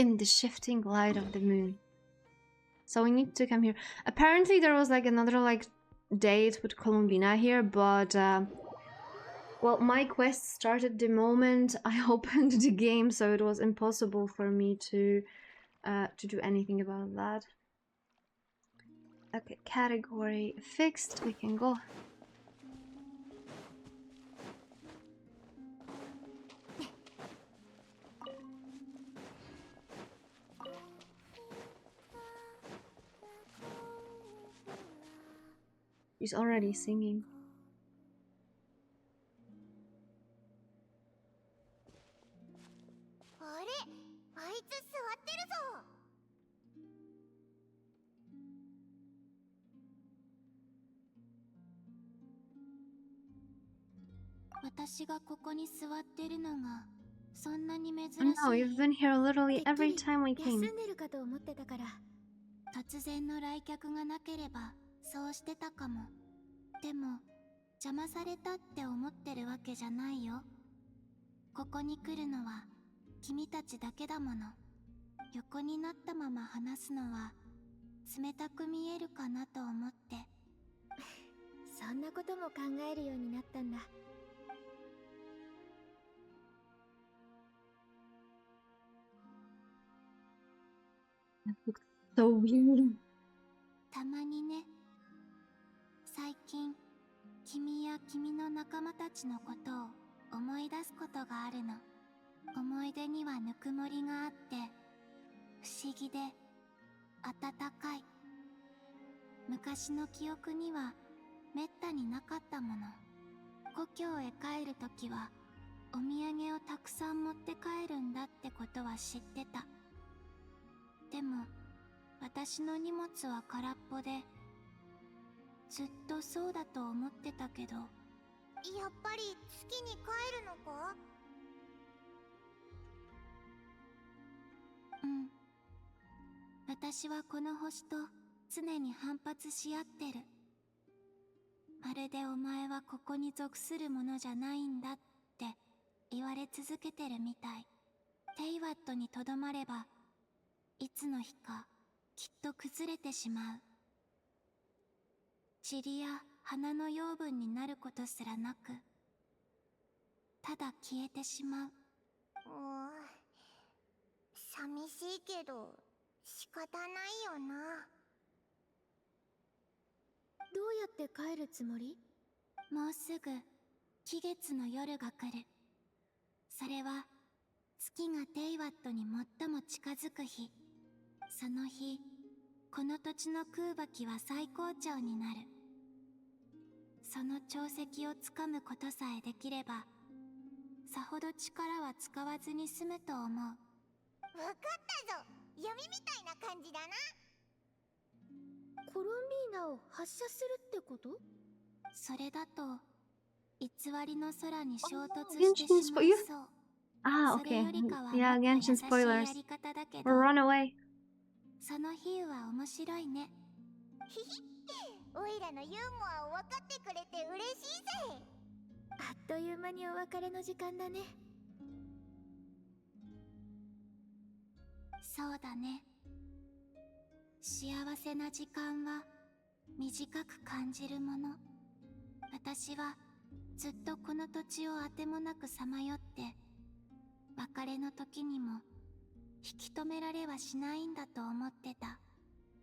in the shifting light of the moon. So we need to come here. Apparently there was like another like date with Columbina here, but well, my quest started the moment I opened the game, so it was impossible for me to do anything about that. Okay, category fixed. We can go. He's already singing. No, you've been here literally every time we came. 突然の来客がなければそうしてたかも。でも邪魔されたって思ってるわけじゃないよ。ここに来るのは君たちだけだもの。横になったまま話すのは冷たく見えるかなと思って。そんなことも考えるようになったんだ。So weird. たまにね、最近君や君の仲間たちのことを思い出すことがあるの。思い出にはぬくもりがあって不思議で温かい。昔の記憶にはめったになかったもの。故郷へ帰るときはお土産をたくさん持って帰るんだってことは知ってた。でも私の荷物は空っぽで、ずっとそうだと思ってたけど。やっぱり月に帰るのか？うん。私はこの星と常に反発し合ってる。まるでお前はここに属するものじゃないんだって言われ続けてるみたい。テイワットにとどまればいつの日かきっと崩れてしまう。塵や花の養分になることすらなく、ただ消えてしまう。寂しいけど仕方ないよな。どうやって帰るつもり？もうすぐ期月の夜が来る。それは月がテイワットに最も近づく日。その日、この土地の空馬機は最高潮になる。その潮汐をつかむことさえできれば、さほど力は使わずに済むと思う。わかったぞ。闇みたいな感じだな。コロンビーナを発射するってこと？それだと偽りの空に衝突してしまいそう。Ah, okay. Yeah, Genshin spoilers. Or run away. その比喩は面白いね。ひひ、おいらのユーモアを分かってくれて嬉しいぜ。あっという間にお別れの時間だね。そうだね。幸せな時間は短く感じるもの。私はずっとこの土地をあてもなくさまよって、別れの時にも引き止められはしないんだと思ってた。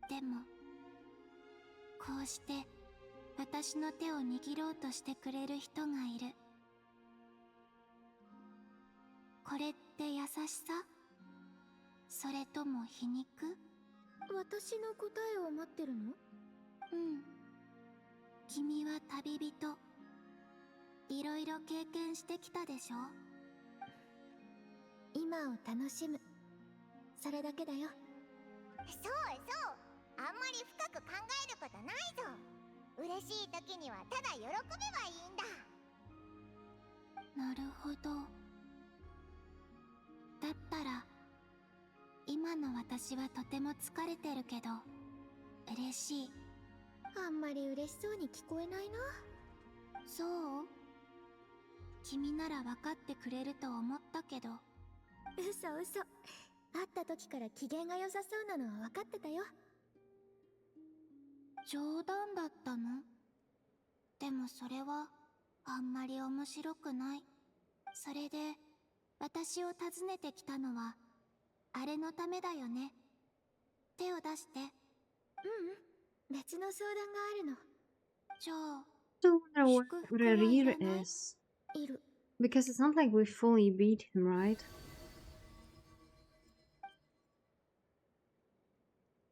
でもこうして私の手を握ろうとしてくれる人がいる。これって優しさ？それとも皮肉？私の答えを待ってるの？うん。君は旅人。いろいろ経験してきたでしょ？今を楽しむ。それだけだよ。そうそう。あんまり深く考えることないぞ。嬉しい時にはただ喜べばいいんだ。なるほど。だったら今の私はとても疲れてるけど嬉しい。あんまり嬉しそうに聞こえないな。そう？君なら分かってくれると思ったけど。嘘嘘。会った時から機嫌が良さそうなのは分かってたよ。冗談だったの？でもそれはあんまり面白くない。それで私を訪ねてきたのはあれのためだよね。手を出して。別の相談があるの。じゃあ Still wonder what 祝福はいら Rerir ない？ is. いる。 Because it's not like we fully beat him, right?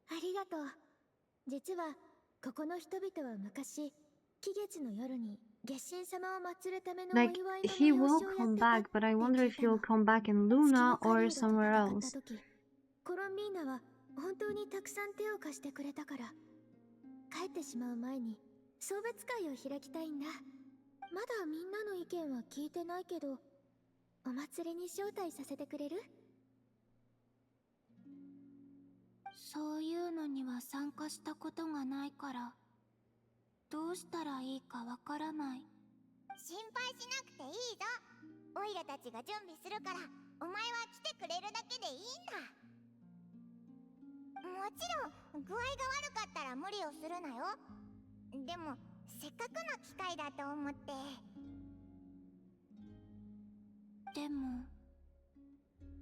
ありがとう。実はここの人々は昔、期月の夜に月神様を祀るためのお Like, 祝いの he 催 will しをやっ come てたっ back, て but I 聞 wonder い if た he'll の。 come back in 月 Luna の or 狩人と somewhere 戦った else. 時、コロンビーナは本当にたくさん手を貸してくれたから、帰ってしまう前に送別会を開きたいんだ。まだみんなの意見は聞いてないけど、お祭りに招待させてくれる？そういうのには参加したことがないから、どうしたらいいかわからない。心配しなくていいぞ。オイラたちが準備するから、お前は来てくれるだけでいいんだ。もちろん具合が悪かったら無理をするなよ。でもせっかくの機会だと思って。でも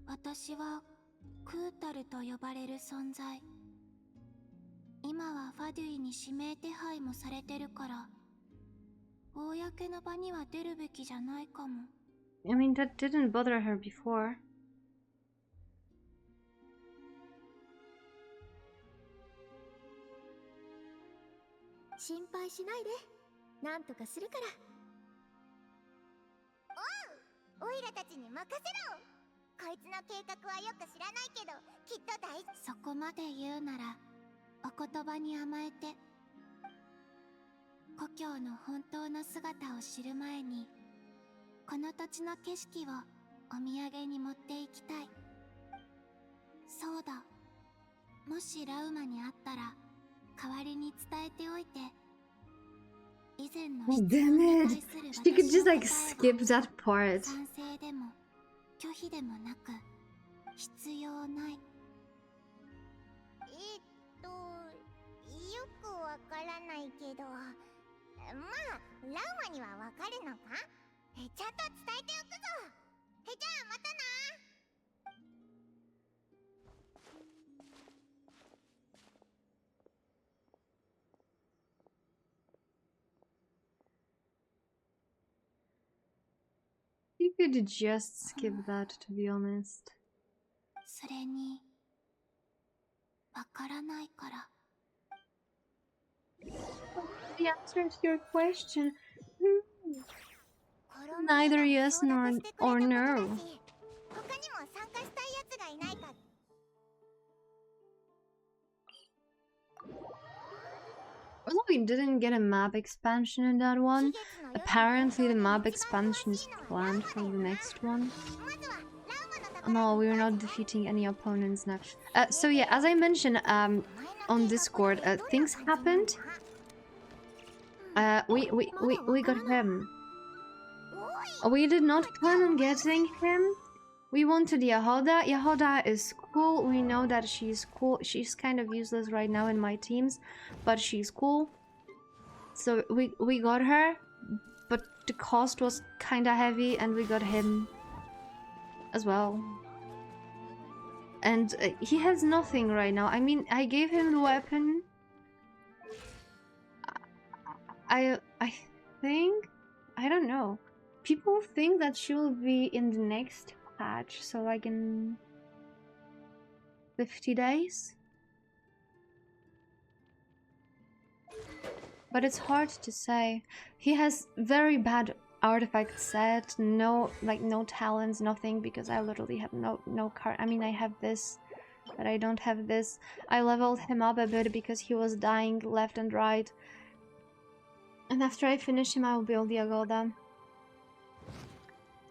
私はクータルと呼ばれる存在。今はファデュイに指名手配もされてるから、公の場には出るべきじゃないかも。 I mean, that didn't bother her before. 心配しないで。なんとかするから。おう、オイラたちに任せろ。こいつの計画はよく知らないけど、きっと大事。そこまで言うならお言葉に甘えて。故郷の本当の姿を知る前に、この土地の景色をお土産に持っていきたい。そうだ、もしラウマに会ったら代わりに伝えておいて。以前の Oh, 質 damn 問に it! 対する She could 私 just の like 答 skip えは that part. 賛成でも拒否でもなく必要ない。よくわからないけど、まあラウマにはわかるのか？ちゃんと伝えておくぞ。じゃあまたな。You could just skip that, to be honest. それにわからないから。 The answer to your question. Neither yes nor or no. 他にも参加したいやつがいないか。 Although we didn't get a map expansion in that one, apparently the map expansion is planned for the next one. No, we're not defeating any opponents now. So yeah, as I mentioned on Discord, things happened. We got him. We did not plan on getting him. We wanted Yahoda. Yahoda is cool. We know that she's cool. She's kind of useless right now in my teams, but she's cool. So we got her, but the cost was kind of heavy, and we got him as well. And he has nothing right now. I mean, I gave him the weapon. I think, I don't know. People think that she will be in the next patch, so like in 50 days. But it's hard to say. He has very bad artifact set, no talents, nothing, because I literally have no card. I mean, I have this, but I don't have this. I leveled him up a bit because he was dying left and right. And after I finish him, I will build the Agoda.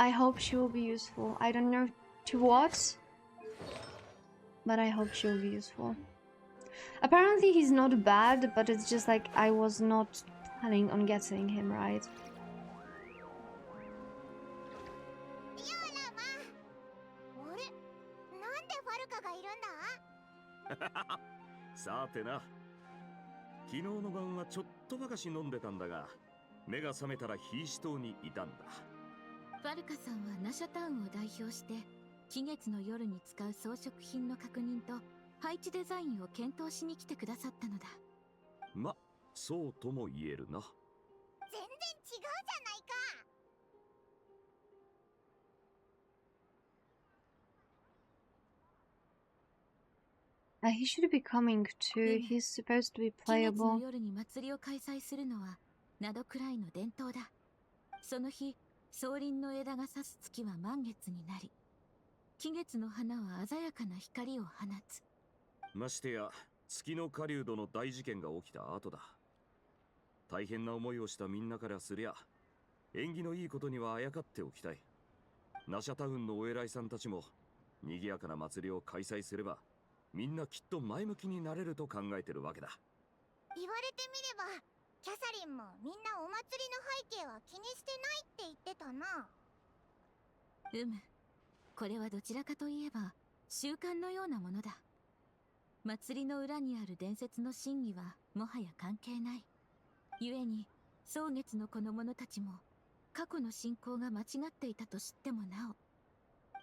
I hope she will be useful. I don't know to what, but I hope she will be useful. Apparently he's not bad, but it's just like I was not planning on getting him, right? さてな、昨日の晩はちょっとばかし飲んでたんだが、目が覚めたらヒーシ島にいたんだ。ファルカさんはナシャタウンを代表して期月の夜に使う装飾品の確認と配置デザインを検討しに来てくださったのだ。ま、そうとも言えるな。全然違うじゃないか。He should be coming too. He's supposed to be 期月の playable. 夜に祭りを開催するのはナドくらいの伝統だ。その日、草林の枝が差す月は満月になり、期月の花は鮮やかな光を放つ。ましてや、月の狩人の大事件が起きた後だ。大変な思いをしたみんなからすりゃ、縁起のいいことにはあやかっておきたい。ナシャタウンのお偉いさんたちも、賑やかな祭りを開催すれば、みんなきっと前向きになれると考えてるわけだ。言われてみれば、キャサリンもみんなお祭りの背景は気にしてないって言ってたな。これはどちらかといえば習慣のようなものだ。祭りの裏にある伝説の真偽はもはや関係ない。故に蒼月の子の者たちも過去の信仰が間違っていたと知ってもなお。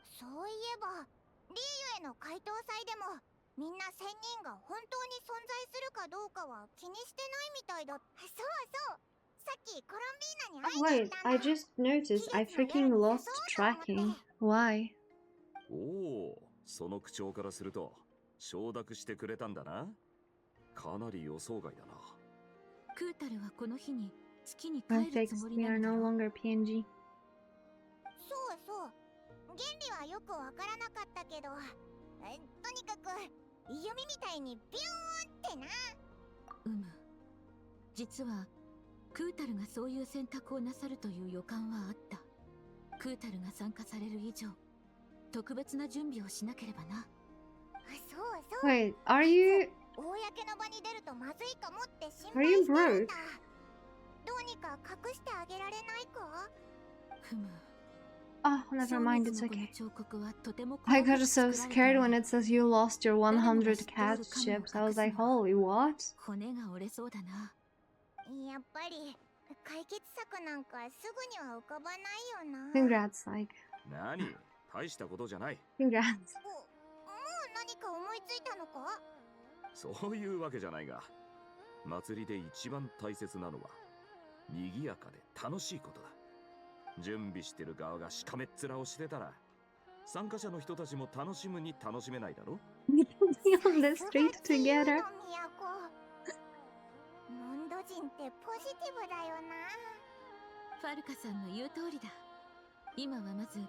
そういえば、リーユへの回答祭でもみんな仙人が本当に存在するかどうかは気にしてないみたいだ。そうそう、さっきコロンビーナに会いに Wait, 行ったんだ。 I just noticed I freaking lost tracking. Why? おお、その口調からすると承諾してくれたんだな。かなり予想外だな。クータルはこの日に月に帰 I'm るつ fixed. もり We な are のだ no ろう。 longer PNG. そうそう、原理はよくわからなかったけど、とにかく弓みたいにビューンってな。実はクータルがそういう選択をなさるという予感はあった。クータルが参加される以上、特別な準備をしなければな。そうそう、 Wait, are you 公の場に出るとまずいかもって心 Are 配 you してるん broke? だ。どうにか隠してあげられないか。Oh, never mind, it's 蒼月の子の okay. 彫刻はとても I 細か got く so 作られて scared お when り、 it says you lost your 100 cat ships. I was like, holy what? 骨が折れそうだな。やっぱり解決策なんかすぐには浮かばないよな。 Congrats, like. 何、大したことじゃない。 Congrats. もう何か思いついたのか。そういうわけじゃないが、祭りで一番大切なのは賑やかで楽しいことだ。準備してる側がしかめっ面をしてたら、参加者の人たちも楽しむに楽しめないだろ。 We can be on the street together. モンド人ってポジティブだよな。ファルカさんの言う通りだ。今はまず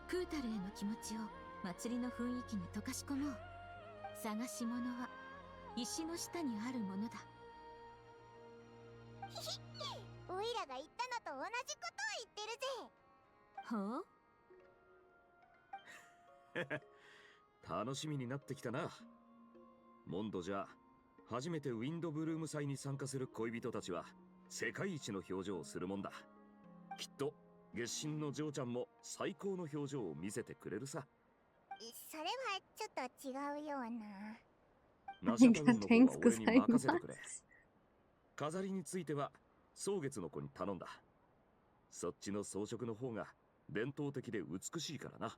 クータルへの気持ちを祭りの雰囲気に溶かし込もう。探し物は石の下にあるものだ。オイラが言ったのと同じことを言ってるぜ。ほう？楽しみになってきたな。モンドじゃ初めてウィンドブルーム祭に参加する恋人たちは世界一の表情をするもんだ。きっと月神のジョーちゃんも最高の表情を見せてくれるさ。それはちょっと違うような。ナシャタウンの方は俺に任せてくれ。飾りについては蒼月の子に頼んだ。そっちの装飾の方が伝統的で美しいからな。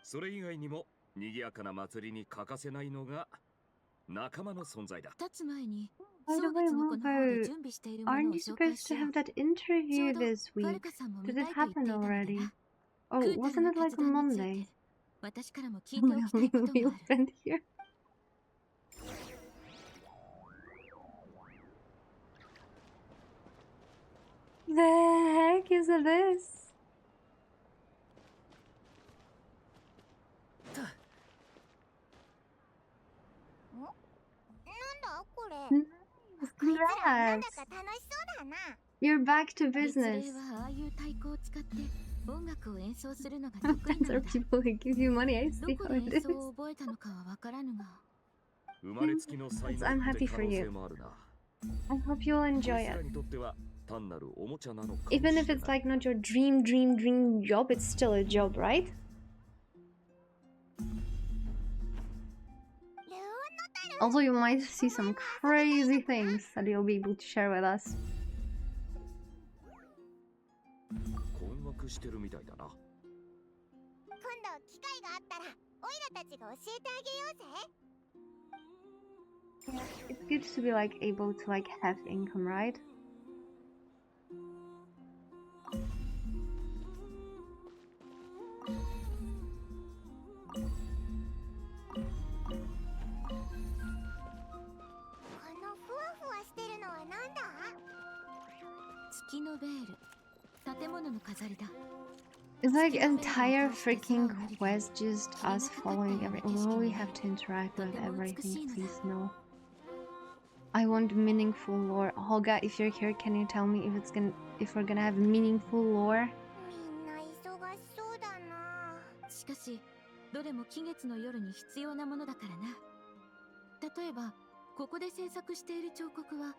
それ以外にも賑やかな祭りに欠かせないのが仲間の存在だ。立つ前に By the 蒼 way, 月の子の方で Wombo, 準備しているもの aren't を you 紹介 supposed し to よ have う。 that ちょ interview うど this ファル week? カさんも見 Did た it いと言って happen いたので already? な。 Oh, クータル wasn't の it 決 like 断につい Monday? て私からも聞いてお We きたいこと we がある。 opened here. The heck is this? なんだこれ。 Nice, こいつらなん congrats. だか楽しそうだな。 You're back to 月齢 business. はああいう太鼓を使って音楽を演奏するのが得意 Friends な are のだ。 people who give you money. I ど see こ how で it 演 is. 奏を覚えたのかはわからぬが。生まれつきの才 I'm 能って happy 可 for 能 you. 性もあるな。 I hope you'll こい enjoy つら it. にとっては単なるおもちゃなのかもし Even れ if ない it's like not your dream job, it's still a job, right? ルーノ Also, you might see some crazy things that you'll be able to share with us. 困惑してるみたいだな。今度機会があったらオイラたちが教えてあげようぜ。 It's good to be like able to like have income, right? 月のベール、建物の飾りだ。 It's like entire freaking quest just us following everything. Will we have to interact with everything? Please no. I want meaningful lore. Holga, if you're here, can you tell me if we're gonna have meaningful lore? みんな忙しそうだな。しかし、どれも期月の夜に必要なものだからな。例えば、ここで制作している彫刻は、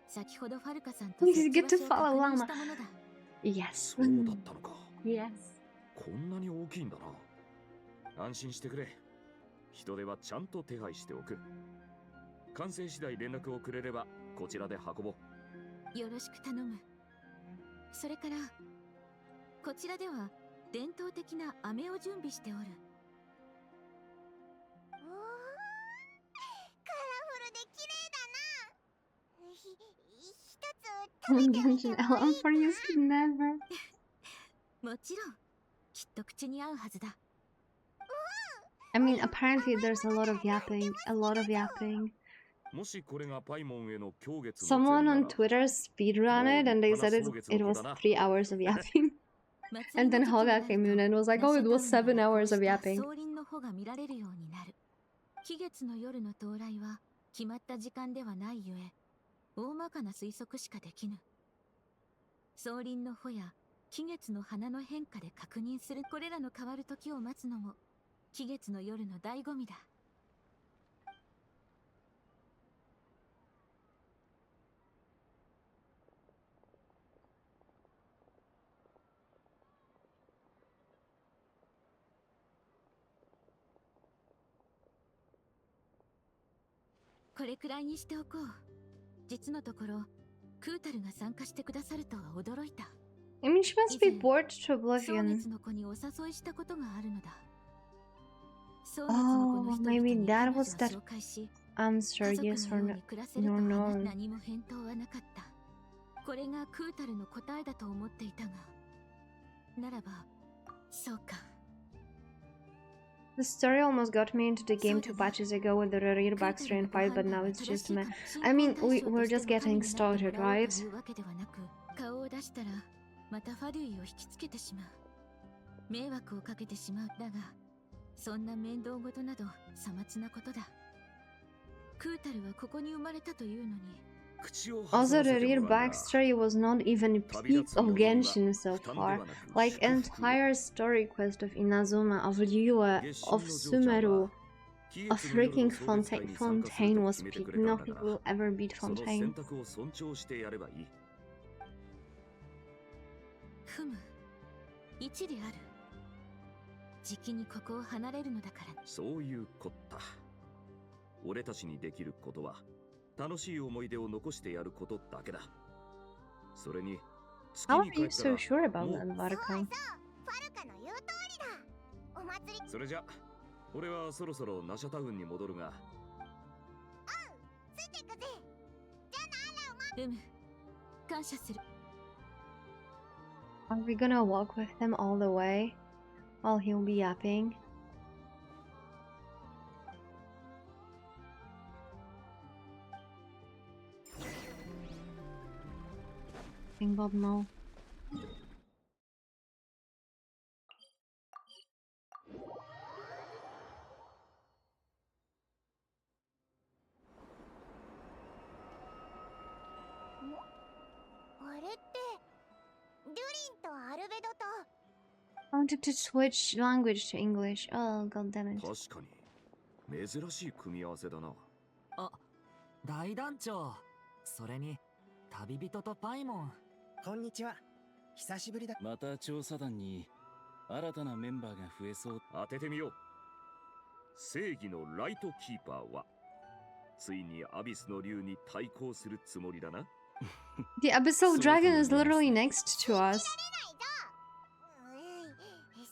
先ほどファルカさんと We get to 設置場所 follow を確認 Llama. したものだ。Yes. そうだったのか。 Yes. こんなに大きいんだな。安心してくれ。人手はちゃんと手配しておく。完成次第連絡をくれればこちらで運ぼう。よろしく頼む。それから、こちらでは伝統的な飴を準備しておる。おー、カラフルで綺麗だな。一つ食べてみて Genshin もい LM い for you should never. もちろん、きっと口に合うはずだ。I mean, apparently there's a lot of yapping. A lot of yapping. もしこれがパイモンへの狂月の Someone 前 on なら Twitter speedrun it and they said it was 3 hours of yapping. And then Holga came in and was like, oh, it was 7 hours of yapping. 総輪の穂が見られるようになる。期月の夜の到来は決まった時間ではないゆえ、大まかな推測しかできぬ。総輪の穂や期月の花の変化で確認するこれらの変わる時を待つのも期月の夜の醍醐味だ。これくらいにしておこう。実のところ、クータルが参加してくださるとは驚いた。I mean, she must be bored to 蒼 oblivion. 月の子にお誘いしたことがあるのだ。蒼月の子 Oh, の人々 maybe に that 彼女を was that 紹介し、 answer. 家 Yes 族 or のよう no? に暮らせると No, 話 no. 何も返答はなかった。これがクータルの答えだと思っていたが、ならば、そうか。The story almost got me into the game 2 patches ago with the real backstory and fight, but now it's just a I mean, we're just getting started, right? 顔を出したらまたファデュイを引きつけてしまう。迷惑をかけてしまう。だがそんな面倒事などさまつなことだ。クータルはここに生まれたというのに。 Also, the real backstory was not even a peak of Genshin so far. Like, entire story quest of Inazuma, of Ryua, of Sumeru, a freaking Fontaine was peak. Nothing will ever beat Fontaine. ふむ、一理ある。じきにここを離れるのだから。そういうこった。俺たちにできることは楽しい思い出を残してやることだけだ。それに、月 How に are 帰 you った so ら sure about も that, う Varkan? ファルカの言う通りだ。お祭り。それじゃ、俺はそろそろナシャタウンに戻るが。ついていくぜ。じゃあな、ラウマ。感謝する。 Are we gonna walk with him all the way while he'll be yapping? King Bob, no. I wanted to switch language to English. Oh, god damn it. 確かに珍しい組み合わせだな。あ、大団長。それに旅人とパイモン。こんにちは。久しぶりだ。また調査団に新たなメンバーが増えそう。当ててみよう。正義のライトキーパーはついにアビスの竜に対抗するつもりだな。The abyssal dragon is literally next to us.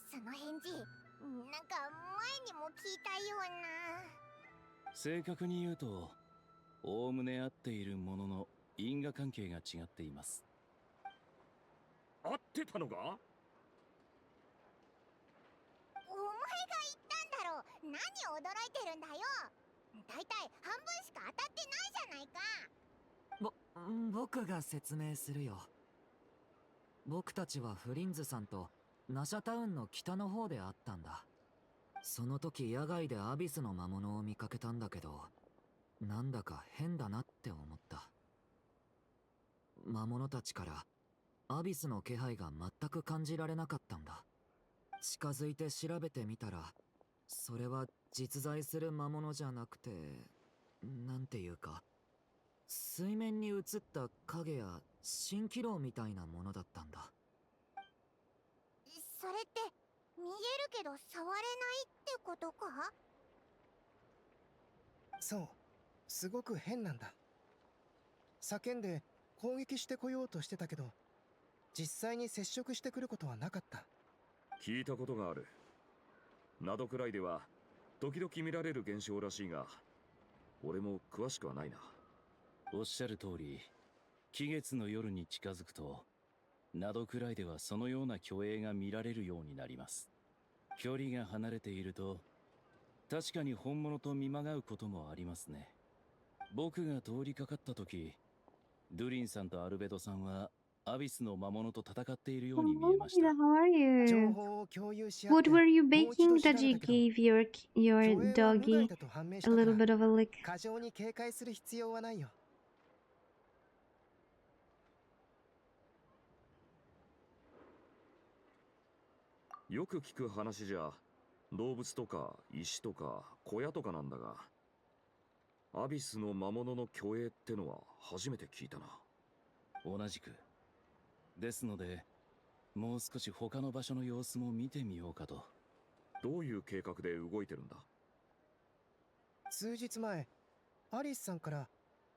その返事、なんか前にも聞いたような。正確に言うと、おおむね合っているものの因果関係が違っています。合ってたのか？お前が言ったんだろう。何驚いてるんだよ。だいたい半分しか当たってないじゃないか。僕が説明するよ。僕たちはフリンズさんとナシャタウンの北の方で会ったんだ。その時野外でアビスの魔物を見かけたんだけど、なんだか変だなって思った。魔物たちからアビスの気配が全く感じられなかったんだ。近づいて調べてみたら、それは実在する魔物じゃなくて、なんていうか、水面に映った影や蜃気楼みたいなものだったんだ。それって見えるけど触れないってことか？そう、すごく変なんだ。叫んで攻撃してこようとしてたけど、実際に接触してくることはなかった。聞いたことがある。などくらいでは時々見られる現象らしいが、俺も詳しくはないな。おっしゃる通り、期月の夜に近づくと、などくらいではそのような虚影が見られるようになります。距離が離れていると、確かに本物と見まがうこともありますね。僕が通りかかった時、ドゥリンさんとアルベドさんはアビスの魔物と戦っているように見えました。How are 情 you? 報を共有し合っ What て、 were you もう一 baking 度調 that べ you たけど、 gave your 虚影は無 doggy 害だと判明し a たか little ら、 bit of a lick? 過剰に警戒する必要はないよ。よく聞く話じゃ、動物とか石とか小屋とかなんだが、アビスの魔物の虚影ってのは初めて聞いたな。同じく。ですので、もう少し他の場所の様子も見てみようかと。どういう計画で動いてるんだ？数日前、アリスさんから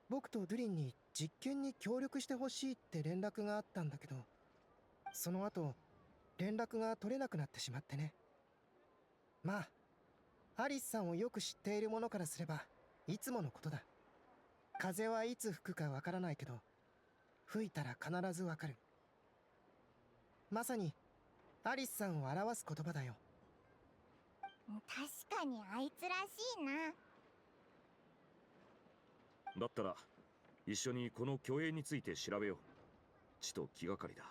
僕とドゥリンに実験に協力してほしいって連絡があったんだけど、その後連絡が取れなくなってしまってね。まあ、アリスさんをよく知っている者からすればいつものことだ。風はいつ吹くかわからないけど、吹いたら必ずわかる。まさにアリスさんを表す言葉だよ。確かにあいつらしいな。だったら一緒にこの虚影について調べよう。ちと気がかりだ。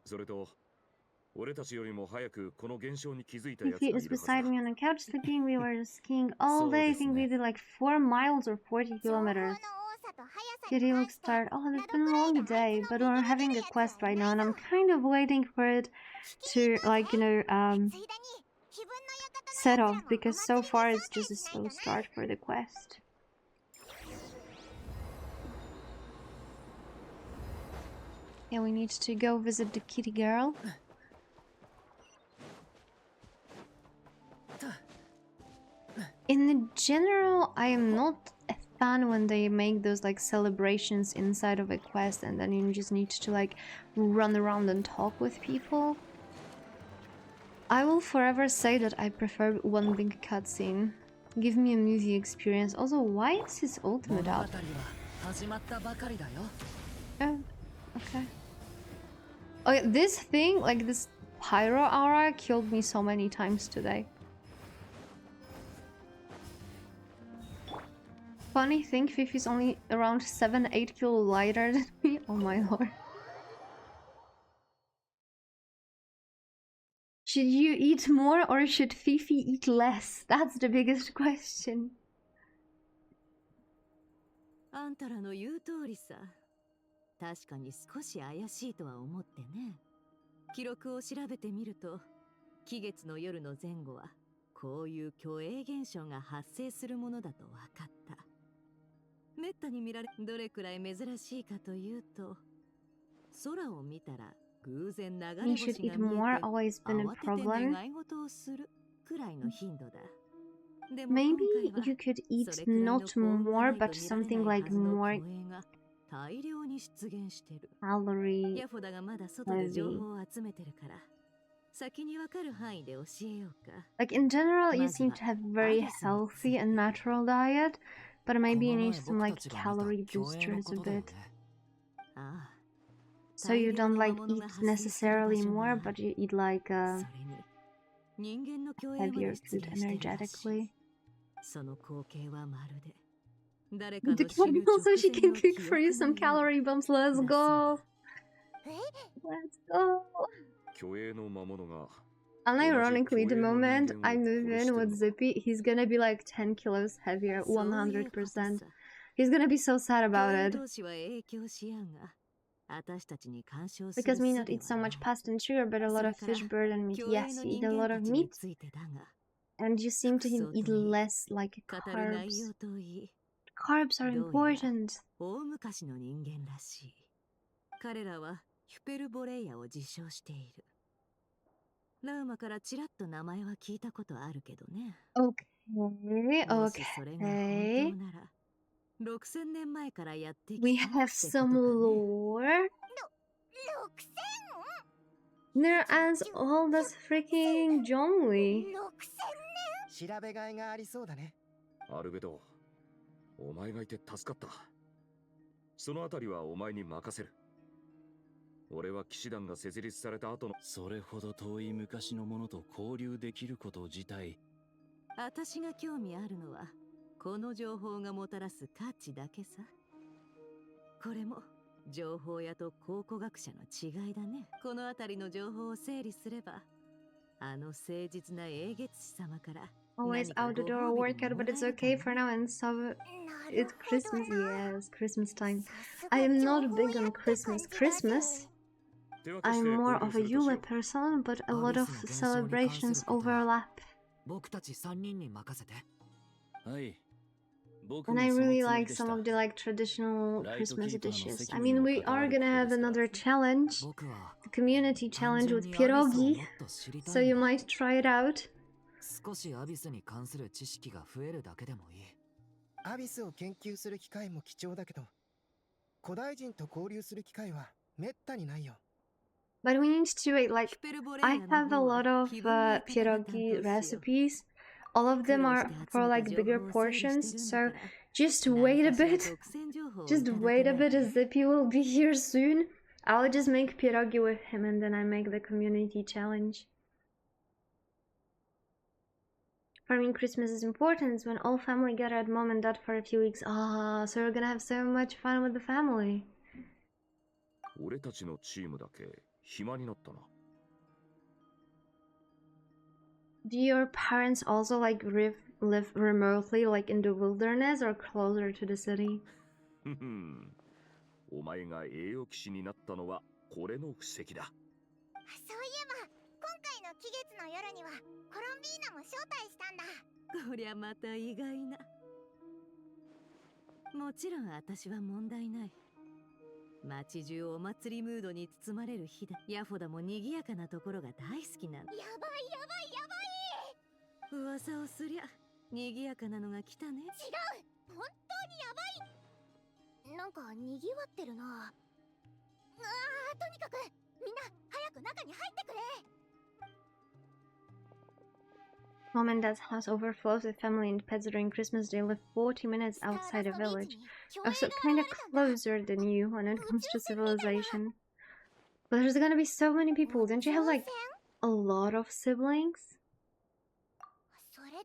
それと俺たちよりも早くこの現象に気づいたやつがい Fifi るは is ずだ。 beside me on a couch sleeping. We were skiing all day. I think we did like 4 miles or 40 kilometers. Kitty looks tired. Oh, it's been a long day, but we're having a quest right now, and I'm kind of waiting for it to, like, set off, because so far it's just a slow start for the quest. Yeah, we need to go visit the kitty girl. In the general, I am not a fan when they make those like celebrations inside of a quest and then you just need to like run around and talk with people. I will forever say that I prefer one big cutscene. Give me a movie experience. Also, why is his ultimate out? Oh, okay. Okay, this thing, like this pyro aura, killed me so many times today. Funny thing, Fifi's only around 7-8 kilo lighter than me. Oh my lord. Should you eat more or should Fifi eat less? That's the biggest question. あんたらの言う通りさ。確かに少し怪しいとは思ってね。記録を調べてみると、期月の夜の前後はこういう虚影現象が発生するものだと分かった。めったに見られ、どれくらい珍しいかというと、空を見たら偶然流れ You 星 should が eat 見 more, えて always been a 慌てて problem. 願い事をするくらいの頻度だ。Maybe you could eat not more, but something like more calorie heavy. Like in general, you seem to have very healthy and natural diet, but maybe you need some like calorie boosters a bit. So you don't like eat necessarily more, but you eat like heavier food energetically. The cat also she can cook for you some calorie bumps. Let's go. Let's go. Unironically, the moment I move in with Zippy, he's gonna be like 10 kilos heavier, 100%. He's gonna be so sad about it. Because me not eat so much pasta and sugar, but a lot of fish, bird, and meat. Yes, you eat a lot of meat. And you seem to eat less like carbs. Carbs are important. ラウマからちらっと名前は聞いたことあるけどね。Okay, okay. We have some lore. They're as old as freaking Zhongli. 調べがいがありそうだね。アルベド、お前がいて助かった。そのあたりはお前に任せる。俺は騎士団が設立された後のそれほど遠い昔のものと交流できること自体、私が興味あるのはこの情報がもたらす価値だけさ。これも情報屋と考古学者の違いだね。このあたりの情報を整理すれば、あの誠実な英月師様から Always out the door workout, but it's okay for now. And so it's Christmas. Yes, Christmas time. I am not big on Christmas. I'm more of a Yule person, but a lot of celebrations overlap. And I really like some of the like traditional Christmas dishes. I mean, we are gonna have another challenge, the community challenge with pierogi, so you might try it out. 少しアビスに関する知識が増えるだけでもいい。アビスを研究する機会も貴重だけど、古代人と交流する機会はめったにないよ。But we need to wait, like, I have a lot of pierogi recipes. All of them are for like bigger portions, so just wait a bit. Just wait a bit, as Zippy will be here soon. I'll just make pierogi with him and then I make the community challenge. For me, Christmas is important when all family gather at mom and dad for a few weeks. Ah, so we're gonna have so much fun with the family. 俺たちのチームだけ暇になったな。Do your parents also like live remotely, like in the wilderness, or closer to the city? お前が栄養騎士になったのはこれの布石だ。そういえば今回の期月の夜にはコロンビーナも招待したんだ。こりゃまた意外な。もちろん私は問題ない。街中お祭りムードに包まれる日だ。ヤフォダも賑やかなところが大好きなの。やばいやばいやばい。噂をすりゃ賑やかなのが来たね。違う、本当にやばい。なんか賑わってるな。とにかくみんな早く中に入ってくれ。Mom and Dad's house overflows with family and pets during Christmas. They live 40 minutes outside a village. Oh, so kind of closer than you when it comes to civilization. But there's gonna be so many people. Don't you have like a lot of siblings? それって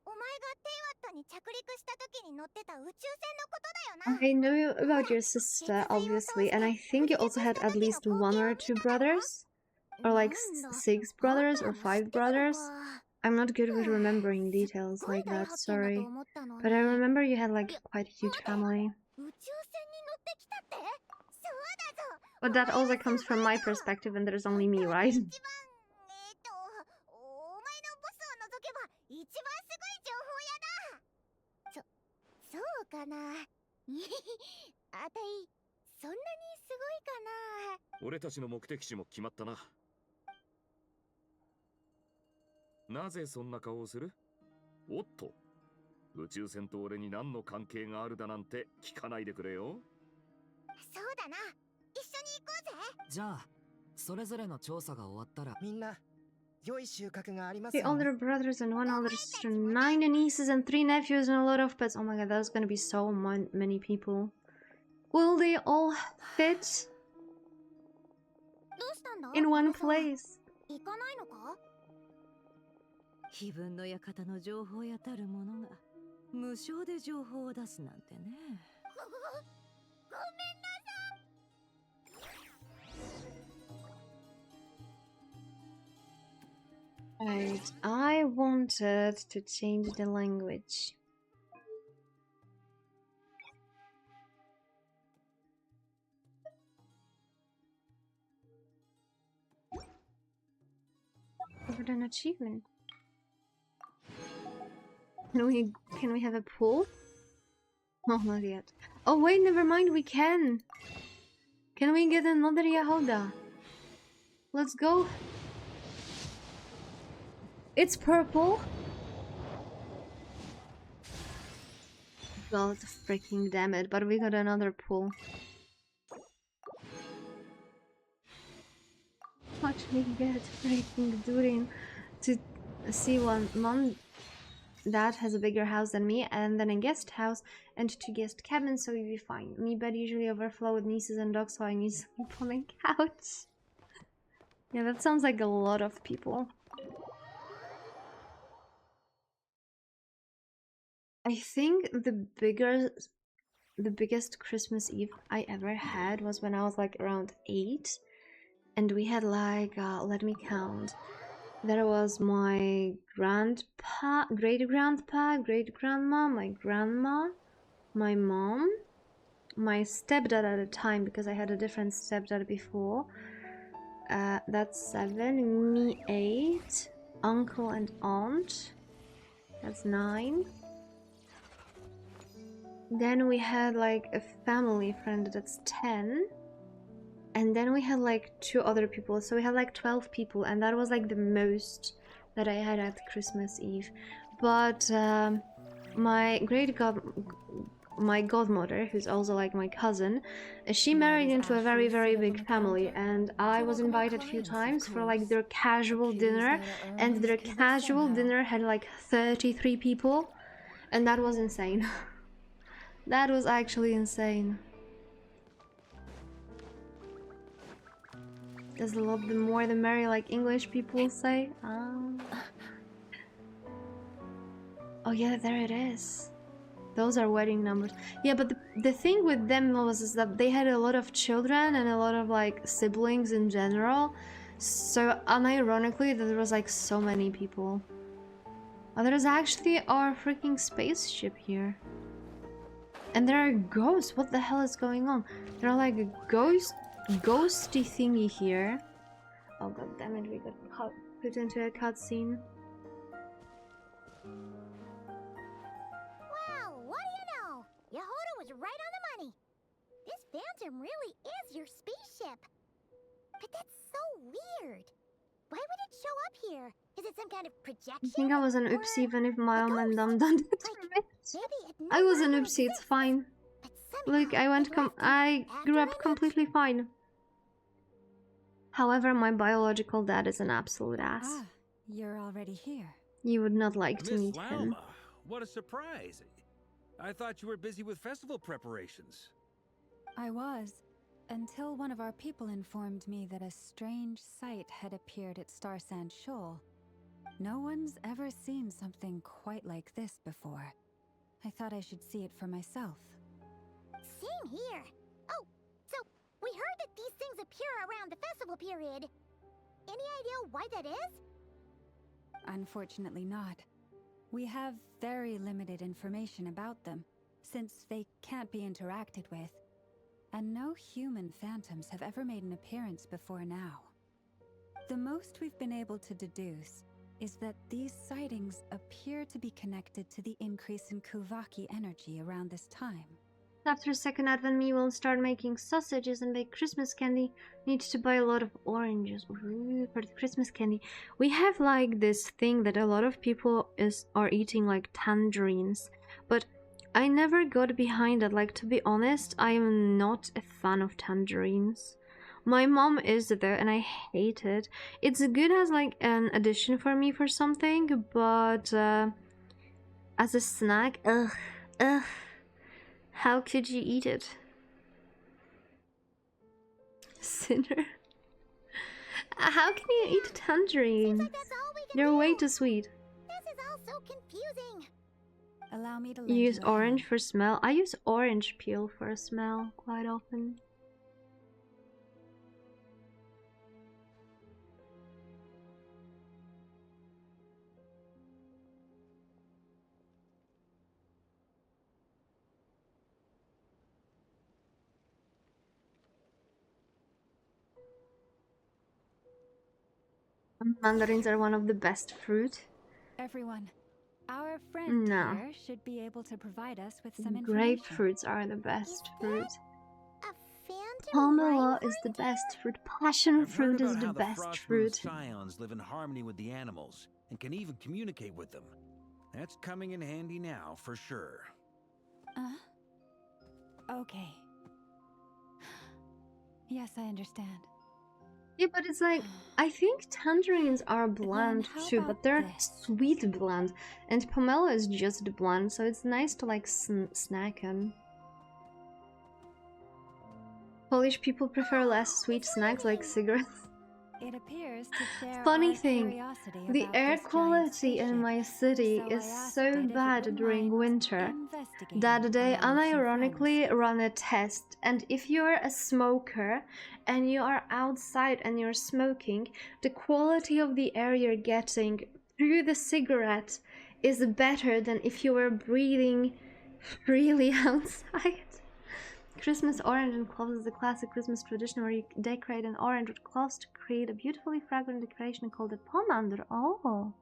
お前がテイワットに着陸した時に乗ってた宇宙船のことだよな。I know about your sister, obviously, and I think you also had at least 1 or 2 brothers? Or like 6 brothers or 5 brothers? I'm not good with remembering details like that, sorry. But I remember you had like quite a huge family. But that also comes from my perspective and there's only me, right? そうかな。あたいそんなにすごいかな。俺たちの目的地も決まったな。なぜそんな顔をする？おっと、宇宙船と俺に何の関係があるだなんて聞かないでくれよ。そうだな。一緒に行こうぜ。じゃあそれぞれの調査が終わったらみんな良い収穫があります 3 ように。 older brothers and 1 older sister, 9 nieces and 3 nephews and a lot of pets. Oh my god, that's gonna be so many people. Will they all fit どうしたんだ in one あのさん place? 行かないのか？碑文の館の情報やたるものが無償で情報を出すなんてね。ごめんなさい。 Right, I wanted to change the language. Covered an achievement. Can we have a pool? Oh, not yet. Oh wait, never mind, we can. Can we get another Yahoda? Let's go. It's purple. God freaking damn it, but we got another pool. Watch me get freaking Durin to see one mom dad has a bigger house than me, and then a guest house and 2 guest cabins, so we'll be fine. Me bed usually overflow with nieces and dogs, so I need to sleep on a couch. Yeah, that sounds like a lot of people. I think the biggest Christmas Eve I ever had was when I was like around 8, and we had like let me count. There was my grandpa, great-grandpa, great-grandma, my grandma, my mom, my stepdad at the time, because I had a different stepdad before. That's 7, me 8, uncle and aunt, that's 9. Then we had like a family friend, that's 10. And then we had like 2 other people, so we had like 12 people, and that was like the most that I had at Christmas Eve. But my godmother, who's also like my cousin, she married into a very, very big family, and I was invited a few times for like their casual dinner, and their casual dinner had like 33 people, and that was insane. That was actually insane. Does the love the more the merry, like English people say? Oh yeah, there it is. Those are wedding numbers. Yeah, but the thing with them is that they had a lot of children and a lot of like siblings in general. So unironically, there was like so many people. Oh, there's actually our freaking spaceship here. And there are ghosts. What the hell is going on? There are like a ghosty thingy here. Oh god damn it, we got put into a cutscene. Wow, what do you know? Yehoda was right on the money. This phantom really is your spaceship. But that's so weird. Why would it show up here? Is it some kind of projection? I think I was an oopsie even if my mom and dum done it to me. Maybe I was an oopsie, it's fine. Look, I grew up completely fine. However, my biological dad is an absolute ass. Ah, you're already here. You would not like to Miss meet him. Lauma, what a surprise. I thought you were busy with festival preparations. I was, until one of our people informed me that a strange sight had appeared at Star Sand Shoal. No one's ever seen something quite like this before. I thought I should see it for myself. Same here. Oh, so we heard that these things appear around the festival period. Any idea why that is? Unfortunately not. We have very limited information about them, since they can't be interacted with. And no human phantoms have ever made an appearance before now. The most we've been able to deduce is that these sightings appear to be connected to the increase in Kuvaki energy around this time. After second advent, me will start making sausages and bake Christmas candy. Need to buy a lot of oranges. Ooh, for the Christmas candy. We have like this thing that a lot of people are eating, like tangerines, but I never got behind it. Like, to be honest, I am not a fan of tangerines. My mom is though, and I hate it. It's good as like an addition for me for something, but as a snack, ugh. How could you eat it? Sinner. How can you eat tangerines? They're way too sweet. This is all so confusing. Allow me to You lend use you a orange hand. for smell? I use orange peel for a smell quite often. Mandarins are one of the best fruit. Everyone, our friend No. here should be able to provide us with some information. Grapefruits are the best fruit. A phantom Pomelo rhyme is the best fruit. Passion I've heard fruit is about the how the best Frostmoon fruit. scions live in harmony with the animals and can even communicate with them. That's coming in handy now, for sure. Okay. Yes, I understand. Yeah, but it's like, I think tangerines are bland how too, about but they're this? sweet bland, and pomelo is just bland, so it's nice to like snack on. Polish people prefer less sweet snacks like cigarettes. It appears to share Funny our thing, curiosity the about air this giant quality in spaceship. my city So is I asked so it if it bad wouldn't during mind winter investigating that they along with some unironically friends. run a test, and if you're a smoker and you are outside and you're smoking, the quality of the air you're getting through the cigarette is better than if you were breathing freely outside. Christmas orange and cloves is a classic Christmas tradition where you decorate an orange with cloves to create a beautifully fragrant decoration called a pomander. Oh.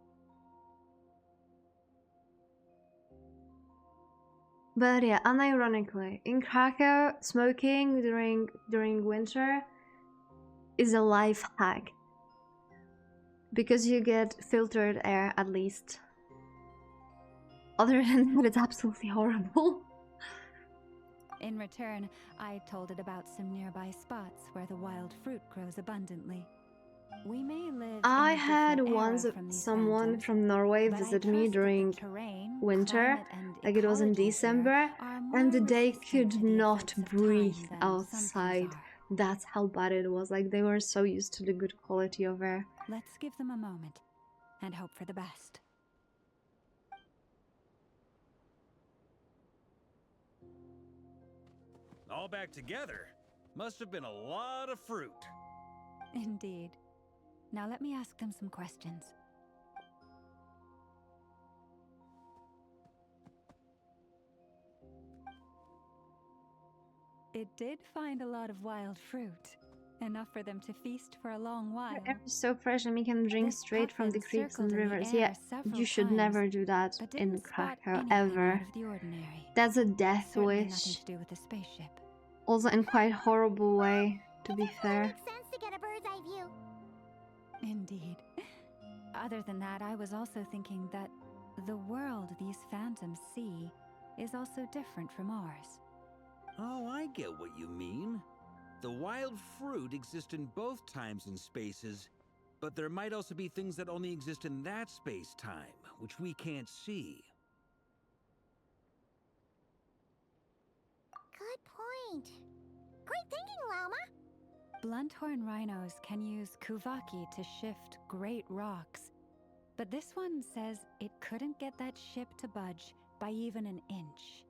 But yeah, unironically, in Krakow, smoking during winter is a life hack. Because you get filtered air at least. Other than that, it's absolutely horrible. In return, I told it about some nearby spots where the wild fruit grows abundantly. We may live I in a had different once era from these someone phantoms, from Norway but I visit trust me that the during terrain, winter, climate, and like it was in ecology here December, are more and they resistant could to the not effects of breathe time than some things outside. are. That's how bad it was. Like, they were so used to the good quality of air. Let's give them a moment and hope for the best. All back together. Must have been a lot of fruit. Indeed. Now let me ask them some questions. It did find a lot of wild fruit. Enough for them to feast for a long while. The air is so fresh and we can drink This straight from the puffin creeks and circled in the rivers. air Yeah, several you should times, never do that but in didn't spot Krakow, anything ever. out of the ordinary. That's a death Certainly wish. nothing to do with the spaceship. Also in quite horrible way, to be fair. makes sense to get a bird's eye view. Indeed. Other than that, I was also thinking that the world these phantoms see is also different from ours. Oh, I get what you mean. The wild fruit exist in both times and spaces, but there might also be things that only exist in that space-time, which we can't see. Good point. Great thinking, Llama. Blunthorn rhinos can use kuvaki to shift great rocks, but this one says it couldn't get that ship to budge by even an inch.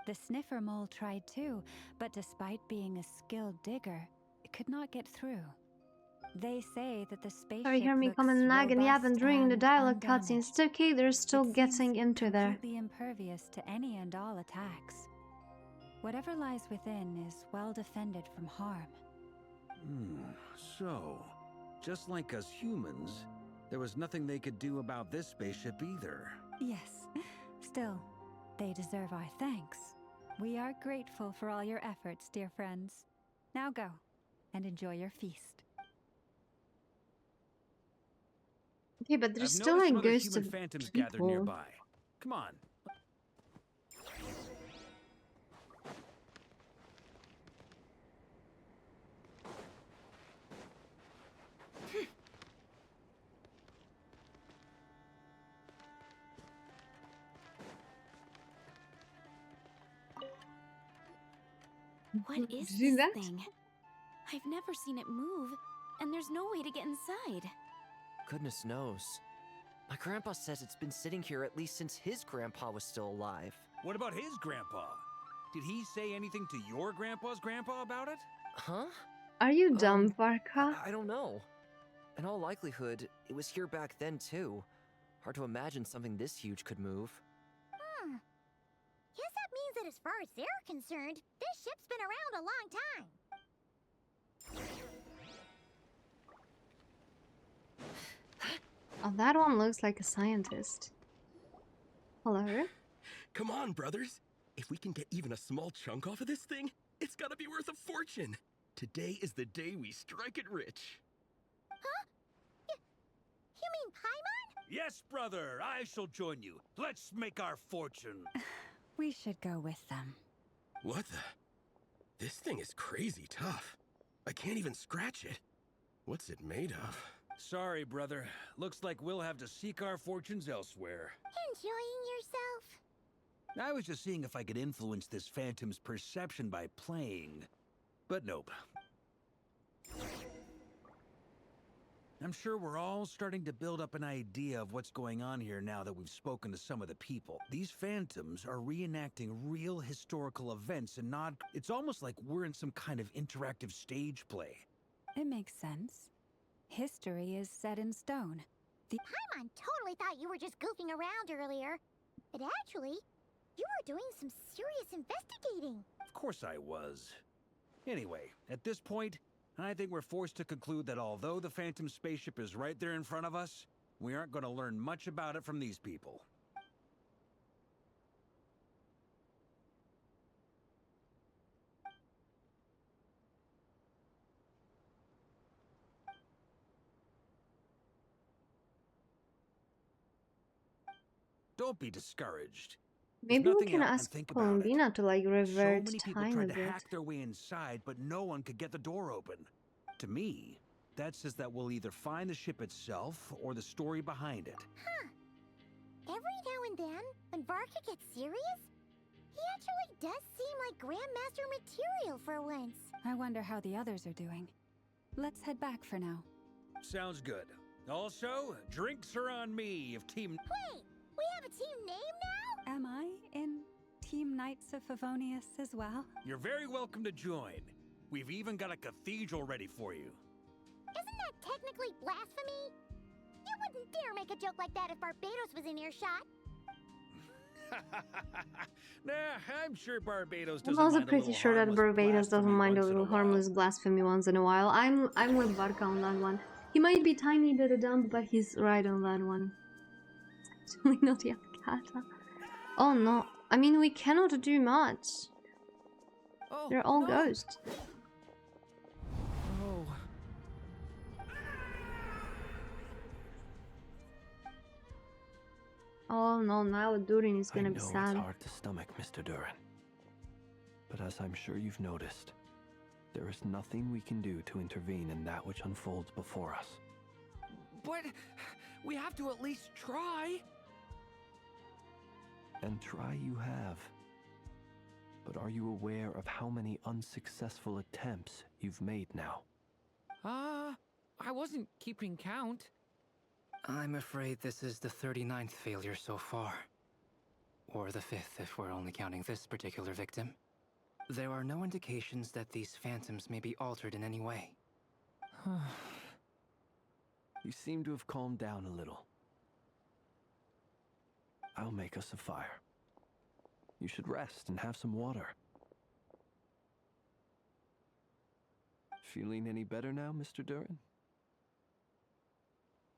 The sniffer mole tried too, but despite being a skilled digger, it could not get through. They say that the spaceship Sorry, hear me looks come and nag and yap, and robust during the and dialogue cutscenes, undamaged. it's okay, they're still It getting seems into there. completely impervious to any and all attacks. Whatever lies within is well defended from harm. So, just like us humans, there was nothing they could do about this spaceship either. Yes, still, they deserve our thanks. We are grateful for all your efforts, dear friends. Now go and enjoy your feast. Okay, but there's I've still noticed some like other ghosts human of phantoms gathered people. nearby. Come on. What is See this that? thing? I've never seen it move, and there's no way to get inside. Goodness knows. My grandpa says it's been sitting here at least since his grandpa was still alive. What about his grandpa? Did he say anything to your grandpa's grandpa about it? Huh? Are you dumb, Varka? I don't know. In all likelihood, it was here back then too. Hard to imagine something this huge could move. Guess that means that as far as they're concerned, this ship's been around a long time. Oh, that one looks like a scientist. Hello? Come on, brothers. If we can get even a small chunk off of this thing, it's gotta be worth a fortune. Today is the day we strike it rich. Huh? You mean Paimon? Yes, brother, I shall join you. Let's make our fortune. We should go with them. What the? This thing is crazy tough. I can't even scratch it. What's it made of? Sorry, brother. Looks like we'll have to seek our fortunes elsewhere. Enjoying yourself? I was just seeing if I could influence this phantom's perception by playing. But nope. I'm sure we're all starting to build up an idea of what's going on here now that we've spoken to some of the people. These phantoms are reenacting real historical events and not... It's almost like we're in some kind of interactive stage play. It makes sense. History is set in stone. Paimon totally thought you were just goofing around earlier. But actually, you were doing some serious investigating. Of course I was. Anyway, at this point, I think we're forced to conclude that although the Phantom spaceship is right there in front of us, we aren't going to learn much about it from these people. Don't be discouraged. Maybe we nothing can else, and ask think about it. Columbina to like So revert many people time a tried to bit. hack their way inside, but no one could get the door open. To me, that says that we'll either find the ship itself or the story behind it. Huh. Every now and then, when Varka gets serious, he actually does seem like Grandmaster material for once. I wonder how the others are doing. Let's head back for now. Sounds good. Also, drinks are on me if Team... Wait, we have a team name now? Am I in Team Knights of Favonius as well? You're very welcome to join. We've even got a cathedral ready for you. Isn't that technically blasphemy? You wouldn't dare make a joke like that if Barbados was in earshot. Nah, I'm sure Barbados I'm doesn't also mind a pretty little sure that harmless Barbados doesn't blasphemy mind a once in little while. harmless blasphemy once in a while. I'm with Varka on that one. He might be tiny bit of dumb, but he's right on that one. Actually, not Yakata. Oh no, I mean we cannot do much. Oh, They're all no. ghosts. Oh. Oh no, now Durin is gonna be I know sad. it's hard to stomach, Mr. Durin. But as I'm sure you've noticed, there is nothing we can do to intervene in that which unfolds before us. But we have to at least try. And try you have. But are you aware of how many unsuccessful attempts you've made now? I wasn't keeping count. I'm afraid this is the 39th failure so far. Or the 5th if we're only counting this particular victim. There are no indications that these phantoms may be altered in any way. You seem to have calmed down a little. I'll make us a fire. You should rest and have some water. Feeling any better now, Mr. Durin?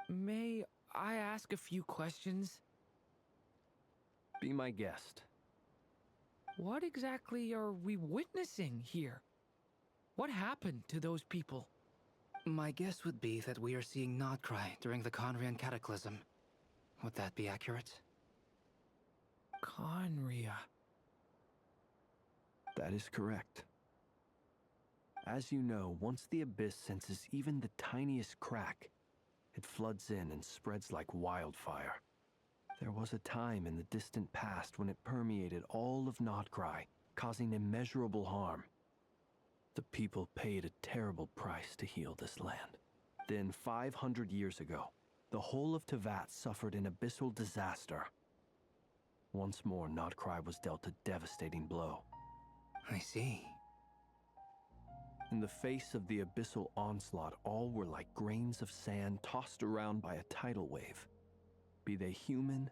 May I ask a few questions? Be my guest. What exactly are we witnessing here? What happened to those people? My guess would be that we are seeing Nocturne during the Conrian Cataclysm. Would that be accurate? Conria. That is correct. As you know, once the Abyss senses even the tiniest crack, it floods in and spreads like wildfire. There was a time in the distant past when it permeated all of Nocturne, causing immeasurable harm. The people paid a terrible price to heal this land. Then, 500 years ago, the whole of Teyvat suffered an abyssal disaster. Once more, Nocturne was dealt a devastating blow. I see. In the face of the abyssal onslaught, all were like grains of sand tossed around by a tidal wave. Be they human,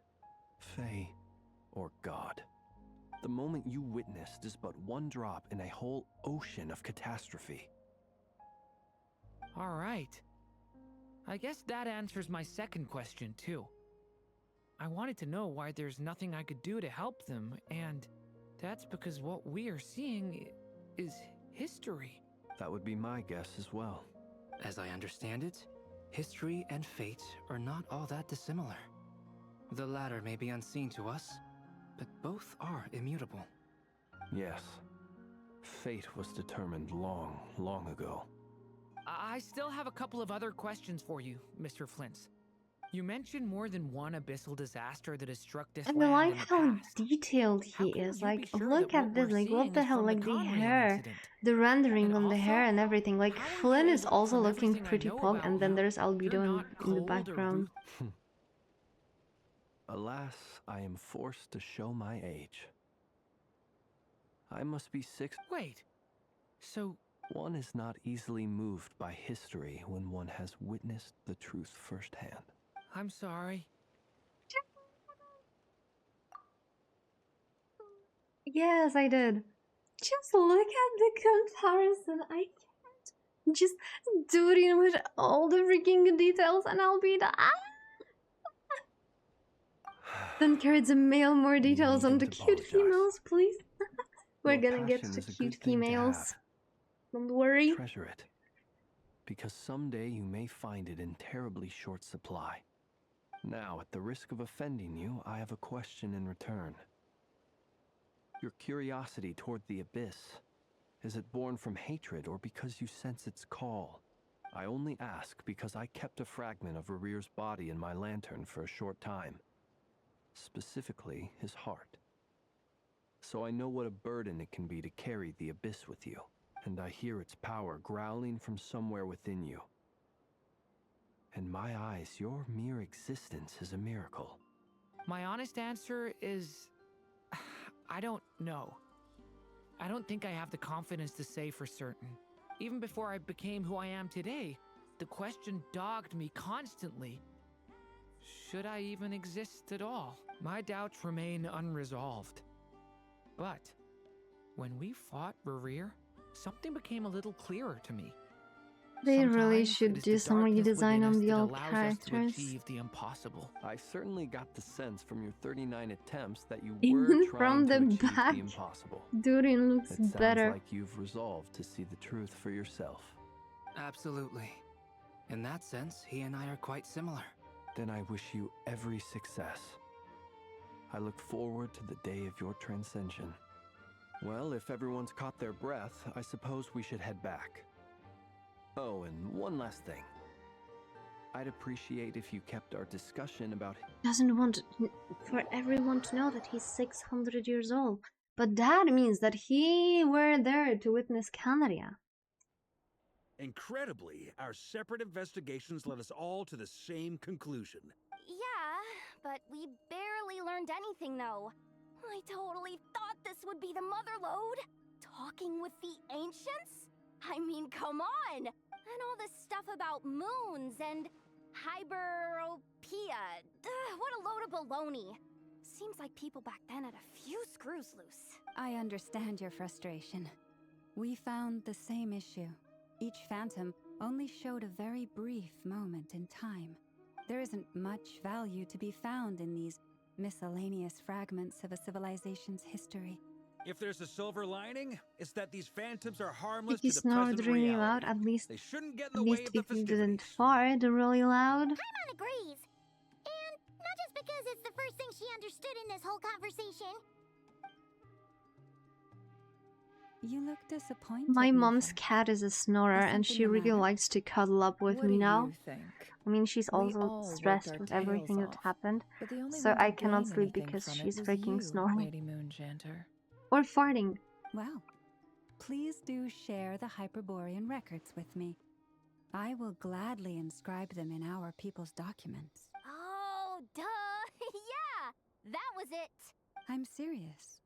fae, or god. The moment you witnessed is but one drop in a whole ocean of catastrophe. All right. I guess that answers my second question, too. I wanted to know why there's nothing I could do to help them, and that's because what we are seeing is history. That would be my guess as well. As I understand it, history and fate are not all that dissimilar. The latter may be unseen to us, but both are immutable. Yes. Fate was determined long, long ago. I still have a couple of other questions for you, Mr. Flint's. You mentioned more than one abyssal disaster that has struck this And land I like in the how past. detailed he How can is. you Like, be sure look that at what this. we're Like, what seeing the is hell? from Like, the Conrian hair, incident? the rendering And on the hair also, and everything. Like, how are you Flynn is able, also from looking everything I pretty know pog, about and then you, there's you're Albedo not in the cold or background. ruth? Alas, I am forced to show my age. I must be 6. Wait, so... One is not easily moved by history when one has witnessed the truth firsthand. I'm sorry. Yes, I did. Just look at the comparison. I can't. Just do it with all the freaking details, and I'll be the Then carry the male more details on the cute females, please. We're Your gonna get passion to is a cute good thing to females. have. Don't worry. Treasure it. Because someday you may find it in terribly short supply. Now, at the risk of offending you, I have a question in return. Your curiosity toward the Abyss, is it born from hatred or because you sense its call? I only ask because I kept a fragment of Rerear's body in my lantern for a short time. Specifically, his heart. So I know what a burden it can be to carry the Abyss with you, and I hear its power growling from somewhere within you. In my eyes, your mere existence is a miracle. My honest answer is... I don't know. I don't think I have the confidence to say for certain. Even before I became who I am today, the question dogged me constantly. Should I even exist at all? My doubts remain unresolved. But when we fought Rerear, something became a little clearer to me. They really Sometimes should it is do the some darkness redesign within on us the that old allows us to characters. achieve the impossible. I certainly got the sense from your 39 attempts that you were Even trying from to the achieve back, the impossible. Durin looks It sounds better. like you've resolved to see the truth for yourself. Absolutely. In that sense, he and I are quite similar. Then I wish you every success. I look forward to the day of your transcension. Well, if everyone's caught their breath, I suppose we should head back. Oh, and one last thing. I'd appreciate if you kept our discussion about... Doesn't want for everyone to know that he's 600 years old. But that means that he were there to witness Canaria. Incredibly, our separate investigations led us all to the same conclusion. Yeah, but we barely learned anything though. I totally thought this would be the mother lode. Talking with the ancients? I mean, come on! And all this stuff about moons and hyperopia. What a load of baloney. Seems like people back then had a few screws loose. I understand your frustration. We found the same issue. Each phantom only showed a very brief moment in time. There isn't much value to be found in these miscellaneous fragments of a civilization's history. If there's a silver lining, it's that these phantoms are harmless If you to the snored present really reality. loud, at least They shouldn't get in the way of the if you didn't festivities. fart really loud. Paimon agrees. And not just because it's the first thing she understood in this whole conversation. You look disappointed. My mom's Nyaehh. cat is a snorer, Is and something she the really matter? likes to cuddle up with What me do now. you think? I mean, she's We also all worked stressed our with tails everything that off, happened, but the only so one to I cannot gain sleep anything because from it she's was freaking you, snoring. Lady Moonjanter. Or farting. Well, please do share the Hyperborean records with me. I will gladly inscribe them in our people's documents. Oh, duh! Yeah! That was it! I'm serious.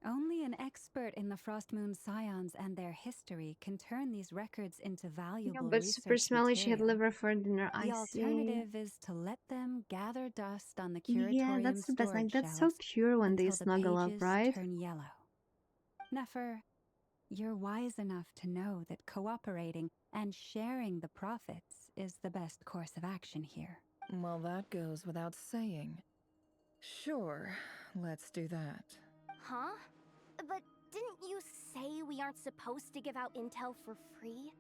Only an expert in the Frost Moon Scions and their history can turn these records into valuable Yeah, but super research smelly. She had material. liver for dinner. The I see. alternative is to let them gather dust on the Yeah, curatorium that's the best. Like, storage that's so shelves pure when they until the snuggle up, pages right? turn yellow. Nefer, you're wise enough to know that cooperating and sharing the profits is the best course of action here. Well, that goes without saying. Sure, let's do that. Huh? But didn't you say we aren't supposed to give out intel for free?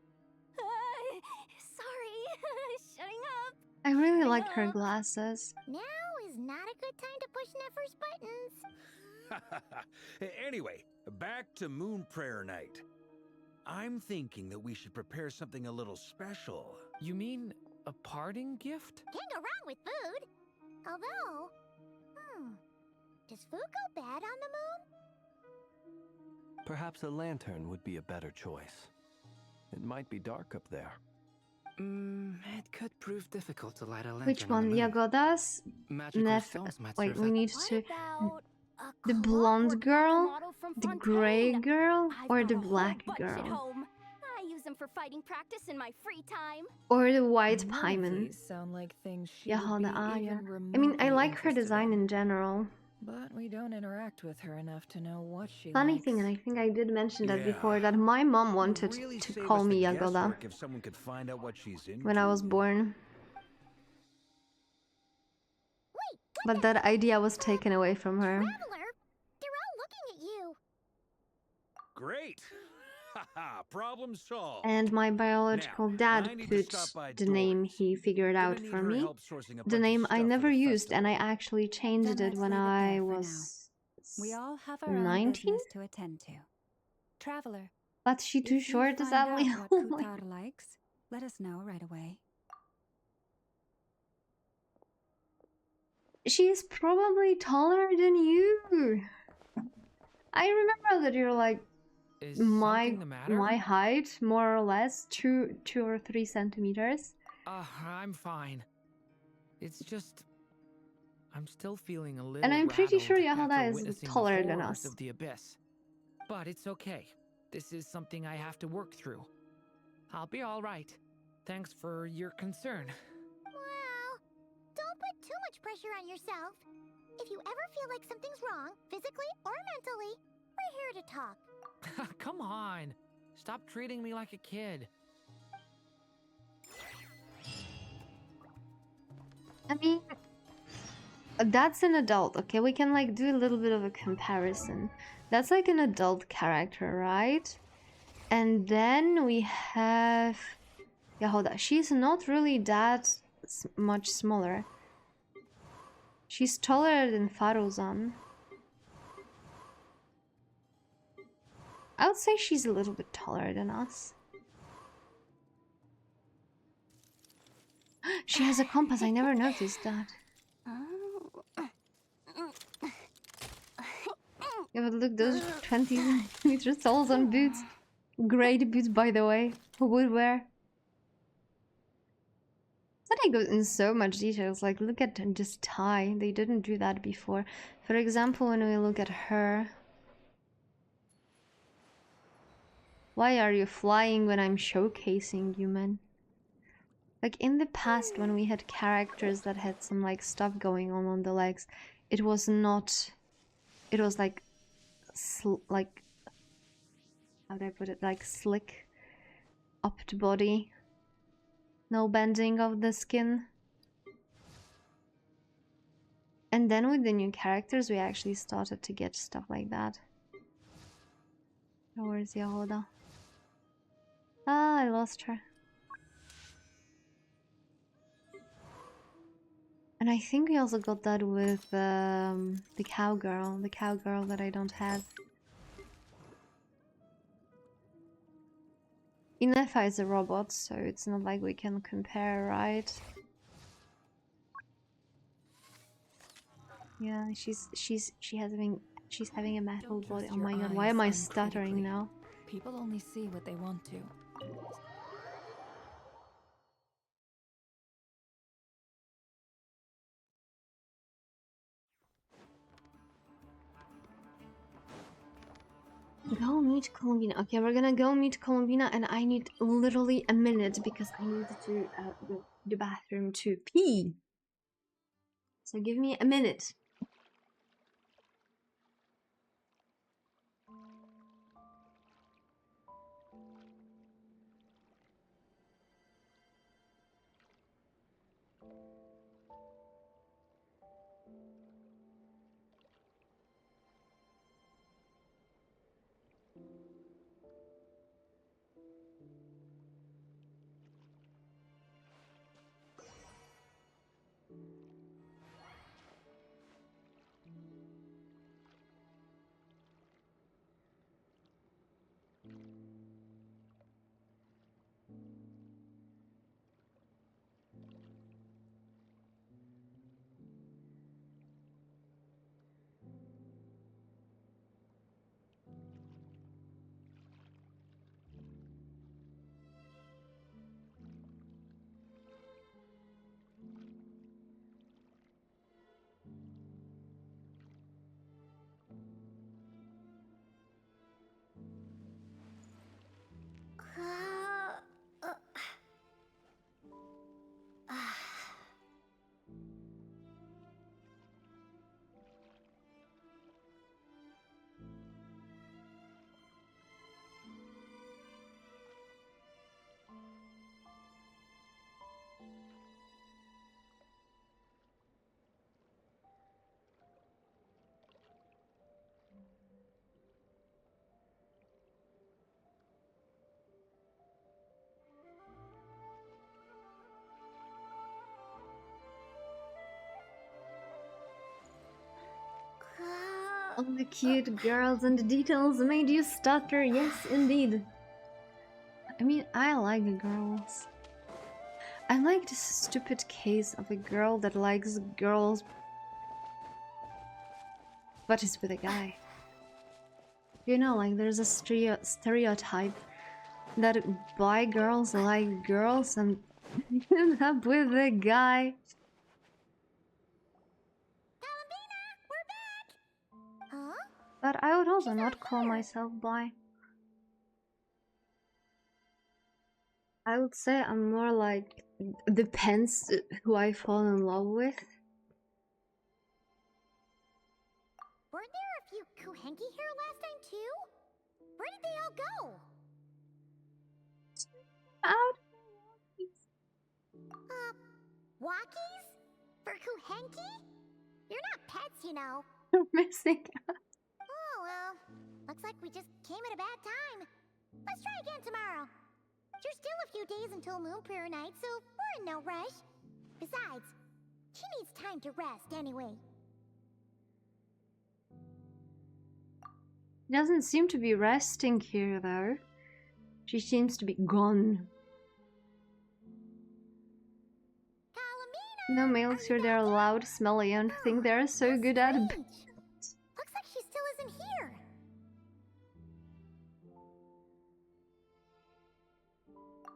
Sorry, shutting up. I really like her glasses. Now is not a good time to push Nefer's buttons. Anyway, back to Moon Prayer Night. I'm thinking that we should prepare something a little special. You mean a parting gift? Can't go wrong with food. Although, does food go bad on the moon? Perhaps a lantern would be a better choice. It might be dark up there. It could prove difficult to light a lantern. Which one? on the moon. Yagoda's? Magical stones might Wait, serve we that- need What to. about a The blonde girl? model from The Fontaine? grey girl? I've Or got the a whole black bunch at girl? home. I use them for fighting practice in my free time. Or the white None of paimon? these sound like things she would Yahoda be Aya. even I mean, I remotely like her interested design in general. But we don't interact with her enough to know what she Funny likes. thing, and I think I did mention that Yeah. before, that my mom Would wanted really to save call us me the Yagoda guesswork if someone could find out what she's into. when I was born. Wait, But that idea was taken away from her. Traveler, they're all looking at you. Great! Haha, problem solved. And my biological Now, dad I need put to stop by the name Dory's. he figured Gonna out need for her me. help sourcing a The bunch of name I stuff for never the used, and I festival. actually changed Then it let's when leave it I there for was We all have our own 19? business to attend to. Traveler, But she too if you short, find sadly. out what Oh my Kutar likes, let us know right away. She's probably taller than you. I remember that you're like Is my something the matter? height, more or less, two or 3 centimeters. I'm fine. It's just I'm still feeling a little And I'm pretty sure rattled Yahoda after is witnessing the taller than horrors us. of the abyss. But it's okay. This is something I have to work through. I'll be all right. Thanks for your concern. Well, don't put too much pressure on yourself. If you ever feel like something's wrong, physically or mentally, we're here to talk. Come on. Stop treating me like a kid. I mean, that's an adult, okay? We can like do a little bit of a comparison. That's like an adult character, right? And then we have Yahoda. She's not really that much smaller. She's taller than Faruzan. I would say she's a little bit taller than us. She has a compass. I never noticed that. Yeah, but look, those 20 centimeter soles on boots. Great boots, by the way. Who would wear? Then I go in so much details. Like, look at this tie. They didn't do that before. For example, when we look at her. Why are you flying when I'm showcasing you, man? Like, in the past, when we had characters that had some, like, stuff going on the legs, it was not... It was, like... like... How do I put it? Like, slick... upped body. No bending of the skin. And then with the new characters, we actually started to get stuff like that. Oh, where's Yahoda? Ah, I lost her. And I think we also got that with the cowgirl that I don't have. Inefa is a robot, so it's not like we can compare, right? Yeah, she's having a metal Don't body. trust Oh your my god, why eyes am I uncritically. stuttering now? People only see what they want to. Go meet Columbina. Okay, we're gonna go meet Columbina, and I need literally a minute because I need to go to the bathroom to pee. So give me a minute. All the cute girls and the details made you stutter. Yes, indeed. I mean, I like girls. I like this stupid case of a girl that likes girls but is with a guy. You know, like there's a stereotype that bi girls like girls and end up with a guy. But I would also not call myself bi. I would say I'm more like, depends who I fall in love with. Weren't there a few Kuhenki here last time too? Where did they all go? Out. Walkies? For Kuhenki? You're not pets, you know. You're missing out. Oh well, looks like we just came at a bad time. Let's try again tomorrow. There's still a few days until Moon Prayer Night, so we're in no rush. Besides, she needs time to rest anyway. She doesn't seem to be resting here though. She seems to be gone. No males here, they're loud, smelly, and think they're so good at it. Looks like she still isn't here.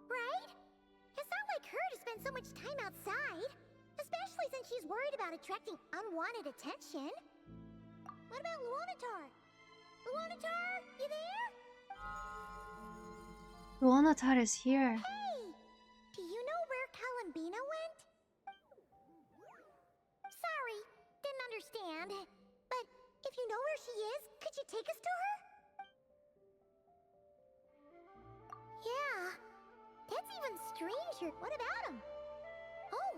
Right? It's not like her to spend so much time outside. Especially since she's worried about attracting unwanted attention. What about Luonatar? Luonatar, you there? Luonatar is here. Hey! Do you know where Columbina went? Sorry, didn't understand. But if you know where she is, could you take us to her? Yeah, that's even stranger. What about him? Oh,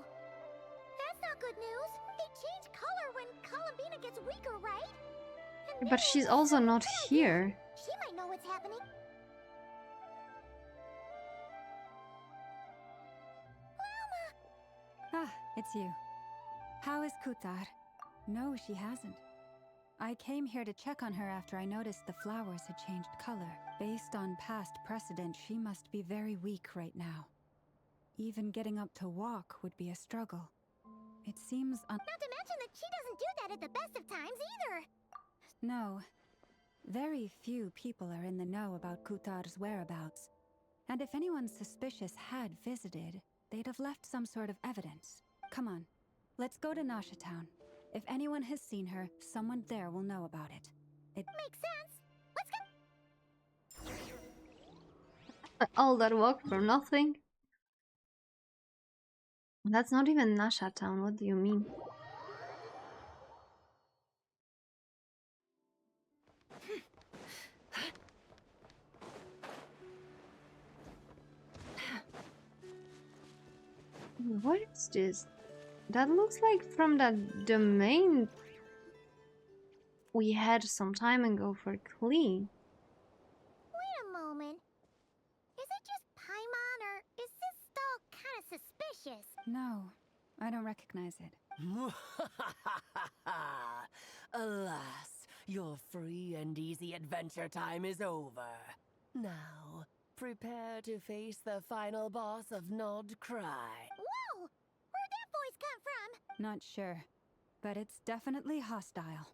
that's not good news. They change color when Columbina gets weaker, right? And But she's also not here. she might no what's happening? Ah, it's you. How is Kutar? No, she hasn't. I came here to check on her after I noticed the flowers had changed color. Based on past precedent, she must be very weak right now. Even getting up to walk would be a struggle. It seems Not to mention that she doesn't do that at the best of times either. No. Very few people are in the know about Kutar's whereabouts. And if anyone suspicious had visited, they'd have left some sort of evidence. Come on, let's go to Nasha Town. If anyone has seen her, someone there will know about it. It makes sense. Let's go. All that walk for nothing? That's not even Nasha Town, what do you mean? What is this? That looks like from that domain we had some time ago for Klee. Wait a moment. Is it just Paimon, or is this stall kind of suspicious? No, I don't recognize it. Alas, your free and easy adventure time is over. Now, prepare to face the final boss of Nod Cry. Whoa! Where'd that voice come from? Not sure, but it's definitely hostile.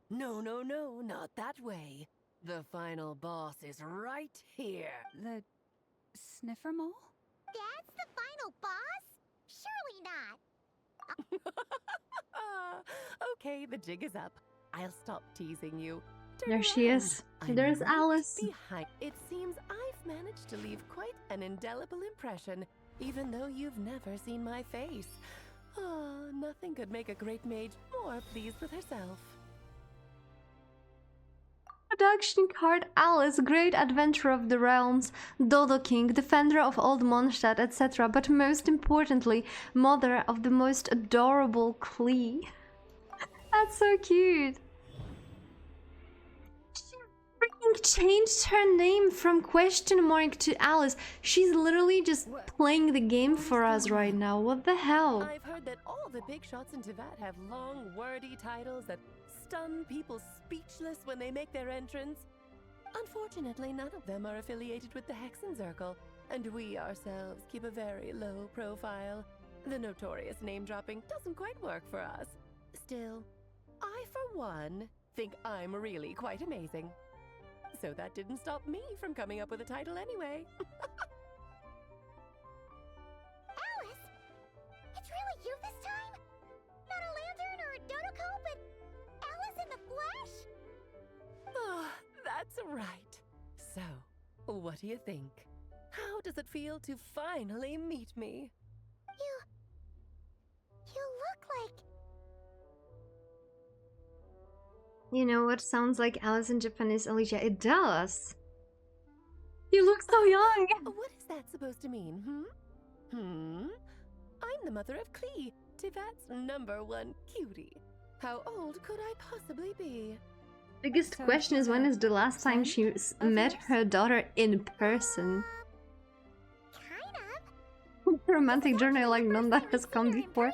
No, not that way. The final boss is right here. The sniffer mole? That's the final boss? Surely not. Okay, the jig is up. I'll stop teasing you. There she is. There's Alice. Behind. It seems I've managed to leave quite an indelible impression, even though you've never seen my face. Oh, nothing could make a great mage more pleased with herself. Production card Alice, Great Adventurer of the Realms, Dodo King, Defender of Old Mondstadt, etc. But most importantly, Mother of the most adorable Klee. That's so cute. She freaking changed her name from question mark to Alice. She's literally just playing the game for us right now. What the hell? I've heard that all the big shots in Teyvat have long, wordy titles that stun people speechless when they make their entrance. Unfortunately, none of them are affiliated with the Hexen Circle, and we ourselves keep a very low profile. The notorious name-dropping doesn't quite work for us. Still, I, for one, think I'm really quite amazing. So that didn't stop me from coming up with a title anyway. Alice? It's really you this time? Not a lantern or a Dodoko, but Alice in the flesh? Oh, that's right. So, what do you think? How does it feel to finally meet me? You look like... You know what sounds like Alice in Japanese, Alicia? It does. You look so young. What is that supposed to mean, I'm the mother of Klee, Teyvat's #1 cutie. How old could I possibly be? Biggest question is, when is the last time she met her daughter in person? Romantic journey like none that has come before.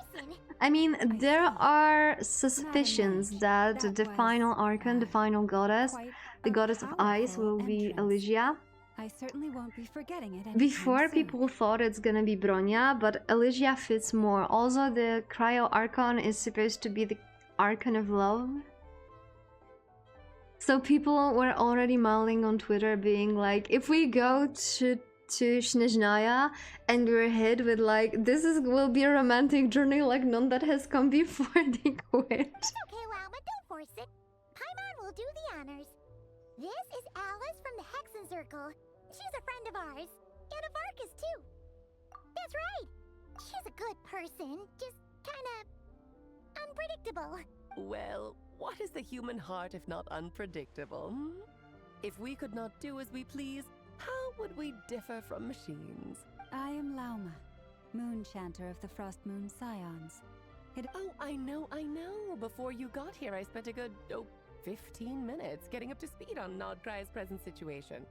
I mean, there are suspicions that the final Archon, the final goddess, the goddess of ice, will be Elysia. I certainly won't be forgetting it. Before, people thought it's gonna be Bronya, but Elysia fits more. Also, the Cryo Archon is supposed to be the Archon of love. So people were already mouthing on Twitter being like, if we go to Snezhnaya and we're hit with like, will be a romantic journey like none that has come before, they quit. It's okay, Lauma, don't force it. Paimon will do the honors. This is Alice from the Hexen Circle. She's a friend of ours. And of Arcus, too. That's right. She's a good person, just kinda unpredictable. Well, what is the human heart if not unpredictable? If we could not do as we please, how would we differ from machines? I am Lauma, Moon Chanter of the Frost Moon Scions. Oh, I know. Before you got here, I spent a good, 15 minutes getting up to speed on Nodcry's present situation.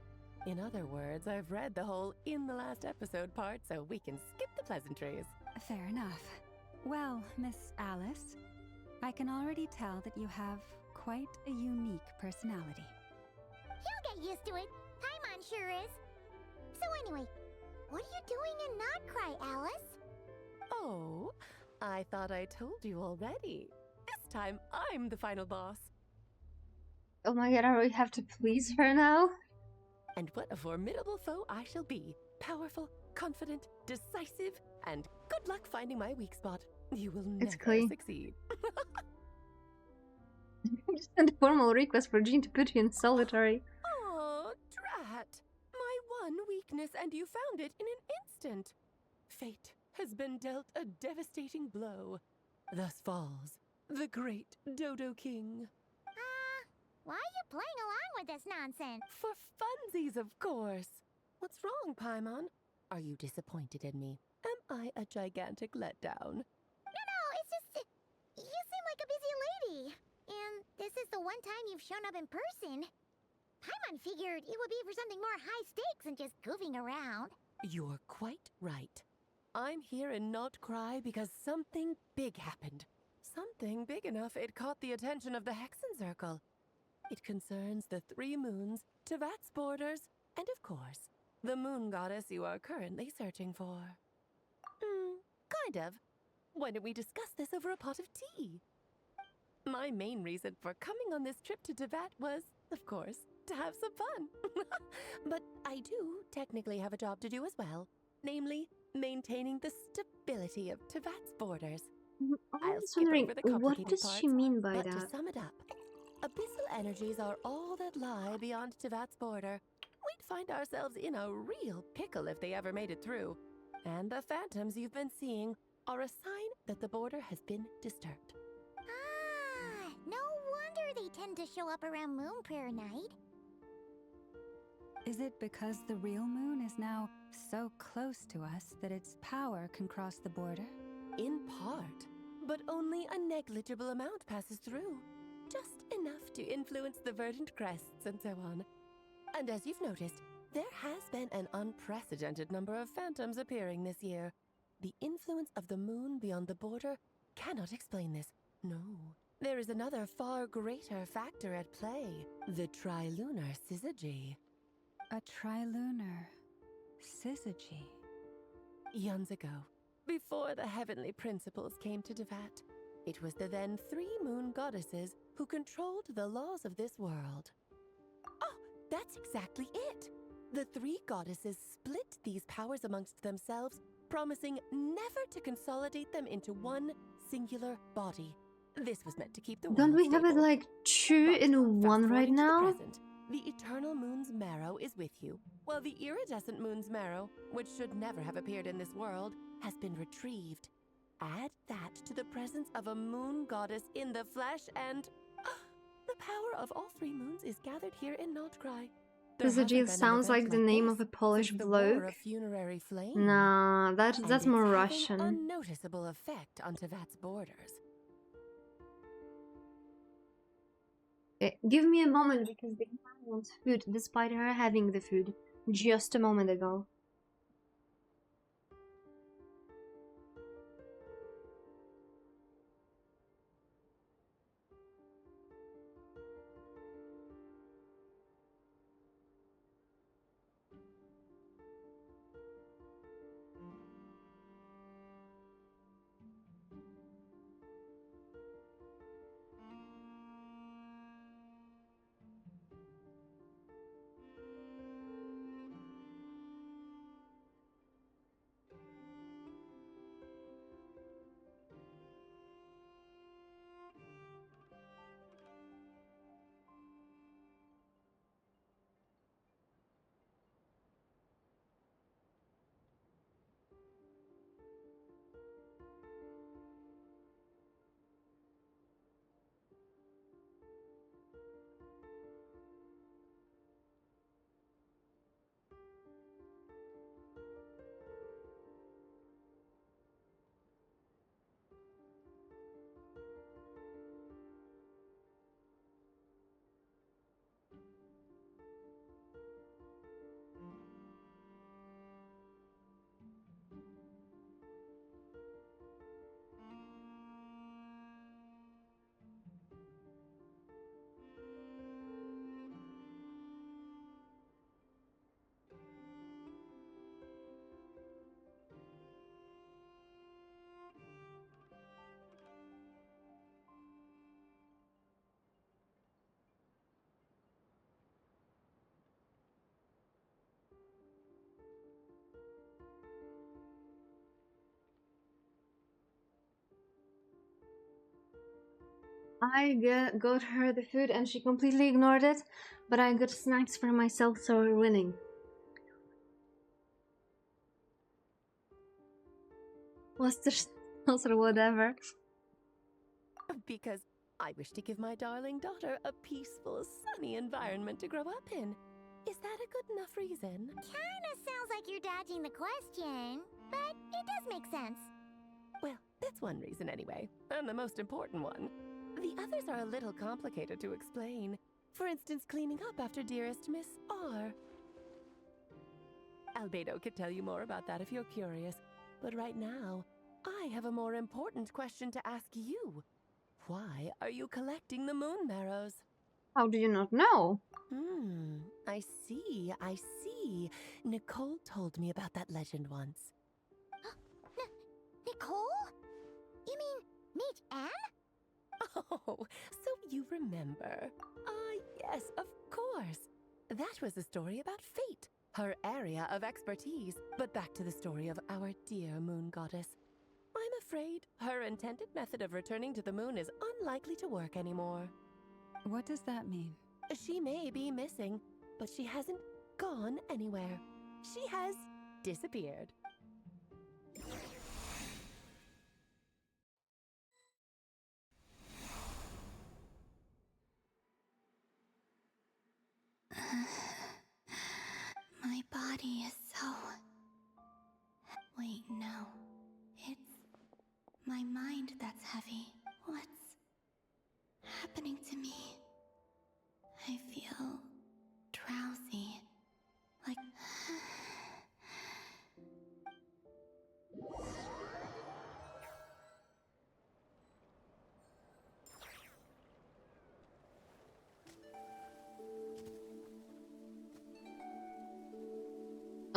In other words, I've read the whole in the last episode part, so we can skip the pleasantries. Fair enough. Well, Miss Alice, I can already tell that you have quite a unique personality. He'll get used to it. Paimon sure is. So anyway, what are you doing in Nodcry, Alice? Oh, I thought I told you already. This time, I'm the final boss. Oh my god, I really have to please her now? And what a formidable foe I shall be. Powerful, confident, decisive, and good luck finding my weak spot. You will It's never clean. succeed. Just sent a formal request for Jean to put you in solitary. Oh, drat! My one weakness, and you found it in an instant. Fate has been dealt a devastating blow. Thus falls the great Dodo King. Why are you playing along with this nonsense? For funsies, of course. What's wrong, Paimon? Are you disappointed in me? Am I a gigantic letdown? No, it's just... you seem like a busy lady. And this is the one time you've shown up in person. Paimon figured it would be for something more high stakes than just goofing around. You're quite right. I'm here in Nodcry because something big happened. Something big enough it caught the attention of the Hexen Circle. It concerns the 3 moons, Tevat's borders, and of course, the moon goddess you are currently searching for. Kind of. Why don't we discuss this over a pot of tea? My main reason for coming on this trip to Tevat was, of course, to have some fun. But I do technically have a job to do as well, namely, maintaining the stability of Tevat's borders. I'm just wondering, what does she mean by but that? to sum it up, abyssal energies are all that lie beyond Tevat's border. We'd find ourselves in a real pickle if they ever made it through. And the phantoms you've been seeing are a sign that the border has been disturbed. No wonder they tend to show up around Moon Prayer Night. Is it because the real moon is now so close to us that its power can cross the border? In part, but only a negligible amount passes through. Just enough to influence the verdant crests and so on. And as you've noticed, there has been an unprecedented number of phantoms appearing this year. The influence of the moon beyond the border cannot explain this. No. There is another far greater factor at play. The trilunar syzygy. A trilunar syzygy. Eons ago, before the heavenly principles came to Tevat, it was the then 3 moon goddesses who controlled the laws of this world. Oh, that's exactly it! The 3 goddesses split these powers amongst themselves, promising never to consolidate them into one singular body. This was meant to keep the world Don't we have it stable. like 2 in 1 right Forwarding to the now? present, the eternal moon's marrow is with you, while the iridescent moon's marrow, which should never have appeared in this world, has been retrieved. Add that to the presence of a moon goddess in the flesh, and the power of all 3 moons is gathered here in Nodcry. Syzygy sounds like the name of a Polish bloke. Nah, that's more Russian. Unnoticeable effect on Tevat's borders. Give me a moment because the cat wants food despite her having the food just a moment ago. got her the food and she completely ignored it, but I got snacks for myself, so we're winning. What's the or whatever? Because I wish to give my darling daughter a peaceful, sunny environment to grow up in. Is that a good enough reason? Kinda sounds like you're dodging the question, but it does make sense. Well, that's one reason anyway, and the most important one. The others are a little complicated to explain. For instance, cleaning up after dearest Miss R. Albedo could tell you more about that if you're curious, but right now, I have a more important question to ask you. Why are you collecting the moon marrows? How do you not know? I see, I see. Nicole told me about that legend once. Nicole? You mean Mage Anne? Oh, so you remember. Yes, of course. That was a story about fate, her area of expertise. But back to the story of our dear moon goddess. I'm afraid her intended method of returning to the moon is unlikely to work anymore. What does that mean? She may be missing, but she hasn't gone anywhere. She has disappeared. My body is so... Wait, no. It's my mind that's heavy. What's happening to me? I feel drowsy. Like...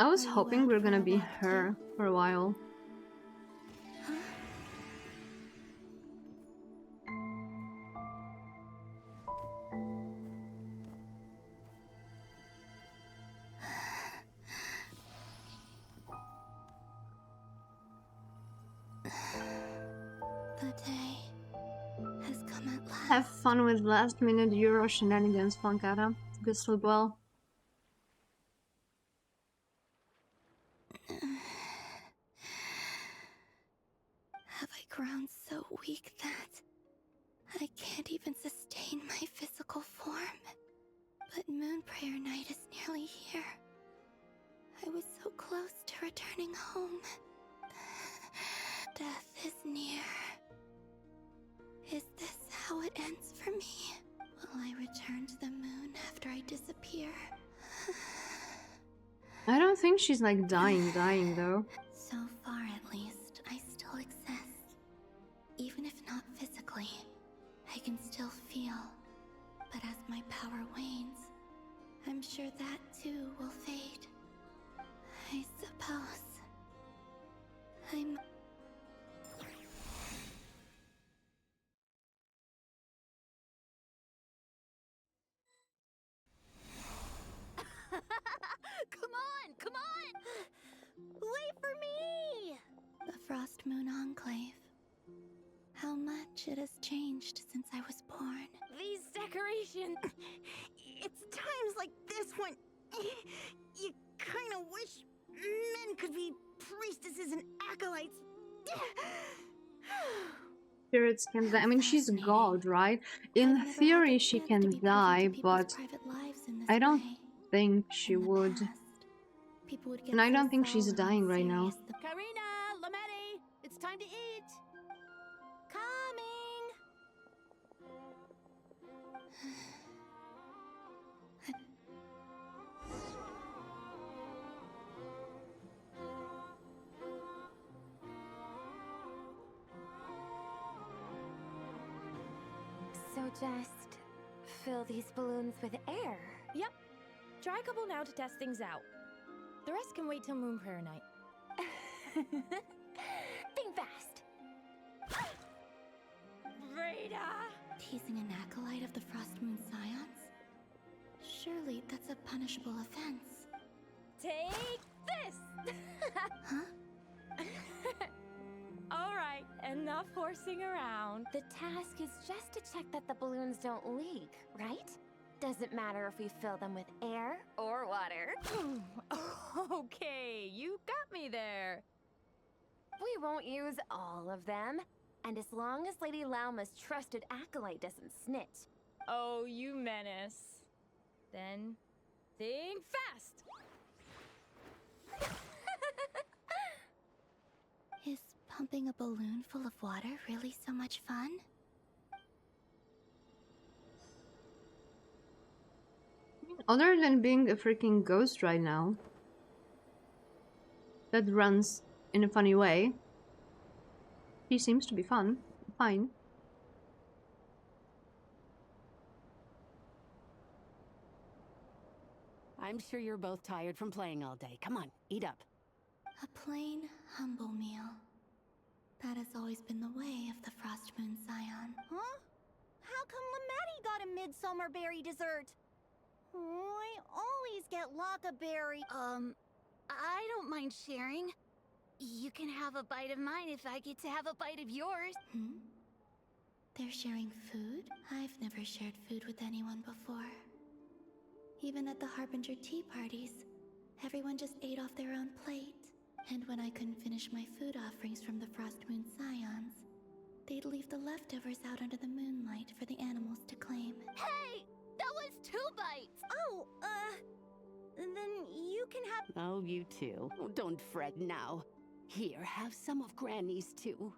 I was hoping we were gonna be her for a while. The day has come at last. Have fun with last minute Euro shenanigans, Flancata. Good sleep well. Have I grown so weak that I can't even sustain my physical form? But Moon Prayer Night is nearly here. I was so close to returning home. Death is near. Is this how it ends for me? Will I return to the moon after I disappear? I don't think she's like dying though. So far at least, I still exist. Even if not physically, I can still feel. But as my power wanes, I'm sure that too will fade. I suppose I'm... Come on, come on! Wait for me! The Frost Moon Enclave. How much it has changed since I was born. These decorations... It's times like this when... You kind of wish men could be priestesses and acolytes. Spirits can die. I mean, she's god, right? In theory, she can die, but I don't think she would. And I don't think she's dying right now. Karina, Lametti, it's time to eat. Coming! So just fill these balloons with air. Yep. Try a couple now to test things out. The rest can wait till Moon Prayer Night. Think fast. Rita! Teasing an acolyte of the Frost Moon Scions? Surely that's a punishable offense. Take this! Huh? All right, enough horsing around. The task is just to check that the balloons don't leak, right? Doesn't matter if we fill them with air or water. Okay, you got me there. We won't use all of them. And as long as Lady Lauma's trusted acolyte doesn't snitch. Oh, you menace. Then, think fast! Is pumping a balloon full of water really so much fun? Other than being a freaking ghost right now that runs in a funny way, he seems to be fine. I'm sure you're both tired from playing all day. Come on, eat up. A plain, humble meal. That has always been the way of the Frost Moon Scion. Huh? How come Lamatti got a midsummer berry dessert? Oh, I always get Lockaberry. I don't mind sharing. You can have a bite of mine if I get to have a bite of yours. They're sharing food? I've never shared food with anyone before. Even at the Harbinger tea parties, everyone just ate off their own plate. And when I couldn't finish my food offerings from the Frost Moon Scions, they'd leave the leftovers out under the moonlight for the animals to claim. Hey! That was 2 bites! Oh, then you can have... Oh, you too. Oh, don't fret now. Here, have some of Granny's too.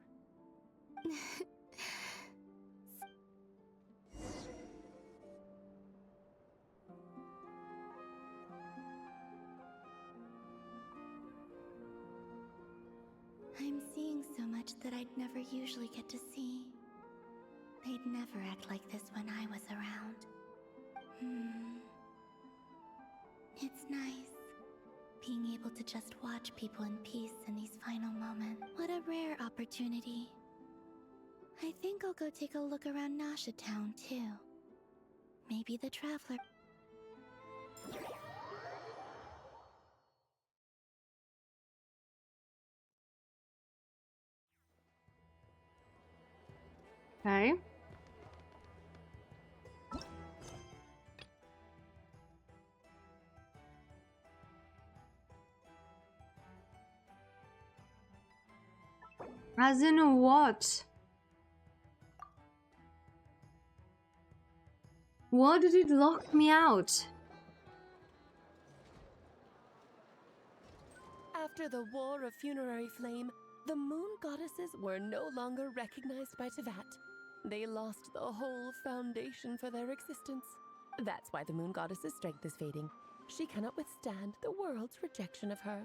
I'm seeing so much that I'd never usually get to see. They'd never act like this when I was around. It's nice, being able to just watch people in peace in these final moments. What a rare opportunity. I think I'll go take a look around Nasha Town, too. Maybe the Traveler... Okay. As in what? Why did it lock me out? After the War of Funerary Flame, the moon goddesses were no longer recognized by Teyvat. They lost the whole foundation for their existence. That's why the moon goddess's strength is fading. She cannot withstand the world's rejection of her.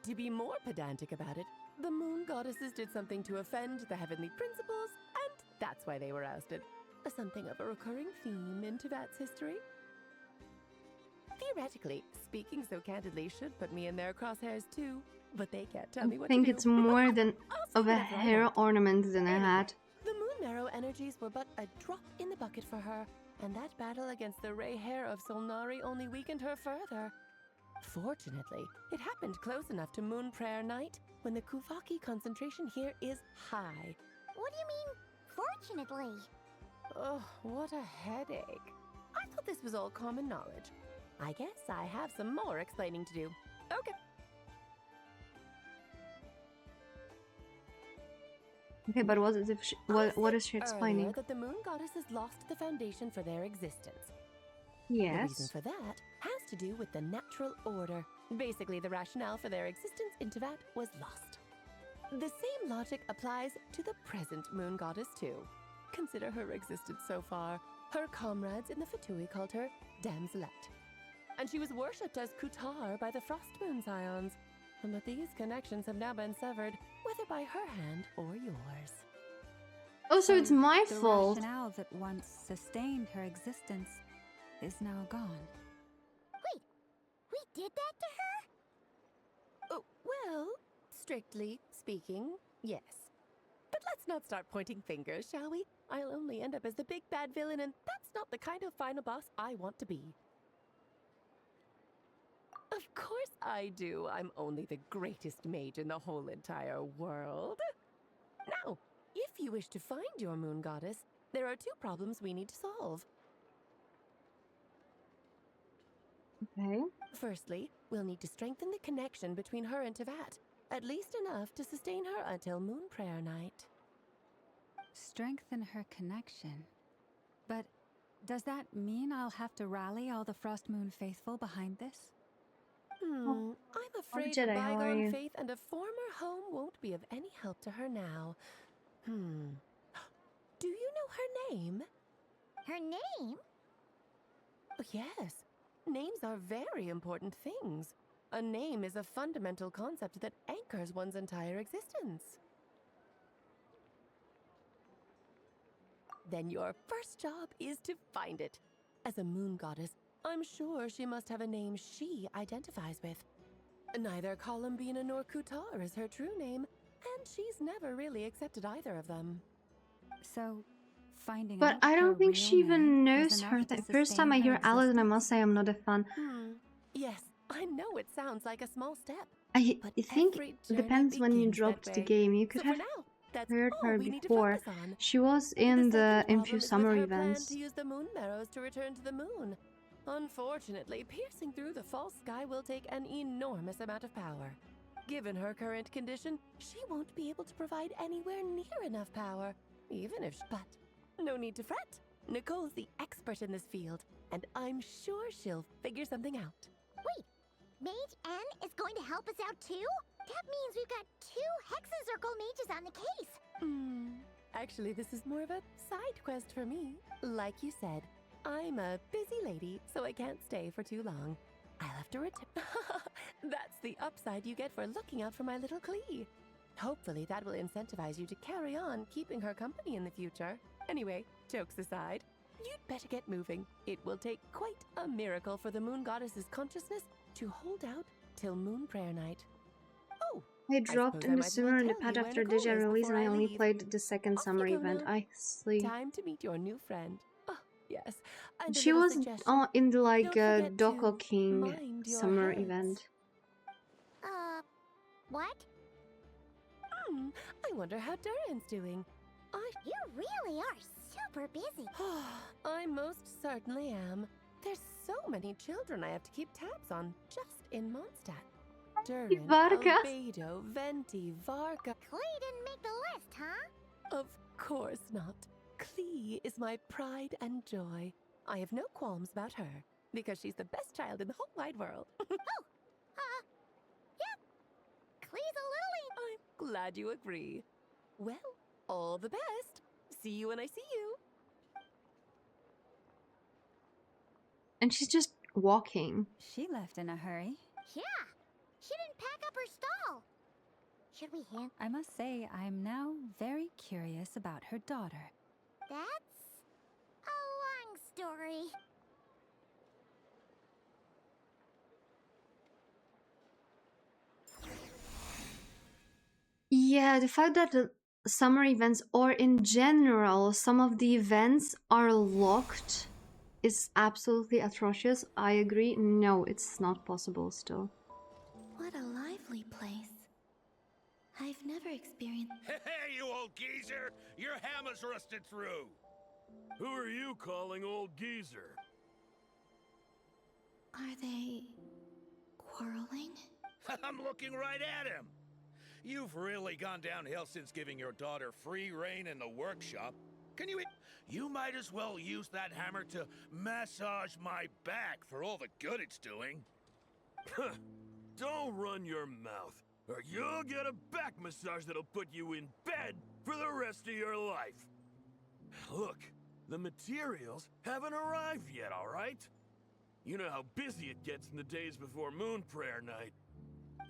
To be more pedantic about it, the moon goddesses did something to offend the heavenly principles, and that's why they were ousted. Something of a recurring theme in Teyvat's history. Theoretically, speaking so candidly should put me in their crosshairs too, but they can't tell me what I think to do. it's more than of a hair ornament than a hat. The moon marrow energies were but a drop in the bucket for her, and that battle against the ray hair of Solnari only weakened her further. Fortunately, it happened close enough to Moon Prayer Night, when the Kuvaki concentration here is high. What do you mean, fortunately? Oh, what a headache. I thought this was all common knowledge. I guess I have some more explaining to do. Okay. Okay, but what is if she, what is she explaining? Earlier that the moon goddesses lost the foundation for their existence. Yes. The reason for that has to do with the natural order. Basically, the rationale for their existence in Teyvat was lost. The same logic applies to the present moon goddess too. Consider her existence so far. Her comrades in the Fatui called her Damselette. And she was worshipped as Kutar by the Frost Moon Scions. But these connections have now been severed, whether by her hand or yours. Oh, so it's my the fault. The rationale that once sustained her existence is now gone. Wait, we did that to her? Oh, well, strictly speaking, yes. But let's not start pointing fingers, shall we? I'll only end up as the big bad villain, and that's not the kind of final boss I want to be. Of course I do. I'm only the greatest mage in the whole entire world. Now, if you wish to find your moon goddess, there are 2 problems we need to solve. Okay. Firstly, we'll need to strengthen the connection between her and Tevat, at least enough to sustain her until Moon Prayer Night. Strengthen her connection. But does that mean I'll have to rally all the Frost Moon faithful behind this? I'm afraid a Jedi, how are bygone you? faith and a former home won't be of any help to her now. Do you know her name? Her name? Oh, yes. Names are very important things. A name is a fundamental concept that anchors one's entire existence. Then your first job is to find it. As a moon goddess, I'm sure she must have a name she identifies with. Neither Columbina nor Kutar is her true name, and she's never really accepted either of them. So, finding But out I her don't think real she even name knows is her. enough to The first time I sustain her hear Alice, and I existence? must say I'm not a fan. Yes, I know it sounds like a small step. I But think every it journey depends when you begins that dropped the way. game. You could So for have now, that's heard all her we need to before. focus on. She was The in the second problem Infu is with summer her plan events. to use the moon marrows to return to the moon. Unfortunately, piercing through the false sky will take an enormous amount of power. Given her current condition, she won't be able to provide anywhere near enough power, even if but no need to fret. Nicole's the expert in this field, and I'm sure she'll figure something out. Wait, Mage N is going to help us out too? That means we've got 2 Hexen Circle mages on the case. Actually, this is more of a side quest for me. Like you said, I'm a busy lady, so I can't stay for too long. I'll have to return. That's the upside you get for looking out for my little Klee. Hopefully that will incentivize you to carry on keeping her company in the future. Anyway, jokes aside, you'd better get moving. It will take quite a miracle for the moon goddess's consciousness to hold out till Moon Prayer Night. Oh, I dropped in the summer and the pad after Digi release, and I only played the second summer event. I see. Time to meet your new friend. Oh, yes. And a She little was suggestion. in the like Don't forget Doko to King mind your summer heads. event. What? I wonder how Durin's doing. You really are super busy. I most certainly am. There's so many children I have to keep tabs on just in Mondstadt. Durin, Varka. Albedo, Venti, Varka. Klee didn't make the list, huh? Of course not. Klee is my pride and joy. I have no qualms about her, because she's the best child in the whole wide world. Klee's a lily. I'm glad you agree. Well, all the best. See you when I see you. And she's just walking. She left in a hurry. Yeah, she didn't pack up her stall. Should we hint? I must say, I'm now very curious about her daughter. That's a long story. Yeah, the fact that the summer events, or in general, some of the events are locked is absolutely atrocious. I agree. No, it's not possible still. What a lively place. I've never experienced... Hey, you old geezer! Your hammer's rusted through! Who are you calling old geezer? Are they... quarreling? I'm looking right at him! You've really gone downhill since giving your daughter free rein in the workshop. Can you... You might as well use that hammer to massage my back for all the good it's doing. Don't run your mouth, or you'll get a back massage that'll put you in bed for the rest of your life. Look, the materials haven't arrived yet, all right? You know how busy it gets in the days before Moon Prayer Night.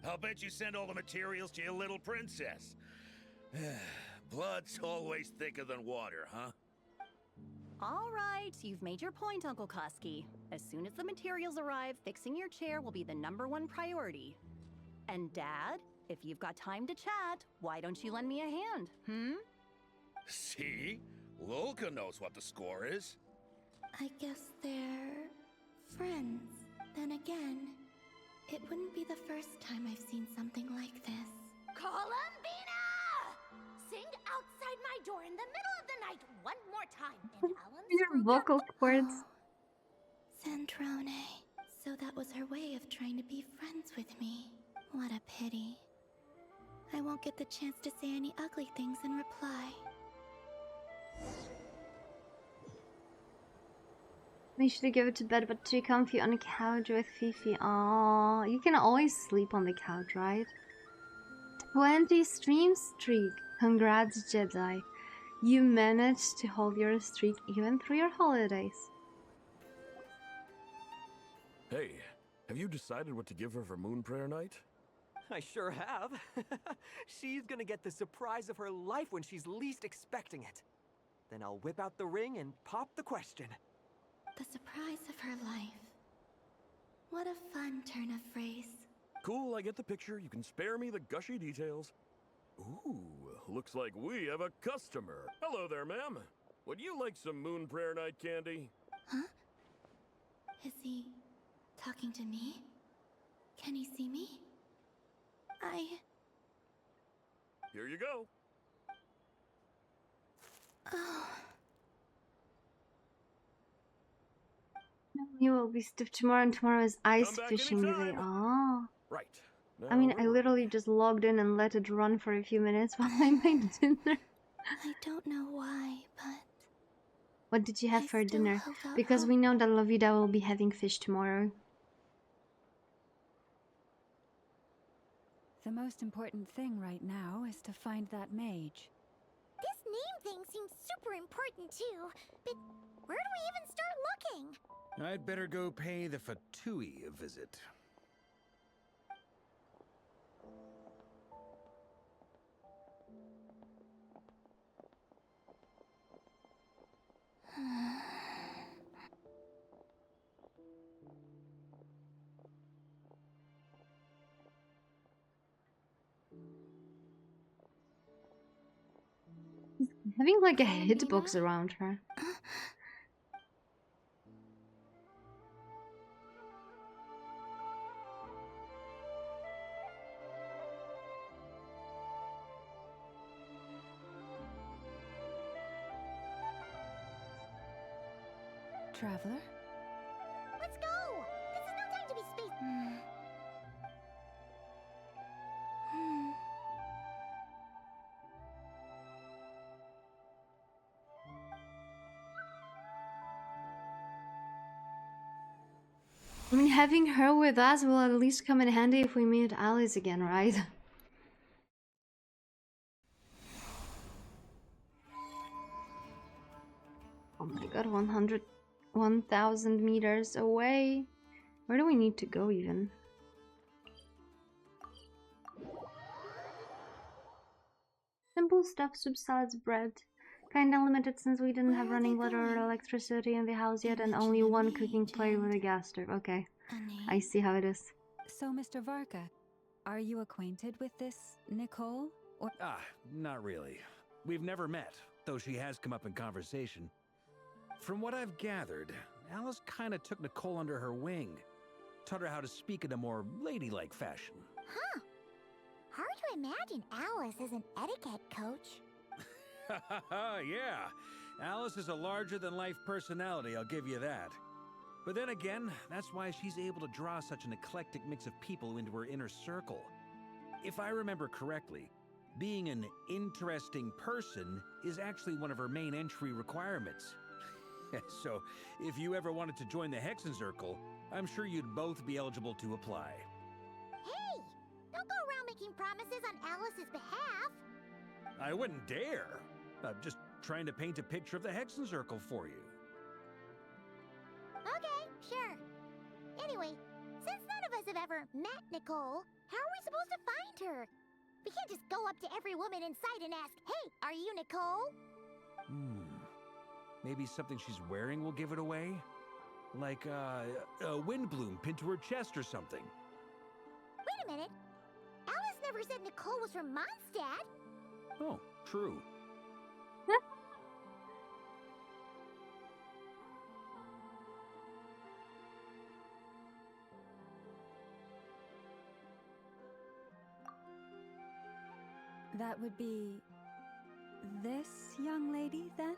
I'll bet you send all the materials to your little princess. Blood's always thicker than water, huh? All right, you've made your point, Uncle Koski. As soon as the materials arrive, fixing your chair will be the #1 priority. And Dad, if you've got time to chat, why don't you lend me a hand, See? Lolka knows what the score is. I guess they're... friends. Then again, It wouldn't be the first time I've seen something like this. Columbina! Sing outside my door in the middle of the night one more time, and I'll Your unscrew vocal cords. Centrone. So that was her way of trying to be friends with me. What a pity. I won't get the chance to say any ugly things in reply. We should go to bed, but too comfy on the couch with Fifi. Aww, you can always sleep on the couch, right? 20 stream streak. Congrats, Jedi. You managed to hold your streak even through your holidays. Hey, have you decided what to give her for Moon Prayer Night? I sure have. She's gonna get the surprise of her life when she's least expecting it. Then I'll whip out the ring and pop the question. The surprise of her life. What a fun turn of phrase. Cool, I get the picture. You can spare me the gushy details. Ooh, looks like we have a customer. Hello there, ma'am. Would you like some Moon Prayer Night candy? Huh? Is he talking to me? Can he see me? Here you go. Oh. You will be stiff tomorrow, and tomorrow is ice fishing day. Oh. Right. I mean, I literally just logged in and let it run for a few minutes while I made dinner. I don't know why, but... What did you have for still dinner? hold out Because hope. we know that Lovida will be having fish tomorrow. The most important thing right now is to find that mage. This name thing seems super important too, but where do we even start looking? I'd better go pay the Fatui a visit. Having like a hitbox around her. Traveler? Let's go! This is no time to be space. I mean, having her with us will at least come in handy if we meet Alice again, right? Oh my god, 1,000 meters away. Where do we need to go even? Simple stuff, soup, salads, bread. Kinda limited since we didn't have running water or electricity in the house yet, and only one cooking plate with a gas stove. Okay, I see how it is. So, Mr. Varka, are you acquainted with this Nicole? Or Not really. We've never met, though she has come up in conversation. From what I've gathered, Alice kinda took Nicole under her wing. Taught her how to speak in a more ladylike fashion. Huh. Hard to imagine Alice as an etiquette coach. Yeah, Alice is a larger-than-life personality, I'll give you that. But then again, that's why she's able to draw such an eclectic mix of people into her inner circle. If I remember correctly, being an interesting person is actually one of her main entry requirements. So, if you ever wanted to join the Hexenzirkel, I'm sure you'd both be eligible to apply. Hey! Don't go around making promises on Alice's behalf. I wouldn't dare. I'm just trying to paint a picture of the Hexenzirkel for you. Okay, sure. Anyway, since none of us have ever met Nicole, how are we supposed to find her? We can't just go up to every woman in sight and ask, "Hey, are you Nicole?" Maybe something she's wearing will give it away? Like, a wind bloom pinned to her chest or something. Wait a minute. Alice never said Nicole was from Mondstadt. Oh, true. That would be this young lady, then?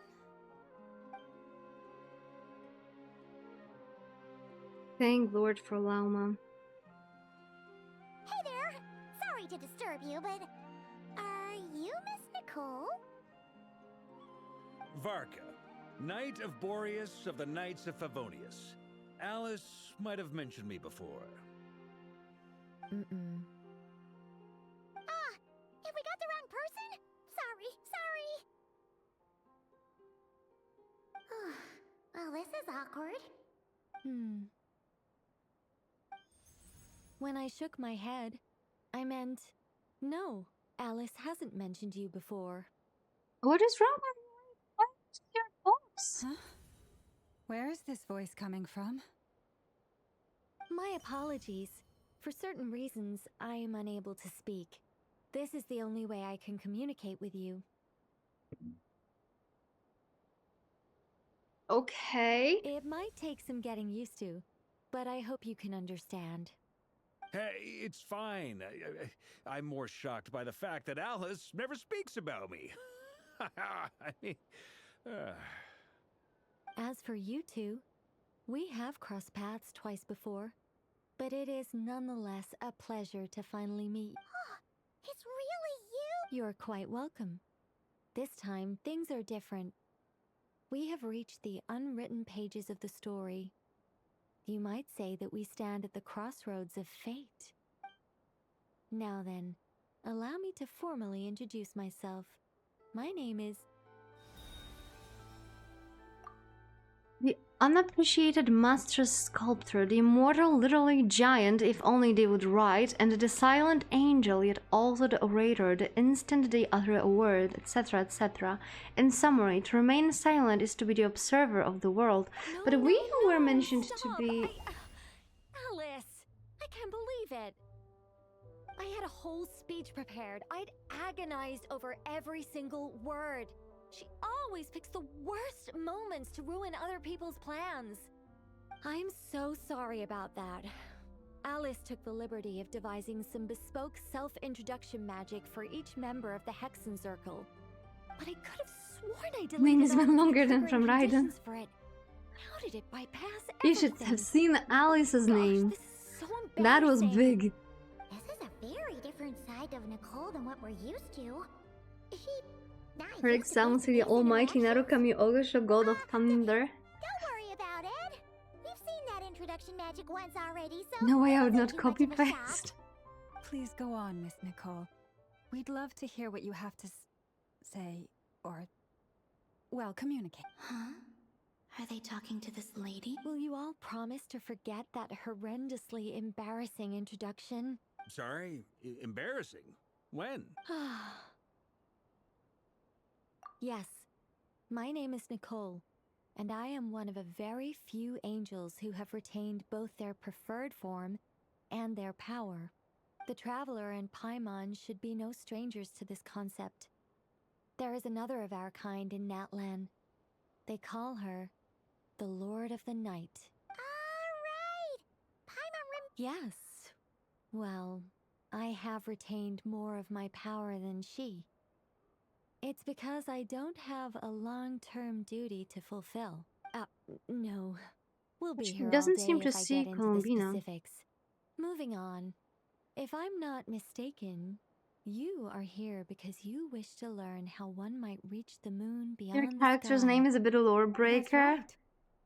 Thank Lord for Lauma. Hey there! Sorry to disturb you, but are you Miss Nicole? Varka, Knight of Boreas of the Knights of Favonius. Alice might have mentioned me before. Ah, have we got the wrong person? Sorry. Well, this is awkward. When I shook my head, I meant, no, Alice hasn't mentioned you before. What is wrong with you? What is your voice? Huh? Where is this voice coming from? My apologies. For certain reasons, I am unable to speak. This is the only way I can communicate with you. Okay. It might take some getting used to, but I hope you can understand. Hey, it's fine. I'm more shocked by the fact that Alice never speaks about me. I mean, As for you two, we have crossed paths twice before, but it is nonetheless a pleasure to finally meet. It's really you? You're quite welcome. This time, things are different. We have reached the unwritten pages of the story. You might say that we stand at the crossroads of fate. Now then, allow me to formally introduce myself. My name is... The unappreciated master sculptor, the immortal literary giant, if only they would write, and the silent angel, yet also the orator, the instant they utter a word, etc., etc. In summary, to remain silent is to be the observer of the world, but we who were mentioned to be... Alice! I can't believe it! I had a whole speech prepared. I'd agonized over every single word. She always picks the worst moments to ruin other people's plans. I'm so sorry about that. Alice took the liberty of devising some bespoke self-introduction magic for each member of the Hexen Circle. But I could have sworn I deleted Name has all been of the longer than triggering from Raiden. conditions for it. How did it bypass You should everything? have seen Alice's name. So That was big. This is a very different side of Nicole than what we're used to. Her Excellency, the Almighty Narukami Ogosho, God of Thunder. Don't worry about it. We've seen that introduction magic once already, so No way I would it not wasn't too much of a shock. copy-paste. Please go on, Miss Nicole. We'd love to hear what you have to say, or, well, communicate. Huh? Are they talking to this lady? Will you all promise to forget that horrendously embarrassing introduction? sorry, embarrassing. When? Yes, my name is Nicole, and I am one of a very few angels who have retained both their preferred form and their power. The Traveler and Paimon should be no strangers to this concept. There is another of our kind in Natlan. They call her the Lord of the Night. Alright! Yes. Well, I have retained more of my power than she. It's because I don't have a long-term duty to fulfill. No. We'll be She here doesn't all day seem to if I see get into Columbina. the specifics. Moving on. If I'm not mistaken, you are here because you wish to learn how one might reach the moon beyond Your the character's sky. name is a bit of lore That's breaker. right.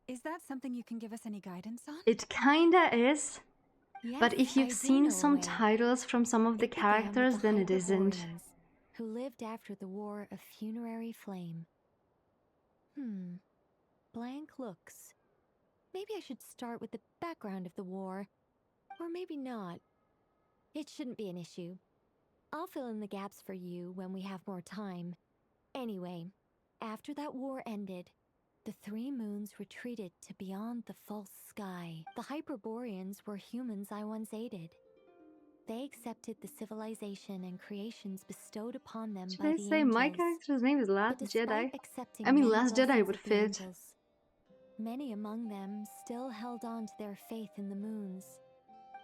Is that something you can give us any guidance on? It kinda is. But Yes, if you've I do seen know a some way. titles from some of the It began with characters, the then it isn't. Hyperboreans, who lived after the War of Funerary Flame. Blank looks. Maybe I should start with the background of the war. Or maybe not. It shouldn't be an issue. I'll fill in the gaps for you when we have more time. Anyway, after that war ended, the three moons retreated to beyond the false sky. The Hyperboreans were humans I once aided. They accepted the civilization and creations bestowed upon them Should by I the say my angels. character's name is Last But despite Jedi? accepting I mean, many Last Jedi lessons would of the fit. angels, many among them still held on to their faith in the moons,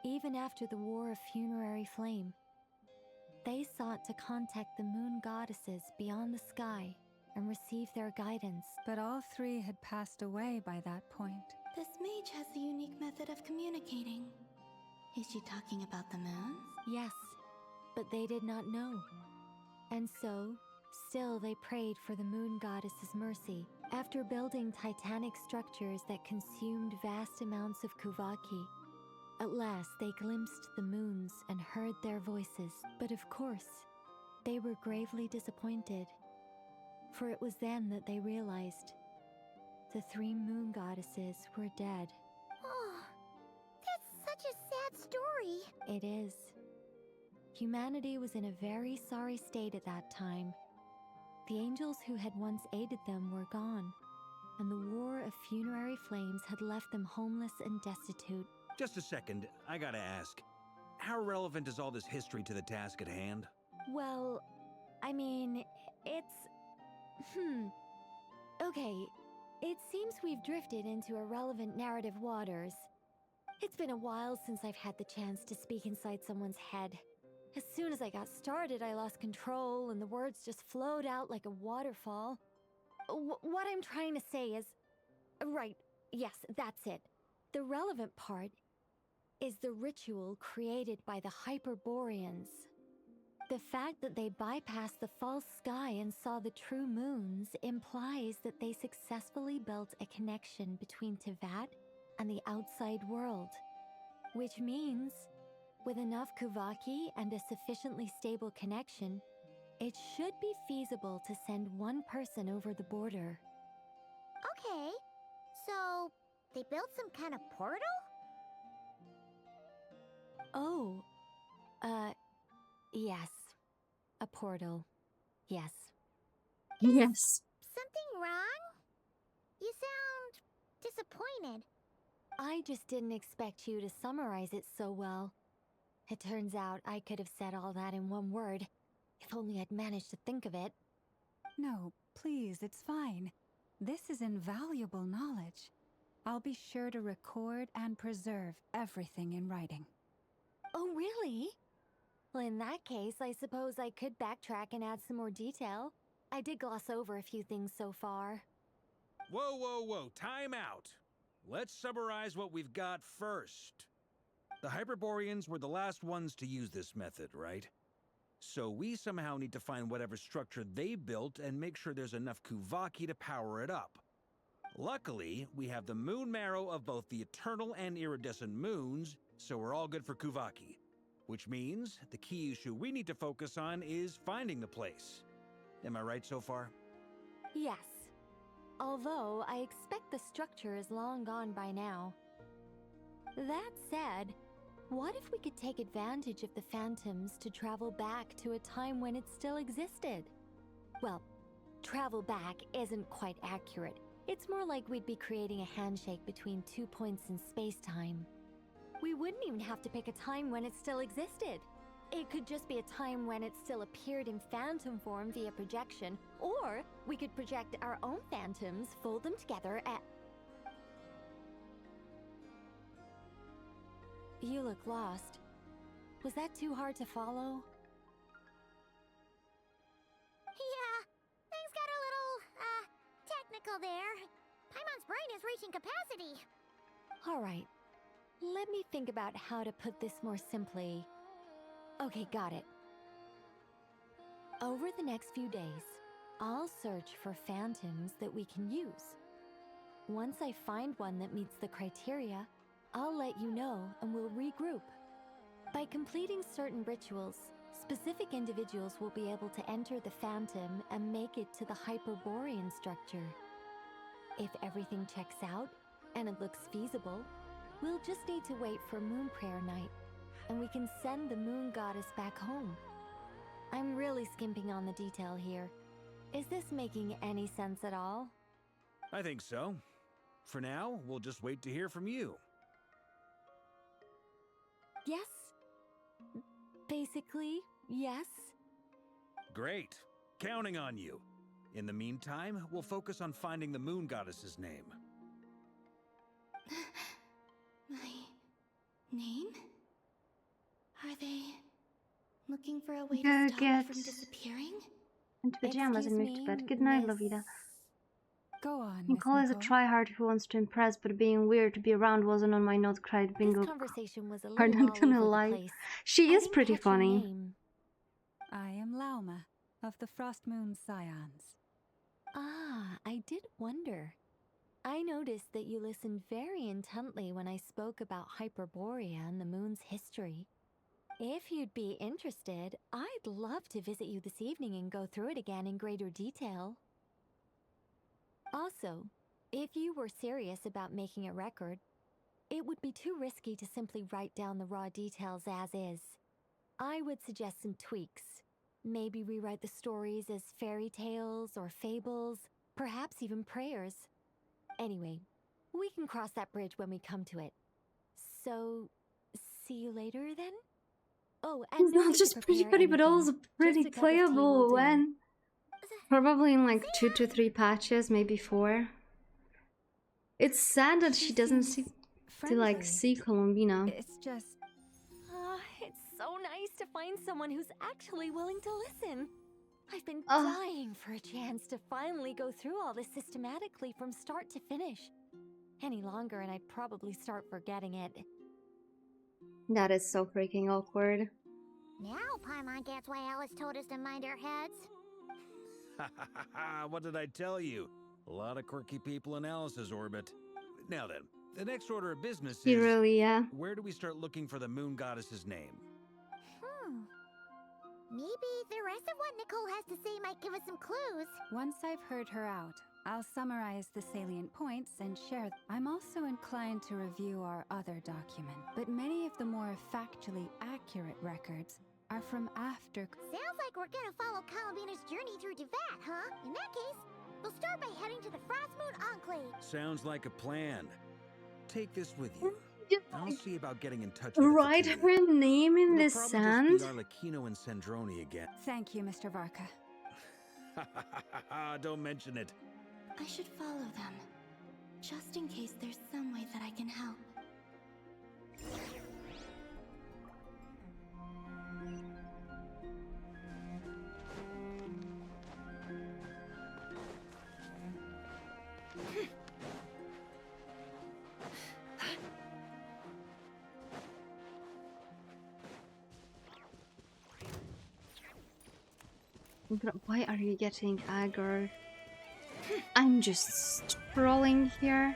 even after the War of Funerary Flame. They sought to contact the moon goddesses beyond the sky and receive their guidance. But all three had passed away by that point. This mage has a unique method of communicating. Is she talking about the moons? Yes, but they did not know. And so, still they prayed for the moon goddess's mercy. After building titanic structures that consumed vast amounts of Kuvaki, at last they glimpsed the moons and heard their voices. But of course, they were gravely disappointed. For it was then that they realized the three moon goddesses were dead. Oh, that's such a sad story. It is. Humanity was in a very sorry state at that time. The angels who had once aided them were gone, and the war of funerary flames had left them homeless and destitute. Just a second, I gotta ask. How relevant is all this history to the task at hand? Well, I mean, it's... Okay, it seems we've drifted into irrelevant narrative waters. It's been a while since I've had the chance to speak inside someone's head. As soon as I got started, I lost control, and the words just flowed out like a waterfall. What I'm trying to say is... Right, yes, that's it. The relevant part is the ritual created by the Hyperboreans. The fact that they bypassed the false sky and saw the true moons implies that they successfully built a connection between Teyvat and the outside world. Which means, with enough Kuvaki and a sufficiently stable connection, it should be feasible to send one person over the border. Okay, so they built some kind of portal? Oh, yes. A portal. Yes. Yes. Something wrong? You sound disappointed. I just didn't expect you to summarize it so well. It turns out I could have said all that in one word, if only I'd managed to think of it. No, please, it's fine. This is invaluable knowledge. I'll be sure to record and preserve everything in writing. Oh, really? Well, in that case, I suppose I could backtrack and add some more detail. I did gloss over a few things so far. Whoa, whoa, whoa, time out. Let's summarize what we've got first. The Hyperboreans were the last ones to use this method, right? So we somehow need to find whatever structure they built and make sure there's enough Kuvaki to power it up. Luckily, we have the moon marrow of both the eternal and iridescent moons, so we're all good for Kuvaki. Which means the key issue we need to focus on is finding the place. Am I right so far? Yes. Although, I expect the structure is long gone by now. That said, what if we could take advantage of the phantoms to travel back to a time when it still existed? Well, travel back isn't quite accurate. It's more like we'd be creating a handshake between 2 points in space-time. We wouldn't even have to pick a time when it still existed. It could just be a time when it still appeared in phantom form via projection, or we could project our own phantoms, fold them together, and... You look lost. Was that too hard to follow? Yeah, things got a little, technical there. Paimon's brain is reaching capacity. Alright. Let me think about how to put this more simply. Okay, got it. Over the next few days, I'll search for phantoms that we can use. Once I find one that meets the criteria, I'll let you know and we'll regroup. By completing certain rituals, specific individuals will be able to enter the phantom and make it to the Hyperborean structure. If everything checks out and it looks feasible, we'll just need to wait for Moon Prayer Night, and we can send the Moon Goddess back home. I'm really skimping on the detail here. Is this making any sense at all? I think so. For now, we'll just wait to hear from you. Yes. Basically, yes. Great. Counting on you. In the meantime, we'll focus on finding the Moon Goddess's name. My name? Are they looking for a way Go to stop me get from disappearing? into pajamas and move to bed. Good night, Lovita. Go on, Miss Nicole is a Nicole. tryhard who wants to impress, but being weird to be around wasn't on my note. Cried bingo. This conversation was a Are little not all gonna over the lie. place. She I is didn't pretty catch your funny. name. I am Lauma of the Frost Moon Scions. Ah, I did wonder. I noticed that you listened very intently when I spoke about Hyperborea and the moon's history. If you'd be interested, I'd love to visit you this evening and go through it again in greater detail. Also, if you were serious about making a record, it would be too risky to simply write down the raw details as is. I would suggest some tweaks. Maybe rewrite the stories as fairy tales or fables, perhaps even prayers. Anyway, we can cross that bridge when we come to it. So, see you later then? Oh, and It's no not need to just pretty prepare funny, but anything. also pretty Just a cup of tea will playable do. when probably in like 2 to 3 patches, maybe 4. It's sad that she doesn't see to like friendly. see Colombina. It's just... It's so nice to find someone who's actually willing to listen. I've been dying for a chance to finally go through all this systematically from start to finish. Any longer and I'd probably start forgetting it. That is so freaking awkward. Now Paimon gets why Alice told us to mind our heads. What did I tell you? A lot of quirky people in Alice's orbit. Now then, the next order of business is... Yeah. Where do we start looking for the moon goddess's name? Maybe the rest of what Nicole has to say might give us some clues. Once I've heard her out, I'll summarize the salient points and share them. I'm also inclined to review our other document, but many of the more factually accurate records are from after... Sounds like we're gonna follow Columbina's journey through Devat, huh? In that case, we'll start by heading to the Frost Moon Enclave. Sounds like a plan. Take this with you. I'll see about getting in touch with Write the her name in the It'll probably sand. just be Arlecchino and Sandroni again. Thank you, Mr. Varka. Don't mention it. I should follow them, just in case there's some way that I can help. But why are you getting aggro? I'm just scrolling here.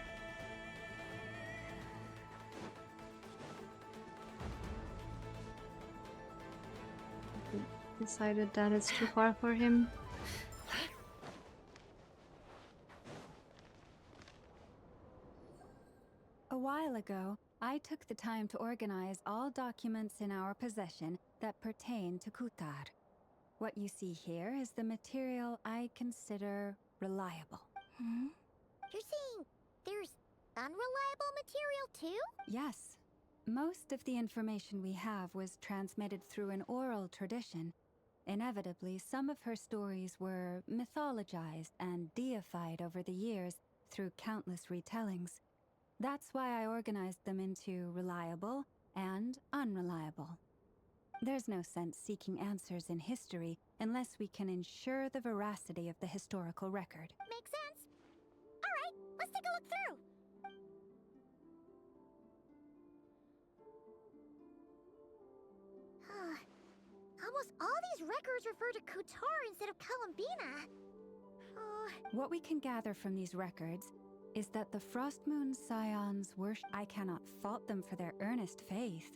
Decided that it's too far for him. A while ago, I took the time to organize all documents in our possession that pertain to Kutar. What you see here is the material I consider reliable. You're saying there's unreliable material too? Yes. Most of the information we have was transmitted through an oral tradition. Inevitably, some of her stories were mythologized and deified over the years through countless retellings. That's why I organized them into reliable and unreliable. There's no sense seeking answers in history unless we can ensure the veracity of the historical record. Makes sense. Alright, let's take a look through. Almost all these records refer to Kutar instead of Columbina. What we can gather from these records is that the Frost Moon Scions worship. I cannot fault them for their earnest faith,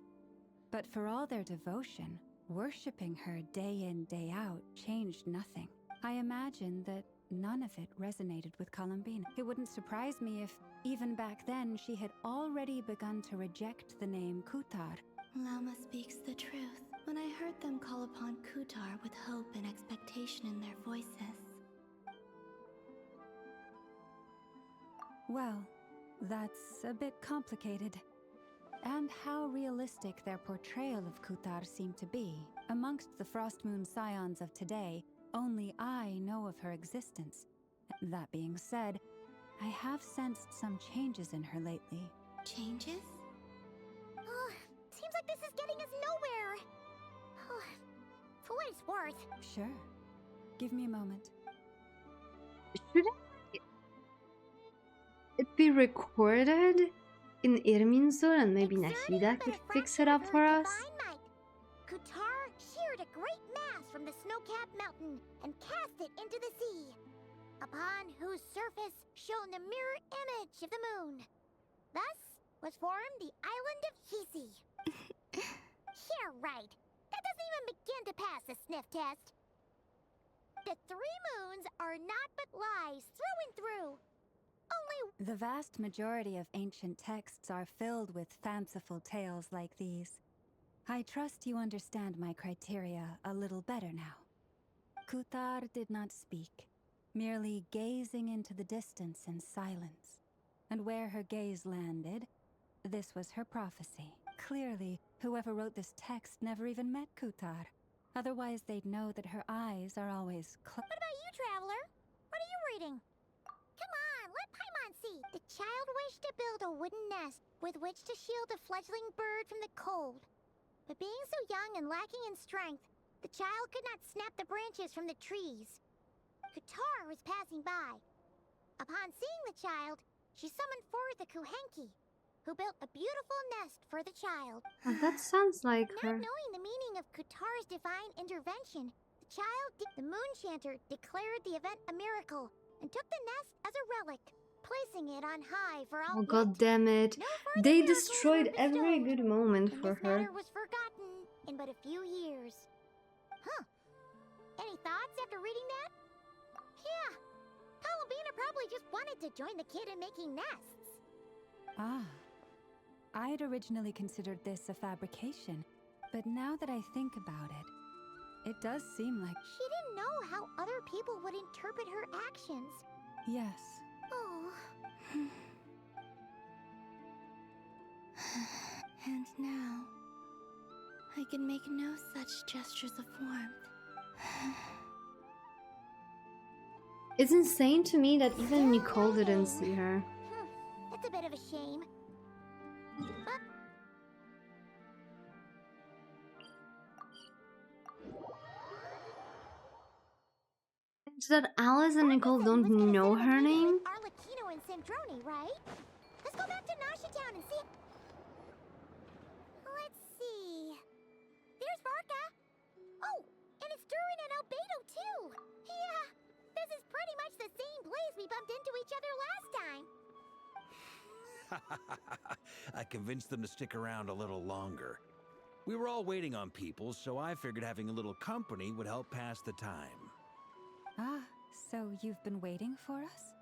but for all their devotion, worshipping her day in, day out changed nothing. I imagine that none of it resonated with Columbina. It wouldn't surprise me if, even back then, she had already begun to reject the name Kutar. Lauma speaks the truth. When I heard them call upon Kutar with hope and expectation in their voices. Well, that's a bit complicated. And how realistic their portrayal of Kutar seemed to be. Amongst the Frost Moon Scions of today, only I know of her existence. That being said, I have sensed some changes in her lately. Changes? Seems like this is getting us nowhere. For what it's worth. Sure. Give me a moment. Shouldn't it be recorded in Irminsul and maybe Nahida could fix it up for us? Kutar sheared a great mass from the snow-capped mountain and cast it into the sea, upon whose surface shone the mirror image of the moon. Thus was formed the island of Hisi. Yeah, right. That doesn't even begin to pass the sniff test. The 3 moons are not but lies through and through. Only The vast majority of ancient texts are filled with fanciful tales like these. I trust you understand my criteria a little better now. Kutar did not speak, merely gazing into the distance in silence. And where her gaze landed, this was her prophecy. Clearly, whoever wrote this text never even met Kutar. Otherwise, they'd know that her eyes are always What about you, Traveler? What are you reading? Come on, let Paimon see. The child wished to build a wooden nest with which to shield the fledgling bird from the cold. But being so young and lacking in strength, the child could not snap the branches from the trees. Kutar was passing by. Upon seeing the child, she summoned forth the Kuhenki, who built a beautiful nest for the child. That sounds like her. Not knowing the meaning of Kutar's divine intervention, the moon chanter declared the event a miracle and took the nest as a relic, placing it on high for all. Oh god damn it. They destroyed every good moment for This her. matter was forgotten in but a few years. Huh. Any thoughts after reading that? Yeah. Columbina probably just wanted to join the kid in making nests. Ah. I'd originally considered this a fabrication, but now that I think about it, it does seem like... She didn't know how other people would interpret her actions. Yes. Oh. And now, I can make no such gestures of warmth. It's insane to me that even Nicole didn't see her. That's a bit of a shame. But So that Alice and Nicole don't know her name? Arlecchino and Sandrone, right? Let's go back to Nasha Town and see. Let's see. There's Varka. Oh, and it's Durin and Albedo too. Yeah, this is pretty much the same place we bumped into each other last time. I convinced them to stick around a little longer. We were all waiting on people, so I figured having a little company would help pass the time. Ah, so you've been waiting for us?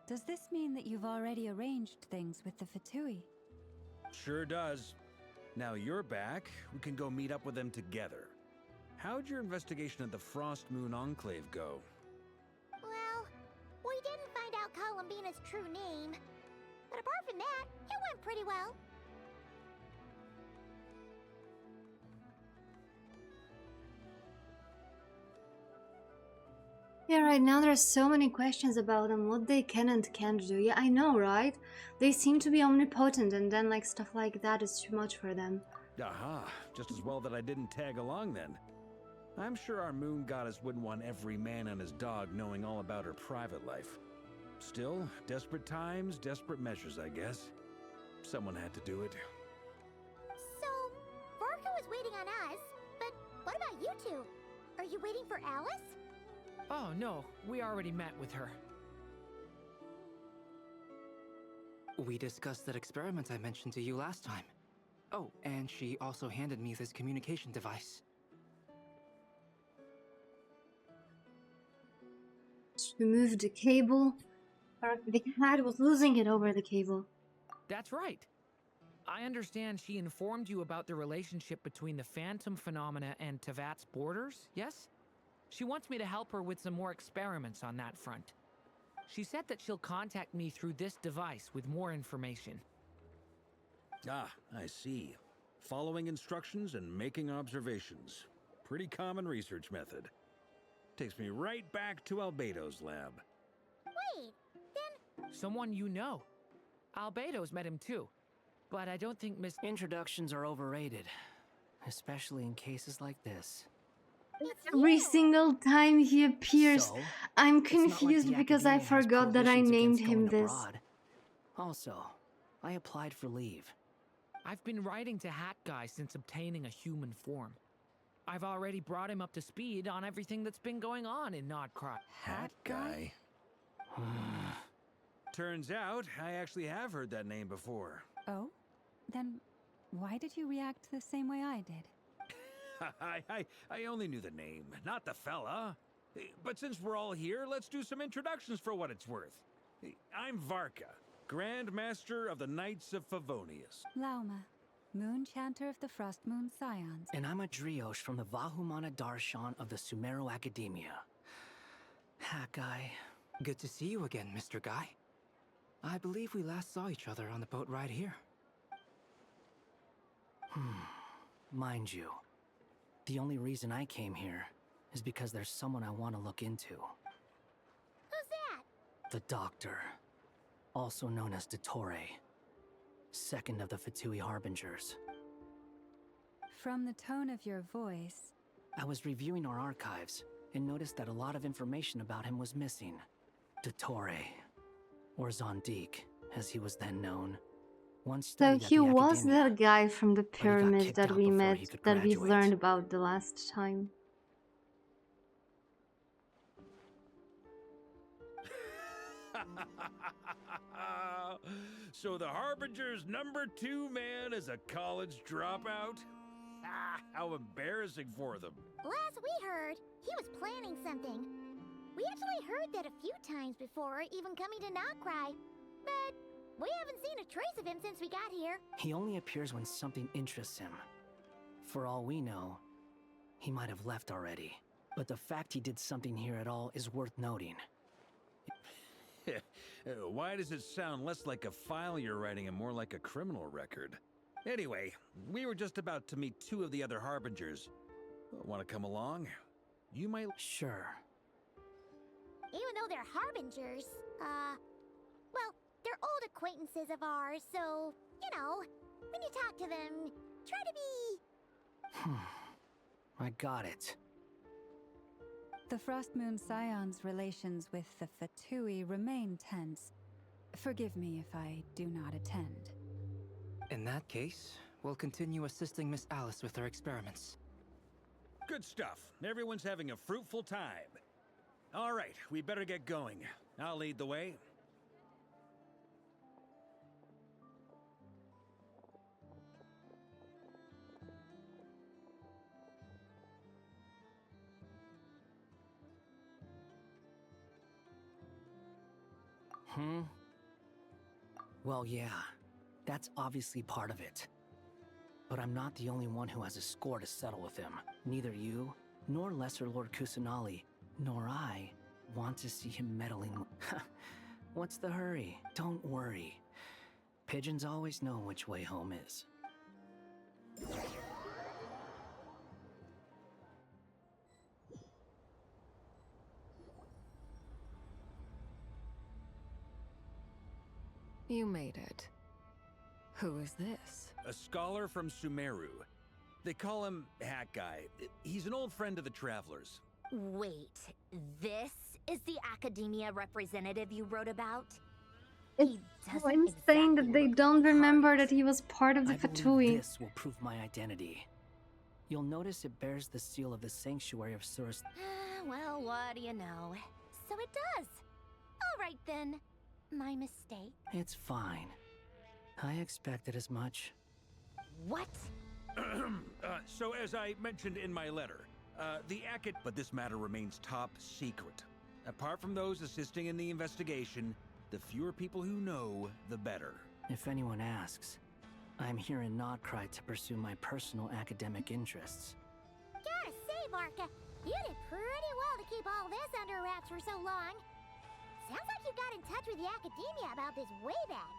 Does this mean that you've already arranged things with the Fatui? Sure does. Now you're back, we can go meet up with them together. How'd your investigation of the Frost Moon Enclave go? Well, we didn't find out Columbina's true name. But apart from that, it went pretty well. Yeah, right now there's so many questions about them, what they can and can't do. Yeah, I know, right? They seem to be omnipotent, and then like stuff like that is too much for them. Aha, just as well that I didn't tag along then. I'm sure our moon goddess wouldn't want every man and his dog knowing all about her private life. Still, desperate times, desperate measures, I guess. Someone had to do it. So, Varka was waiting on us, but what about you two? Are you waiting for Alice? Oh, no. We already met with her. We discussed that experiment I mentioned to you last time. Oh, and she also handed me this communication device. Remove the cable. The cat was losing it over the cable. That's right. I understand she informed you about the relationship between the phantom phenomena and Tevat's borders, yes? She wants me to help her with some more experiments on that front. She said that she'll contact me through this device with more information. Ah, I see. Following instructions and making observations. Pretty common research method. Takes me right back to Albedo's lab. Wait, then... Someone you know. Albedo's met him too. But I don't think Introductions are overrated. Especially in cases like this. Every single time he appears, So, I'm it's not like confused the because I Academia has forgot that I prohibitions named against him going this. abroad. Also, I applied for leave. I've been writing to Hat Guy since obtaining a human form. I've already brought him up to speed on everything that's been going on in Nodcry. Hat Guy? Turns out, I actually have heard that name before. Oh? Then why did you react the same way I did? I only knew the name, not the fella. But since we're all here, let's do some introductions for what it's worth. I'm Varka, Grand Master of the Knights of Favonius. Lauma, Moon Chanter of the Frost Moon Scions. And I'm a Driosh from the Vahumana Darshan of the Sumeru Academia. Hat Guy. Good to see you again, Mr. Guy. I believe we last saw each other on the boat ride here. Mind you, the only reason I came here is because there's someone I want to look into. Who's that? The Doctor, also known as Dottore, second of the Fatui Harbingers. From the tone of your voice... I was reviewing our archives and noticed that a lot of information about him was missing. Dottore, or Zondik, as he was then known. So he was that guy from the pyramid that we met, that we learned about the last time. So the Harbinger's #2 man is a college dropout? How embarrassing for them. Last we heard, he was planning something. We actually heard that a few times before, even coming to Nocturne, but we haven't seen a trace of him since we got here. He only appears when something interests him. For all we know, he might have left already. But the fact he did something here at all is worth noting. Why does it sound less like a file you're writing and more like a criminal record? Anyway, we were just about to meet 2 of the other Harbingers. Want to come along? You might... Sure. Even though they're Harbingers, well, they're old acquaintances of ours, so, you know, when you talk to them, try to be... I got it. The Frost Moon Scion's relations with the Fatui remain tense. Forgive me if I do not attend. In that case, we'll continue assisting Miss Alice with her experiments. Good stuff. Everyone's having a fruitful time. All right, we better get going. I'll lead the way. Well, yeah, that's obviously part of it. But I'm not the only one who has a score to settle with him. Neither you, nor Lesser Lord Kusanali, nor I want to see him meddling. What's the hurry? Don't worry. Pigeons always know which way home is. You made it. Who is this? A scholar from Sumeru. They call him Hat Guy. He's an old friend of the Travelers. Wait, this is the Academia representative you wrote about? It's so insane that they don't remember that he was part of the Fatui. This will prove my identity. You'll notice it bears the seal of the Sanctuary of Surus. Well, what do you know? So it does. All right then. My mistake. It's fine. I expected as much. What? So as I mentioned in my letter, the Acad... But this matter remains top secret. Apart from those assisting in the investigation, the fewer people who know, the better. If anyone asks, I'm here in Nocturne to pursue my personal academic interests. Gotta say, Varka, you did pretty well to keep all this under wraps for so long. Sounds like you got in touch with the Academia about this way back.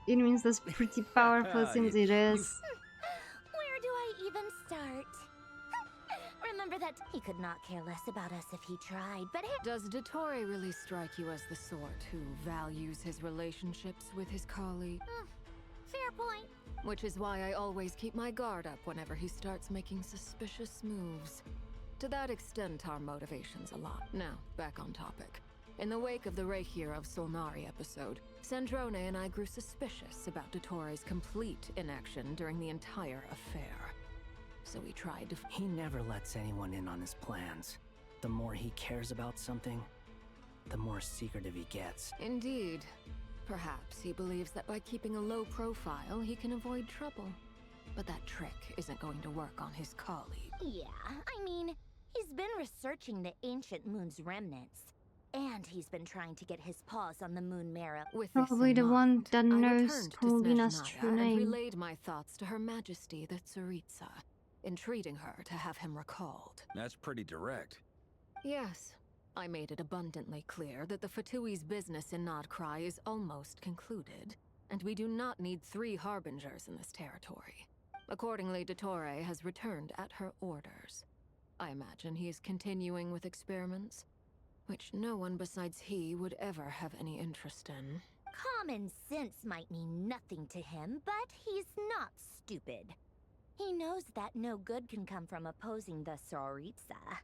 It means that's pretty powerful since it is. Where do I even start? Remember that he could not care less about us if he tried, but Does Dottore really strike you as the sort who values his relationships with his colleague? Fair point. Which is why I always keep my guard up whenever he starts making suspicious moves. To that extent, our motivations align. Now, back on topic. In the wake of the Reikir of Solnari episode, Centrone and I grew suspicious about Dottore's complete inaction during the entire affair. So we tried to... He never lets anyone in on his plans. The more he cares about something, the more secretive he gets. Indeed. Perhaps he believes that by keeping a low profile, he can avoid trouble. But that trick isn't going to work on his colleague. Yeah, I mean, he's been researching the ancient moon's remnants. And he's been trying to get his paws on the moon marrow. With Probably the one that knows Columbina's true and name. relayed my thoughts to Her Majesty the Tsaritsa, entreating her to have him recalled. That's pretty direct. Yes. I made it abundantly clear that the Fatui's business in Nodcry is almost concluded, and we do not need 3 harbingers in this territory. Accordingly, Dottore has returned at her orders. I imagine he is continuing with experiments, which no one besides he would ever have any interest in. Common sense might mean nothing to him, but he's not stupid. He knows that no good can come from opposing the Tsaritsa.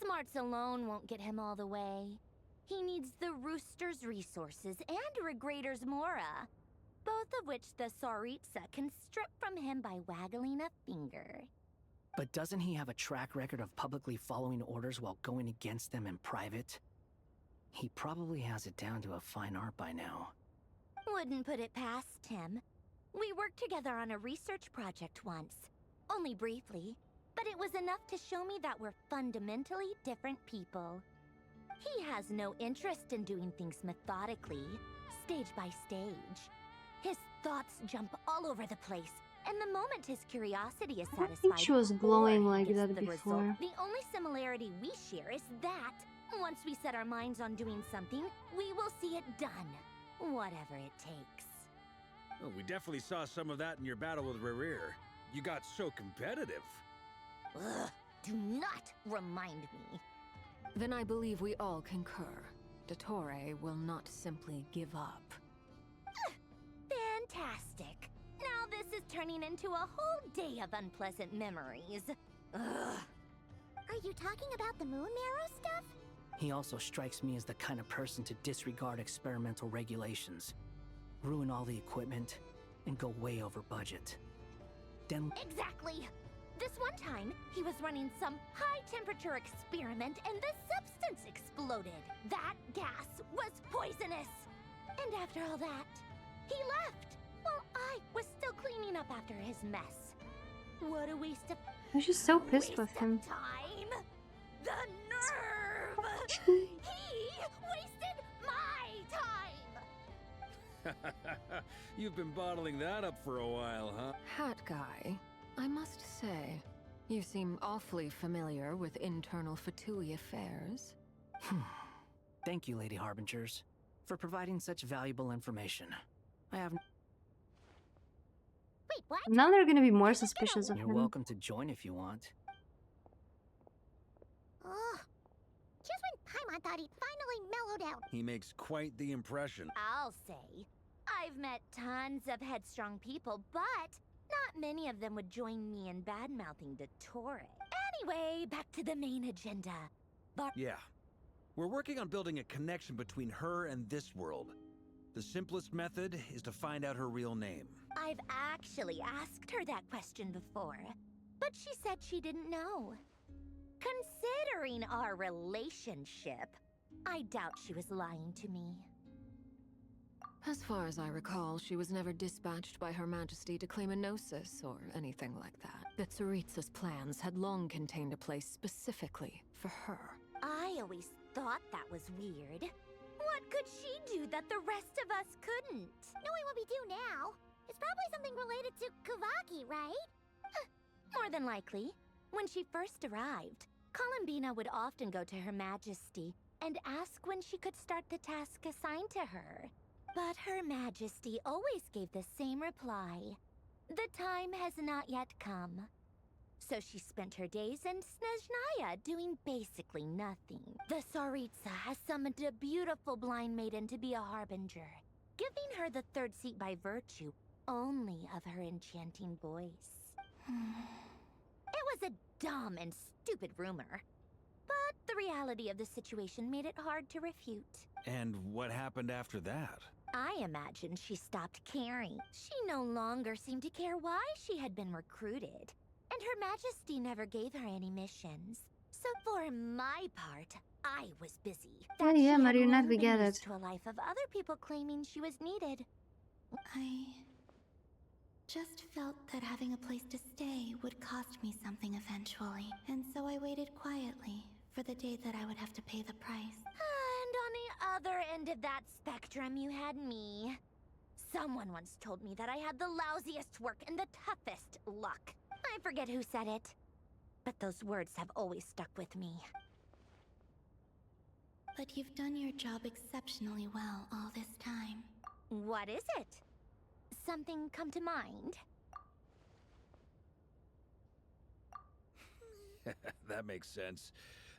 Smarts alone won't get him all the way. He needs the Rooster's resources and Regrator's Mora, both of which the Tsaritsa can strip from him by waggling a finger. But doesn't he have a track record of publicly following orders while going against them in private? He probably has it down to a fine art by now. Wouldn't put it past him. We worked together on a research project once. Only briefly, but it was enough to show me that we're fundamentally different people. He has no interest in doing things methodically, stage by stage. His thoughts jump all over the place, and the moment his curiosity is I don't satisfied, think she was glowing or like gets that the before. result. The only similarity we share is that once we set our minds on doing something, we will see it done, whatever it takes. Well, we definitely saw some of that in your battle with Rerir. You got so competitive. Ugh, do not remind me. Then I believe we all concur. Dottore will not simply give up. Fantastic. Now this is turning into a whole day of unpleasant memories. Ugh. Are you talking about the moon marrow stuff? He also strikes me as the kind of person to disregard experimental regulations, ruin all the equipment, and go way over budget. Then... Exactly! This one time, he was running some high-temperature experiment and the substance exploded. That gas was poisonous! And after all that, he left, while I was still cleaning up after his mess. What a waste of... I was just so pissed with him. Time! The nerve! He wasted my time! You've been bottling that up for a while, huh? Hat guy, I must say, you seem awfully familiar with internal Fatui affairs. Thank you, Lady Harbingers, for providing such valuable information. I have... Wait, what? Now they're gonna be more suspicious of You're him. welcome to join if you want. Ugh. Just when Paimon thought he'd finally mellowed out. He makes quite the impression. I'll say. I've met tons of headstrong people, but not many of them would join me in bad-mouthing Dottore. Anyway, back to the main agenda. Yeah. We're working on building a connection between her and this world. The simplest method is to find out her real name. I've actually asked her that question before, but she said she didn't know. Considering our relationship, I doubt she was lying to me. As far as I recall, she was never dispatched by Her Majesty to claim a gnosis or anything like that. The Tsaritsa's plans had long contained a place specifically for her. I always thought that was weird. What could she do that the rest of us couldn't? Knowing what we do now, it's probably something related to Kavaki, right? More than likely. When she first arrived, Columbina would often go to Her Majesty and ask when she could start the task assigned to her. But Her Majesty always gave the same reply. The time has not yet come. So she spent her days in Snezhnaya doing basically nothing. The Tsaritsa has summoned a beautiful blind maiden to be a harbinger, giving her the third seat by virtue only of her enchanting voice. It was a dumb and stupid rumor. But the reality of the situation made it hard to refute. And what happened after that? I imagine she stopped caring. She no longer seemed to care why she had been recruited. And Her Majesty never gave her any missions. So for my part, I was busy. Oh That she yeah, had Marionette, long we been get used it. to a life of other people claiming she was needed. I just felt that having a place to stay would cost me something eventually, and so I waited quietly for the day that I would have to pay the price. And on the other end of that spectrum, you had me. Someone once told me that I had the lousiest work and the toughest luck. I forget who said it, but those words have always stuck with me. But you've done your job exceptionally well all this time. What is it? Something come to mind? That makes sense.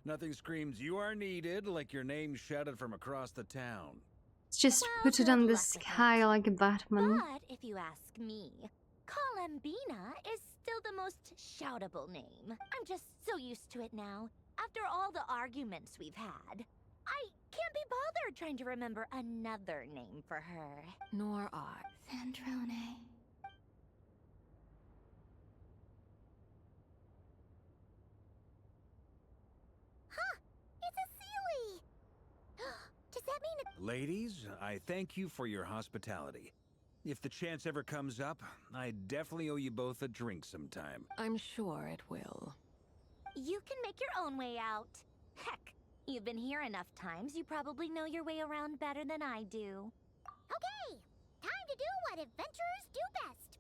Nothing screams you are needed like your name shouted from across the town. Just put it on the sky like a Batman. But if you ask me, Columbina is still the most shoutable name. I'm just so used to it now. After all the arguments we've had, I can't be bothered trying to remember another name for her. Nor I. Sandrone. Huh! It's a Sealy! Does that mean Ladies, I thank you for your hospitality. If the chance ever comes up, I definitely owe you both a drink sometime. I'm sure it will. you can make your own way out? Heck, you've been here enough times, you probably know your way around better than I do. Okay, time to do what adventurers do best.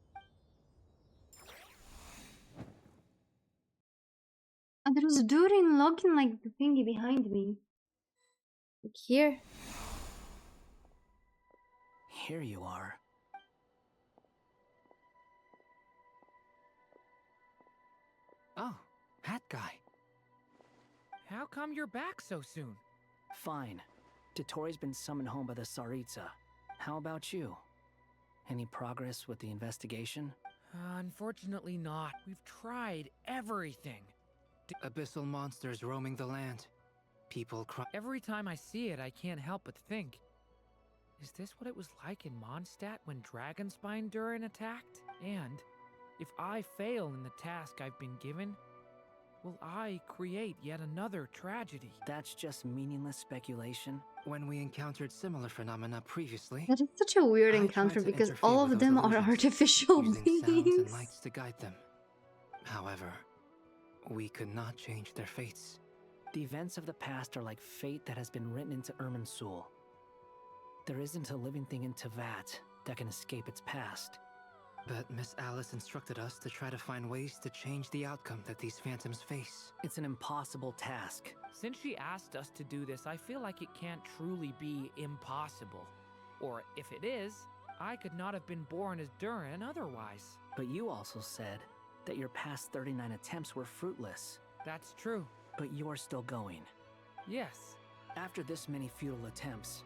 Oh, there was a door in login like the thingy behind me. Like here. Here you are. Oh, that guy. How come you're back so soon? Fine. Dotori's been summoned home by the Tsaritsa. How about you? Any progress with the investigation? Unfortunately not. We've tried everything. Abyssal monsters roaming the land. People cry. Every time I see it, I can't help but think. Is this what it was like in Mondstadt when Dragonspine Durin attacked? And if I fail in the task I've been given, will I create yet another tragedy? That's just meaningless speculation. When we encountered similar phenomena previously, That is such a weird I encounter tried to because interfere all with of those them are illusions, artificial using sounds and beings. lights to guide them. However, we could not change their fates. The events of the past are like fate that has been written into Irminsul. There isn't a living thing in Teyvat that can escape its past. But Miss Alice instructed us to try to find ways to change the outcome that these phantoms face. It's an impossible task. Since she asked us to do this, I feel like it can't truly be impossible. Or if it is, I could not have been born as Durin otherwise. But you also said that your past 39 attempts were fruitless. That's true. But you're still going. Yes. After this many futile attempts,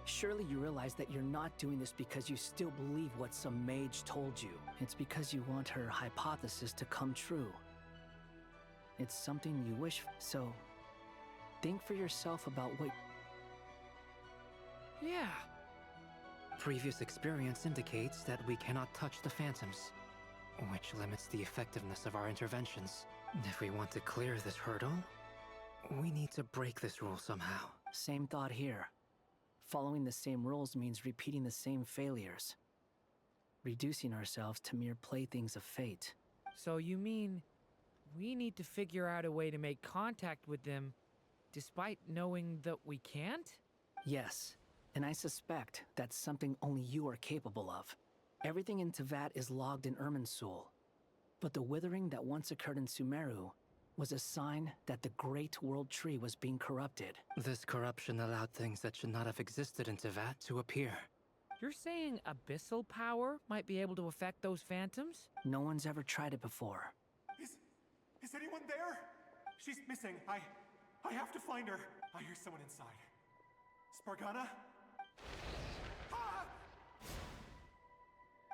surely you realize that you're not doing this because you still believe what some mage told you. It's because you want her hypothesis to come true. It's something you wish for. So, think for yourself about what... Yeah. Previous experience indicates that we cannot touch the phantoms, which limits the effectiveness of our interventions. If we want to clear this hurdle, we need to break this rule somehow. Same thought here. Following the same rules means repeating the same failures. Reducing ourselves to mere playthings of fate. So you mean we need to figure out a way to make contact with them despite knowing that we can't? Yes, and I suspect that's something only you are capable of. Everything in Teyvat is logged in Irminsul, but the withering that once occurred in Sumeru was a sign that the Great World Tree was being corrupted. This corruption allowed things that should not have existed in Teyvat to appear. You're saying abyssal power might be able to affect those phantoms? No one's ever tried it before. Is anyone there? She's missing. I have to find her. I hear someone inside. Spargana?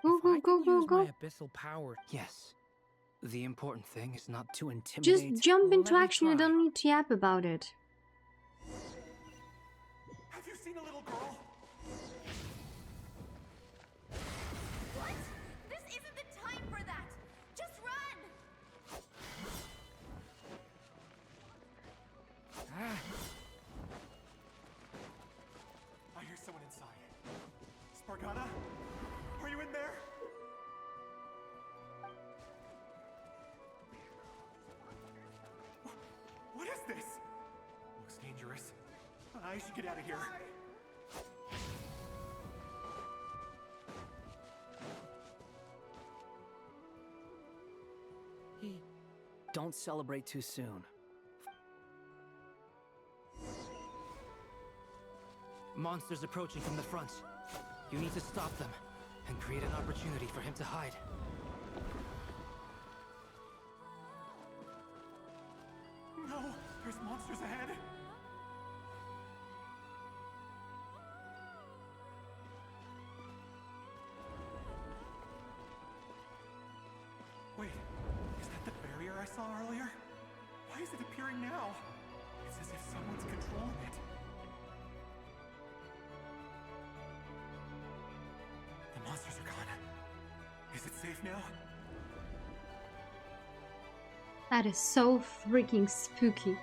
Go, go, go, go, go. My abyssal power. Yes. The important thing is not to intimidate. Just jump into Let me action. You try. don't need to yap about it. Have you seen a little girl? What? This isn't the time for that! Just run! I hear someone inside. Spargana? Are you in there? What is this? Looks dangerous. I should get out of here. Don't celebrate too soon. Monsters approaching from the front. You need to stop them and create an opportunity for him to hide. No, there's monsters ahead. Wait, is that the barrier I saw earlier? Why is it appearing now? It's as if someone's controlling it. The monsters are gone. Is it safe now? That is so freaking spooky.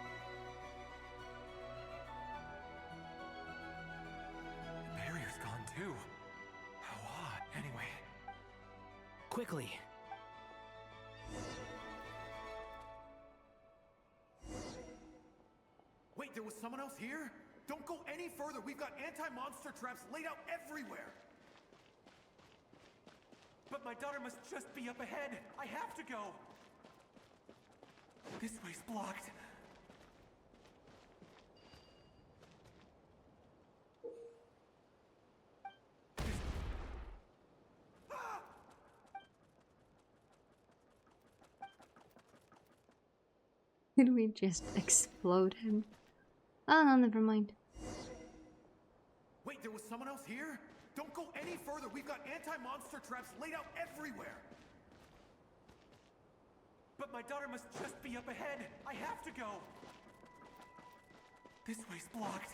The barrier's gone too. How odd. Anyway. Quickly. Wait, there was someone else here? Don't go any further. We've got anti-monster traps laid out everywhere. But my daughter must just be up ahead. I have to go. This way's blocked. Did we just explode him? Oh no, never mind. Wait, there was someone else here? Don't go any further. We've got anti-monster traps laid out everywhere. But my daughter must just be up ahead. I have to go. This way's blocked.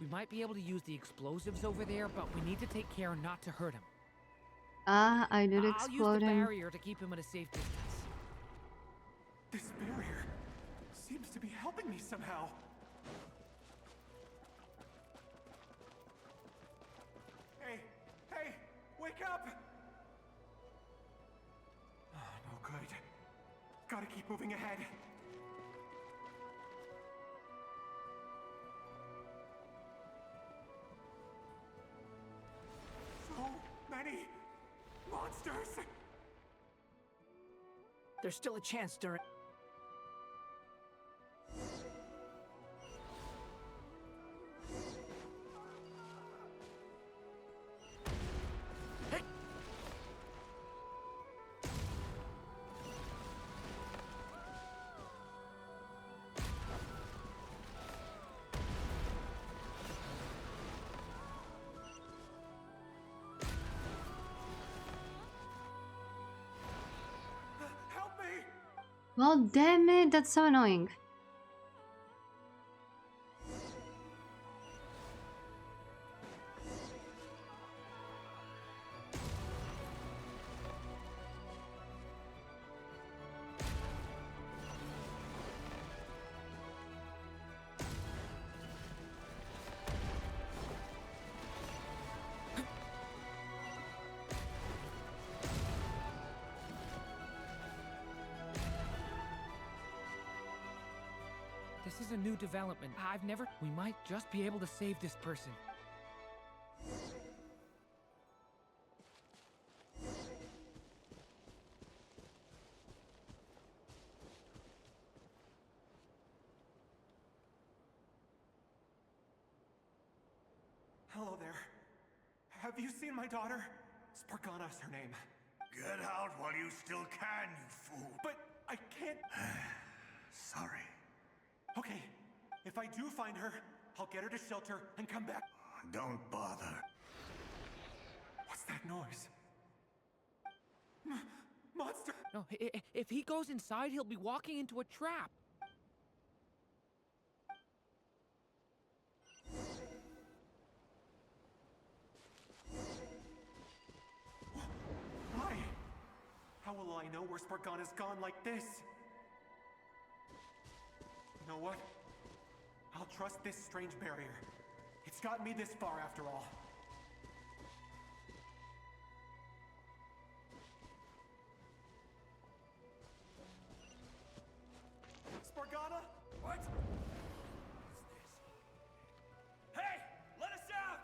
We might be able to use the explosives over there, but we need to take care not to hurt him. Ah, I did I'll use explode the him. barrier to keep him at a safe distance. This barrier seems to be helping me somehow. Hey, hey, wake up! Oh, no good. Gotta keep moving ahead. So many monsters! There's still a chance during. Well, damn it, that's so annoying. This is a new development. I've never... We might just be able to save this person. Hello there. Have you seen my daughter? Spargana's her name. Get out while you still can, you fool. But I can't... Sorry. Okay, if I do find her, I'll get her to shelter and come back. Don't bother. No, if he goes inside, he'll be walking into a trap. Why? How will I know where Spargana's gone like this? You know what? I'll trust this strange barrier. It's got me this far after all. Spargana? What? What's this? Hey! Let us out!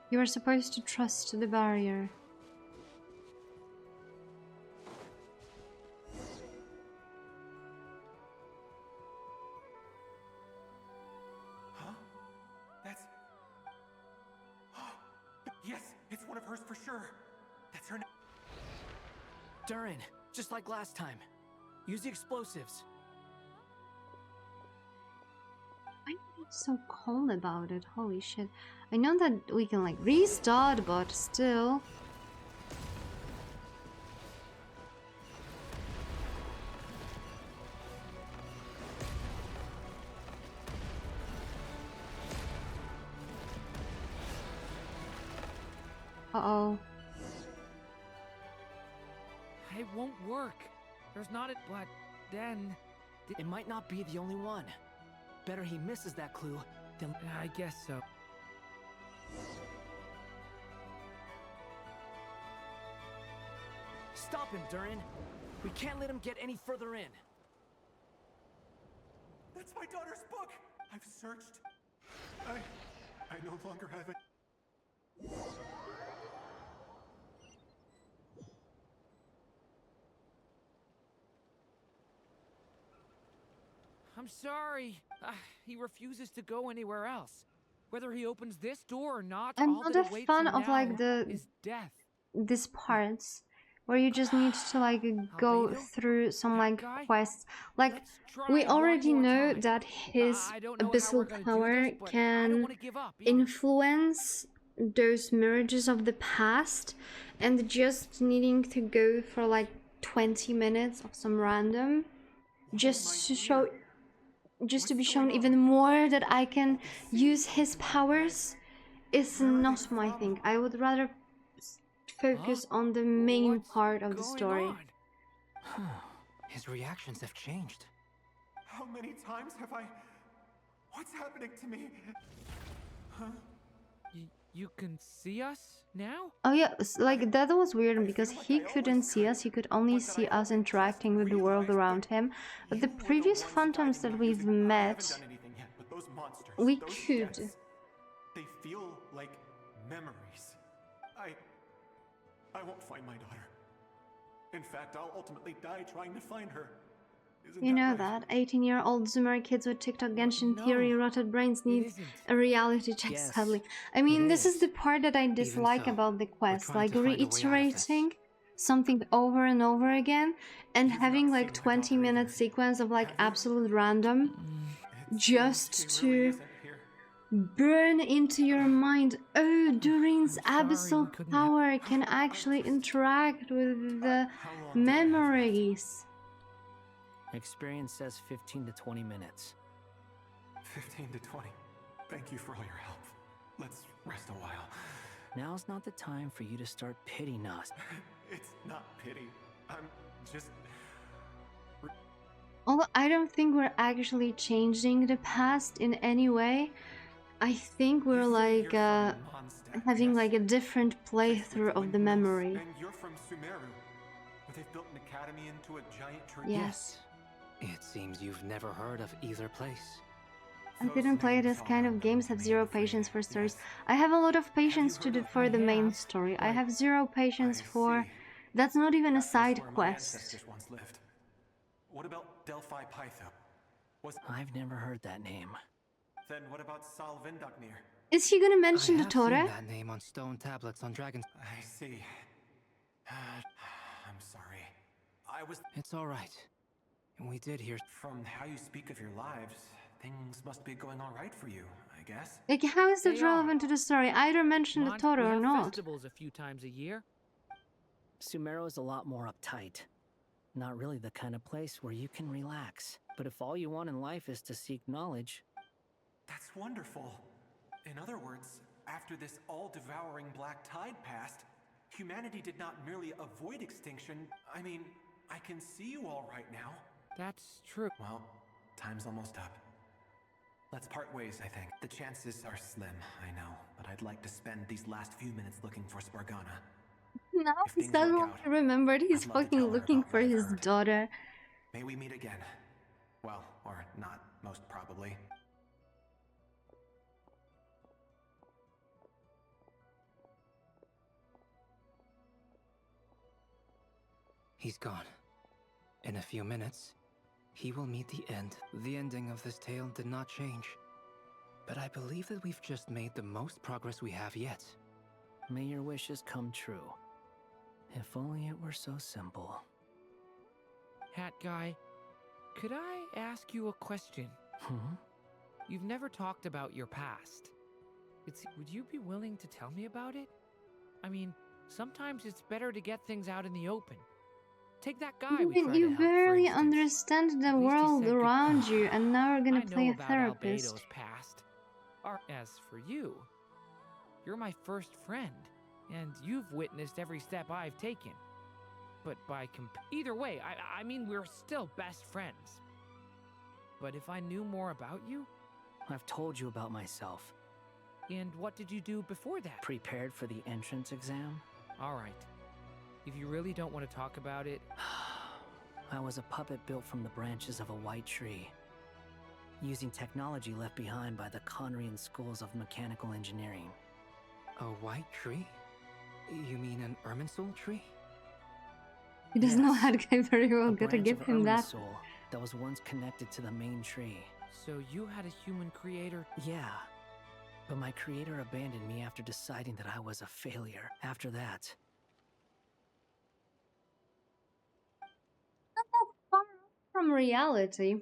You are supposed to trust the barrier. Huh? That's... Yes, it's one of hers for sure. That's her name. Durin, just like last time. Use the explosives. I'm so calm about it. Holy shit. I know that we can like restart, but still. Uh-oh. It won't work. There's not a... But then... It might not be the only one. Better he misses that clue than... I guess so. Stop him, Durin. We can't let him get any further in. That's my daughter's book! I've searched. I no longer have it. I'm sorry. He refuses to go anywhere else. Whether he opens this door or not, I'm all not that a awaits fan him of now like is death. this parts where you just need to like go through some like quests. Like we already know that his abyssal power can influence those merges of the past, and just needing to go for like 20 minutes of some random just to be shown even more that I can use his powers is not my thing. I would rather focus on the main part of the story. His reactions have changed. How many times have I... What's happening to me? Huh? You can see us now? Oh yeah, like that was weird because he couldn't see us, he could only see us interacting with the world around him. But the previous phantoms that we've met, we could. They feel like memories. I won't find my daughter. In fact, I'll ultimately die trying to find her. You know that 18-year-old Zoomer kids with TikTok Genshin theory rotted brains need a reality check, sadly. I mean, this is the part that I dislike about the quest, like reiterating something over and over again and having like 20-minute sequence of like absolute random just to burn into your mind. Oh, Durin's abyssal power can actually interact with the memories. Experience says 15 to 20 minutes. 15 to 20. Thank you for all your help. Let's rest a while. Now's not the time for you to start pitying us. It's not pity. I'm just... Although I don't think we're actually changing the past in any way. I think we're like having like a different playthrough of the memory. And you're from Sumeru, where they've built an academy into a giant tree. Yes. It seems you've never heard of either place. I didn't play this kind of games, have zero patience for stories. I have a lot of patience for the main story. I have zero patience for... That's not even a side quest. What about Delphi Pytho? I've never heard that name. Then what about Sal Vindaknir? Is he gonna mention I the have seen Tore? that name on stone tablets on Dragon's. I see. I'm sorry. I was. It's all right. We did hear. From how you speak of your lives, things must be going all right for you, I guess. Like, how is that They relevant to the story? Either mention the Tore We or have not. festivals a few times a year. Sumeru is a lot more uptight. Not really the kind of place where you can relax. But if all you want in life is to seek knowledge... That's wonderful. In other words, after this all-devouring black tide passed, humanity did not merely avoid extinction. I mean, I can see you all right now. That's true. Well, time's almost up. Let's part ways, I think. The chances are slim, I know, but I'd like to spend these last few minutes looking for Spargana. Now If he things suddenly work out, remembered he's I'd love to fucking tell her looking about for what I've his heard. daughter. May we meet again? Well, or not, most probably. He's gone. In a few minutes, he will meet the end. The ending of this tale did not change. But I believe that we've just made the most progress we have yet. May your wishes come true. If only it were so simple. Hat guy, could I ask you a question? You've never talked about your past. Would you be willing to tell me about it? I mean, sometimes it's better to get things out in the open. Take that guy we tried to You help, for barely instance. understand the At least he world said around you, and now you're gonna I play know a about therapist. Albedo's past. As for you, you're my first friend, and you've witnessed every step I've taken. But either way, I mean, we're still best friends. But if I knew more about you... I've told you about myself. And what did you do before that? Prepared for the entrance exam? Alright. If you really don't want to talk about it... I was a puppet built from the branches of a white tree, using technology left behind by the Conrian schools of mechanical engineering. A white tree? You mean an Irminsul tree? He doesn't know how to get very well. A Gotta branch give of him that. Irminsul that was once connected to the main tree. So you had a human creator? Yeah. But my creator abandoned me after deciding that I was a failure. After that... Not that far from reality.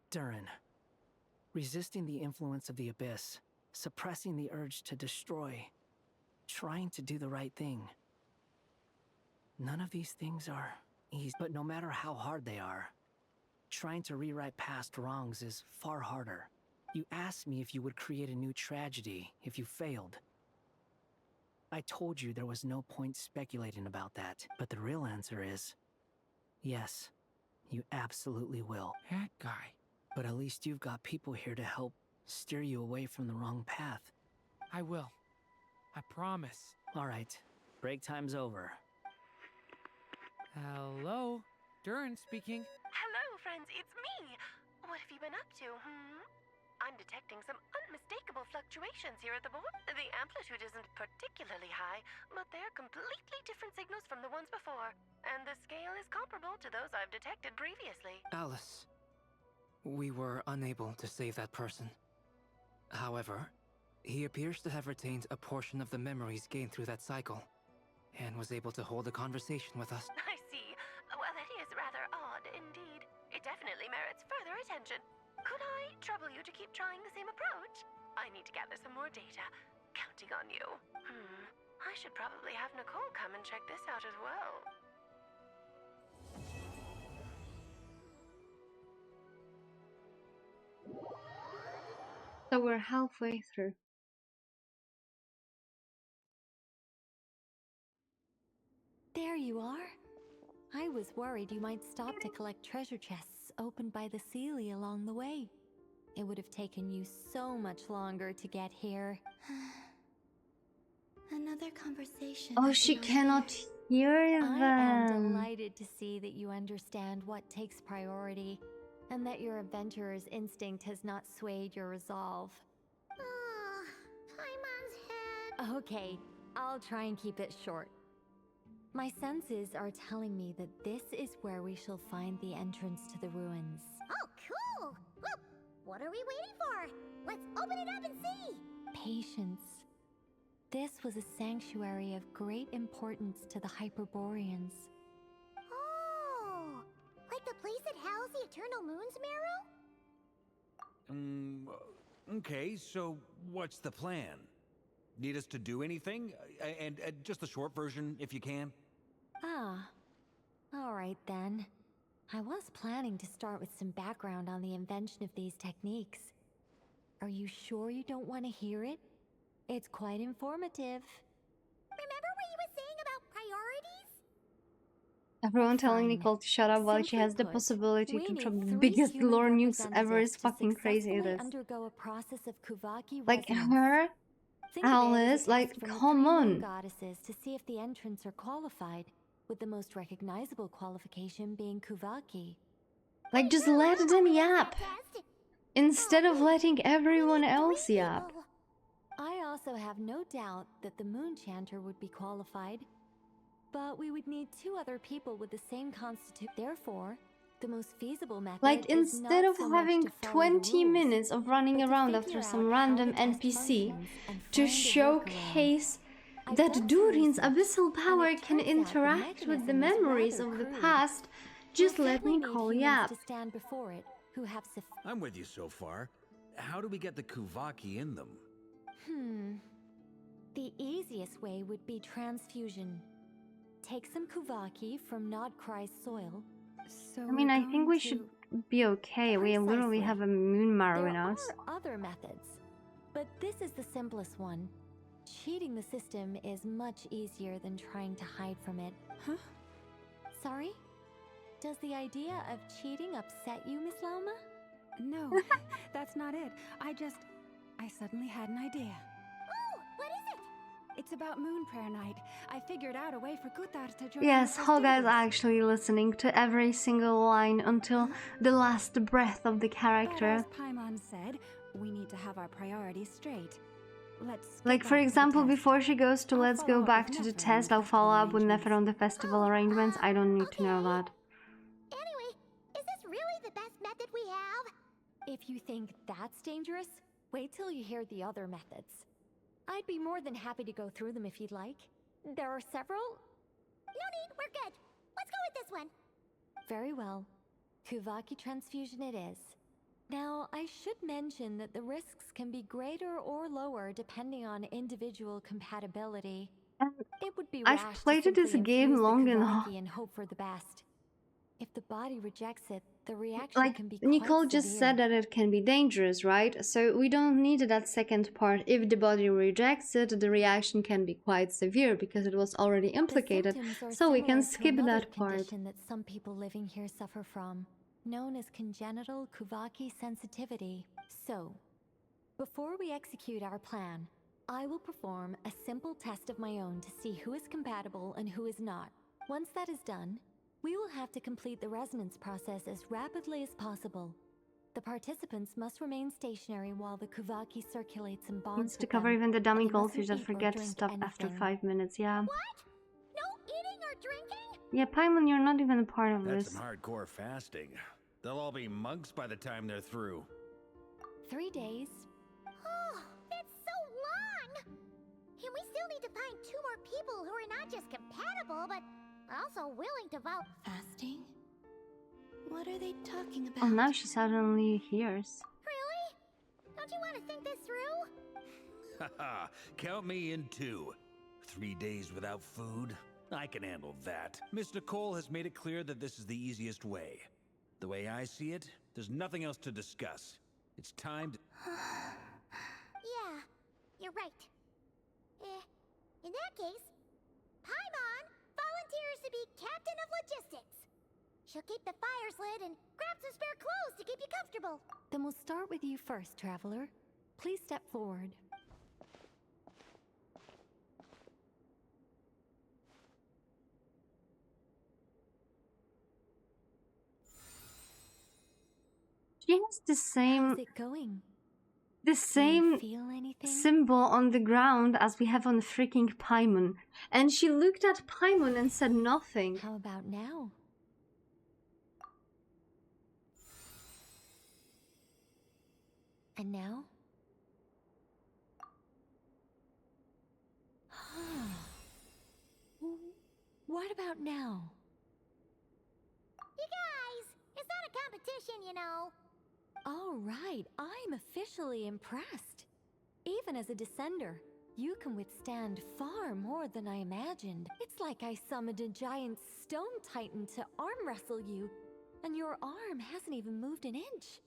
Durin. Resisting the influence of the abyss. Suppressing the urge to destroy. Trying to do the right thing. None of these things are easy, but no matter how hard they are, trying to rewrite past wrongs is far harder. You asked me if you would create a new tragedy if you failed. I told you there was no point speculating about that, but the real answer is, yes, you absolutely will. That guy. But at least you've got people here to help steer you away from the wrong path. I will. I promise. All right, break time's over. Hello? Durin speaking. Hello, friends, it's me. What have you been up to, I'm detecting some unmistakable fluctuations here at the board. The amplitude isn't particularly high, but they're completely different signals from the ones before. And the scale is comparable to those I've detected previously. Alice. We were unable to save that person. However, he appears to have retained a portion of the memories gained through that cycle, and was able to hold a conversation with us. I see. Well, that is rather odd indeed. It definitely merits further attention. Could I trouble you to keep trying the same approach? I need to gather some more data. Counting on you. I should probably have Nicole come and check this out as well. So we're halfway through. There you are. I was worried you might stop to collect treasure chests opened by the Seelie along the way. It would have taken you so much longer to get here. Another conversation. Oh, she cannot hear them. I am delighted to see that you understand what takes priority, and that your adventurer's instinct has not swayed your resolve. Paimon's head. Okay, I'll try and keep it short. My senses are telling me that this is where we shall find the entrance to the ruins. Oh, cool! Well, What are we waiting for? Let's open it up and see! Patience. This was a sanctuary of great importance to the Hyperboreans. Oh! Like the place that housed the Eternal Moon's marrow? Okay, so what's the plan? Need us to do anything? And just the short version, if you can. Ah. Alright then. I was planning to start with some background on the invention of these techniques. Are you sure you don't want to hear it? It's quite informative. Remember what you were saying about priorities? Everyone telling Fine. Nicole to shut up while she Simply has the put, possibility we to need drop the 3 biggest human lore news ever is representatives to fucking crazy it successfully is. undergo a process of Kuvaki Like resonance. her, Think of it as a Alice, test like from the come 3 moon on. goddesses to see if the entrants are qualified, with the most recognizable qualification being Kuvaki. Like just let them yap. Instead of letting everyone else yap. I also have no doubt that the Moon Chanter would be qualified, but we would need 2 other people with the same constitution. Therefore, the most feasible method Like is instead not of so much having to follow the 20 rules, minutes of running but to around figure after out some how random the test NPC functions and to find a workaround. showcase I've that done some Durin's research, abyssal power and it can turns out the interact with the mechanism is memories rather of the crude. past. We'll Just let simply me need call humans yap. to stand before it who have I'm with you so far. How do we get the Kuvaki in them? The easiest way would be transfusion. Take some Kuvaki from Nodcry's soil. So I mean, I think we should be okay. We literally have a moon marrow in us. There are other methods, but this is the simplest one. Cheating the system is much easier than trying to hide from it. Huh? Sorry? Does the idea of cheating upset you, Miss Lauma? No, that's not it. I suddenly had an idea. Oh, what is it? It's about Moon Prayer Night. I figured out a way for Guthar to join Yes, the Hoga is festivities. actually listening to every single line until the last breath of the But character. as Paimon said, we need to have our priorities straight. Let's get Like, for back to the example, test. before she goes to I'll Let's follow Go up back with to the Nefer on test, I'll festival follow up with arrangements. Nefer on the festival arrangements. I don't need to know that. Anyway, is this really the best method we have? If you think that's dangerous, wait till you hear the other methods. I'd be more than happy to go through them if you'd like. There are several. No need, we're good. Let's go with this one. Very well. Kuvaki transfusion it is. Now, I should mention that the risks can be greater or lower depending on individual compatibility. It would be I've rash played to it as a simply game infuse the long enough. Kuvaki and hope for the best. If the body rejects it, the reaction Like, can be Nicole quite just severe. said that it can be dangerous, right? So we don't need that second part. If the body rejects it, the reaction can be quite severe because it was already implicated. symptoms are So we can similar to skip another that part. condition that some people living here suffer from, known as congenital Kuvaki sensitivity. So, before we execute our plan, I will perform a simple test of my own to see who is compatible and who is not. Once that is done, we will have to complete the resonance process as rapidly as possible. The participants must remain stationary while the Kuvaki circulates and bonds Needs to with cover them, even the dummy and they goldfish mustn't that eat or forget drink stuff after anything. 5 minutes, yeah. What? No eating or drinking? Yeah, Paimon, you're not even a part of That's this. some hardcore fasting. They'll all be monks by the time they're through. 3 days. Oh, that's so long! And we still need to find 2 more people who are not just compatible, but also willing to vote. Fasting? What are they talking about? Oh, now she suddenly hears. Really? Don't you want to think this through? Haha, count me in too. 3 days without food? I can handle that. Miss Nicole has made it clear that this is the easiest way. The way I see it, there's nothing else to discuss. It's time to... Yeah, you're right. In that case, Paimon volunteers to be captain of logistics. She'll keep the fires lit and grab some spare clothes to keep you comfortable. Then we'll start with you first, traveler. Please step forward. She has the same... How's it going? The same feel anything? symbol on the ground as we have on freaking Paimon. And she looked at Paimon and said nothing. How about now? And now? What about now? You guys, it's not a competition, you know. All right, I'm officially impressed. Even as a descender, you can withstand far more than I imagined. It's like I summoned a giant stone titan to arm wrestle you, and your arm hasn't even moved an inch.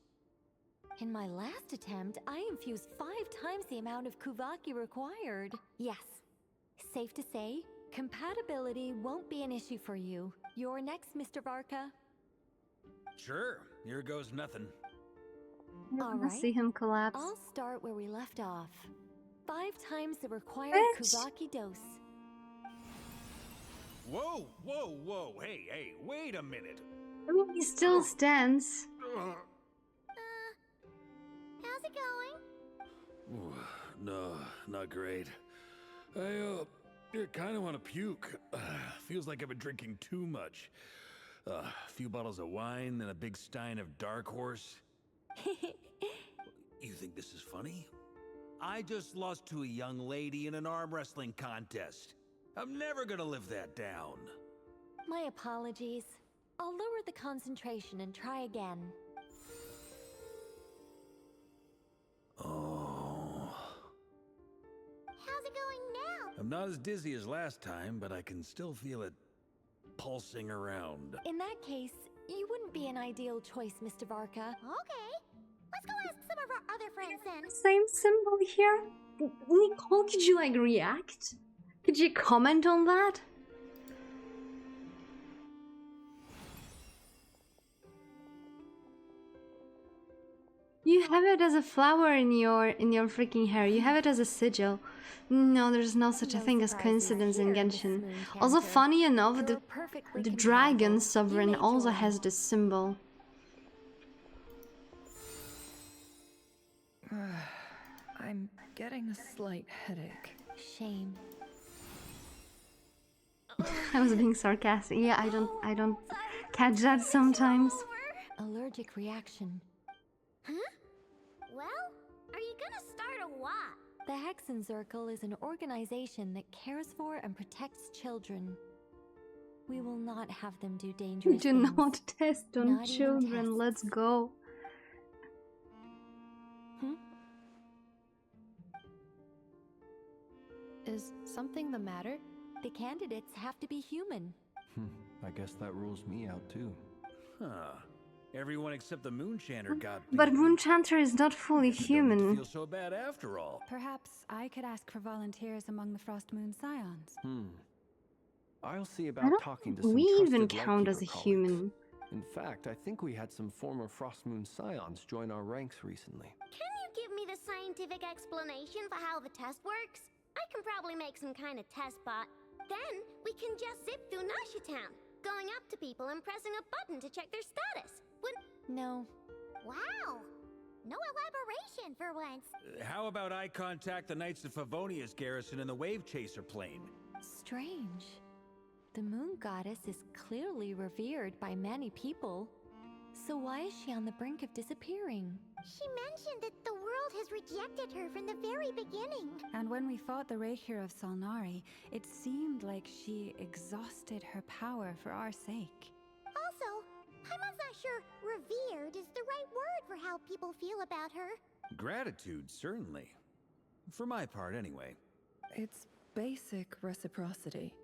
In my last attempt, I infused 5 times the amount of Kuvaki required. Yes, safe to say, compatibility won't be an issue for you. You're next, Mr. Varka. Sure, here goes nothing. All Let's right. see him collapse. I'll start where we left off. 5 times the required Bitch. Kuvaki dose. Whoa, whoa, whoa, hey, wait a minute. I mean, he still stands. How's it going? Ooh, no, not great. I kind of want to puke. Feels like I've been drinking too much. A few bottles of wine, then a big stein of Dark Horse. You think this is funny? I just lost to a young lady in an arm wrestling contest. I'm never gonna live that down. My apologies. I'll lower the concentration and try again. Oh. How's it going now? I'm not as dizzy as last time, but I can still feel it pulsing around. In that case, you wouldn't be an ideal choice, Mr. Varka. Okay. Let's go ask some of our other friends then. Same symbol here. Nicole, could you like react? Could you comment on that? You have it as a flower in your freaking hair. You have it as a sigil. No, there's no such a thing as coincidence in Genshin. Also, funny enough, the dragon sovereign also has this symbol. I'm getting a slight headache. Shame. I was being sarcastic. Yeah, I don't catch that sometimes. Allergic reaction. Huh? Well, are you gonna start a what? The Hexenzirkel is an organization that cares for and protects children. We will not have them do dangerous We do things. not test on Not even children. tests. Let's go. Is something the matter? The candidates have to be human. I guess that rules me out too. Huh. Everyone except the Moonchanter got But Moonchanter is not fully human. feel so bad after all. Perhaps I could ask for volunteers among the Frost Moon Scions. I'll see I about don't talking to think some we even trusted count as a Lightkeeper human. colleagues. In fact, I think we had some former Frost Moon Scions join our ranks recently. Can you give me the scientific explanation for how the test works? I can probably make some kind of test bot. Then we can just zip through Nasha Town, going up to people and pressing a button to check their status. No. Wow! No elaboration for once. How about I contact the Knights of Favonia's garrison in the Wave Chaser plane? Strange. The moon goddess is clearly revered by many people. So why is she on the brink of disappearing? She mentioned that the world has rejected her from the very beginning. And when we fought the Reikir of Salnari, it seemed like she exhausted her power for our sake. Also, I'm not sure revered is the right word for how people feel about her. Gratitude, certainly. For my part, anyway. It's basic reciprocity.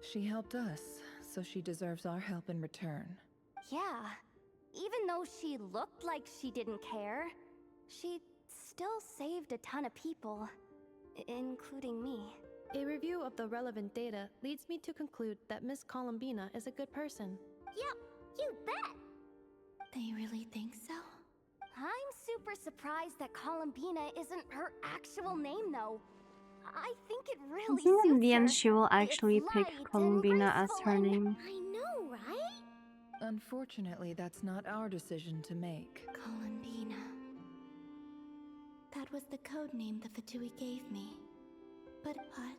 She helped us, so she deserves our help in return. Yeah. Even though she looked like she didn't care, she still saved a ton of people, including me. A review of the relevant data leads me to conclude that Miss Columbina is a good person. Yep, you bet! They really think so? I'm super surprised that Columbina isn't her actual name, though. I think it I really think in suits the end her. she will actually pick light and Columbina as her graceful name. I know, right? Unfortunately, that's not our decision to make. Columbina. That was the code name the Fatui gave me. But what?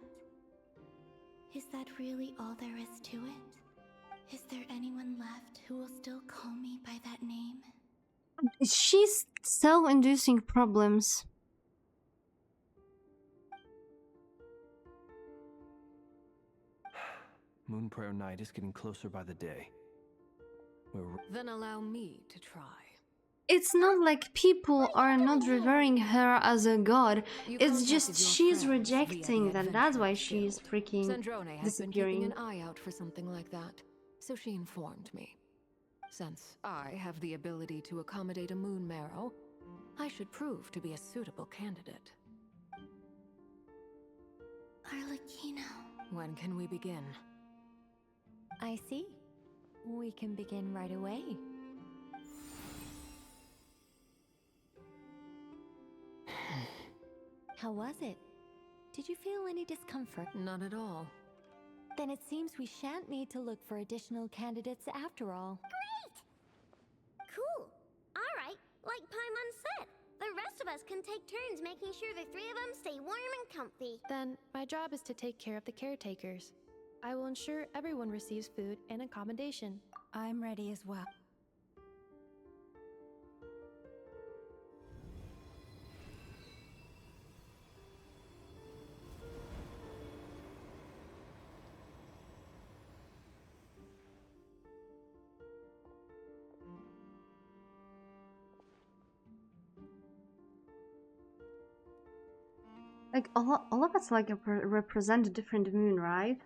Is that really all there is to it? Is there anyone left who will still call me by that name? She's Self-inducing problems. Moon Prayer Night is getting closer by the day. Then allow me to try. It's not like people are not revering her as a god. It's just she's rejecting that. That's why she's freaking Sandrone has been keeping an eye out for something like that, so she informed me. Since I have the ability to accommodate a moon marrow, I should prove to be a suitable candidate. Arlecchino. When can we begin? I see. We can begin right away. How was it? Did you feel any discomfort? Not at all. Then it seems we shan't need to look for additional candidates after all. Great! Cool. Alright, like Paimon said, the rest of us can take turns making sure the three of them stay warm and comfy. Then, my job is to take care of the caretakers. I will ensure everyone receives food and accommodation. I'm ready as well. Like all of us like represent a different moon, right?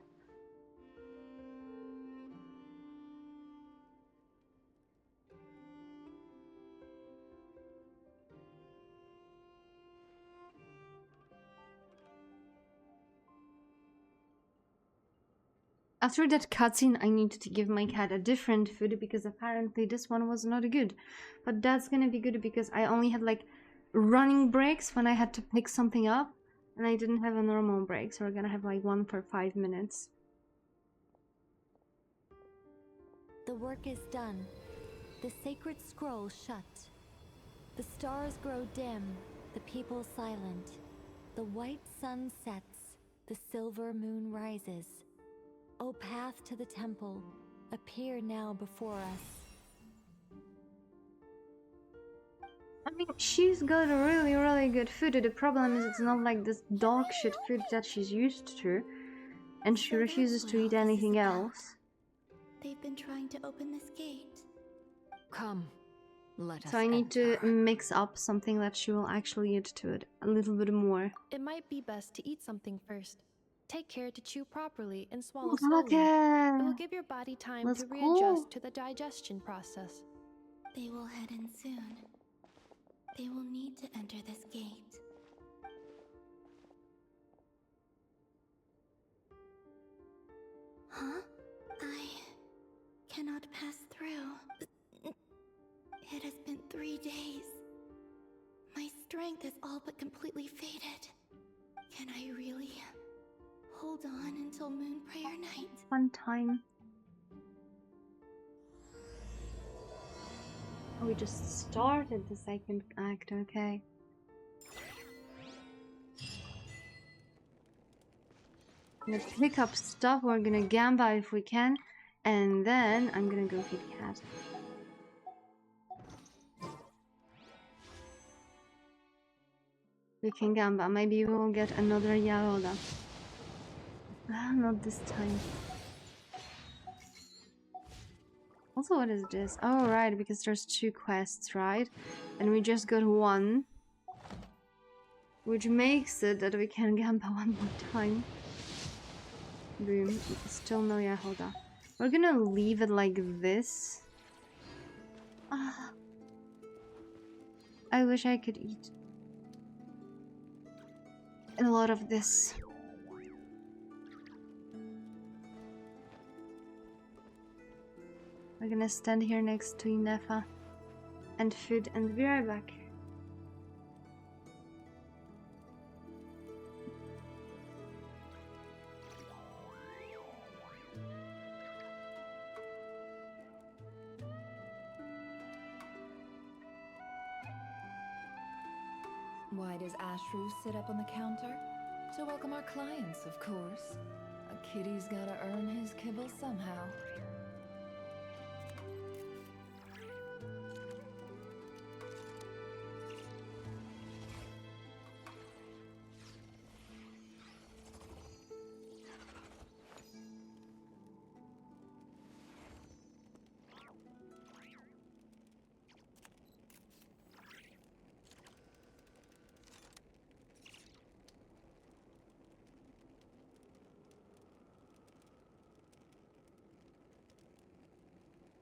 After that cutscene, I needed to give my cat a different food because apparently this one was not good. But that's gonna be good because I only had like running breaks when I had to pick something up. And I didn't have a normal break, so we're gonna have like one for 5 minutes. The work is done. The sacred scroll shut. The stars grow dim, the people silent. The white sun sets, the silver moon rises. O path to the temple, appear now before us. I mean, she's got a really good food. The problem is it's not like this dog shit food that she's used to. And she refuses to eat anything else. They've been trying to open this gate. Come, let us So I need to mix up something that she will actually eat to it a little bit more. It might be best to eat something first. Take care to chew properly and swallow Okay. slowly. It will give your body time That's to cool. readjust to the digestion process. They will head in soon. They will need to enter this gate. Huh? I cannot pass through. It has been 3 days. My strength is all but completely faded. Can I really hold on until Moon Prayer Night? Fun time. Oh, we just started the second act, okay. I'm gonna pick up stuff, we're gonna gamba if we can, and then I'm gonna go feed cat. We can gamba, maybe we'll get another Yaoda. Ah, not this time. Also, what is this? Oh, right, because there's 2 quests, right? And we just got 1. Which makes it that we can gamba 1 more time. Boom. Still no Yahoda. We're gonna leave it like this. Ah. I wish I could eat a lot of this. We're gonna stand here next to Nefa and food and be right back. Why does Ashru sit up on the counter? To welcome our clients, of course. A kitty's gotta earn his kibble somehow.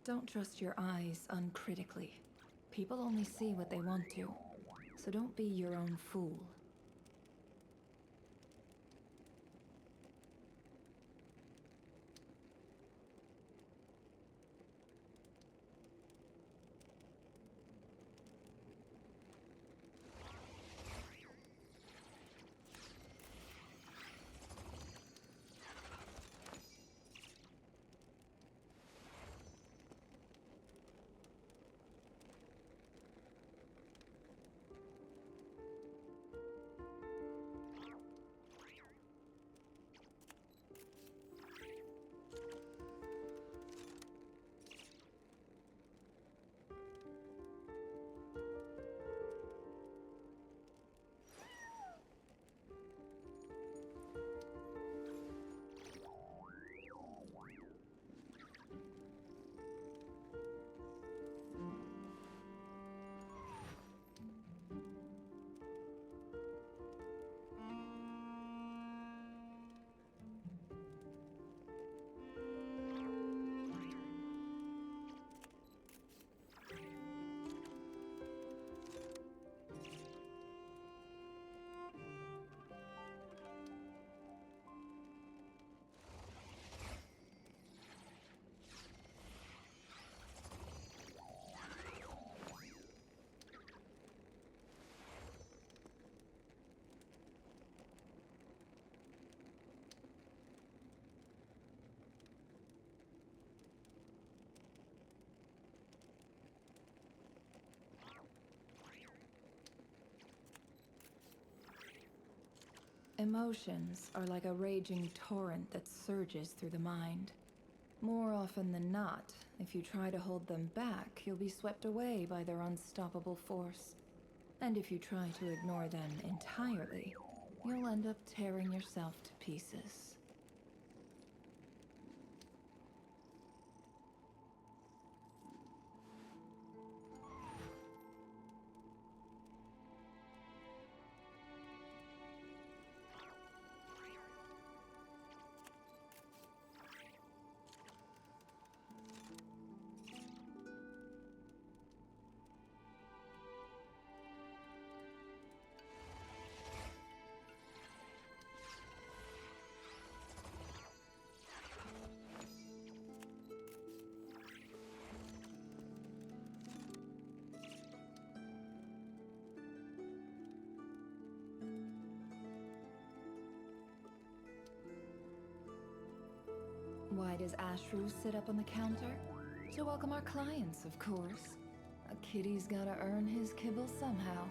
Don't trust your eyes uncritically. People only see what they want to, so don't be your own fool. Emotions are like a raging torrent that surges through the mind. More often than not, if you try to hold them back, you'll be swept away by their unstoppable force. And if you try to ignore them entirely, you'll end up tearing yourself to pieces. Why does Ashru sit up on the counter? To welcome our clients, of course. A kitty's gotta earn his kibble somehow.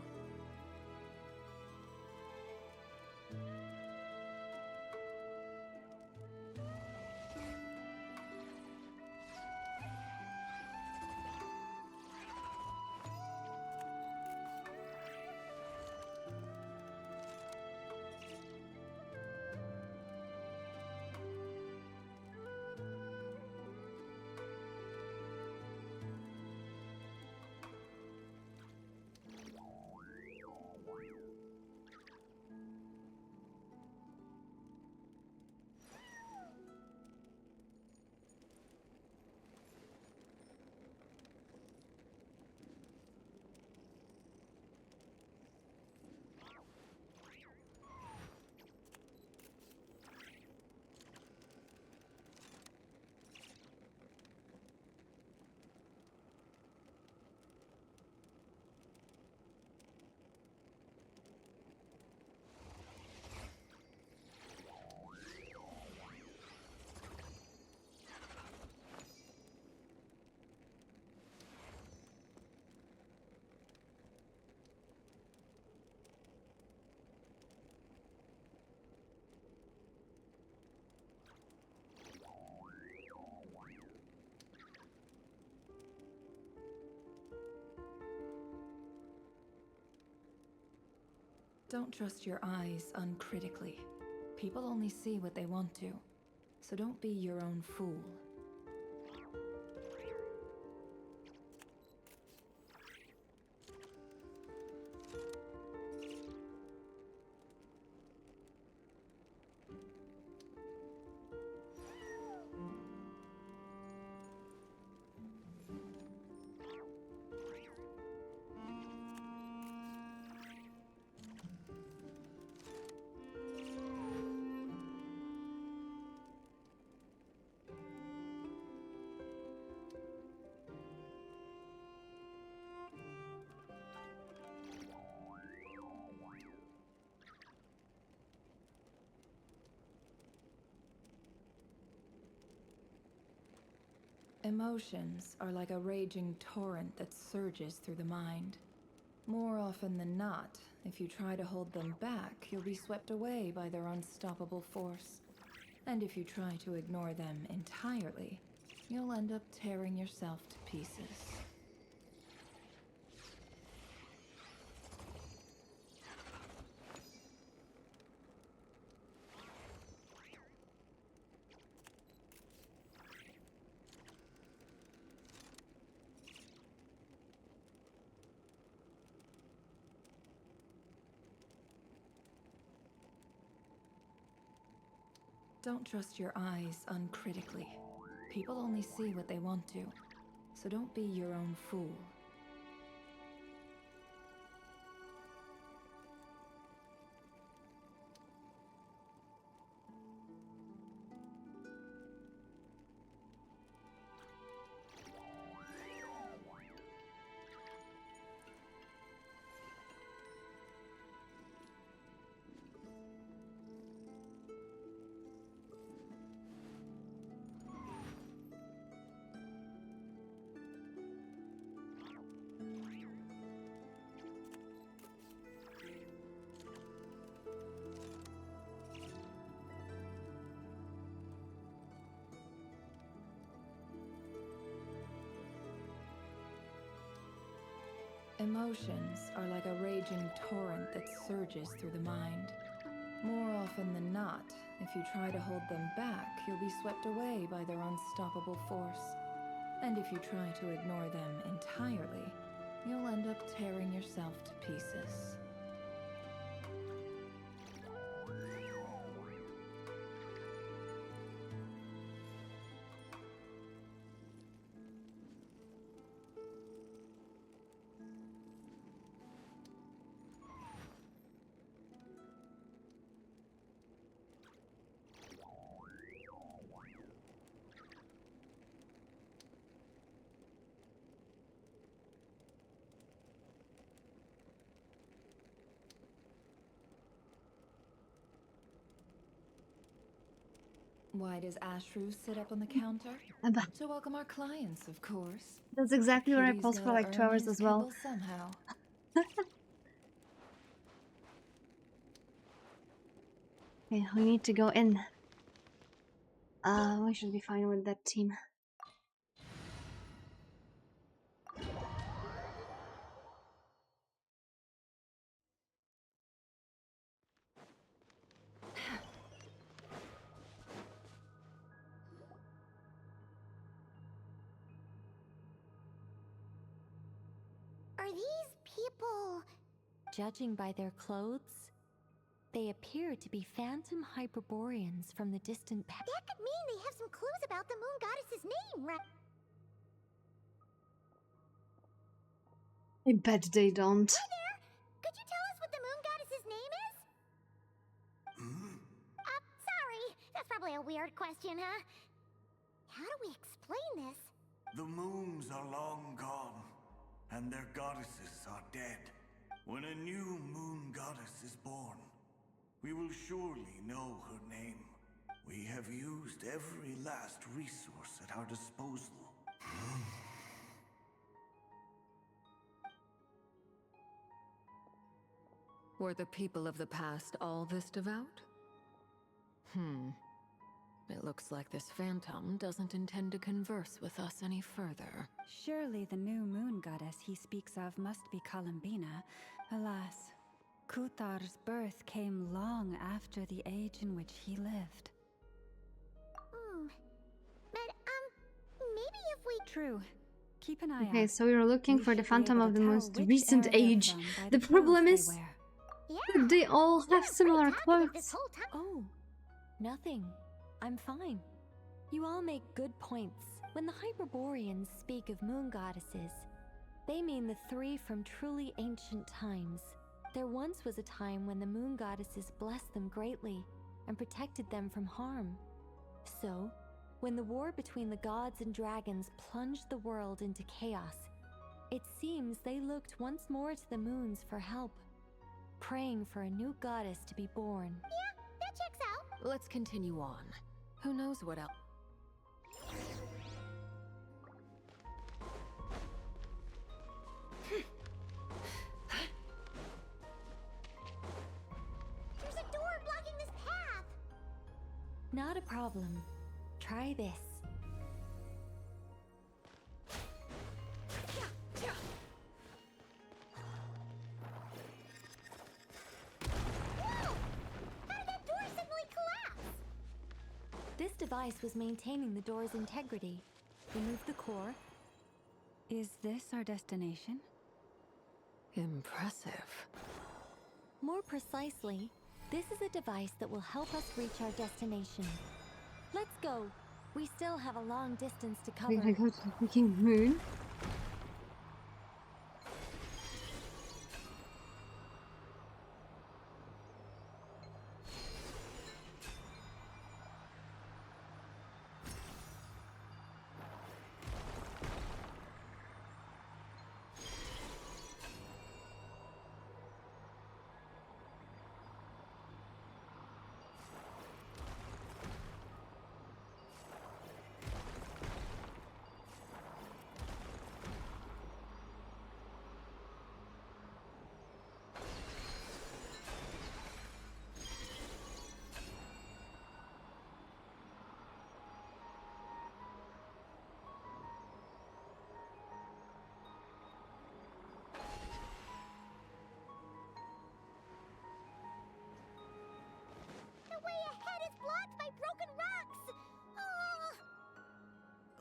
Don't trust your eyes uncritically. People only see what they want to, so don't be your own fool. Emotions are like a raging torrent that surges through the mind. More often than not, if you try to hold them back, you'll be swept away by their unstoppable force. And if you try to ignore them entirely, you'll end up tearing yourself to pieces. Don't trust your eyes uncritically. People only see what they want to, so don't be your own fool. Emotions are like a raging torrent that surges through the mind. More often than not, if you try to hold them back, you'll be swept away by their unstoppable force. And if you try to ignore them entirely, you'll end up tearing yourself to pieces. Why does Ashru sit up on the counter? To welcome our clients, of course. That's exactly where I Kitty's paused for gotta like 2 earn hours his as well. kibble somehow. Okay, we need to go in. We should be fine with that team. Are these people... Judging by their clothes, they appear to be phantom Hyperboreans from the distant past. That could mean they have some clues about the moon goddess's name, right? I bet they don't. Hi there! Could you tell us what the moon goddess's name is? Sorry. That's probably a weird question, huh? How do we explain this? The moons are long gone, and their goddesses are dead. When a new moon goddess is born, we will surely know her name. We have used every last resource at our disposal. Were the people of the past all this devout? It looks like this phantom doesn't intend to converse with us any further. Surely the new moon goddess he speaks of must be Columbina. Alas, Kuthar's birth came long after the age in which he lived. But, maybe if we... True. Keep an eye Okay, out. so we were looking for the should be Phantom able of to the tell most which recent era they're age. from by The the problem clothes is they wear. that they all have similar clothes. Oh, nothing. I'm fine. You all make good points. When the Hyperboreans speak of moon goddesses, they mean the three from truly ancient times. There once was a time when the moon goddesses blessed them greatly and protected them from harm. So, when the war between the gods and dragons plunged the world into chaos, it seems they looked once more to the moons for help, praying for a new goddess to be born. Yeah, that checks out. Let's continue on. Who knows what else? problem. Try this. This device was maintaining the door's integrity. Remove the core. Is this our destination? Impressive. More precisely, this is a device that will help us reach our destination. Let's go. We still have a long distance to cover. We're gonna go to the freaking moon.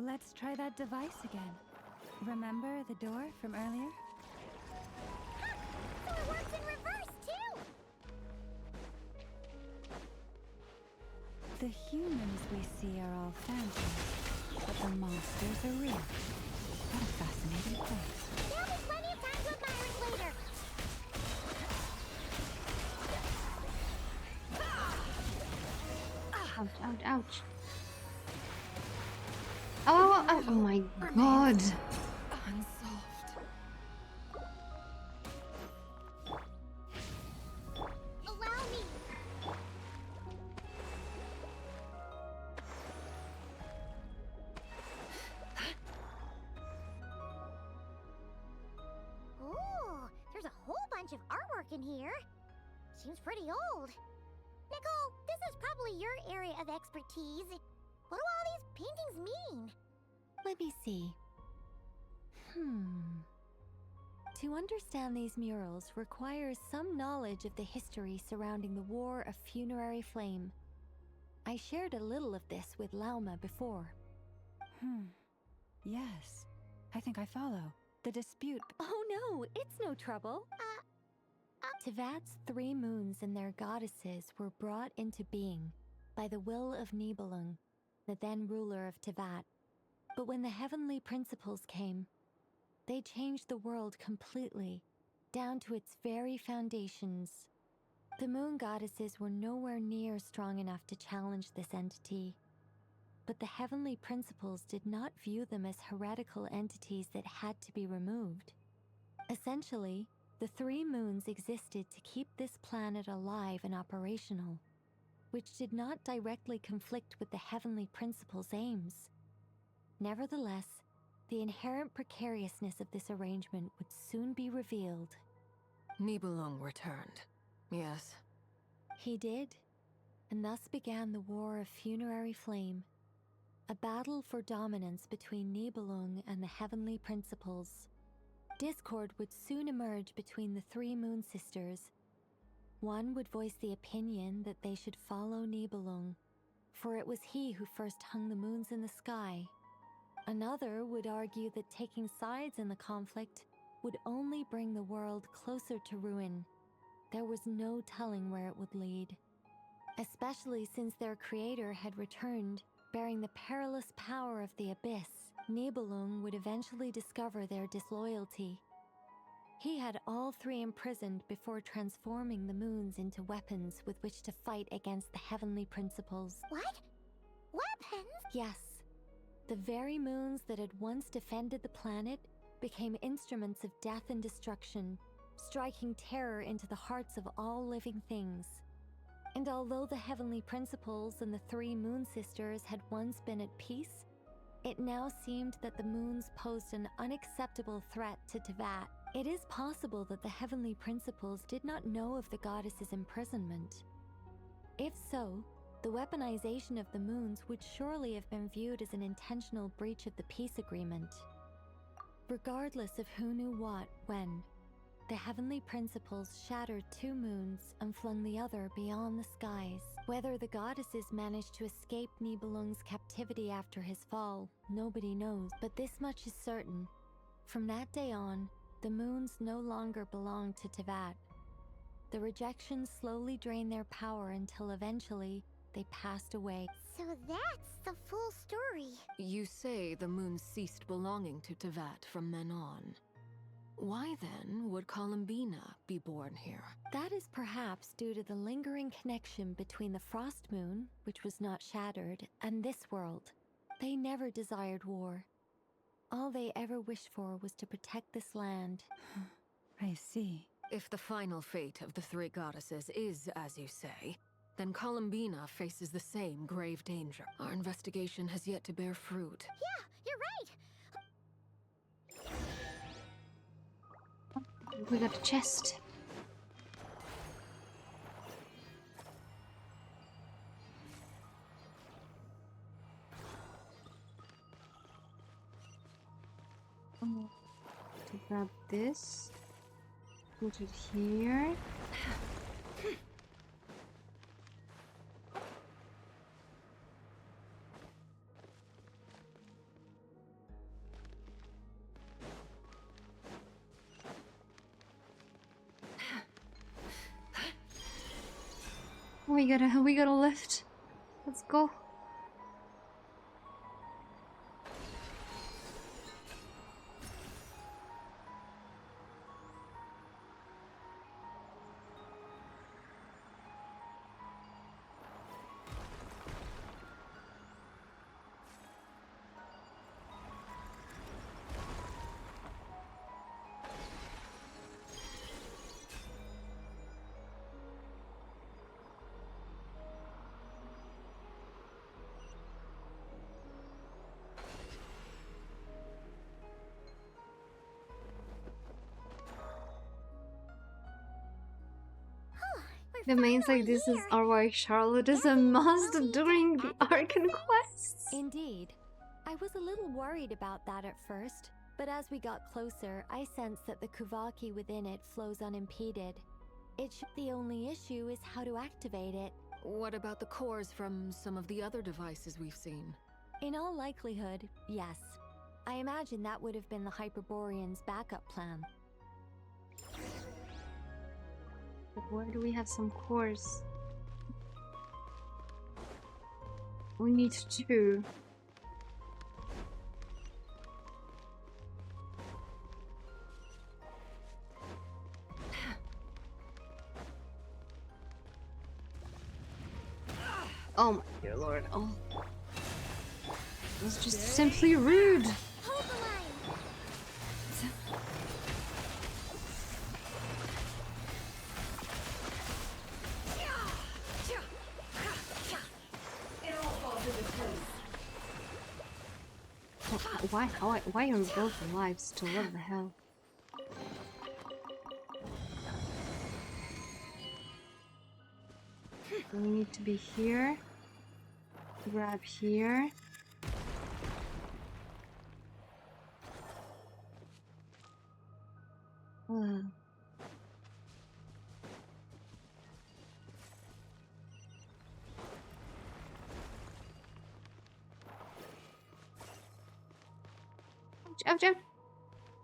Let's try that device again. Remember the door from earlier? So it works in reverse, too! The humans we see are all phantoms, but the monsters are real. What a fascinating place. There'll be plenty of time to admire it later. Ouch, ouch, ouch. Oh my god. Allow me. Ooh, there's a whole bunch of artwork in here. Seems pretty old. Nicole, this is probably your area of expertise. What do all these paintings mean? Let me see. To understand these murals requires some knowledge of the history surrounding the War of Funerary Flame. I shared a little of this with Lauma before. Yes. I think I follow. The dispute... Oh no, it's no trouble. Tevat's 3 moons and their goddesses were brought into being by the will of Nibelung, the then ruler of Tevat. But when the heavenly principles came, they changed the world completely, down to its very foundations. The moon goddesses were nowhere near strong enough to challenge this entity. But the heavenly principles did not view them as heretical entities that had to be removed. Essentially, the 3 moons existed to keep this planet alive and operational, which did not directly conflict with the heavenly principles' aims. Nevertheless, the inherent precariousness of this arrangement would soon be revealed. Nibelung returned, yes. He did, and thus began the War of Funerary Flame, a battle for dominance between Nibelung and the heavenly principles. Discord would soon emerge between the 3 moon sisters. One would voice the opinion that they should follow Nibelung, for it was he who first hung the moons in the sky. Another would argue that taking sides in the conflict would only bring the world closer to ruin. There was no telling where it would lead, especially since their creator had returned, bearing the perilous power of the abyss. Nibelung would eventually discover their disloyalty. He had all 3 imprisoned before transforming the moons into weapons with which to fight against the heavenly principles. What? Weapons? Yes. The very moons that had once defended the planet became instruments of death and destruction, striking terror into the hearts of all living things. And although the heavenly principles and the 3 moon sisters had once been at peace, it now seemed that the moons posed an unacceptable threat to Tevat. It is possible that the heavenly principles did not know of the goddess's imprisonment. If so, the weaponization of the moons would surely have been viewed as an intentional breach of the peace agreement. Regardless of who knew what, when, the heavenly principles shattered 2 moons and flung the other beyond the skies. Whether the goddesses managed to escape Nibelung's captivity after his fall, nobody knows, but this much is certain. From that day on, the moons no longer belonged to Teyvat. The rejections slowly drained their power until eventually they passed away. So that's the full story. You say the moons ceased belonging to Teyvat from then on. Why then would Columbina be born here? That is perhaps due to the lingering connection between the Frost Moon, which was not shattered, and this world. They never desired war. All they ever wished for was to protect this land. I see. If the final fate of the 3 goddesses is, as you say, then Columbina faces the same grave danger. Our investigation has yet to bear fruit. Yeah, you're right. We got a chest. To grab this, put it here. We gotta lift. Let's go. The mains like this is are why Charlotte is a must during the Arcan quests. Indeed. I was a little worried about that at first, but as we got closer, I sensed that the Kuvaki within it flows unimpeded. The only issue is how to activate it. What about the cores from some of the other devices we've seen? In all likelihood, yes. I imagine that would have been the Hyperborean's backup plan. But where do we have some cores? We need 2. Oh my dear lord. Oh. It was just simply rude. Hold the line. Why are we both alive still? What the hell? We need to be here. Grab here. Ouch.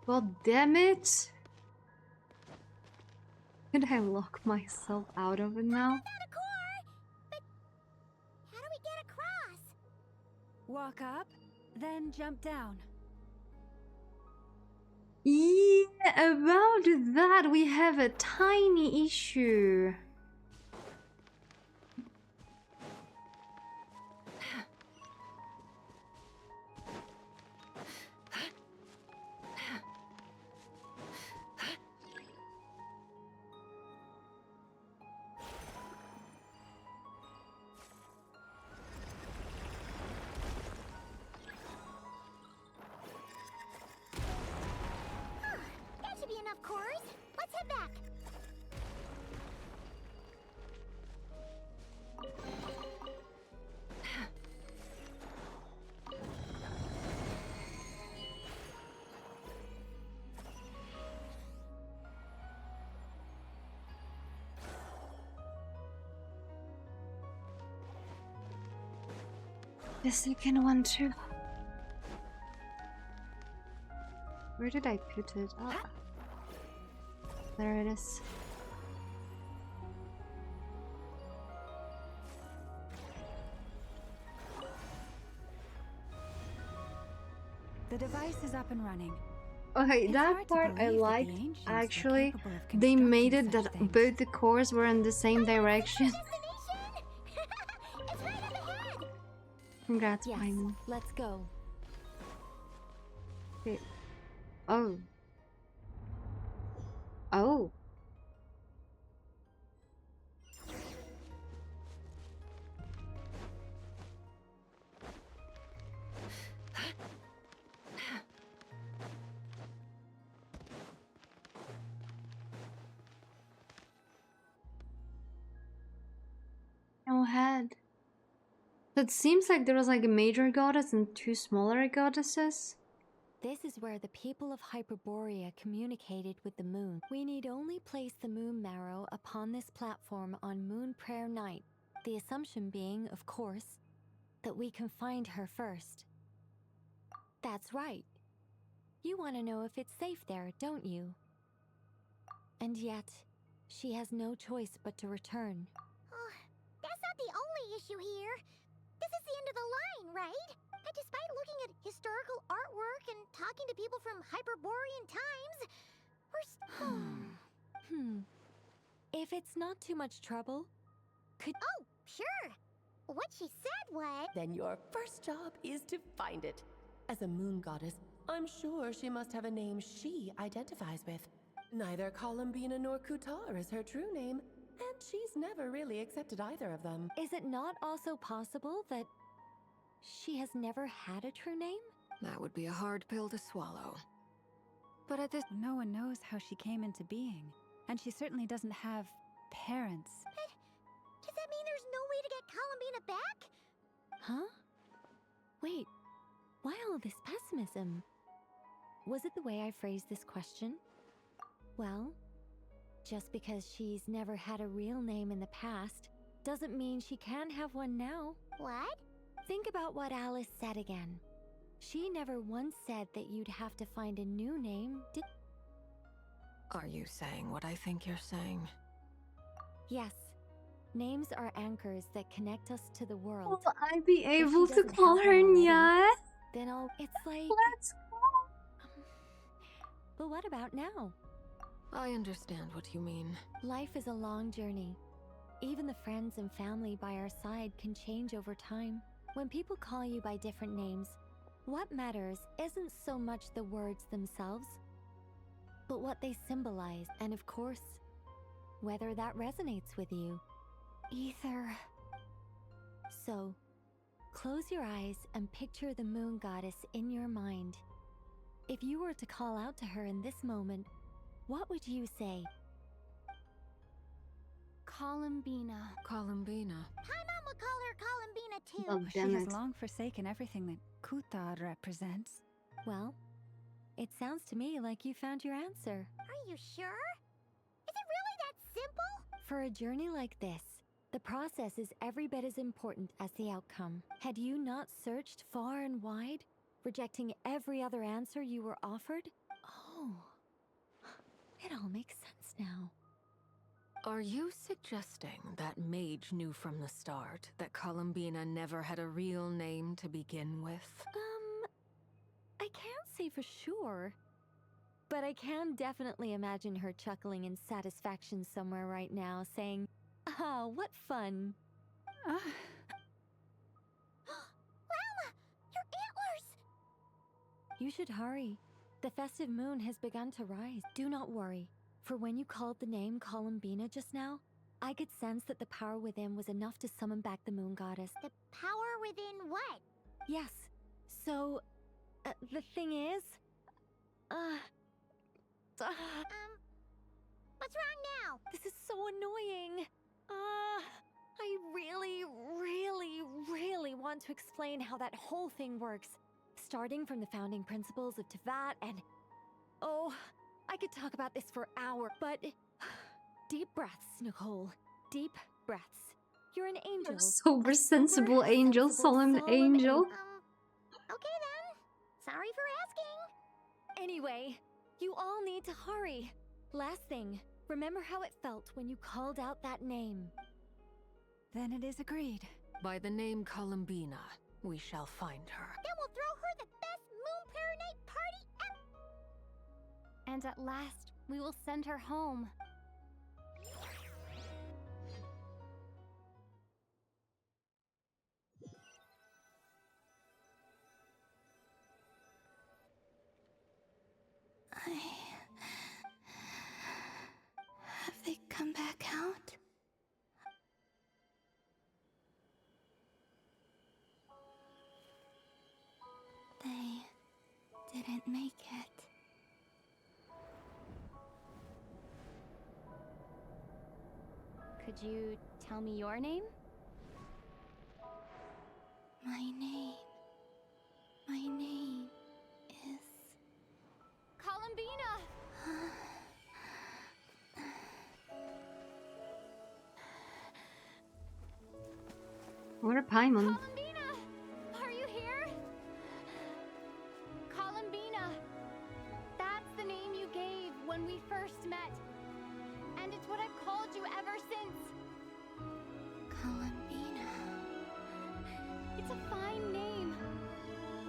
God damn it! Could I lock myself out of it now? Not a core! But how do we get across? Walk up, then jump down. Yeah, about that we have a tiny issue. Enough cores. Let's head back. The second one too. Where did I put it? Oh. There it is. The device is up and running. Okay, It's that hard to part I believe that the liked. ancients were Actually, capable of they made constructing it that such things. both the cores were in the same direction. Congrats, Yes, Paimon. let's go. Okay. Oh. Oh. No head. It seems like there was like a major goddess and two smaller goddesses. This is where the people of Hyperborea communicated with the moon. We need only place the moon marrow upon this platform on Moon Prayer Night. The assumption being, of course, that we can find her first. That's right. You want to know if it's safe there, don't you? And yet, she has no choice but to return. Oh, that's not the only issue here. This is the end of the line, right? And despite looking at historical artwork and talking to people from Hyperborean times, we're If it's not too much trouble, could... Oh, sure. What she said was... Then your first job is to find it. As a moon goddess, I'm sure she must have a name she identifies with. Neither Columbina nor Kutar is her true name, and she's never really accepted either of them. Is it not also possible that she has never had a true name? That would be a hard pill to swallow. But at this... No one knows how she came into being, and she certainly doesn't have parents. Does that mean there's no way to get Columbina back? Huh? Wait, why all this pessimism? Was it the way I phrased this question? Well, just because she's never had a real name in the past doesn't mean she can't have one now. What? Think about what Alice said again. She never once said that you'd have to find a new name, did... Are you saying what I think you're saying? Yes. Names are anchors that connect us to the world. Will I be If she able to doesn't call have her one already, Nyaehh? Then it's like... Let's go. But what about now? I understand what you mean. Life is a long journey. Even the friends and family by our side can change over time. When people call you by different names, what matters isn't so much the words themselves, but what they symbolize, and of course, whether that resonates with you. Either. So, close your eyes and picture the moon goddess in your mind. If you were to call out to her in this moment, what would you say? Columbina. Columbina. Paimon would call her Columbina too. Oh, She damn has it. long forsaken everything that Kutar represents. Well, it sounds to me like you found your answer. Are you sure? Is it really that simple? For a journey like this, the process is every bit as important as the outcome. Had you not searched far and wide, rejecting every other answer you were offered? Oh, it all makes sense now. Are you suggesting that Mage knew from the start that Columbina never had a real name to begin with? I can't say for sure, but I can definitely imagine her chuckling in satisfaction somewhere right now, saying, "Ah, what fun." Llama! Your antlers! You should hurry. The festive moon has begun to rise. Do not worry, for when you called the name Columbina just now, I could sense that the power within was enough to summon back the moon goddess. The power within what? Yes. So, the thing is... What's wrong now? This is so annoying. I really want to explain how that whole thing works. Starting from the founding principles of Teyvat and... Oh, I could talk about this for hours, but... Deep breaths, Nicole. Deep breaths. You're an angel. Sober, sensible angel, solemn angel. Okay then. Sorry for asking. Anyway, you all need to hurry. Last thing, remember how it felt when you called out that name. Then it is agreed. By the name Columbina, we shall find her. Then we'll throw her the best Moon Prayer Night party ever. And at last, we will send her home. Have they come back out? They didn't make it. Could you tell me your name? My name is... Columbina! What a Paimon. Columbina! Are you here? Columbina! That's the name you gave when we first met. And it's what I've called you ever since. Columbina. It's a fine name.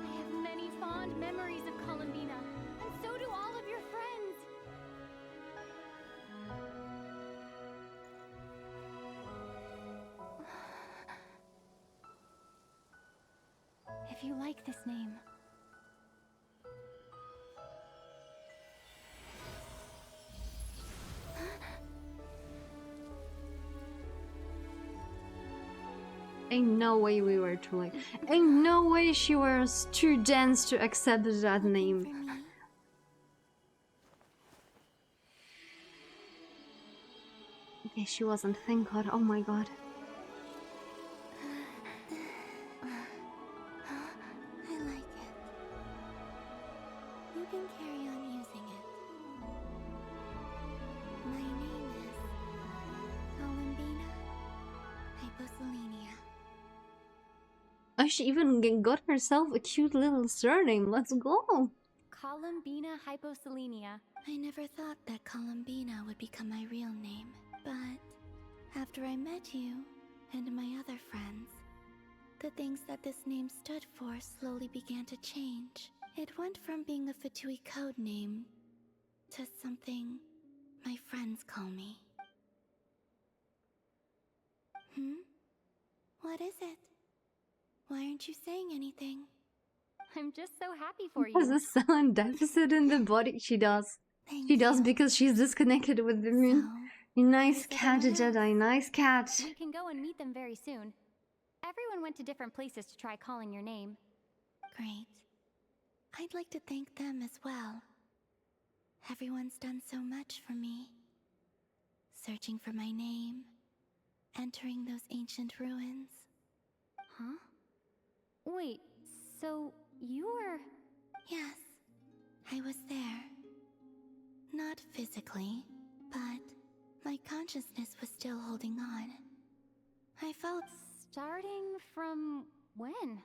I have many fond memories of Columbina, and so do all of your friends. If you like this name, Ain't no way we were too late. Ain't no way she was too dense to accept that name. Okay, she wasn't. Thank God. Oh my God. I like it. You can carry on using it. My name is Columbina Hyposelenia. Oh, she even got herself a cute little surname. Let's go. Columbina Hyposelenia. I never thought that Columbina would become my real name, but after I met you and my other friends, the things that this name stood for slowly began to change. It went from being a Fatui code name to something my friends call me. What is it? Why aren't you saying anything? I'm just so happy for Has you. a silent deficit in the body? She does. Thank She does you. because she's disconnected with the moon. Nice cat, Jedi. Nice cat. We can go and meet them very soon. Everyone went to different places to try calling your name. Great. I'd like to thank them as well. Everyone's done so much for me. Searching for my name, entering those ancient ruins. Huh? Wait, so you were... Yes, I was there. Not physically, but my consciousness was still holding on. I felt... Starting from when?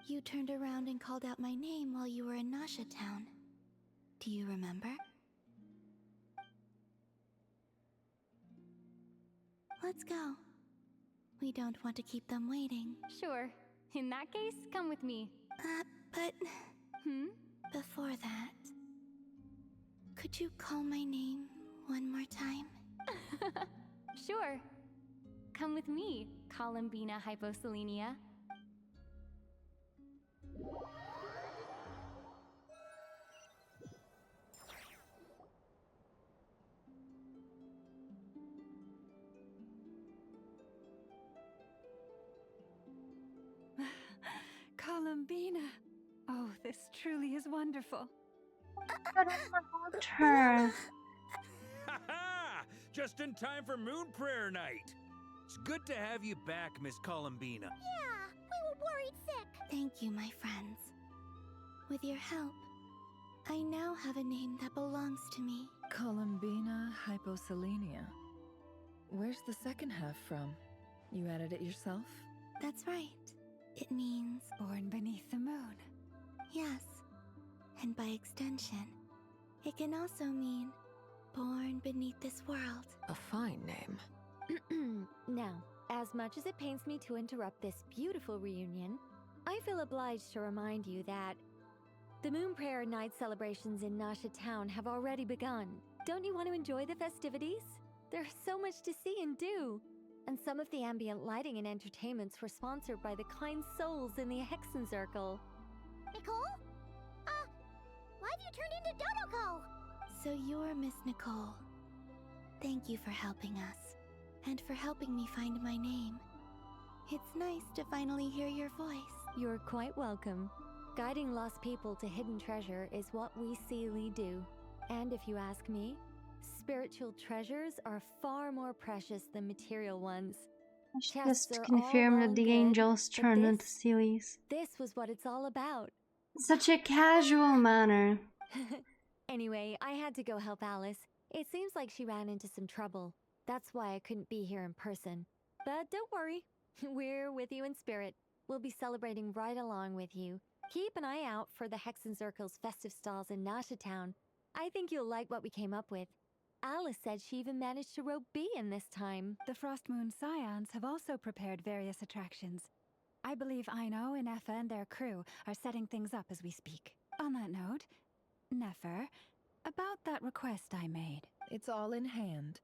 You turned around and called out my name while you were in Nasha Town. Do you remember? Let's go. We don't want to keep them waiting. Sure. In that case, come with me. But... Before that... Could you call my name one more time? Sure. Come with me, Columbina Hyposelenia. Columbina! Oh, this truly is wonderful. Her. Ha-ha! Just in time for Moon Prayer Night. It's good to have you back, Miss Columbina. Yeah, we were worried sick. Thank you, my friends. With your help, I now have a name that belongs to me. Columbina Hyposelenia. Where's the second half from? You added it yourself? That's right. It means born beneath the moon. yes. And by extension, it can also mean born beneath this world. A fine name. Now, as much as it pains me to interrupt this beautiful reunion, I feel obliged to remind you that the Moon Prayer Night celebrations in Nyaehh Town have already begun. Don't you want to enjoy the festivities? There's so much to see and do. And some of the ambient lighting and entertainments were sponsored by the kind souls in the Hexen Circle. Nicole? Why have you turned into Dodoko? So you're Miss Nicole. Thank you for helping us, and for helping me find my name. It's nice to finally hear your voice. You're quite welcome. Guiding lost people to hidden treasure is what we Seelie do. And if you ask me, spiritual treasures are far more precious than material ones. Just to confirm that the angels turned into Seelies. This was what it's all about. Such a casual manner. Anyway, I had to go help Alice. It seems like she ran into some trouble. That's why I couldn't be here in person. But don't worry, we're with you in spirit. We'll be celebrating right along with you. Keep an eye out for the Hexen Circle's festive stalls in Nyaehh Town. I think you'll like what we came up with. Alice said she even managed to rope B in this time. The Frost Moon Scions have also prepared various attractions. I believe Aino and Effa and their crew are setting things up as we speak. On that note, Nefer, about that request I made. It's all in hand.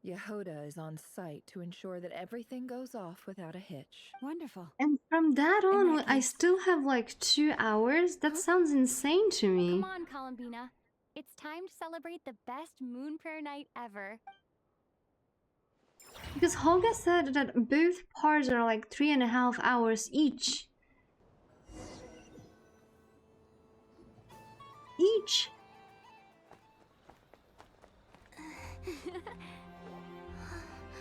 Yehoda is on site to ensure that everything goes off without a hitch. Wonderful. And from that on, I still have like 2 hours? That sounds insane to me. Come on, Columbina. It's time to celebrate the best Moon Prayer Night ever. Because Holga said that both parts are like 3.5 hours each.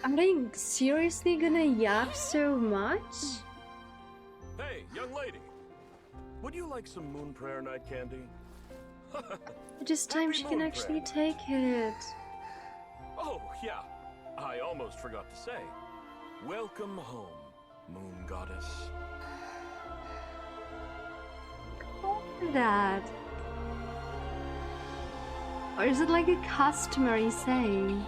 Are they seriously gonna yap so much? Hey, young lady. Would you like some Moon Prayer Night candy? Just time she can actually take it. Oh, yeah. I almost forgot to say. Welcome home, Moon Goddess. Call for that. Or is it like a customary saying?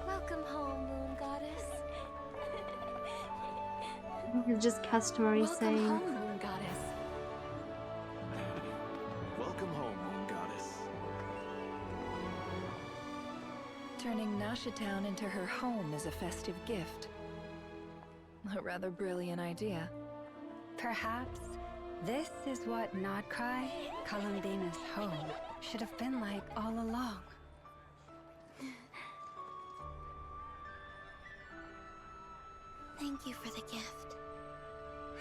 Welcome home, Moon Goddess. It's just customary saying. Welcome home, Moon Goddess. Welcome home, Moon Goddess. Turning Nyaehh Town into her home is a festive gift. A rather brilliant idea. Perhaps this is what Nodcry, Columbina's home, should have been like all along. Thank you for the gift.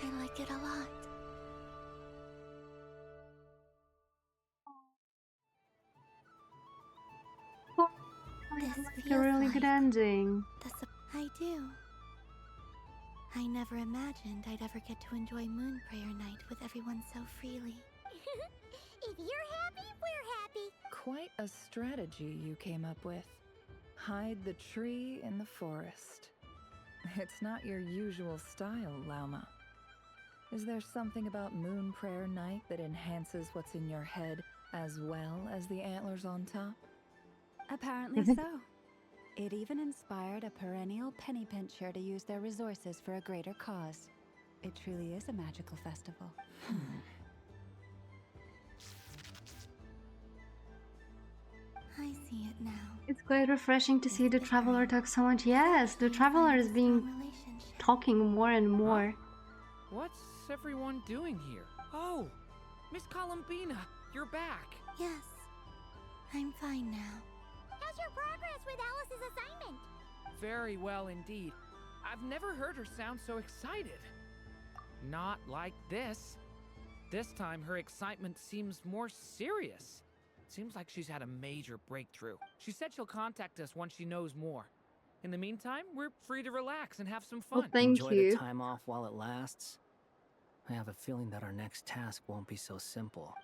I like it a lot. This Like feels a really like good ending. I do. I never imagined I'd ever get to enjoy Moon Prayer Night with everyone so freely. If you're happy, we're happy. Quite a strategy you came up with. Hide the tree in the forest. It's not your usual style, Lauma. Is there something about Moon Prayer Night that enhances what's in your head as well as the antlers on top? Apparently so. It even inspired a perennial penny pincher to use their resources for a greater cause. It truly is a magical festival. I see it now. It's quite refreshing to see the Traveler talk so much. Yes, the Traveler is being talking more and more. What's everyone doing here? Oh, Miss Columbina, you're back. Yes, I'm fine now. How's your progress with Alice's assignment? Very well indeed. I've never heard her sound so excited. Not like this. This time her excitement seems more serious. Seems like she's had a major breakthrough. She said she'll contact us once she knows more. In the meantime, we're free to relax and have some fun. Enjoy the time off while it lasts. I have a feeling that our next task won't be so simple.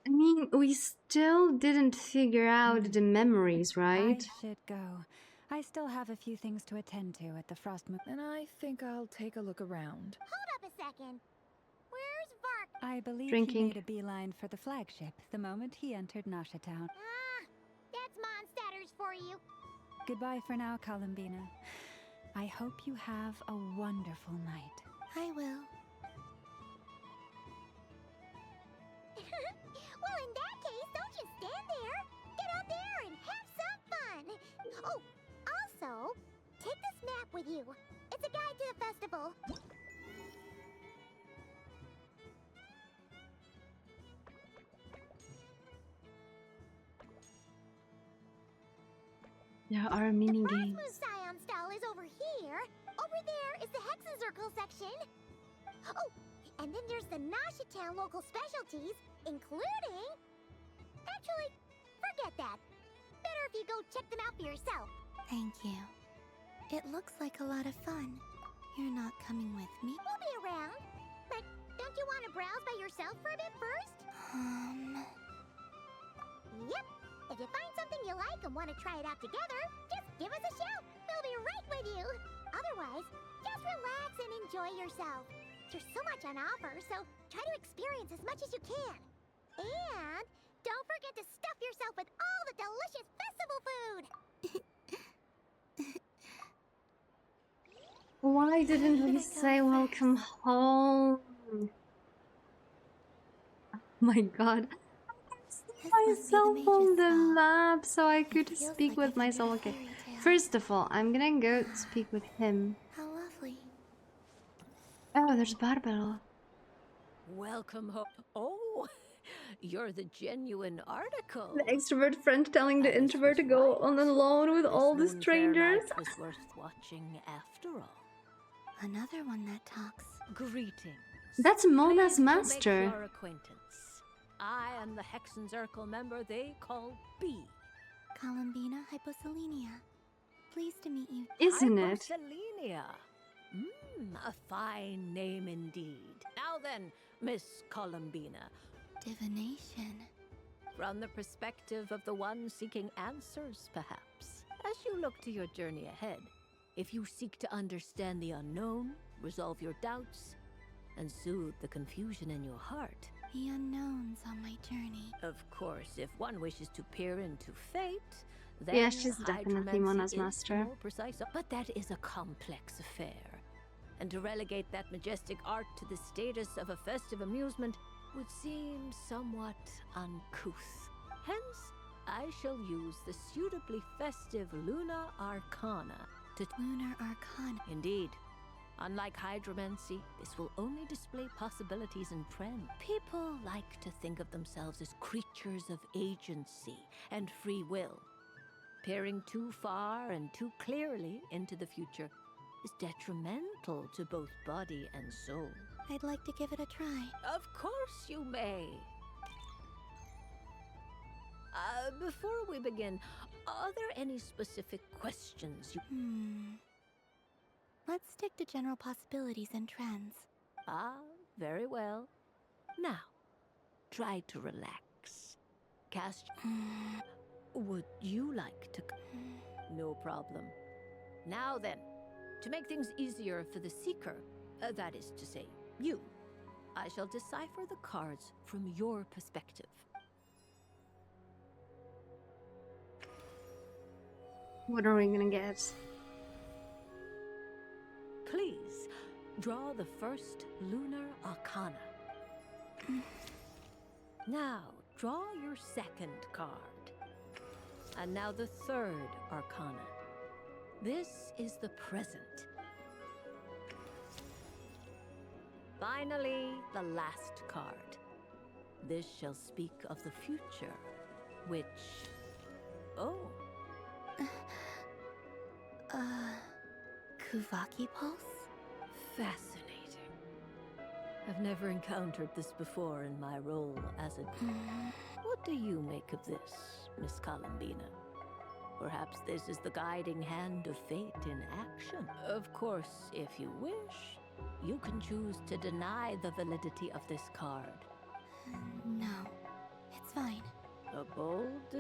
I mean, we still didn't figure out the memories, right? I should go. I still have a few things to attend to at the Frost Moon. And I think I'll take a look around. Hold up a second. Where's Vark? I believe Drinking. he made a beeline for the flagship the moment he entered Nasha Town. Ah, that's Mondstadters for you. Goodbye for now, Columbina. I hope you have a wonderful night. I will. Well, in that case, don't just stand there. Get out there and have some fun. Oh, also, take this map with you. It's a guide to the festival. There are mini The games. Frostmoon Scion stall is over here. Over there is the Hexen Circle section. Oh, and then there's the Nasha Town local specialties, including... Actually, forget that. Better if you go check them out for yourself. Thank you. It looks like a lot of fun. You're not coming with me? We'll be around. But don't you want to browse by yourself for a bit first? Yep. If you find something you like and want to try it out together, just give us a shout. We'll be right with you. Otherwise, just relax and enjoy yourself. There's so much on offer, so try to experience as much as you can. And don't forget to stuff yourself with all the delicious festival food. Why didn't we say welcome home? Oh my god. Myself on the map so I could speak with myself. Okay, first of all, I'm gonna go speak with him. How lovely. Oh, there's Barbara. Welcome home. Oh, you're the genuine article. The extrovert friend telling the introvert to go on alone with all the strangers. It was worth watching after all. Another one that talks. Greetings. That's Mona's Pleased to master. make your acquaintance. I am the Hexen Circle member they call B. Columbina Hyposelenia. Pleased to meet you. Isn't it? Hyposelenia. A fine name indeed. Now then, Miss Columbina. Divination. From the perspective of the one seeking answers, perhaps. As you look to your journey ahead, if you seek to understand the unknown, resolve your doubts, and soothe the confusion in your heart. The unknowns on my journey. Of course, if one wishes to peer into fate, then Yeah, she's definitely hydromancy Mona's is master. more precise, but that is a complex affair. And to relegate that majestic art to the status of a festive amusement would seem somewhat uncouth. Hence, I shall use the suitably festive Lunar Arcana to... Lunar Arcana. Indeed. Unlike hydromancy, this will only display possibilities and trends. People like to think of themselves as creatures of agency and free will. Peering too far and too clearly into the future is detrimental to both body and soul. I'd like to give it a try. Of course you may. Before we begin, are there any specific questions you... Let's stick to general possibilities and trends. Ah, very well. Now, try to relax. Cast... Would you like to... No problem. Now then, to make things easier for the seeker, that is to say, you, I shall decipher the cards from your perspective. What are we gonna get? Please, draw the first Lunar Arcana. Now, draw your second card. And now the third Arcana. This is the present. Finally, the last card. This shall speak of the future, which... Oh. Kuvaki Pulse? Fascinating. I've never encountered this before in my role as a... What do you make of this, Miss Columbina? Perhaps this is the guiding hand of fate in action. Of course, if you wish, you can choose to deny the validity of this card. No.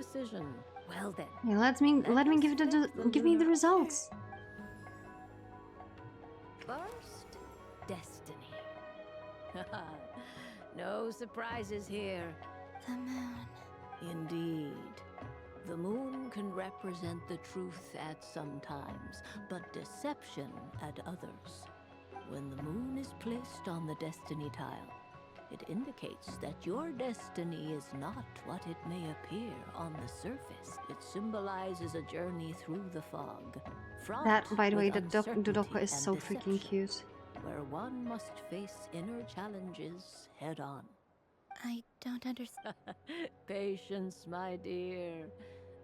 decision. Well then. Yeah, let me give me the results. First, destiny. No surprises here. The moon. Indeed. The moon can represent the truth at some times, but deception at others. When the moon is placed on the destiny tile, it indicates that your destiny is not what it may appear on the surface. It symbolizes a journey through the fog. That, by the way, with the Dodoko is uncertainty so and freaking cute. where one must face inner challenges head on. I don't understand. Patience, my dear.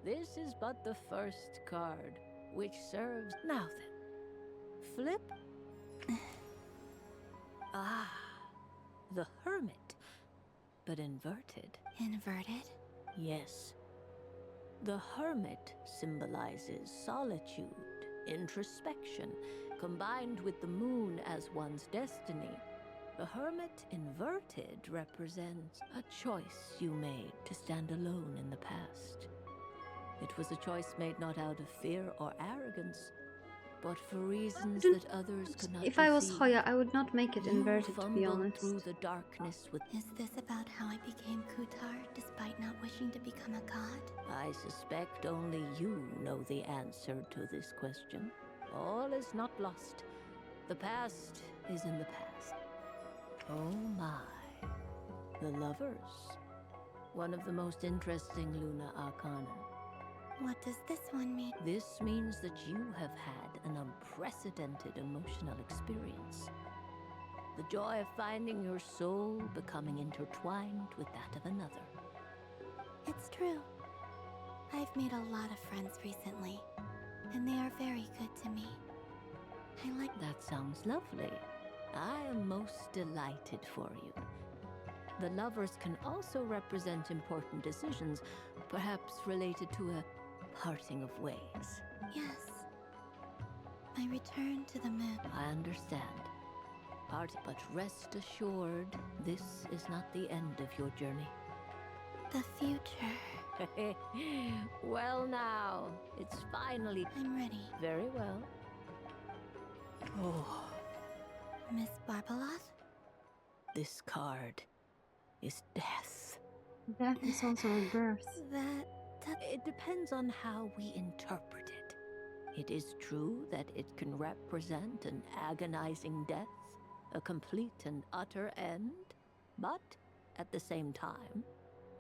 This is but the first card, which serves... Now then, flip. Ah, the Hermit, but inverted. Inverted? Yes. The Hermit symbolizes solitude, introspection, combined with the moon as one's destiny. The Hermit inverted represents a choice you made to stand alone in the past. It was a choice made not out of fear or arrogance, but for reasons that others could not If I was perceive. Hoya, I would not make it You inverted, to be fumbled honest. through the darkness with... Is this about how I became Kutar despite not wishing to become a god? I suspect only you know the answer to this question. All is not lost. The past is in the past. Oh my. The Lovers. One of the most interesting Luna Arcana. What does this one mean? This means that you have had an unprecedented emotional experience. The joy of finding your soul becoming intertwined with that of another. It's true. I've made a lot of friends recently, and they are very good to me. I like... That sounds lovely. I am most delighted for you. The Lovers can also represent important decisions, perhaps related to a parting of ways. Yes. My return to the moon. I understand. But rest assured, this is not the end of your journey. The future. Well now, it's finally... I'm ready. Very well. Oh. Miss Barbeloth? This card is death. Death is also a birth. It depends on how we interpret it. It is true that it can represent an agonizing death, a complete and utter end, but at the same time,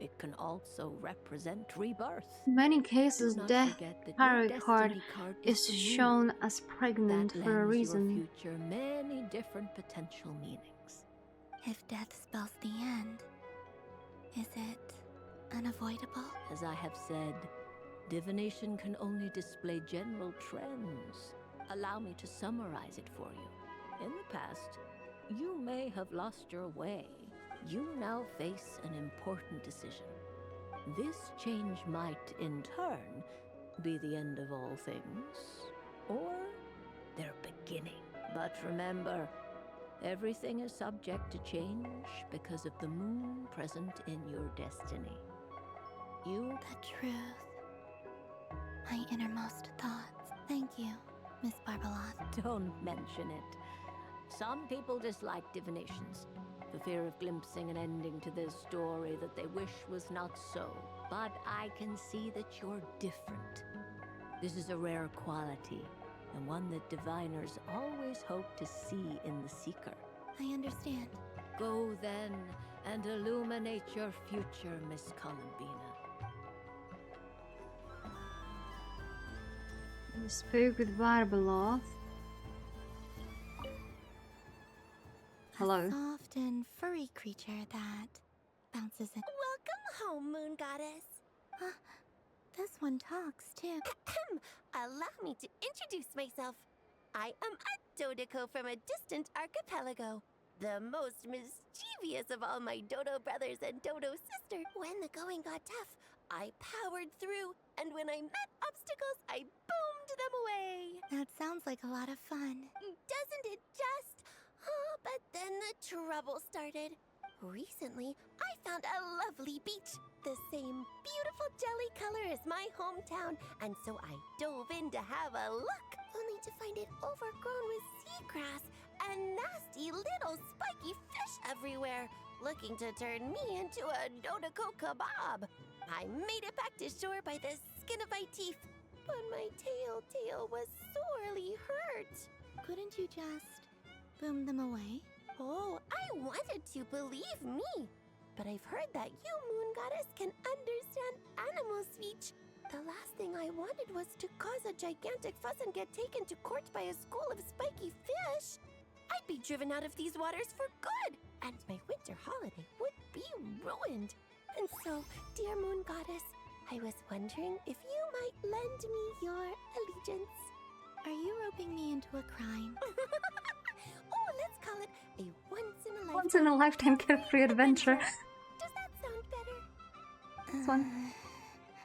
it can also represent rebirth. In many cases, Do not death forget that tarot your card destiny card is the moon. shown as pregnant That for a lends reason. your future many different potential meanings. If death spells the end, is it unavoidable? As I have said, divination can only display general trends. Allow me to summarize it for you. In the past, you may have lost your way. You now face an important decision. This change might, in turn, be the end of all things, or their beginning. But remember, everything is subject to change because of the moon present in your destiny. You... The truth. My innermost thoughts. Thank you, Miss Barbeloth. Don't mention it. Some people dislike divinations, the fear of glimpsing an ending to their story that they wish was not so. But I can see that you're different. This is a rare quality, and one that diviners always hope to see in the seeker. I understand. Go then, and illuminate your future, Miss Columbina. We spoke with Barbeloth. Hello. A soft and furry creature that bounces in. Welcome home, Moon Goddess. This one talks too. Allow me to introduce myself. I am a Dodoko from a distant archipelago, the most mischievous of all my Dodo brothers and Dodo sister. When the going got tough, I powered through, and when I met obstacles, I boomed them away. That sounds like a lot of fun. Doesn't it just? Oh, but then the trouble started. Recently, I found a lovely beach, the same beautiful jelly-colored is my hometown, and so I dove in to have a look, only to find it overgrown with seagrass and nasty little spiky fish everywhere, looking to turn me into a Dodoko kebab. I made it back to shore by the skin of my teeth, but my tail was sorely hurt. Couldn't you just boom them away? Oh, I wanted to, believe me. But I've heard that you, Moon Goddess, can understand animal speech. The last thing I wanted was to cause a gigantic fuss and get taken to court by a school of spiky fish. I'd be driven out of these waters for good, and my winter holiday would be ruined. And so, dear Moon Goddess, I was wondering if you might lend me your allegiance. Are you roping me into a crime? Oh, let's call it a once-in-a-lifetime... Once-in-a-lifetime carefree adventure. Does that sound better? This one.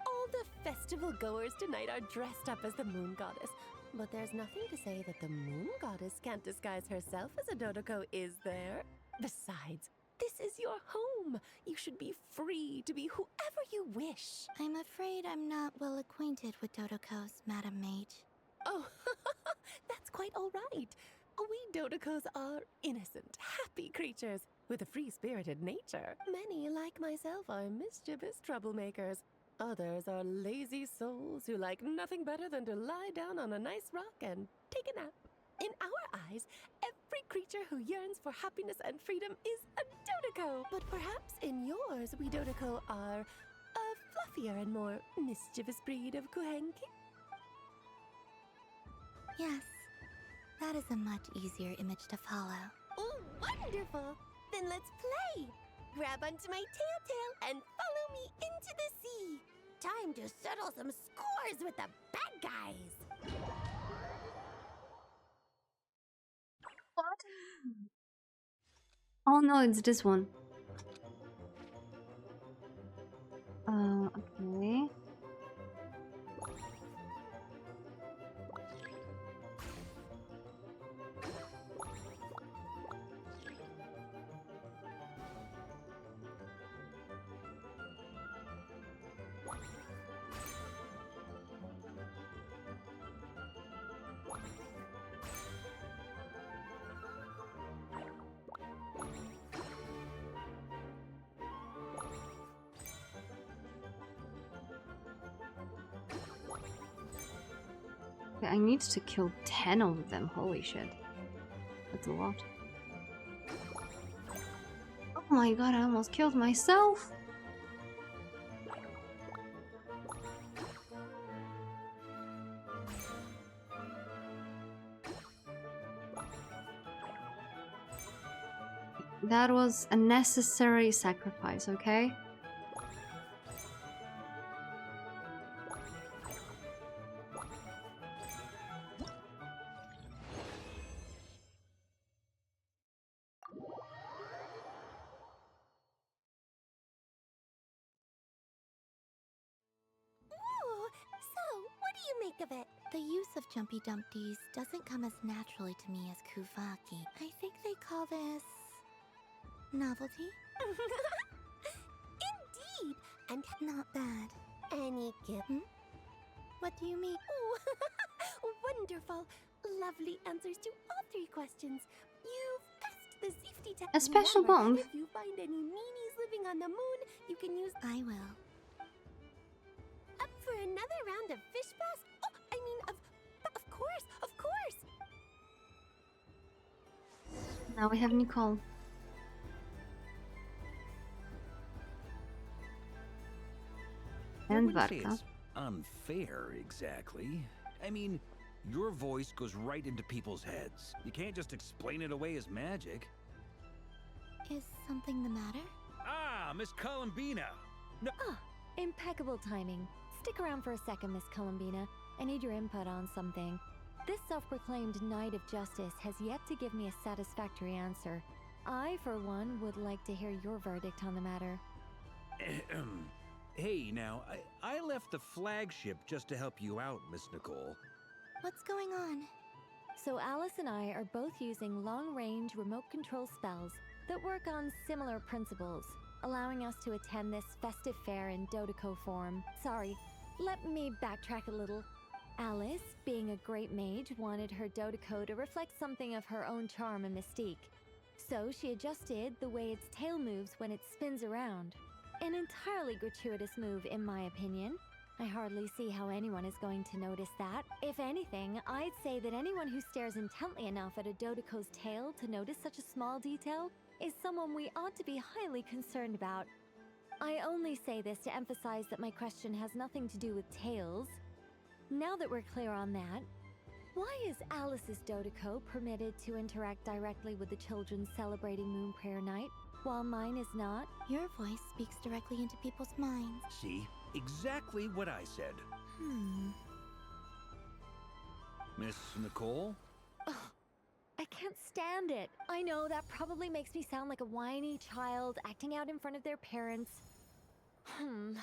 All the festival goers tonight are dressed up as the Moon Goddess. But there's nothing to say that the Moon Goddess can't disguise herself as a Dodoko, is there? Besides, this is your home. You should be free to be whoever you wish. I'm afraid I'm not well acquainted with Dodokos, Madam Mage. Oh, that's quite all right. We Dodokos are innocent, happy creatures with a free-spirited nature. Many, like myself, are mischievous troublemakers. Others are lazy souls who like nothing better than to lie down on a nice rock and take a nap. In our eyes, every creature who yearns for happiness and freedom is a Dodoko. But perhaps in yours, we Dodoko are a fluffier and more mischievous breed of Kuhenki? Yes, that is a much easier image to follow. Oh, wonderful! Then let's play! Grab onto my tail and follow me into the sea! Time to settle some scores with the bad guys! What? Oh no, it's this one. Okay. I need to kill 10 of them. Holy shit. That's a lot. Oh my god, I almost killed myself! That was a necessary sacrifice, okay? Of it. The use of Jumpy Dumpties doesn't come as naturally to me as Kuvaki. I think they call this... novelty? Indeed! And not bad. Any gift? What do you mean? Oh, wonderful. Lovely answers to all three questions. You've passed the safety test. A special However, bomb. If you find any meanies living on the moon, you can use... I will. Up for another round of fish bass? Oh, I mean, of course, of course! Now we have Nicole. And wouldn't say Varka. it's unfair, exactly. I mean, your voice goes right into people's heads. You can't just explain it away as magic. Is something the matter? Ah, Miss Columbina! No. Ah, impeccable timing. Stick around for a second, Miss Columbina. I need your input on something. This self-proclaimed Knight of Justice has yet to give me a satisfactory answer. I, for one, would like to hear your verdict on the matter. Hey, now, I left the flagship just to help you out, Miss Nicole. What's going on? So Alice and I are both using long-range remote control spells that work on similar principles, allowing us to attend this festive fair in Dodoko form. Sorry, let me backtrack a little. Alice, being a great mage, wanted her Dodeko to reflect something of her own charm and mystique. So she adjusted the way its tail moves when it spins around. An entirely gratuitous move, in my opinion. I hardly see how anyone is going to notice that. If anything, I'd say that anyone who stares intently enough at a Dodeko's tail to notice such a small detail is someone we ought to be highly concerned about. I only say this to emphasize that my question has nothing to do with tails. Now that we're clear on that, why is Alice's Dodeko permitted to interact directly with the children celebrating Moon Prayer Night, while mine is not? Your voice speaks directly into people's minds. See? Exactly what I said. Miss Nicole? Ugh, I can't stand it. I know that probably makes me sound like a whiny child acting out in front of their parents. And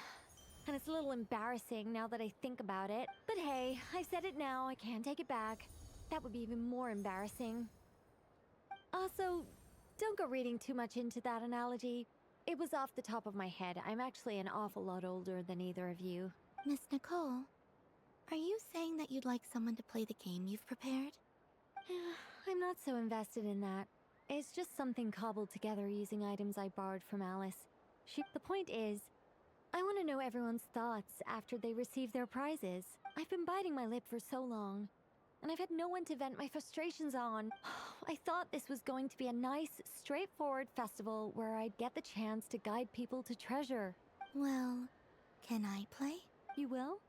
it's a little embarrassing now that I think about it. But hey, I've said it now, I can't take it back. That would be even more embarrassing. Also, don't go reading too much into that analogy. It was off the top of my head. I'm actually an awful lot older than either of you. Miss Nicole, are you saying that you'd like someone to play the game you've prepared? I'm not so invested in that. It's just something cobbled together using items I borrowed from Alice. The point is, I want to know everyone's thoughts after they receive their prizes. I've been biting my lip for so long, and I've had no one to vent my frustrations on. I thought this was going to be a nice, straightforward festival where I'd get the chance to guide people to treasure. Well, can I play? You will?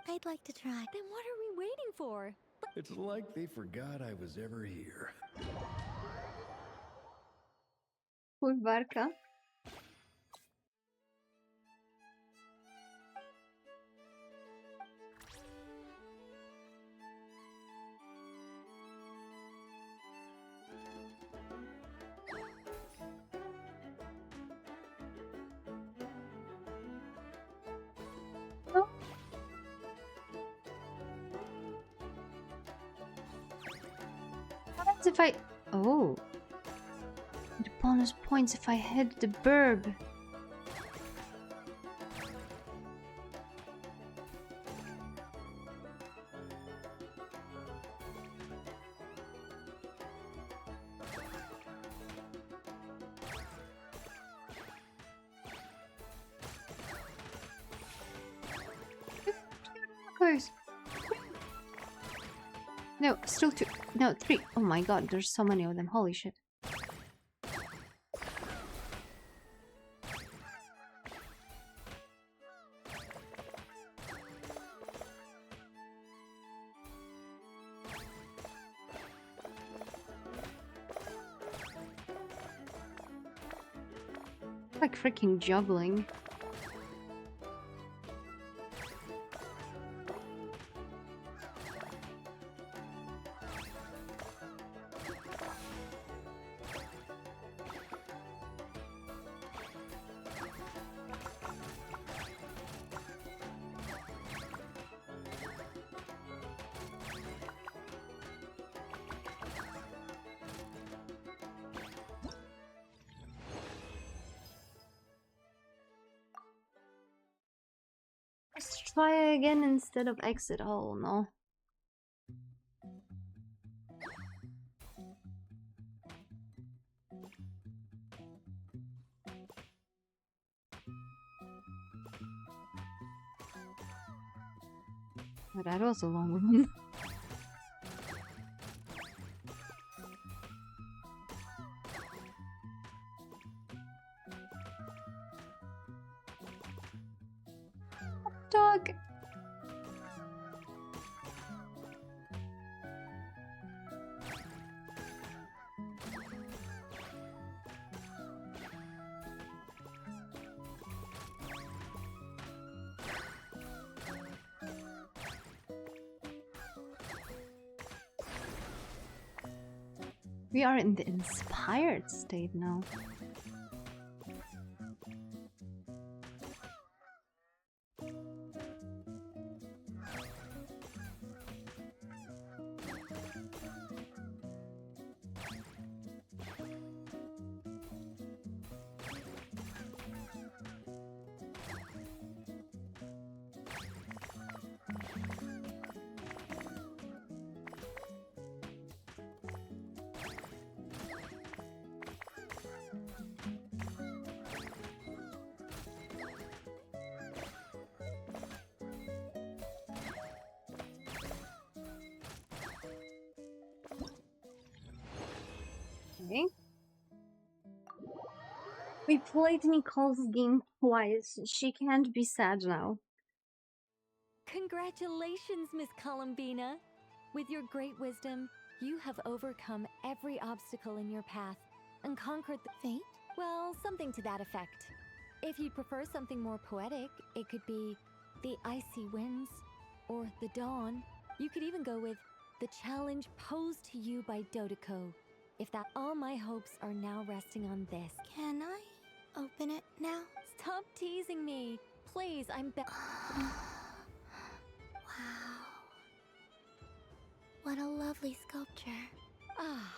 I'd like to try. Then what are we waiting for? It's like they forgot I was ever here. Full barca. If I... Oh. The bonus points if I hit the burb. No, still 2. No, 3. Oh my god, there's so many of them. Holy shit. Like freaking juggling. Let's try again instead of exit. Oh no. But that was a long one. Dog. We are in the inspired state now. We played Nicole's game twice. She can't be sad now. Congratulations, Miss Columbina! With your great wisdom, you have overcome every obstacle in your path and conquered the fate? Well, something to that effect. If you'd prefer something more poetic, it could be the icy winds or the dawn. You could even go with the challenge posed to you by Dodeko. If that, all my hopes are now resting on this. Can I open it now? Stop teasing me. Please, I'm Wow. What a lovely sculpture. Ah,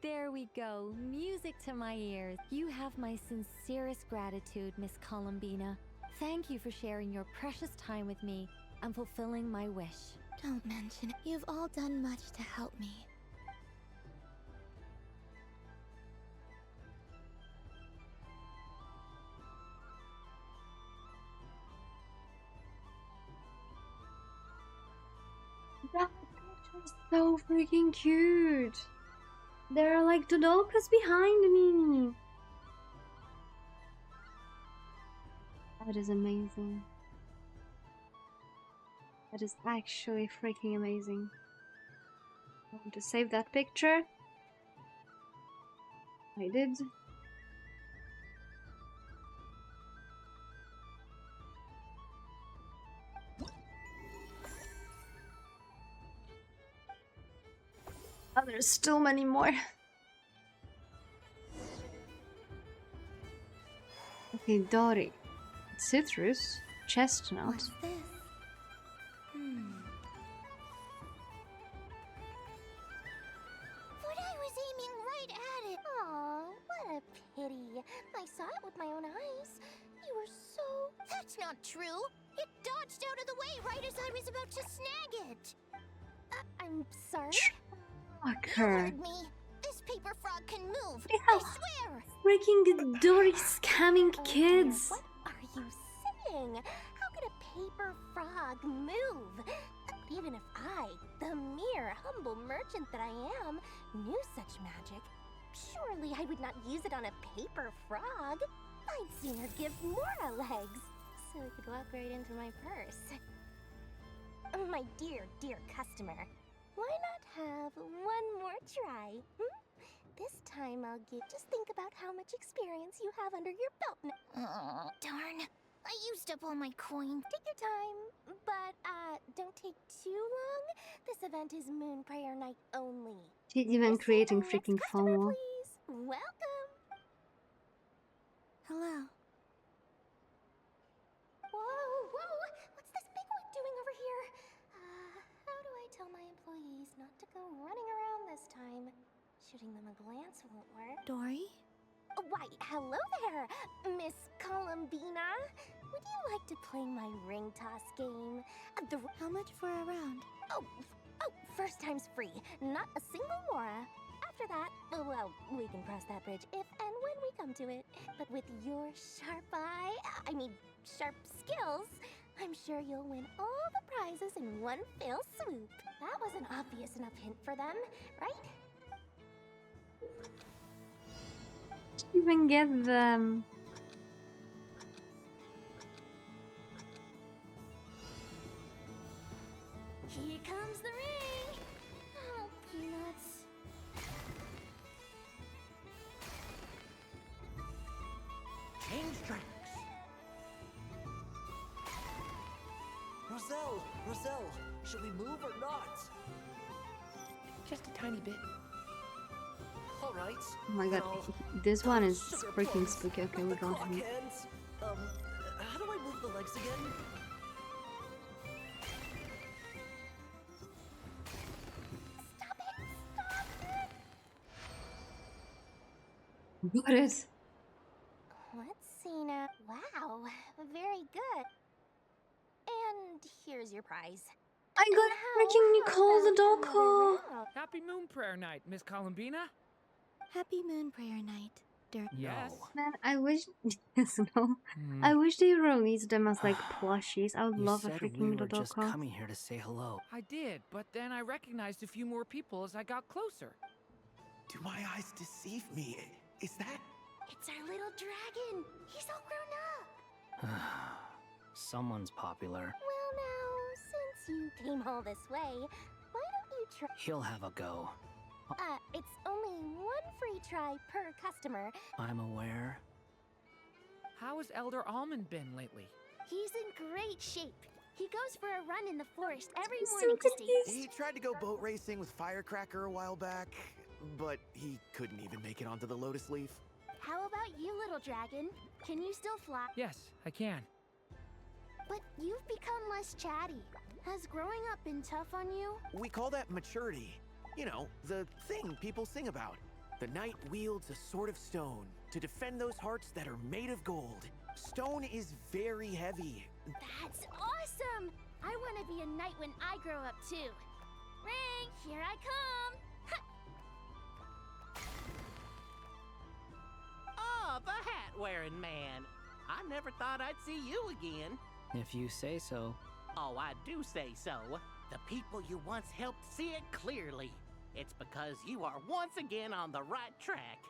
there we go. Music to my ears. You have my sincerest gratitude, Miss Columbina. Thank you for sharing your precious time with me and fulfilling my wish. Don't mention it. You've all done much to help me. That picture is so freaking cute. There are like Dodokas behind me. That is amazing. That is actually freaking amazing. I want to save that picture. I did. Oh, there's still many more. Okay, Dory. Citrus. Chestnut. What's this? But I was aiming right at it. Aw, what a pity. I saw it with my own eyes. You were so... That's not true. It dodged out of the way right as I was about to snag it. I'm sorry? Fuck You her. heard me. This paper frog can move. Yeah. I swear. Freaking Dory scamming kids. What are you saying? How could a paper frog move? Even if I, the mere humble merchant that I am, knew such magic, surely I would not use it on a paper frog. I'd sooner give Mora legs, so it could walk right into my purse. My dear, dear customer, why not have one more try? This time I'll give... Just think about how much experience you have under your belt now. Darn. I used up all my coin. Take your time, but don't take too long. This event is Moon Prayer Night only. She's even creating freaking FOMO. Please, welcome. Hello. Whoa, whoa! What's this big one doing over here? How do I tell my employees not to go running around this time? Shooting them a glance won't work. Dory? Why, hello there, Miss Columbina. Would you like to play my ring toss game? How much for a round? Oh, first time's free. Not a single Mora. After that, well, we can cross that bridge if and when we come to it. But with your sharp sharp skills, I'm sure you'll win all the prizes in one fell swoop. That was an obvious enough hint for them, right? Even get them. Here comes the ring. Oh, peanuts. Change tracks. Roselle, should we move or not? Just a tiny bit. All right. Oh my god, this one is freaking spooky. Okay, we got him. How do I move the legs again? What is? Let's see now. Wow, very good. And here's your prize. I got freaking Nicole the Doko. Happy Moon Prayer Night, Miss Columbina. Happy Moon Prayer Night, Dirk. Yes. Man, I wish. Yes, no. I wish they released them as like plushies. I would love a freaking we were just Dodoko. coming here to say hello. I did, but then I recognized a few more people as I got closer. Do my eyes deceive me? Is that... It's our little dragon. He's all grown up. Someone's popular. Well, now, since you came all this way, why don't you try? He'll have a go. It's only one free try per customer. I'm aware. How has Elder Almond been lately? He's in great shape. He goes for a run in the forest every morning to stay. He tried to go boat racing with Firecracker a while back, but he couldn't even make it onto the Lotus Leaf. How about you, little dragon? Can you still fly? Yes, I can. But you've become less chatty. Has growing up been tough on you? We call that maturity. You know, the thing people sing about. The knight wields a sword of stone to defend those hearts that are made of gold. Stone is very heavy. That's awesome! I want to be a knight when I grow up too. Ring, here I come! Oh, the hat-wearing man. I never thought I'd see you again. If you say so. Oh, I do say so. The people you once helped see it clearly. It's because you are once again on the right track.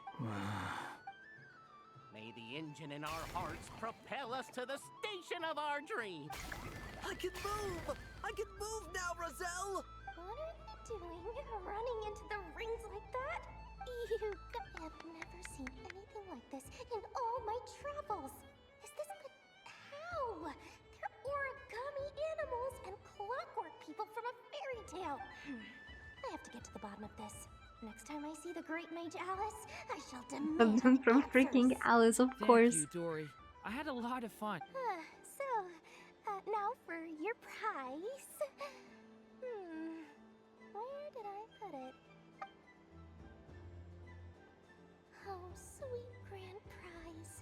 May the engine in our hearts propel us to the station of our dreams. I can move! I can move now, Roselle! What are you doing? Running into the rings like that? Ew, I have never seen anything like this in all my travels. Is this how? They're origami animals and clockwork people from a fairy tale. I have to get to the bottom of this. Next time I see the Great Mage Alice, I shall demand Them from freaking Alice, of course. Thank you, Dory. I had a lot of fun. Now for your prize. Where did I put it? Oh, sweet grand prize.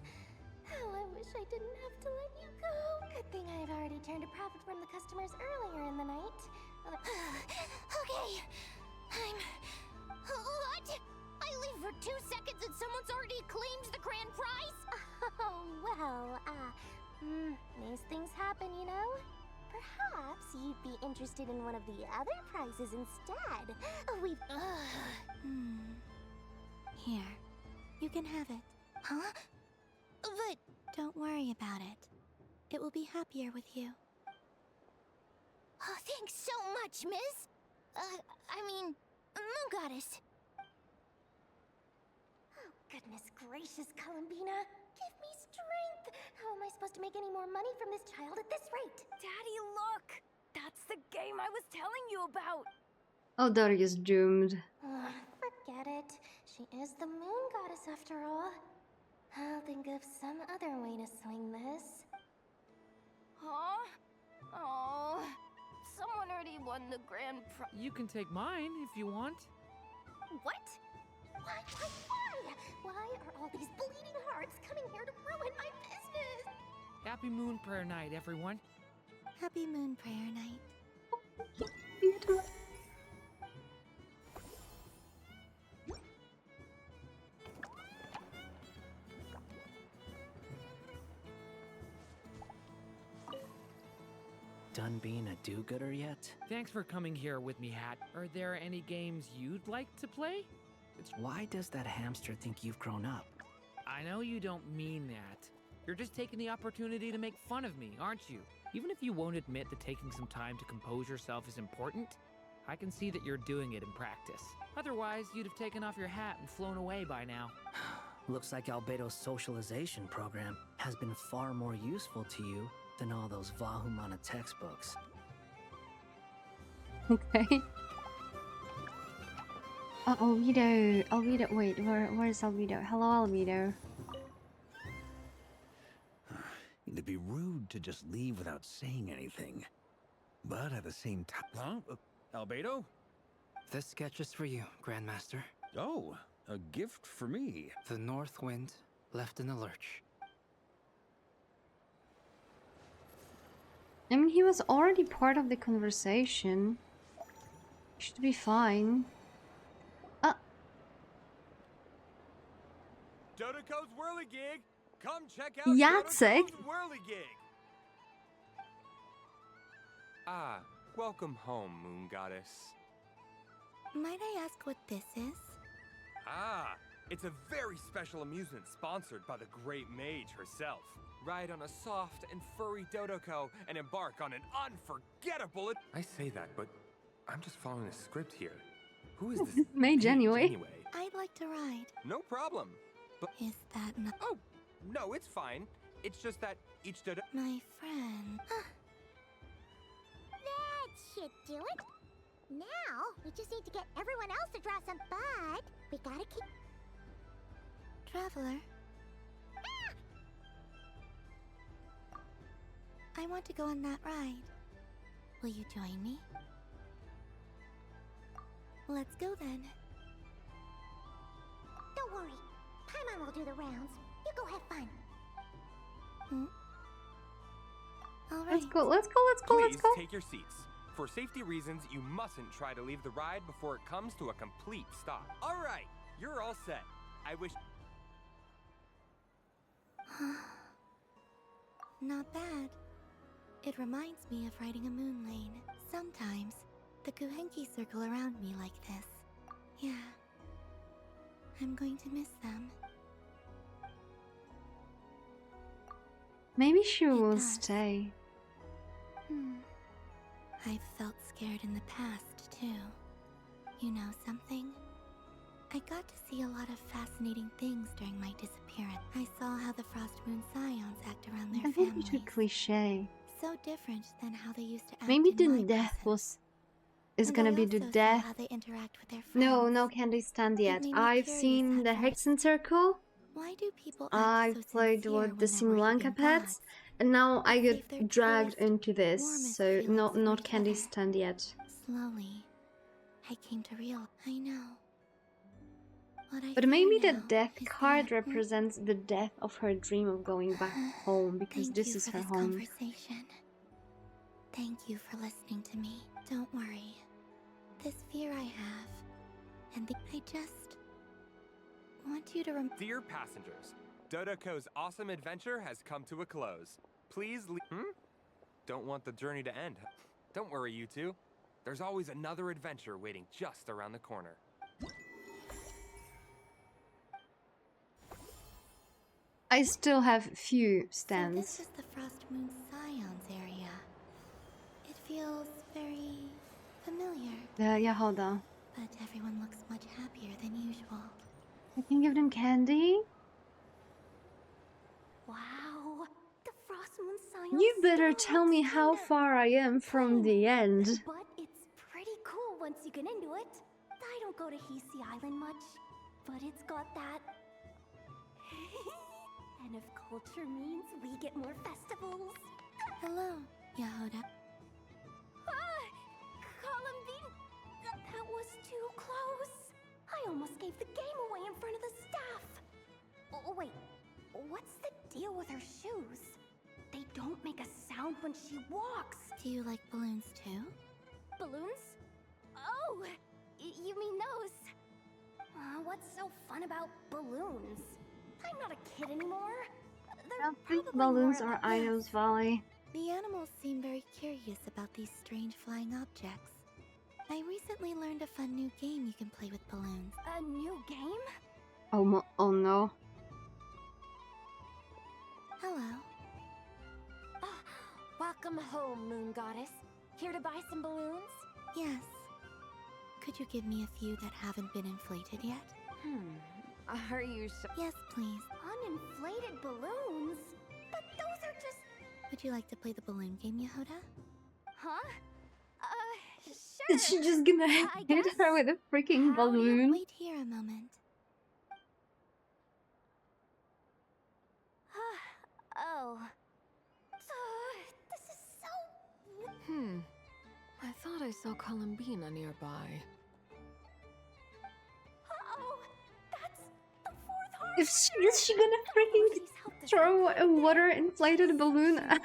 How I wish I didn't have to let you go. Good thing I've already turned a profit from the customers earlier in the night. Okay, What? I leave for 2 seconds and someone's already claimed the grand prize? Oh, well, these things happen, you know? Perhaps you'd be interested in one of the other prizes instead. Here, you can have it. Huh? But don't worry about it. It will be happier with you. Oh, thanks so much, Miss. Moon Goddess. Oh, goodness gracious, Columbina. Give me strength. How am I supposed to make any more money from this child at this rate? Daddy, look! That's the game I was telling you about! Oh, Dory is doomed. Forget it. She is the Moon Goddess after all. I'll think of some other way to swing this. Huh? Oh, someone already won the grand prize. You can take mine if you want. What? Why? Why are all these bleeding hearts coming here to ruin my business? Happy Moon Prayer Night, everyone. Happy Moon Prayer Night. Done being a do-gooder yet? Thanks for coming here with me, Hat. Are there any games you'd like to play? Why does that hamster think you've grown up? I know you don't mean that. You're just taking the opportunity to make fun of me, aren't you? Even if you won't admit that taking some time to compose yourself is important, I can see that you're doing it in practice. Otherwise, you'd have taken off your hat and flown away by now. Looks like Albedo's socialization program has been far more useful to you than all those Vahumana textbooks. Okay. Albedo. Albedo. Wait, where's Albedo? Hello, Albedo. It'd be rude to just leave without saying anything. But at the same time... Huh? Albedo? This sketch is for you, Grandmaster. Oh, a gift for me. The North Wind left in the lurch. I mean, he was already part of the conversation. Should be fine. Dodoco's Whirligig! Come check out Yatsik. Dodoco's Whirligig! Ah, welcome home, Moon Goddess. Might I ask what this is? Ah, It's a very special amusement sponsored by the great mage herself. Ride on a soft and furry Dodoko and embark on an unforgettable... I say that, but I'm just following a script here. Who is this mage anyway? I'd like to ride. No problem. But is that not... Oh, no, it's fine. It's just that each Dodo... My friend... That should do it. Now, we just need to get everyone else to draw some, but we gotta keep... Traveler? I want to go on that ride. Will you join me? Let's go then. Don't worry. Paimon will do the rounds. You go have fun. All right. Let's go, let's go, let's go, let's go. Please take your seats. For safety reasons, you mustn't try to leave the ride before it comes to a complete stop. All right, you're all set. I wish... Not bad. It reminds me of riding a moon lane. Sometimes, the Kuhenki circle around me like this. Yeah. I'm going to miss them. Maybe she will stay. I've felt scared in the past, too. You know something? I got to see a lot of fascinating things during my disappearance. I saw how the Frost Moon Scions act around their I think families. it's a cliche. So different than how they used to act Maybe in the my death presence. is And gonna I be the also saw death. how they interact with their friends. No, no Candy Stand yet. made me I've curious seen at the first. Hexen Circle. Why do people act I've so played sincere with the when they're Simulanka worshipping pets, gods? and now I As if get they're dragged truest, into this. warmest So feelings not for each Candy other. Stand yet. Slowly, I came to realize. I know. What I But fear maybe the now death is card that- represents the death of her dream of going back home, because Thank this you is for her this home. conversation. Thank you for listening to me. Don't worry. This fear I have, and I just want you to Dear passengers, Dodoko's awesome adventure has come to a close. Please leave... Don't want the journey to end. Don't worry, you two. There's always another adventure waiting just around the corner. I still have few So stands. this is the Frost Moon Scions area. It feels very familiar. Yeah, hold on. But everyone looks much happier than usual. I can give them candy. Wow, the Frost Moon Scion. You better tell me how far I am from the end. But it's pretty cool once you get into it. I don't go to Hisi Island much, but it's got that. And if culture means we get more festivals. Hello, Yahoda. Columbine! That was too close. I almost gave the game away in front of the staff. Oh, wait, what's the deal with her shoes? They don't make a sound when she walks. Do you like balloons too? Balloons? Oh, you mean those? What's so fun about balloons? I'm not a kid anymore. They're probably Balloons more are of a- Ainos Valley. The animals seem very curious about these strange flying objects. I recently learned a fun new game you can play with balloons. A new game? Oh no. Hello. Welcome home, Moon Goddess. Here to buy some balloons? Yes. Could you give me a few that haven't been inflated yet? Are you sure? Yes, please. Uninflated balloons? But those are just... Would you like to play the balloon game, Yahoda? Huh? Sure. Is she just gonna hit her with a freaking balloon? Wait here a moment. Oh. This is so... I thought I saw Columbina nearby. Uh-oh. That's the fourth heart. Is she gonna freaking throw a water inflated balloon at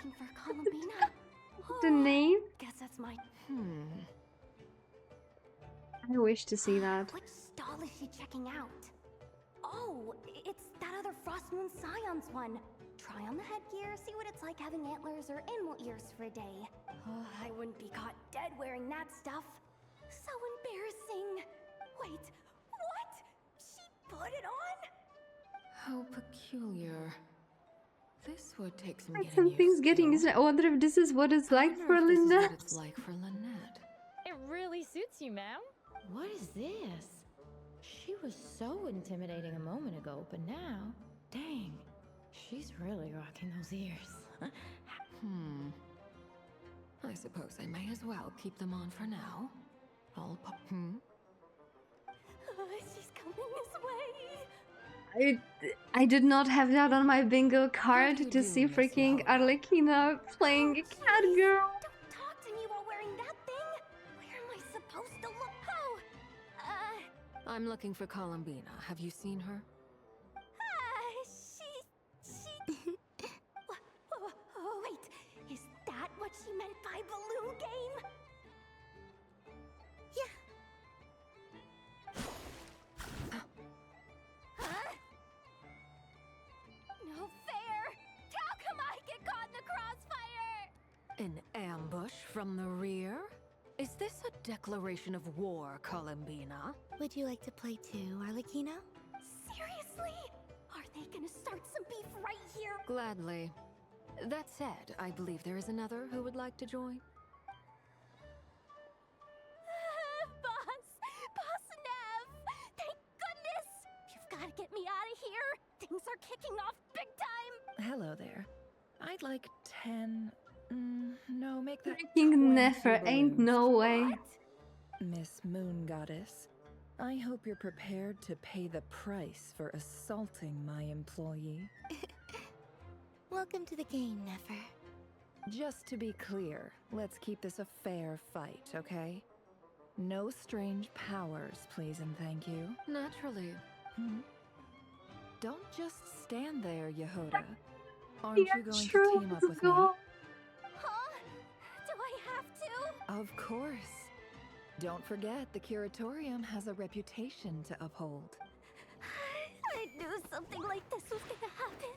the name? Guess that's my... I wish to see that. Which stall is she checking out? Oh, it's that other Frost Moon Scions one. Try on the headgear, see what it's like having antlers or animal ears for a day. Oh, I wouldn't be caught dead wearing that stuff. So embarrassing. Wait, what? She put it on? How peculiar. This would take some Like getting something's used getting to. used. I wonder if this is what it's like for This is what Lynette. it's like for Lynette. It really suits you, ma'am. What is this? She was so intimidating a moment ago, but now, dang, she's really rocking those ears. I suppose I may as well keep them on for now. I'll pop. She's coming this way. I did not have that on my bingo card to see freaking Arlecchina playing a catgirl. Don't talk to me while wearing that thing. Where am I supposed to look? Oh, I'm looking for Columbina. Have you seen her? she. Oh, wait. Is that what she meant by balloon game? Yeah. Huh? No fair! How come I get caught in the crossfire? An ambush from the rear? Is this a declaration of war, Columbina? Would you like to play too, Arlecchino? Seriously? Are they gonna start some beef right here? Gladly. That said, I believe there is another who would like to join. Boss Nev! Thank goodness! You've gotta get me out of here! Things are kicking off big time! Hello there. I'd like 10... no, make that Freaking 20 never, ain't balloons. no way. Miss Moon Goddess, I hope you're prepared to pay the price for assaulting my employee. Welcome to the game, Nefer. Just to be clear, let's keep this a fair fight, okay? No strange powers, please and thank you. Naturally. Don't just stand there, Yehoda. Aren't Yeah, you going sure, to team up let's with me? go. Huh? Do I have to? Of course. Don't forget, the Curatorium has a reputation to uphold. I knew something like this was gonna happen.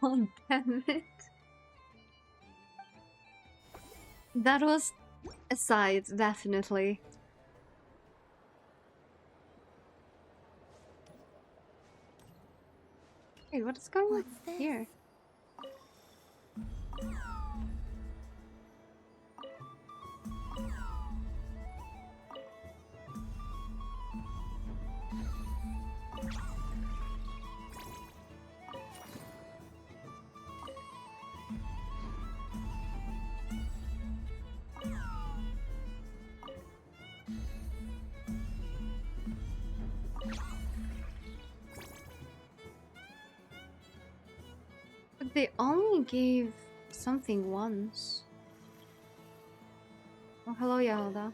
Oh, damn it. That was a side, definitely. Wait, what is going on here? But they only gave something once. Oh, hello, Yahoda.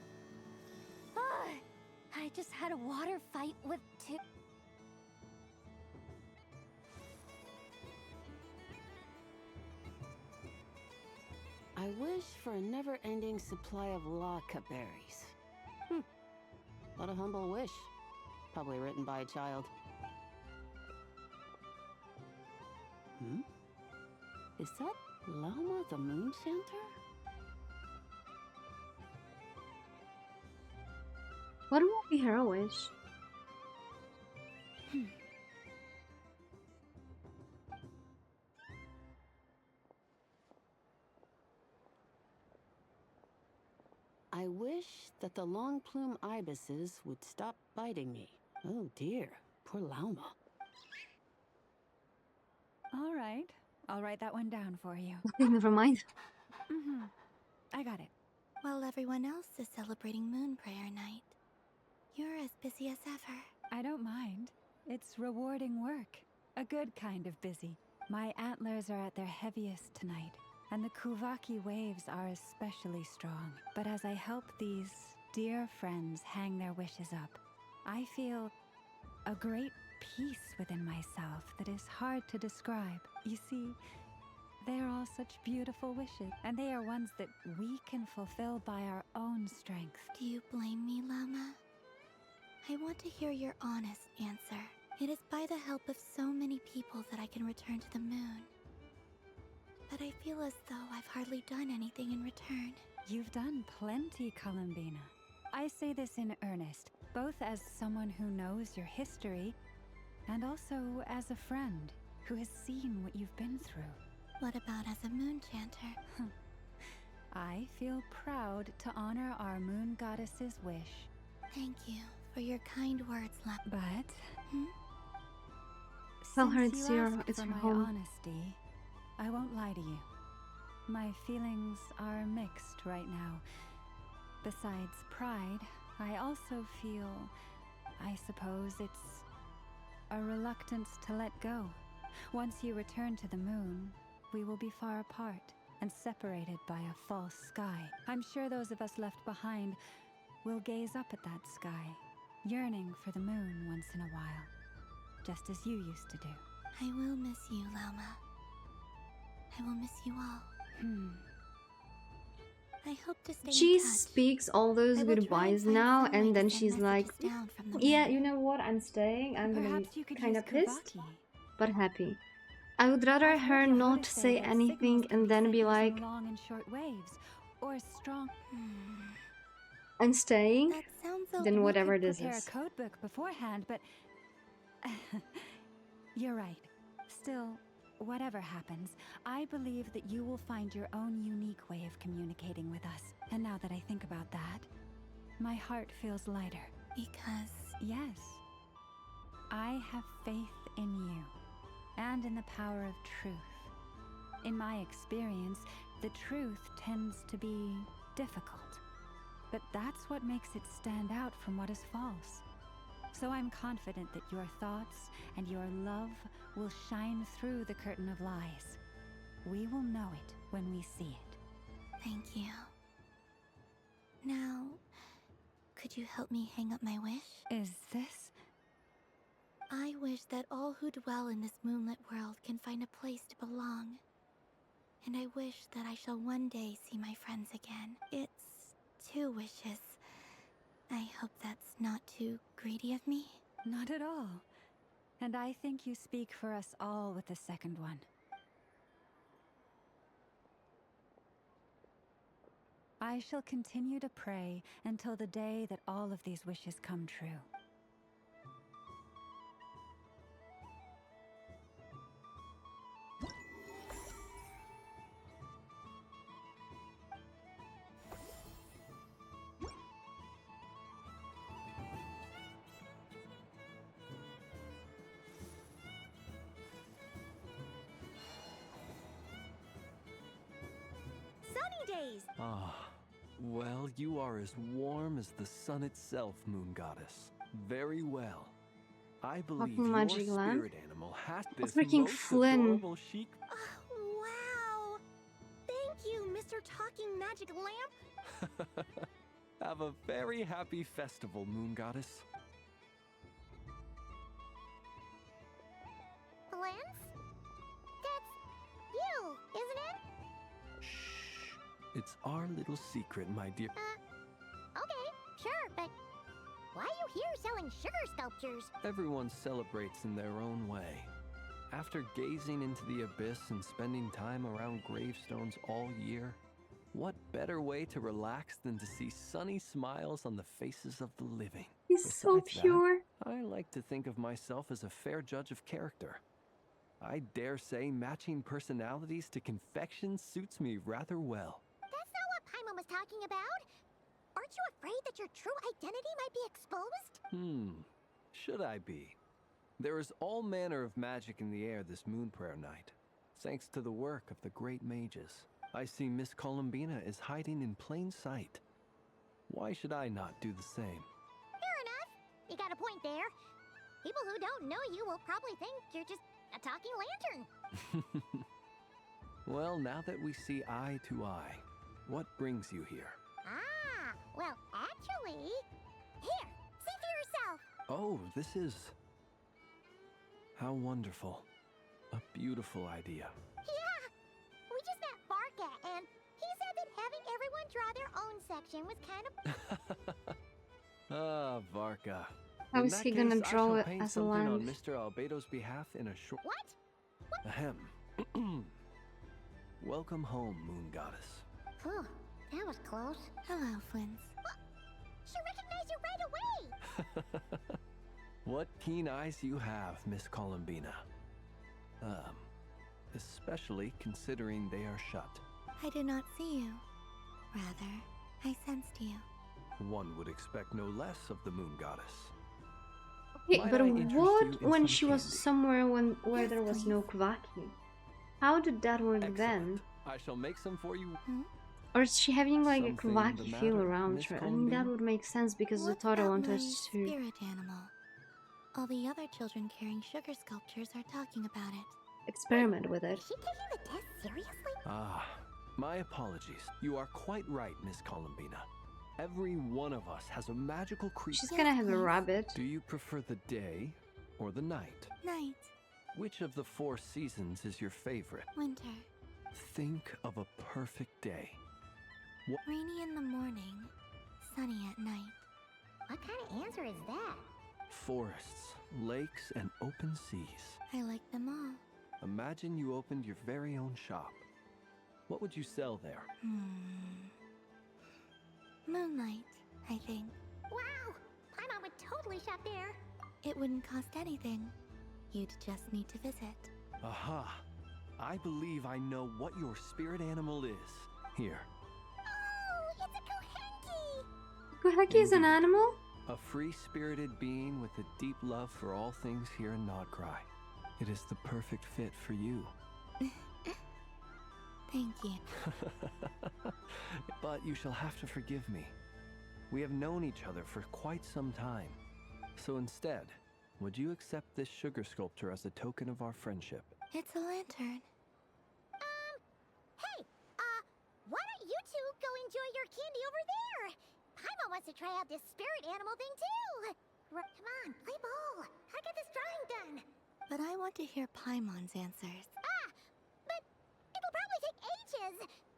I just had a water fight with two. I wish for a never-ending supply of Laka berries. What a humble wish. Probably written by a child. Is that Lauma the Moon Center? What will be her wish? I wish that the long plume ibises would stop biting me. Oh dear, poor Lauma. All right, I'll write that one down for you. Never mind. I got it. While everyone else is celebrating Moon Prayer Night, you're as busy as ever. I don't mind. It's rewarding work. A good kind of busy. My antlers are at their heaviest tonight, and the Kuvaki waves are especially strong. But as I help these dear friends hang their wishes up, I feel a great peace within myself that is hard to describe. You see, they are all such beautiful wishes, and they are ones that we can fulfill by our own strength. Do you blame me, Lama? I want to hear your honest answer. It is by the help of so many people that I can return to the moon. but I feel as though I've hardly done anything in return. You've done plenty, Columbina. I say this in earnest, both as someone who knows your history, and also as a friend who has seen what you've been through. What about as a moon chanter? I feel proud to honor our moon goddess's wish. Thank you for your kind words, But Tell her since it's you your, asked it's for her my home. honesty, I won't lie to you. My feelings are mixed right now. Besides pride, I also feel, I suppose it's a reluctance to let go. Once you return to the moon, we will be far apart and separated by a false sky. I'm sure those of us left behind will gaze up at that sky, yearning for the moon once in a while, just as you used to do. I will miss you, Lauma. I will miss you all. I hope to stay She in touch. speaks all those I will try and goodbyes find now, some way and to then send she's like, messages down from the yeah, moon. you know what, I'm staying. I'm gonna Perhaps be you could kind of use pissed, Kuvaki. but happy. I would rather I've heard her your not Hoda say that anything signals can and then sent be using like, long and short waves, or strong. I'm staying, That sounds a then whatever We could this prepare is. a code book beforehand, but you're right. Still, whatever happens, I believe that you will find your own unique way of communicating with us. And now that I think about that, my heart feels lighter. Because yes, I have faith in you and in the power of truth. In my experience, the truth tends to be difficult. But that's what makes it stand out from what is false. So I'm confident that your thoughts and your love will shine through the curtain of lies. We will know it when we see it. thank you. Now, could you help me hang up my wish? Is this? I wish that all who dwell in this moonlit world can find a place to belong. And I wish that I shall one day see my friends again. It's 2 wishes. I hope that's not too greedy of me. Not at all. And I think you speak for us all with the second one. I shall continue to pray until the day that all of these wishes come true. Days. Ah, well, you are as warm as the sun itself, Moon Goddess. Very well. I believe Talking your magic lamp? spirit animal has Oh, this freaking most Flynn. adorable chic. Wow! Thank you, Mr. Talking Magic Lamp. Have a very happy festival, Moon Goddess. Lance? That's you, isn't it? It's our little secret, my dear. Okay, sure, but why are you here selling sugar sculptures? Everyone celebrates in their own way. After gazing into the abyss and spending time around gravestones all year, what better way to relax than to see sunny smiles on the faces of the living? He's so Besides that, pure. I like to think of myself as a fair judge of character. I dare say matching personalities to confection suits me rather well. That's not what Paimon was talking about. Aren't you afraid that your true identity might be exposed? Should I be? There is all manner of magic in the air this moon prayer night, thanks to the work of the great mages. I see Miss Columbina is hiding in plain sight. Why should I not do the same? Fair enough. You got a point there. People who don't know you will probably think you're just a talking lantern. Well, now that we see eye to eye, what brings you here? Ah, well, actually... Here, see for yourself. Oh, this is... How wonderful. A beautiful idea. Yeah, we just met Barca, and he said that having everyone draw their own section was kind of... Ah, Varka. How In is that he gonna case, I draw shall it paint as a something on lamp? Mr. Albedo's behalf in a short... What? Ahem. Welcome home, Moon Goddess. Phew, that was close. Hello, Twins. She recognized you right away! What keen eyes you have, Miss Columbina. Especially considering they are shut. I did not see you. Rather, I sensed you. One would expect no less of the Moon Goddess. Okay, Might but I interest what you in when some she was candy? somewhere where there was no Kvaki? How did that work then? I shall make some for you. Or is she having like Something a the Kvaki feel matter, around Miss her? I mean, Columbina? that would make sense because What Zotaro about wanted my to. spirit animal? All the other children carrying sugar sculptures are talking about it. Experiment with it. Is she taking the test seriously? Ah, my apologies. You are quite right, Miss Columbina. Every one of us has a magical creature. She's gonna have a rabbit. Do you prefer the day or the night? Night. Which of the 4 seasons is your favorite? Winter. Think of a perfect day. What? Rainy in the morning, sunny at night. What kind of answer is that? Forests, lakes, and open seas. I like them all. Imagine you opened your very own shop. What would you sell there? Moonlight, I think. Wow! Paimon would totally shop there. It wouldn't cost anything. You'd just need to visit. Aha! I believe I know what your spirit animal is. Here, Oh, it's a Kohenki! Koheki is an animal? a free-spirited being with a deep love for all things here in Nodcry. It is the perfect fit for you. Thank you. But you shall have to forgive me. We have known each other for quite some time. So instead, would you accept this sugar sculpture as a token of our friendship? It's a lantern. Hey, why don't you two go enjoy your candy over there? Paimon wants to try out this spirit animal thing too. Come on, play ball. I got this drawing done. But I want to hear Paimon's answers. But it'll probably take ages.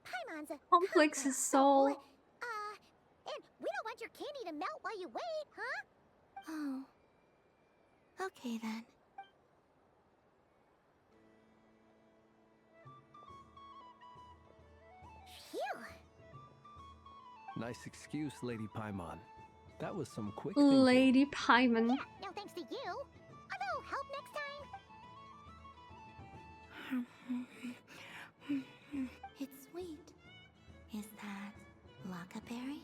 Paimon's a Complex his soul. and we don't want your candy to melt while you wait, huh? Oh. Okay then. Phew. Nice excuse, Lady Paimon. That was some quick thinking. Lady Paimon. No thanks to you. Although, help next time. It's sweet. Is that Lockaberry?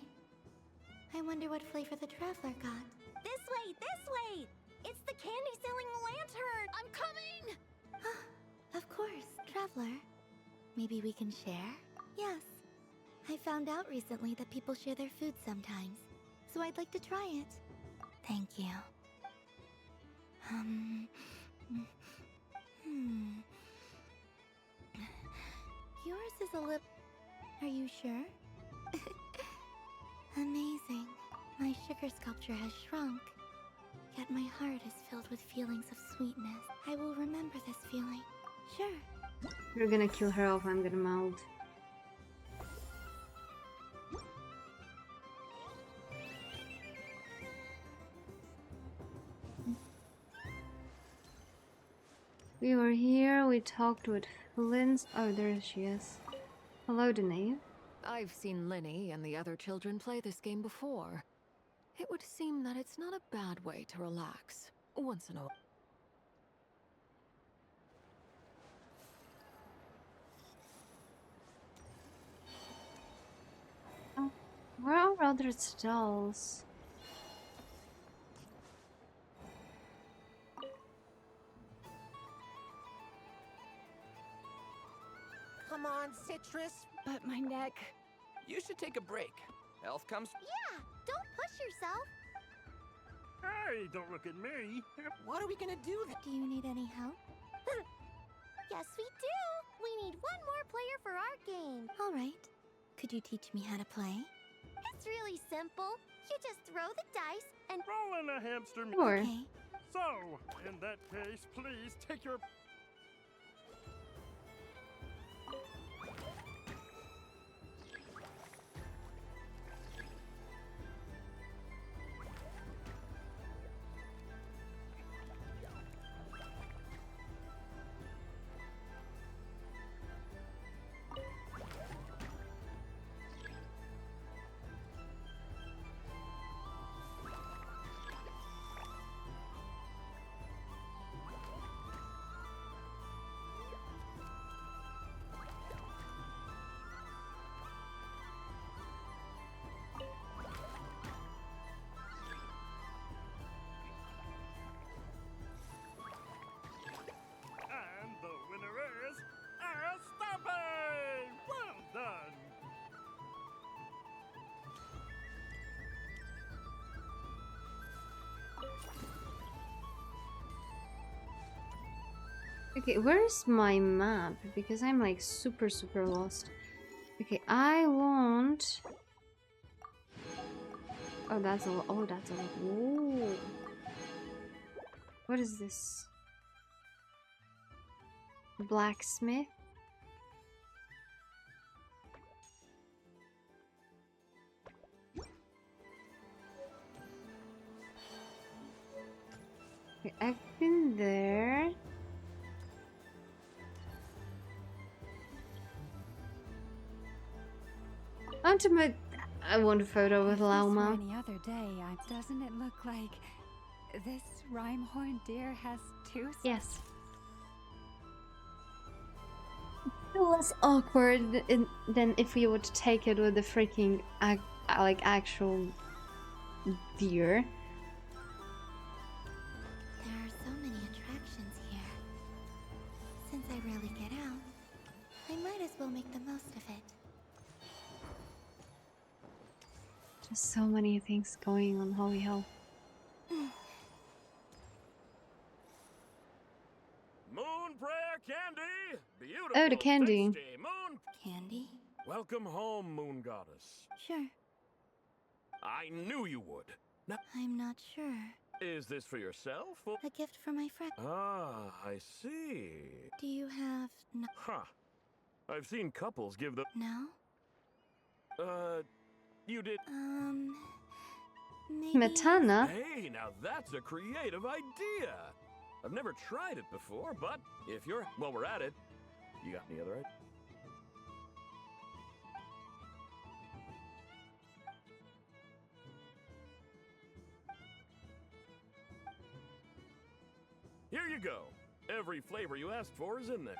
I wonder what flavor the traveler got. This way, this way! It's the candy-selling lantern! I'm coming! Of course, traveler. Maybe we can share? Yes. I found out recently that people share their food sometimes, so I'd like to try it. Thank you. Yours is a lip... Are you sure? Amazing. My sugar sculpture has shrunk. Yet my heart is filled with feelings of sweetness. I will remember this feeling. Sure. You're gonna kill her off, I'm gonna melt. We were here, we talked with Flint. Oh, there she is. Hello, Nyaehh. I've seen Linny and the other children play this game before. It would seem that it's not a bad way to relax, once in a while. Oh, where are other stalls? Come on, Citrus. But my neck. You should take a break. Health comes. Yeah, don't push yourself. Hey, don't look at me. What are we gonna do then? Do you need any help? Yes, we do. We need one more player for our game. All right. Could you teach me how to play? It's really simple. You just throw the dice and roll in a hamster. Sure. Okay. So, in that case, please take your... Okay, where's my map? Because I'm like super lost. Okay, I want... Oh, that's a lot. Oh, that's a lot. Ooh. What is this? Blacksmith? Okay, I've been there. Ultimate. I want a photo with Lauma. Any other day, doesn't it look like this rhyme-horned deer has two? Yes. Less awkward than if we would take it with the freaking like actual deer. There are so many attractions here. Since I rarely get out, I might as well make the most of it. Just so many things going on. Holy hell. Moon prayer candy! Beautiful, Oh, the candy. tasty moon candy. Welcome home, moon goddess. Sure. I knew you would. Now, I'm not sure. is this for yourself? Or... A gift for my friend. Ah, I see. Do you have no? Huh. I've seen couples give the... No? You did... Maybe... Matana? Hey, now that's a creative idea. I've never tried it before, but if you're... Well, we're at it. You got any other ideas? Here you go. Every flavor you asked for is in there.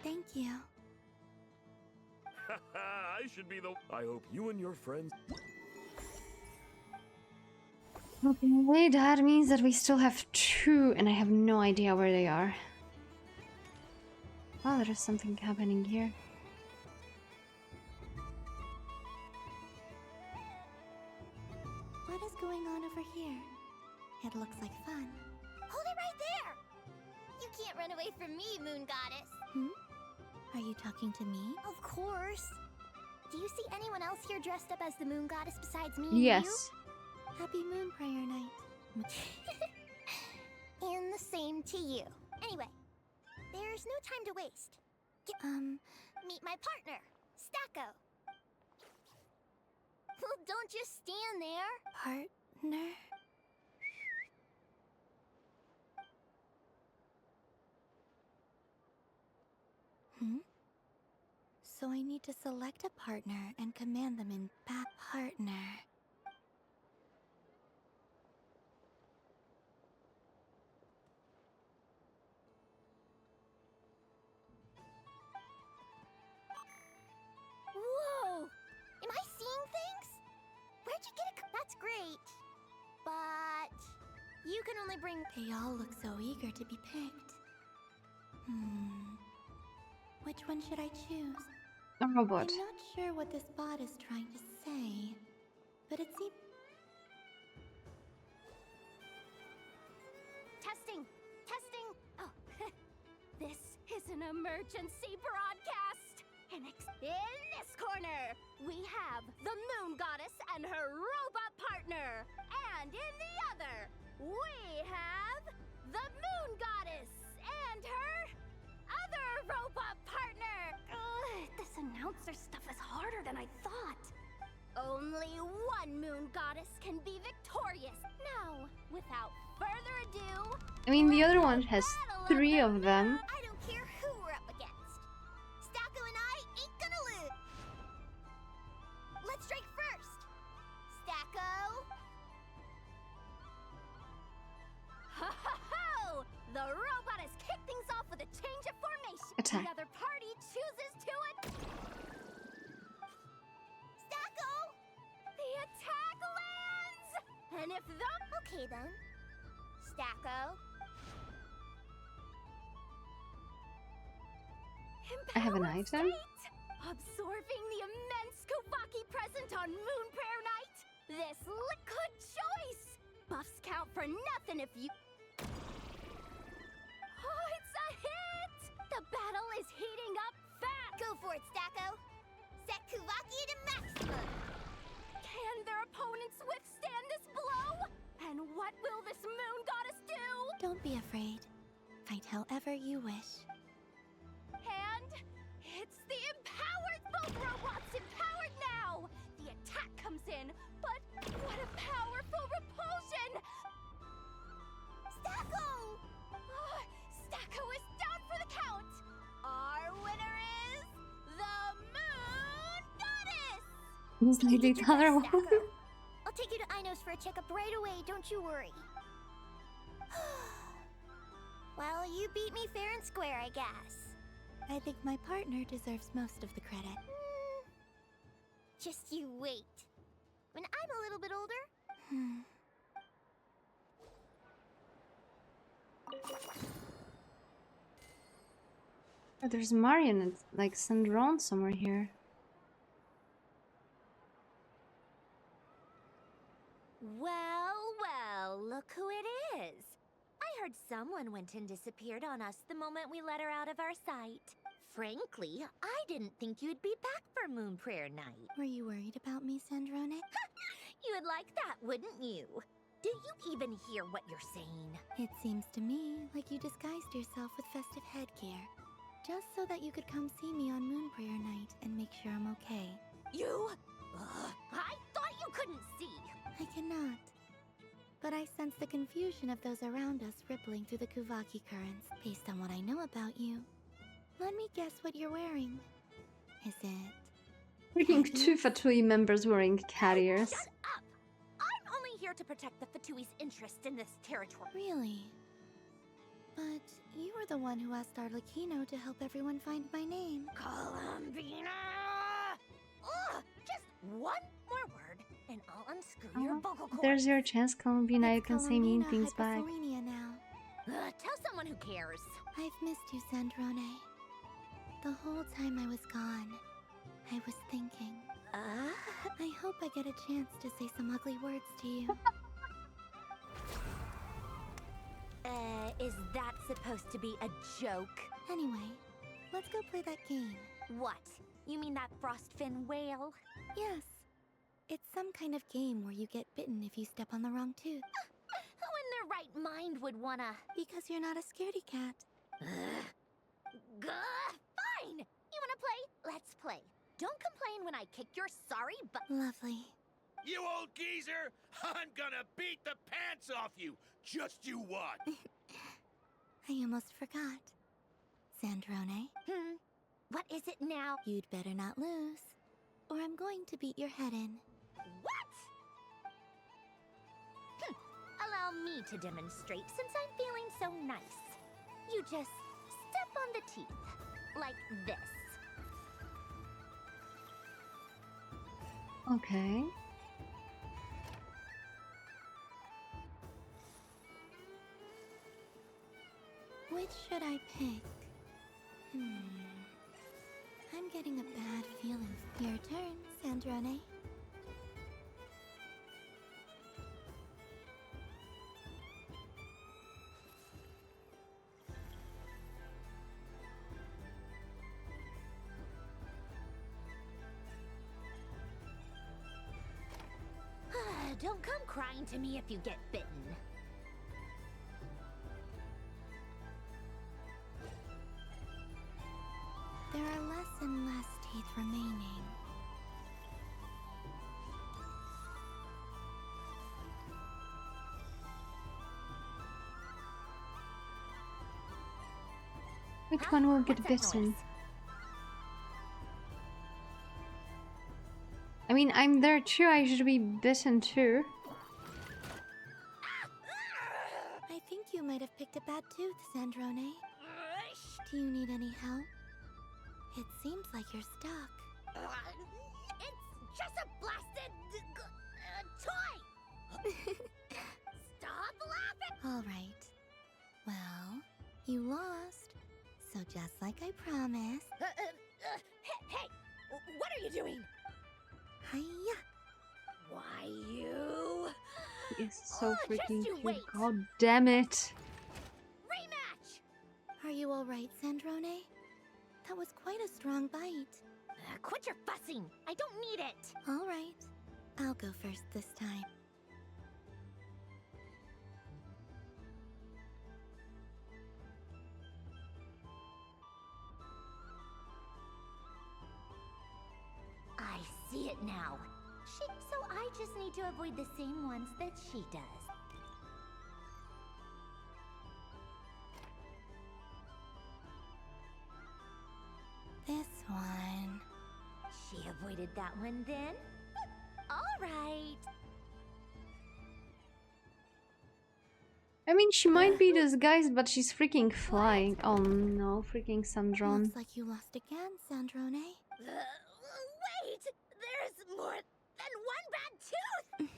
Thank you. I should be the... I hope you and your friends... Okay, that means that we still have two, and I have no idea where they are. Oh, there is something happening here. What is going on over here? It looks like fun. Hold it right there! You can't run away from me, Moon Goddess. Hmm? Are you talking to me? Of course. Do you see anyone else here dressed up as the Moon Goddess besides me Yes. and you? Happy Moon Prayer Night. And the same to you. Anyway, there's no time to waste. Meet my partner, Stacko. Well, don't just stand there. Partner? So I need to select a partner and command them in partner. Whoa! Am I seeing things? Where'd you get it? That's great. But you can only bring... They all look so eager to be picked. Which one should I choose? A robot. I'm not sure what this bot is trying to say, but it seems... Testing! Testing! Oh, this is an emergency broadcast! In this corner, we have the Moon Goddess and her robot partner! And in the other, we have the Moon Goddess and her other robot partner! Ugh, this announcer stuff is harder than I thought. Only one Moon Goddess can be victorious. Now, without further ado... I mean, the other one has three of them. I don't care who we're up against. Stacko and I ain't gonna lose. Let's strike first. Stacko. Ho ho ho! The robot has kicked things off with a change of formation. Attack. The other party chooses to Stacko! The attack lands! And if the... Okay then. Stacko. I have an item. Absorbing the immense Kuvaki present on Moon Prayer Night. This liquid choice. Buffs count for nothing if you... for it, Stacko. Set Kuvaki to maximum. Can their opponents withstand this blow? And what will this moon goddess do? Don't be afraid. Fight however you wish. And it's the empowered, both robots empowered now. The attack comes in, but what a powerful repulsion! Stacko! Stacko is down for the count. Our winner is the Moon Goddess. It's like the other one. I'll take you to Ainos for a checkup right away, don't you worry. Well, you beat me fair and square, I guess. I think my partner deserves most of the credit. Just you wait. When I'm a little bit older. Oh, there's marionettes, like Sandron somewhere here. Well, look who it is. I heard someone went and disappeared on us the moment we let her out of our sight. Frankly, I didn't think you'd be back for Moon Prayer Night. Were you worried about me, Sandrone? You would like that, wouldn't you? Do you even hear what you're saying? It seems to me like you disguised yourself with festive headgear, just so that you could come see me on Moon Prayer Night and make sure I'm okay. You? I thought you couldn't see. I cannot. But I sense the confusion of those around us rippling through the Kuvaki currents based on what I know about you. Let me guess what you're wearing. Is it... Freaking two Fatui members wearing cat ears. Shut up! I'm only here to protect the Fatui's interest in this territory. Really? But you were the one who asked Arlecchino to help everyone find my name. Columbina! Ugh! Just one more word, and I'll unscrew your vocal cords. There's your chance, Columbina. You can say mean things back. Now. Tell someone who cares. I've missed you, Sandrone. The whole time I was gone, I was thinking. I hope I get a chance to say some ugly words to you. Is that supposed to be a joke? Anyway, let's go play that game. What? You mean that frostfin whale? Yes. It's some kind of game where you get bitten if you step on the wrong tooth. Who in their right mind would wanna... Because you're not a scaredy cat. Fine! You wanna play? Let's play. Don't complain when I kick your sorry butt. Lovely. You old geezer! I'm gonna beat the pants off you! Just you watch! I almost forgot. Sandrone? What is it now? You'd better not lose, or I'm going to beat your head in. What? Allow me to demonstrate since I'm feeling so nice. You just step on the teeth, like this. Okay. Which should I pick? I'm getting a bad feeling. Your turn, Sandrone. Don't come crying to me if you get bitten. There are less and less teeth remaining. Which one will get bitten? I mean, I'm there too. I should be bitten too. I think you might have picked a bad tooth, Sandrone. Do you need any help? It seems like you're stuck. It's just a blasted toy! Stop laughing! All right. Well, you lost. So just like I promised... Hey! What are you doing? Hiya! Why you... It's so freaking you cute. wait. God damn it. Rematch! Are you all right, Sandrone? That was quite a strong bite. Quit your fussing! I don't need it! All right. I'll go first this time. I see it now. So I just need to avoid the same ones that she does. This one. She avoided that one then? All right. I mean, she might be disguised, but she's freaking flying. Oh no, freaking Sandrone. Looks like you lost again, Sandrone. Wait! There's more than one bad tooth!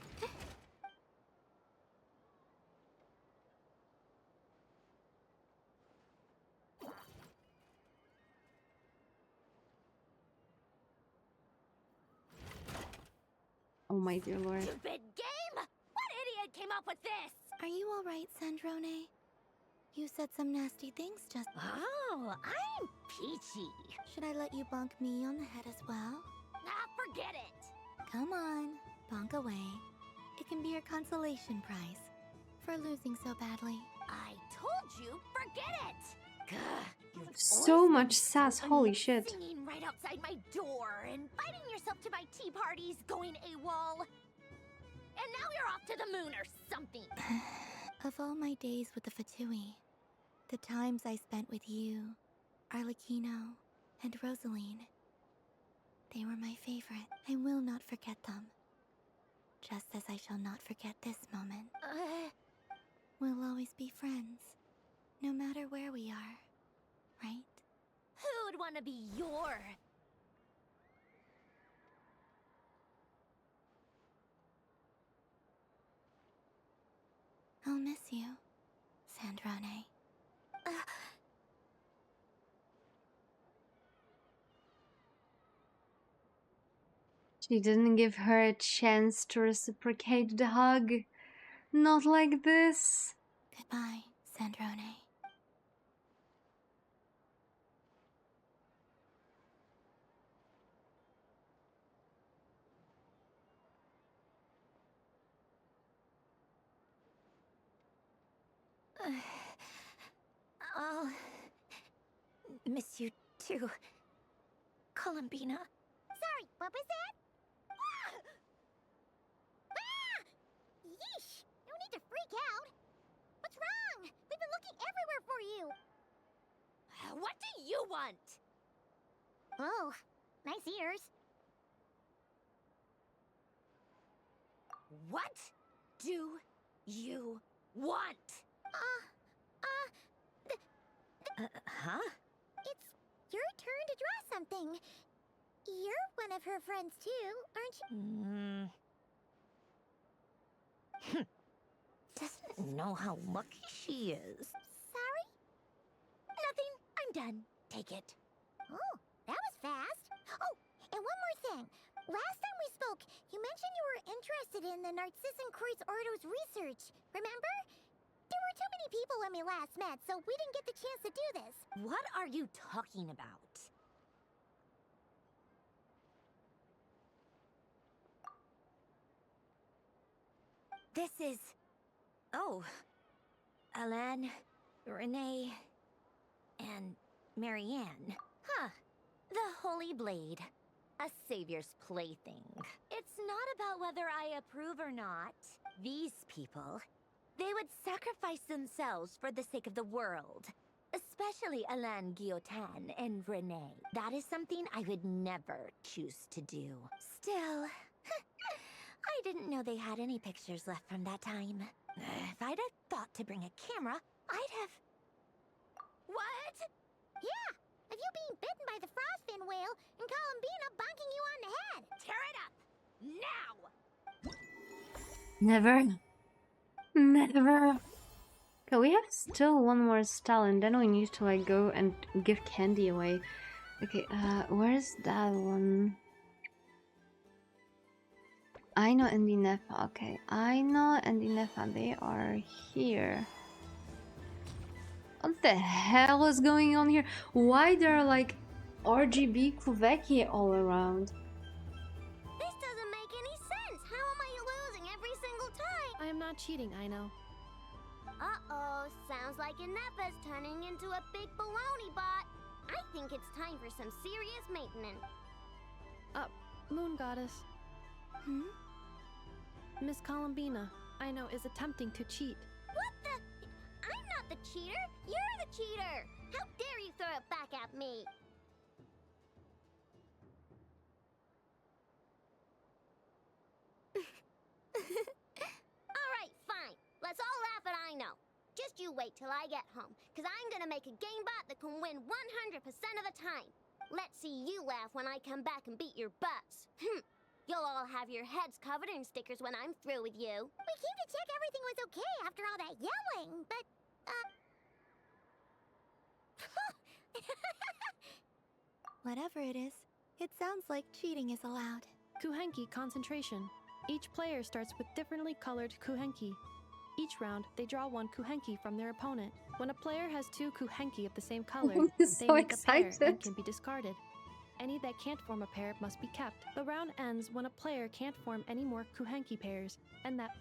Oh my dear lord. Stupid game! What idiot came up with this? Are you alright, Sandrone? You said some nasty things just— Oh, I'm peachy. Should I let you bonk me on the head as well? Ah, forget it! Come on, bonk away. It can be your consolation prize for losing so badly. I told you, forget it! Gah, So much sass, holy shit. Singing right outside my door, inviting yourself to my tea parties, going AWOL. And now you're off to the moon or something. Of all my days with the Fatui, the times I spent with you, Arlecchino, and Rosaline, they were my favorite. I will not forget them. Just as I shall not forget this moment. We'll always be friends, no matter where we are, right? Who would want to be your... I'll miss you, Sandrone. She didn't give her a chance to reciprocate the hug. Not like this. Goodbye, Sandrone. I'll miss you too, Columbina. Sorry, what was that? Yeesh! No need to freak out. What's wrong? We've been looking everywhere for you. What do you want? Oh, nice ears. What do you want? Huh? It's your turn to draw something. You're one of her friends too, aren't you? Doesn't know how lucky she is. Sorry? Nothing. I'm done. Take it. Oh, that was fast. Oh, and one more thing. Last time we spoke, you mentioned you were interested in the Narcissan Kreuz Ordo's research. Remember? There were too many people when we last met, so we didn't get the chance to do this. What are you talking about? This is... Oh. Alan, Renee, and Marianne. Huh. The Holy Blade. A savior's plaything. It's not about whether I approve or not. These people, they would sacrifice themselves for the sake of the world. Especially Alain Guillotin and Renee. That is something I would never choose to do. Still, I didn't know they had any pictures left from that time. If I'd have thought to bring a camera, I'd have... What? Yeah, of you being bitten by the frostfin whale and Columbina bonking you on the head. Tear it up! Now! Never. Never. Okay, we have still one more style and then we need to like go and give candy away. Okay, where's that one? Aino and Dinefa. Okay, Aino and Dinefa, they are here. What the hell is going on here? Why there are like RGB Kuveki all around. This doesn't make any sense. How am I losing every single time? I am not cheating, I know. Uh-oh, sounds like Ineppa's turning into a big baloney bot. I think it's time for some serious maintenance. Moon Goddess. Hmm? Miss Columbina, I know, is attempting to cheat. What the? I'm not the cheater. You're the cheater. How dare you throw it back at me? Alright, fine. Let's all laugh at I know. Just you wait till I get home, because I'm gonna make a game bot that can win 100% of the time. Let's see you laugh when I come back and beat your butts. You'll all have your heads covered in stickers when I'm through with you. We came to check everything was okay after all that yelling, but, Whatever it is, it sounds like cheating is allowed. Kuhenki concentration. Each player starts with differently colored Kuhenki. Each round, they draw one Kuhenki from their opponent. When a player has two Kuhenki of the same color, I'm they so make a pair and excited. can be discarded. Any that can't form a pair must be kept. The round ends when a player can't form any more Kuhenki pairs, and that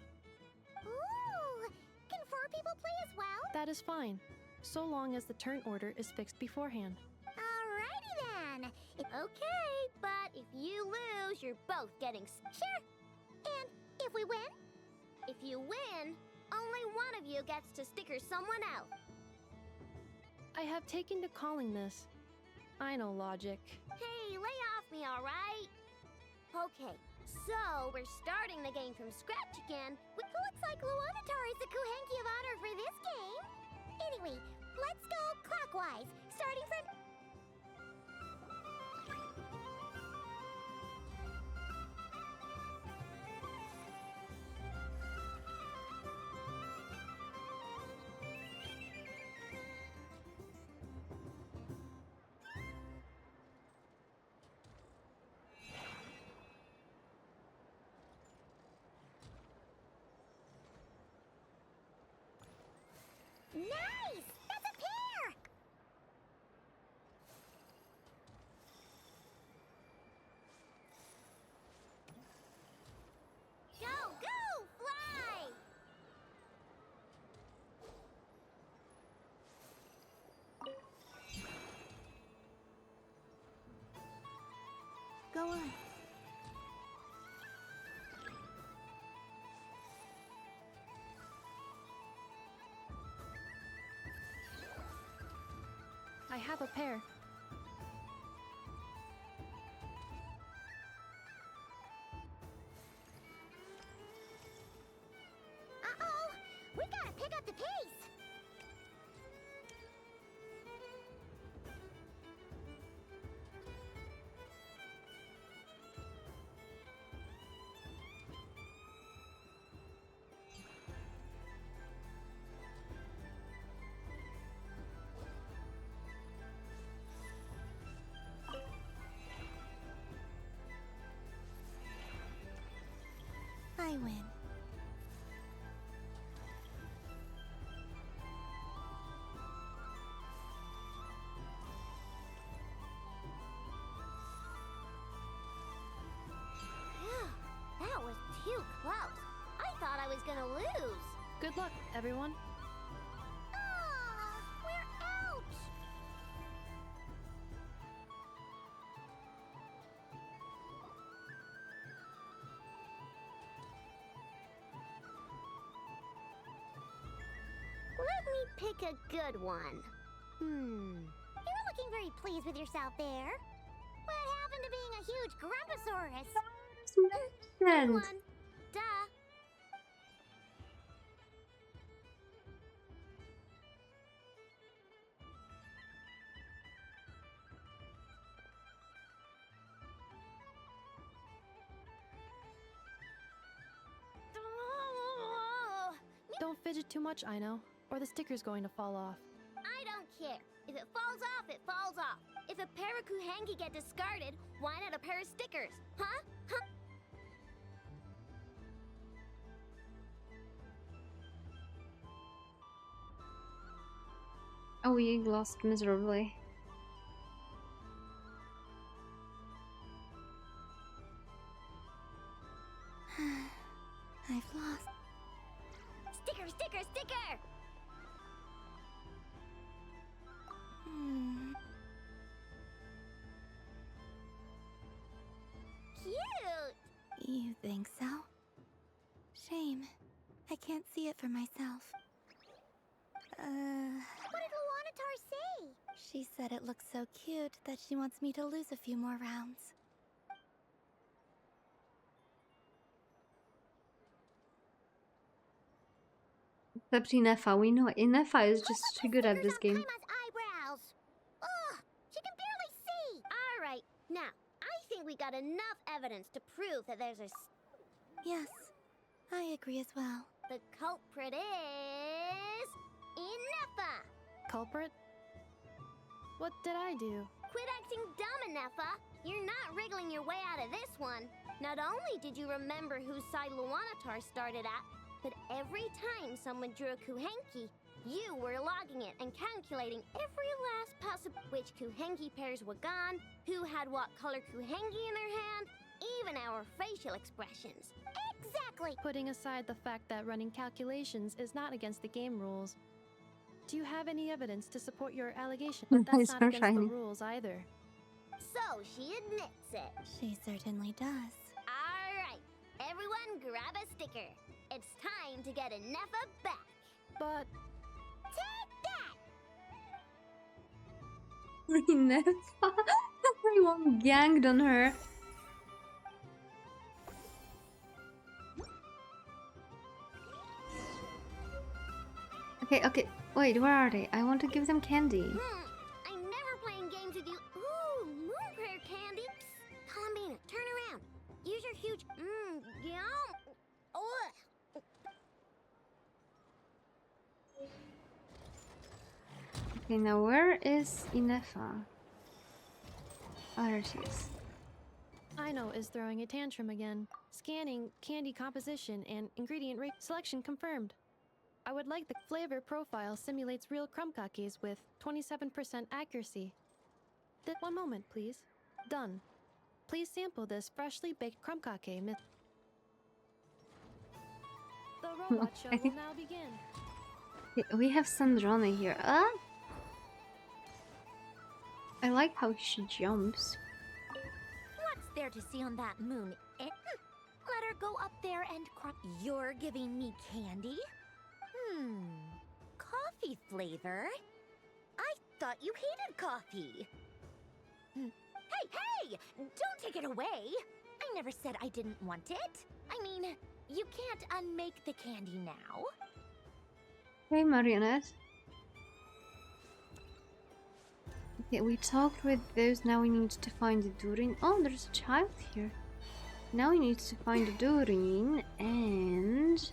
ooh, can 4 people play as well? that is fine, so long as the turn order is fixed beforehand. Alrighty then. Okay, but if you lose, you're both getting... Sure. And if we win? If you win, only one of you gets to sticker someone else. I have taken to calling this. I know logic. Hey, lay off me, alright? Okay, so we're starting the game from scratch again. Looks like Luonatar is the Kuhenki of honor for this game. Anyway, let's go clockwise, starting from... Nice! That's a pair! Go, go, fly! Go on. I have a pair. Uh-oh! We gotta pick up the pace! I win. Phew, that was too close. I thought I was gonna lose. Good luck, everyone. Aw, we're out! Let me pick a good one. You're looking very pleased with yourself there. What happened to being a huge Grumposaurus? Good Friend. one. Duh. Don't fidget too much, I know, or the sticker's going to fall off. I don't care. If it falls off, it falls off. If a pair of Kuhenki get discarded, why not a pair of stickers? Huh? Huh? Oh, you lost miserably. sticker! Cute! You think so? Shame. I can't see it for myself. What did Luanatar say? She said it looks so cute that she wants me to lose a few more rounds. Except Inefa, we know Inefa is just too good at this game. Eyebrows! Ugh! She can barely see! Alright, now, I think we got enough evidence to prove that there's a... Yes, I agree as well. The culprit is... Inefa! Culprit? What did I do? Quit acting dumb, Inefa! You're not wriggling your way out of this one. Not only did you remember whose side Luanatar started at, but every time someone drew a Kuhenki, you were logging it and calculating every last possible which Kuhenki pairs were gone, who had what color Kuhenki in their hand, even our facial expressions. Exactly! Putting aside the fact that running calculations is not against the game rules, do you have any evidence to support your allegation? But that's not against the rules either. So she admits it. She certainly does. Alright, everyone grab a sticker. It's time to get Inefa back. But... Take that! Inefa! Everyone ganged on her. Okay, wait, where are they? I want to give them candy. I'm never playing games with you. Ooh, moon prayer candy. Psst. Columbina, turn around. Use your huge, yum. Ugh. Okay, now where is Inefa? Oh, there she is. Aino is throwing a tantrum again. Scanning candy composition and ingredient rate selection confirmed. I would like the flavor profile simulates real crumb cookies with 27% accuracy. One moment, please. Done. Please sample this freshly baked crumb cake. The robot show will now begin. Okay, we have Sandrana here. I like how she jumps. What's there to see on that moon? Let her go up there and You're giving me candy? Coffee flavor? I thought you hated coffee. Hey! Don't take it away! I never said I didn't want it. I mean, you can't unmake the candy now. Hey, Marionette. Okay, we talked with those, now we need to find the Durin. Oh, there's a child here. Now we need to find the Durin and...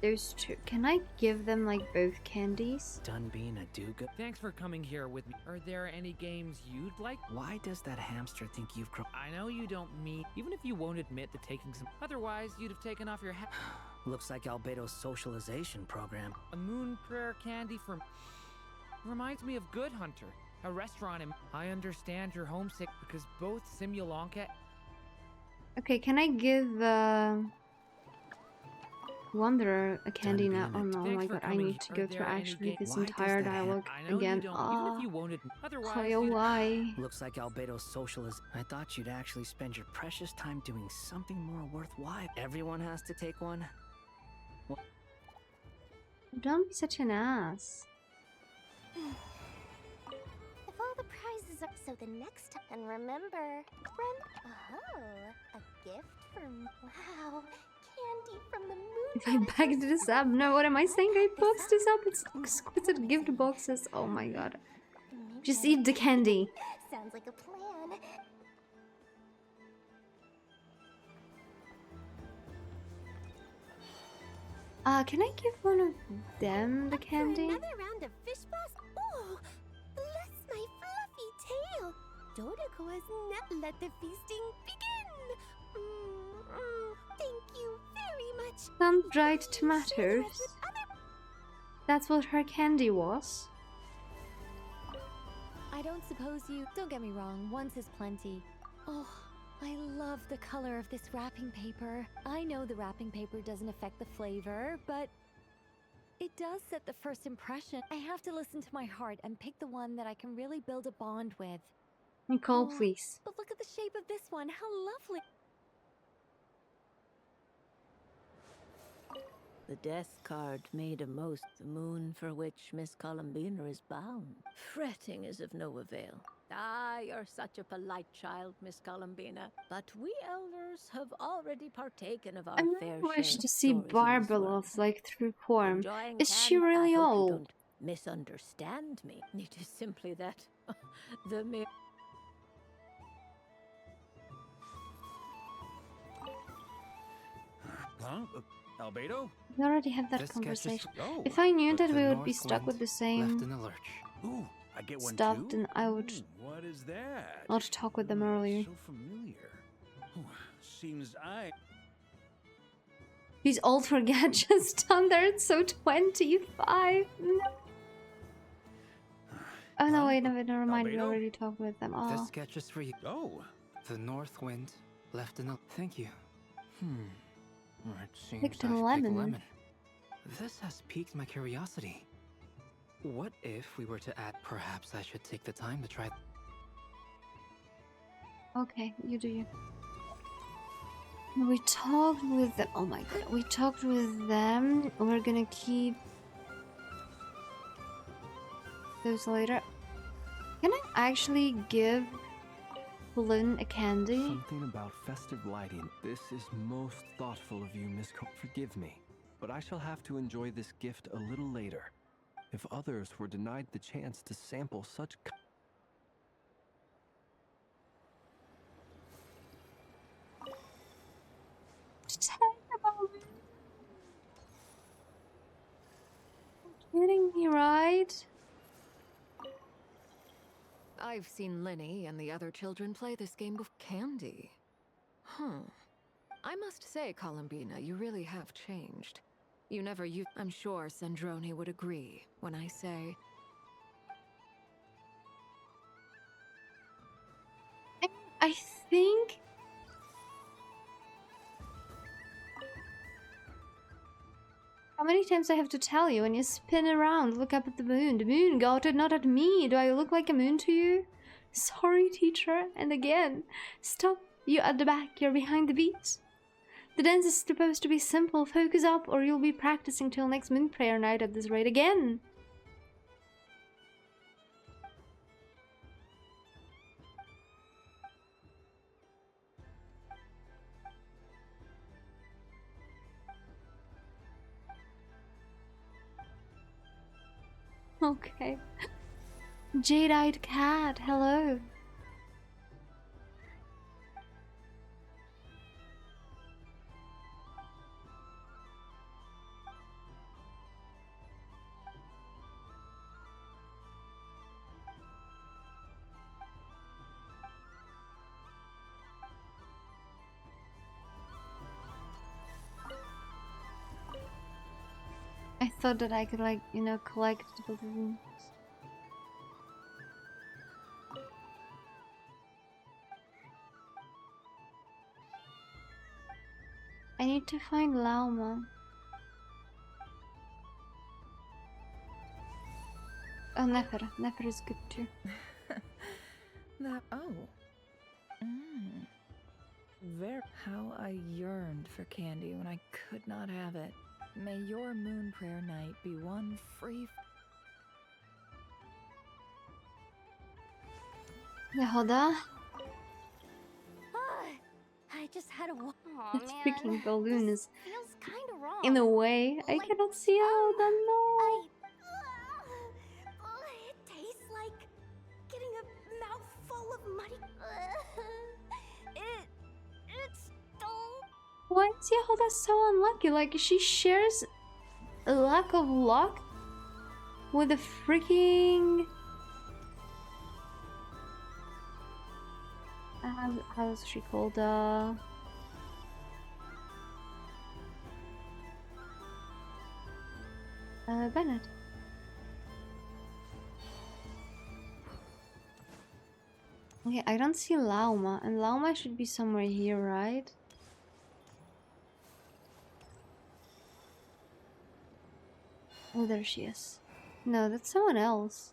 those two. Can I give them like both candies? Done being a do-good. Thanks for coming here with me. Are there any games you'd like? Why does that hamster think you've grown? I know you don't mean, even if you won't admit to taking some. Otherwise, you'd have taken off your hat. Looks like Albedo's socialization program. A moon prayer candy from. Reminds me of Good Hunter, a restaurant in. I understand you're homesick because both Simulanka. Okay, can I give Wanderer a candy now? Oh no, oh my god, I need to go through actually this entire dialogue again. Oh, why? Looks like Albedo's socialism. I thought you'd actually spend your precious time doing something more worthwhile. Everyone has to take one. What? Don't be such an ass. If all the prizes are so the next time, and remember, a gift from wow. Candy from the moon. If I bagged this up, no, what am I saying? I boxed this up. It's exquisite gift boxes. Oh my god. Just eat the candy. Sounds like a plan. Can I give one of them the candy? Another round of fish blast. Oh, bless my fluffy tail. Dodoko has not let the feasting begin. Thank you very much. Sun-dried tomatoes. That's what her candy was. I don't suppose you... Don't get me wrong, once is plenty. Oh, I love the color of this wrapping paper. I know the wrapping paper doesn't affect the flavor, but it does set the first impression. I have to listen to my heart and pick the one that I can really build a bond with. Nicole, please. But look at the shape of this one. How lovely. The death card made a most the moon for which Miss Columbina is bound. Fretting is of no avail. Ah, you're such a polite child, Miss Columbina. But we elders have already partaken of our I fair really share wish of to see stories in this world. Barbalos like through form. Enjoying Is she candy? really I hope you old? don't misunderstand me. It is simply that the mere Huh? Albedo? We already had that This sketch is- conversation. Oh, If I knew but that the we would be north stuck with wind the Left in same the lurch. Ooh, I get one stuff, too? then I would What is that? not talk with them earlier. So familiar. Oh, seems I. He's old for Gacha standards, so 25. No. Oh no, wait, no, never mind. We Albedo? already talked with them. This Oh, sketch is for you. Oh. The north wind left in the. Thank you. It seems Picked a I've picked lemon. lemon. This has piqued my curiosity. What if we were to add? Perhaps I should take the time to try. okay, you do you. We talked with them. Oh my god, we talked with them. We're gonna keep those later. Can I actually give Lynn a candy? Something about festive lighting. This is most thoughtful of you, Miss Forgive me, but I shall have to enjoy this gift a little later. If others were denied the chance to sample such Kidding me, right? I've seen Linny and the other children play this game before. Candy? I must say, Columbina, you really have changed. You never used. I'm sure Sandrone would agree when I say. I think. How many times I have to tell you when you spin around, look up at the moon. The moon got it, not at me. Do I look like a moon to you? Sorry, teacher. And again, stop. You at the back, you're behind the beat. The dance is supposed to be simple. Focus up or you'll be practicing till next moon prayer night at this rate again. Okay. Jade-eyed cat, hello. I thought that I could, like, you know, collect the balloons. I need to find Lauma. Oh, Nefer. Nefer is good too. How I yearned for candy when I could not have it. May your moon prayer night be one free. Yehoda? I just had a walk. This freaking balloon is Feels kind of wrong. in a way. I cannot see Yehoda, no. It tastes like getting a mouthful of muddy. It's Why is Yehoda so unlucky? Like, she shares a lack of luck with a freaking... how's she called? Bennett. Okay, I don't see Lauma, and Lauma should be somewhere here, right? Oh, there she is. No, that's someone else.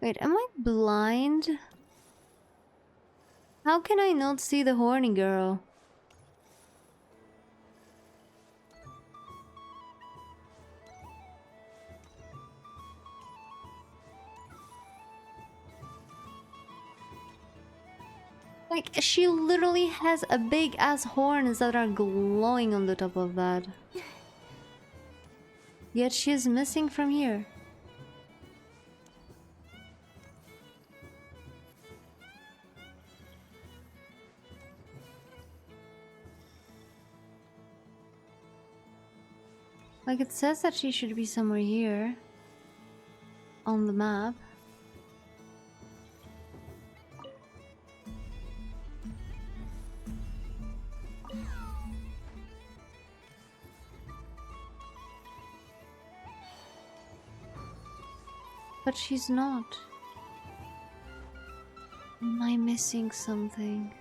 Wait, am I blind? How can I not see the horny girl? Like, she literally has a big ass horns that are glowing on the top of that. Yet she is missing from here. Like, it says that she should be somewhere here on the map. But she's not. Am I missing something?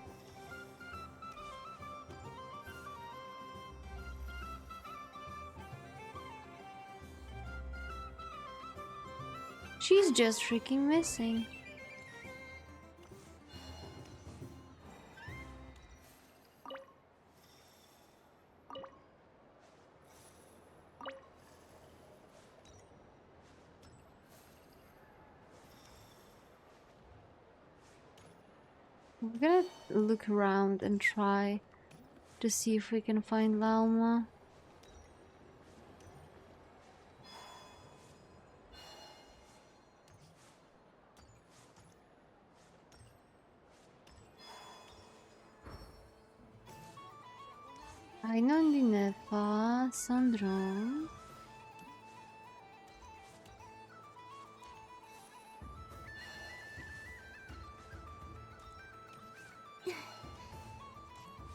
She's just freaking missing. We're gonna look around and try to see if we can find Lauma. Ay, non di ne fa, Sandro.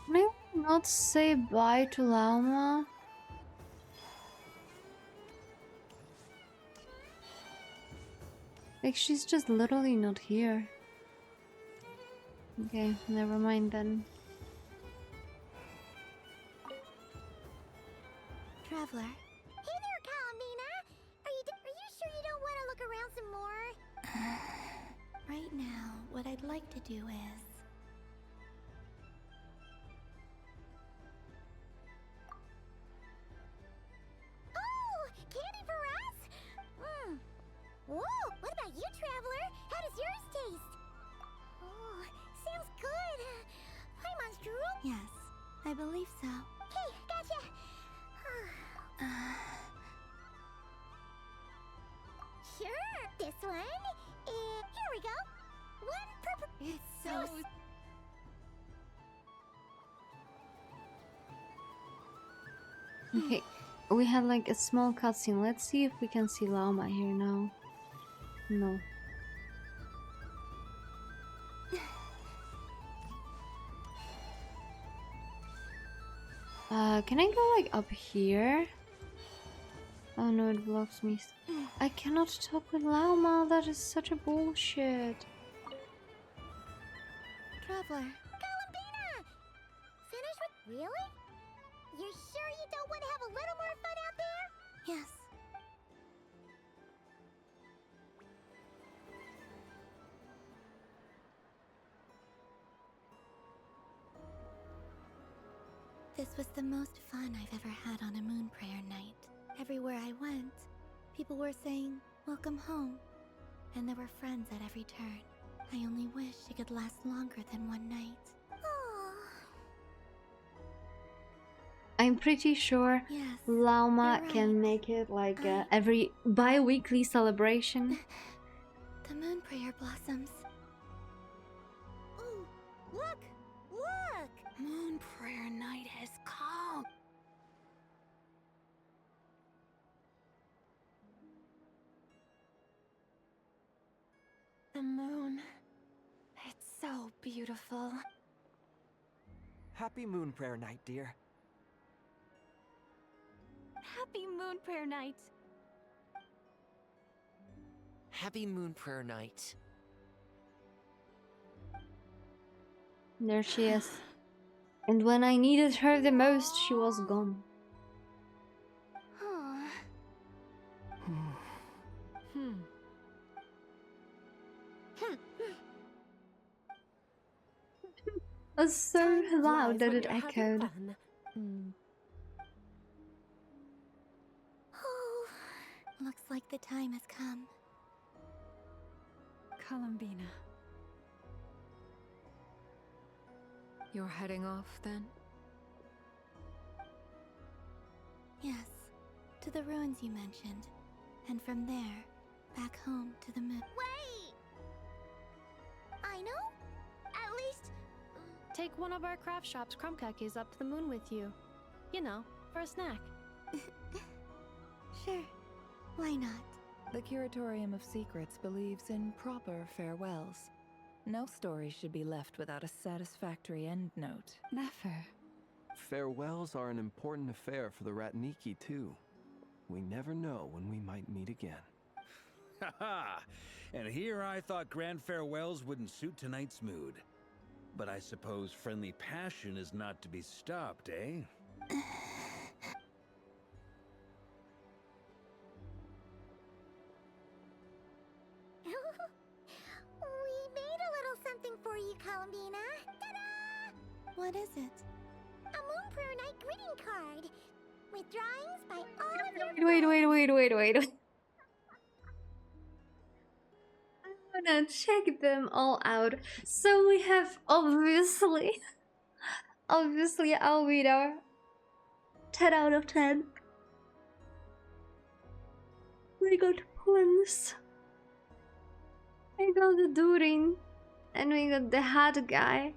Can I not say bye to Lauma? Like, she's just literally not here. Okay, never mind then. Traveler. Hey there, Kalamina! Are you sure you don't want to look around some more? Right now, what I'd like to do is... Oh! Candy for us? Whoa! What about you, Traveler? How does yours taste? Oh, sounds good. Hi, Monstro. Yes, I believe so. Okay, gotcha. Sure, this one. And here we go. One purple. It's so... Okay, we had like a small cutscene. Let's see if we can see Lauma here now. No. Can I go like up here? Oh no, it blocks me. I cannot talk with Lauma. That is such a bullshit. Traveler. Columbina! Finish with... Really? You're sure you don't want to have a little more fun out there? Yes. This was the most fun I've ever had on a moon prayer night. Everywhere I went, people were saying, "Welcome home." And there were friends at every turn. I only wish it could last longer than one night. I'm pretty sure Yes, Lauma you're right. can make it like every bi-weekly celebration. The moon prayer blossoms. Ooh, look! Look! Moon prayer night has come. The moon. It's so beautiful. Happy Moon Prayer Night, dear. Happy Moon Prayer Night. Happy Moon Prayer Night. There she is. And when I needed her the most, she was gone. It was so loud that it echoed. Oh, looks like the time has come. Columbina. You're heading off then? Yes, to the ruins you mentioned. And from there, back home to the moon. Wait! I know? At least... Take one of our craft shop's crumb cookies up to the moon with you. You know, for a snack. Sure, why not? The Curatorium of Secrets believes in proper farewells. No story should be left without a satisfactory end note. Never. Farewells are an important affair for the Ratniki, too. We never know when we might meet again. Haha! And here I thought grand farewells wouldn't suit tonight's mood. But I suppose friendly passion is not to be stopped, eh? We made a little something for you, Columbina. Ta-da! What is it? A Moon Prayer Night greeting card. With drawings by all of your Wait. I wanna check them all out. So we have obviously Alvida. 10 out of 10. We got Prince. We got the Durin. And we got the hat guy.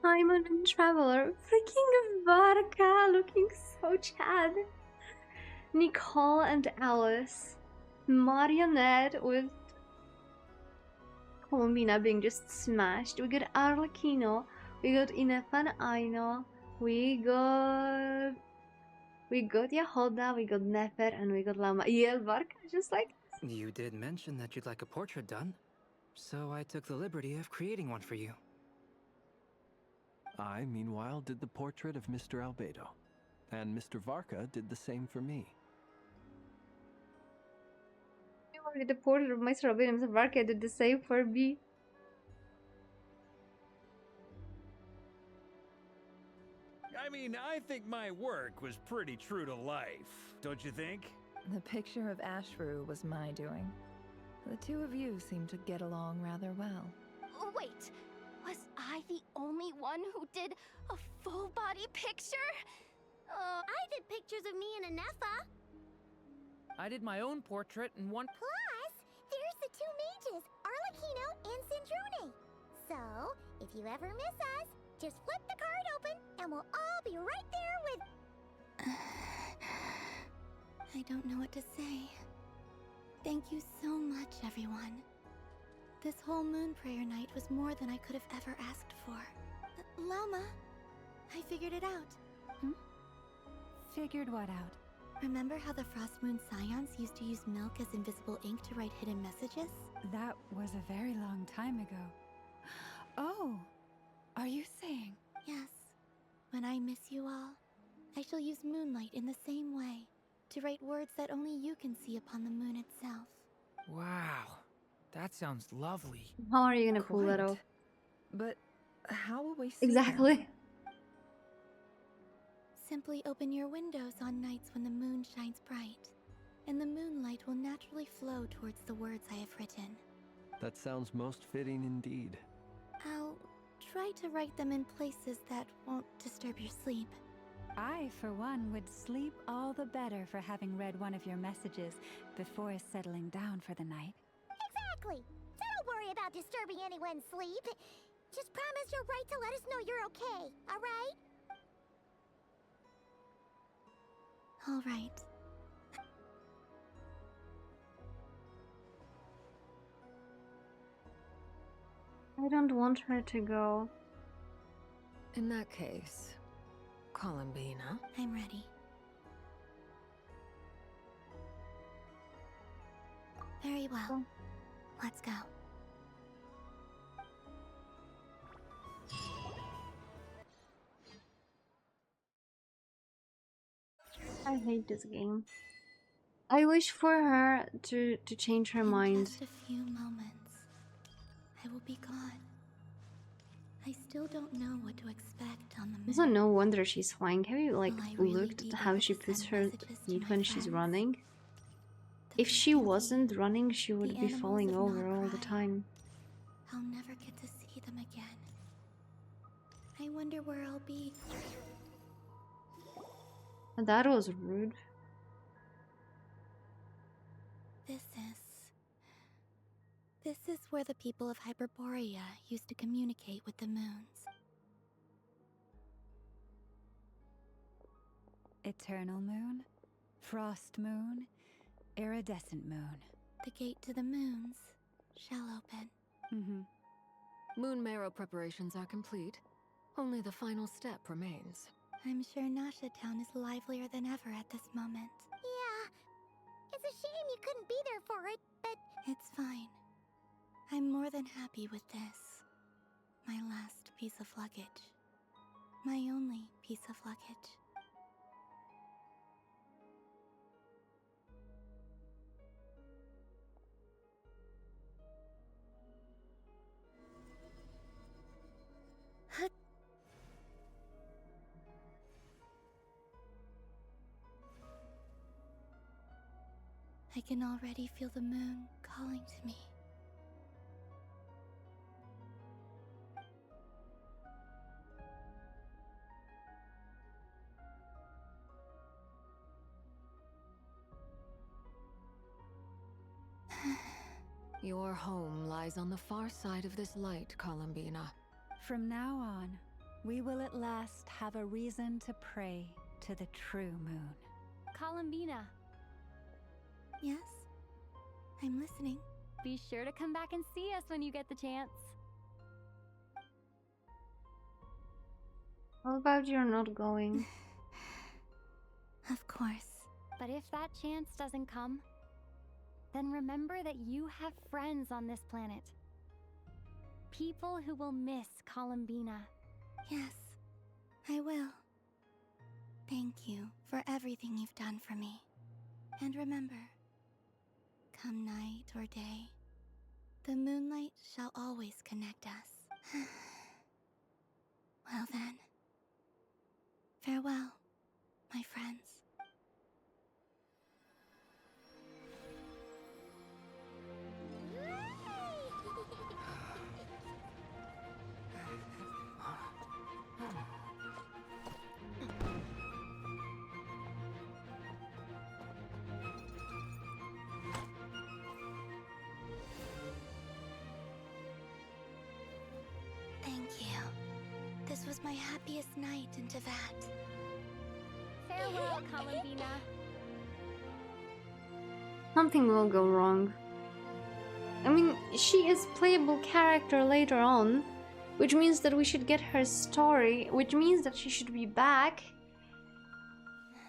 Simon and Traveler. Freaking Varka looking so Chad. Nicole and Alice. Marionette with Columbina being just smashed. We got Arlecchino. We got Inef and Aino. We got Yahoda. We got Nefer and we got Lama. Yeah, Varka just like. You did mention that you'd like a portrait done, so I took the liberty of creating one for you. I, meanwhile, did the portrait of Mr. Albedo, and Mr. Varka did the same for me. The portrait of Mr. Albedo and Mr. Varka did the same for me. I mean, I think my work was pretty true to life, don't you think? The picture of Ashru was my doing. The two of you seem to get along rather well. Wait, was I the only one who did a full body picture? I did pictures of me and Anefa. I did my own portrait and one. Plus, there's the two mages, Arlecchino and Sindrune. So, if you ever miss us, just flip the card open and we'll all be right there with... I don't know what to say. Thank you so much, everyone. This whole Moon Prayer Night was more than I could have ever asked for. Lama, I figured it out. Figured what out? Remember how the Frost Moon Scions used to use milk as invisible ink to write hidden messages? That was a very long time ago. Oh, are you saying? Yes. When I miss you all, I shall use moonlight in the same way, to write words that only you can see upon the moon itself. Wow, that sounds lovely. How are you gonna pull that off? But how will we see Exactly. them? Simply open your windows on nights when the moon shines bright, and the moonlight will naturally flow towards the words I have written. That sounds most fitting indeed. I'll try to write them in places that won't disturb your sleep. I, for one, would sleep all the better for having read one of your messages before settling down for the night. Exactly! So don't worry about disturbing anyone's sleep. Just promise you'll write to let us know you're okay, alright? All right. I don't want her to go. In that case, Columbina. I'm ready. Very well. Let's go. I hate this game. I wish for her to change her mind. Just a few moments. I will be gone. I still don't know what to expect on the moon. Also, no wonder she's flying. Have you like Will I really looked be at how able she to puts send her messages to feet my when she's friends? running? If she wasn't running, she would be animals falling have over not all the cried. time. I'll never get to see them again. I wonder where I'll be. And that was rude. This is where the people of Hyperborea used to communicate with the moons. Eternal moon, frost moon, iridescent moon. The gate to the moons shall open. Moon marrow preparations are complete. Only the final step remains. I'm sure Nasha Town is livelier than ever at this moment. Yeah. It's a shame you couldn't be there for it, but... It's fine. I'm more than happy with this. My last piece of luggage. My only piece of luggage. I can already feel the moon calling to me. Your home lies on the far side of this light, Columbina. From now on, we will at last have a reason to pray to the true moon. Columbina, Yes? I'm listening. be sure to come back and see us when you get the chance. How about you're not going? Of course. But if that chance doesn't come, then remember that you have friends on this planet. People who will miss Columbina. Yes, I will. Thank you for everything you've done for me. And remember, come night or day, the moonlight shall always connect us. Well then, farewell, my friends. Thank you. This was my happiest night in Teyvat. Farewell, Columbina. Something will go wrong. I mean, she is playable character later on, which means that we should get her story, which means that she should be back.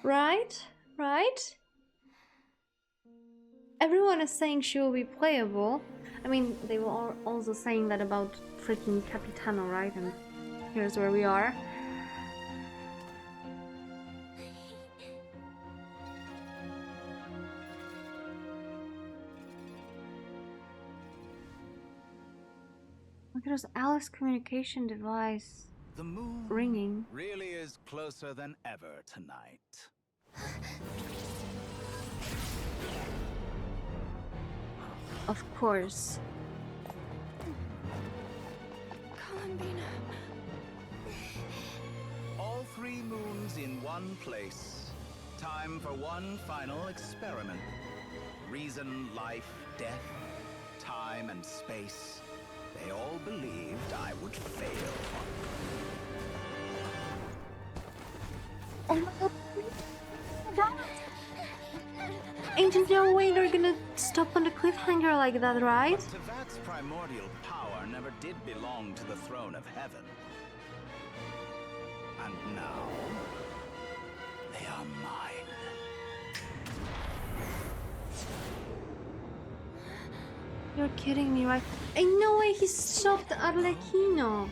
Right? Right? Everyone is saying she will be playable. I mean, they were also saying that about freaking Capitano, right? And here's where we are. Look at this Alice communication device. The moon ringing. really is closer than ever tonight. Of course. Columbina. All 3 moons in one place. Time for one final experiment. Reason, life, death, time and space. They all believed I would fail. Oh my god. Ain't no way they're gonna stop on the cliffhanger like that, right? Teyvat's primordial power never did belong to the throne of heaven. And now, they are mine. You're kidding me, right? Ain't no way he stopped Arlecchino.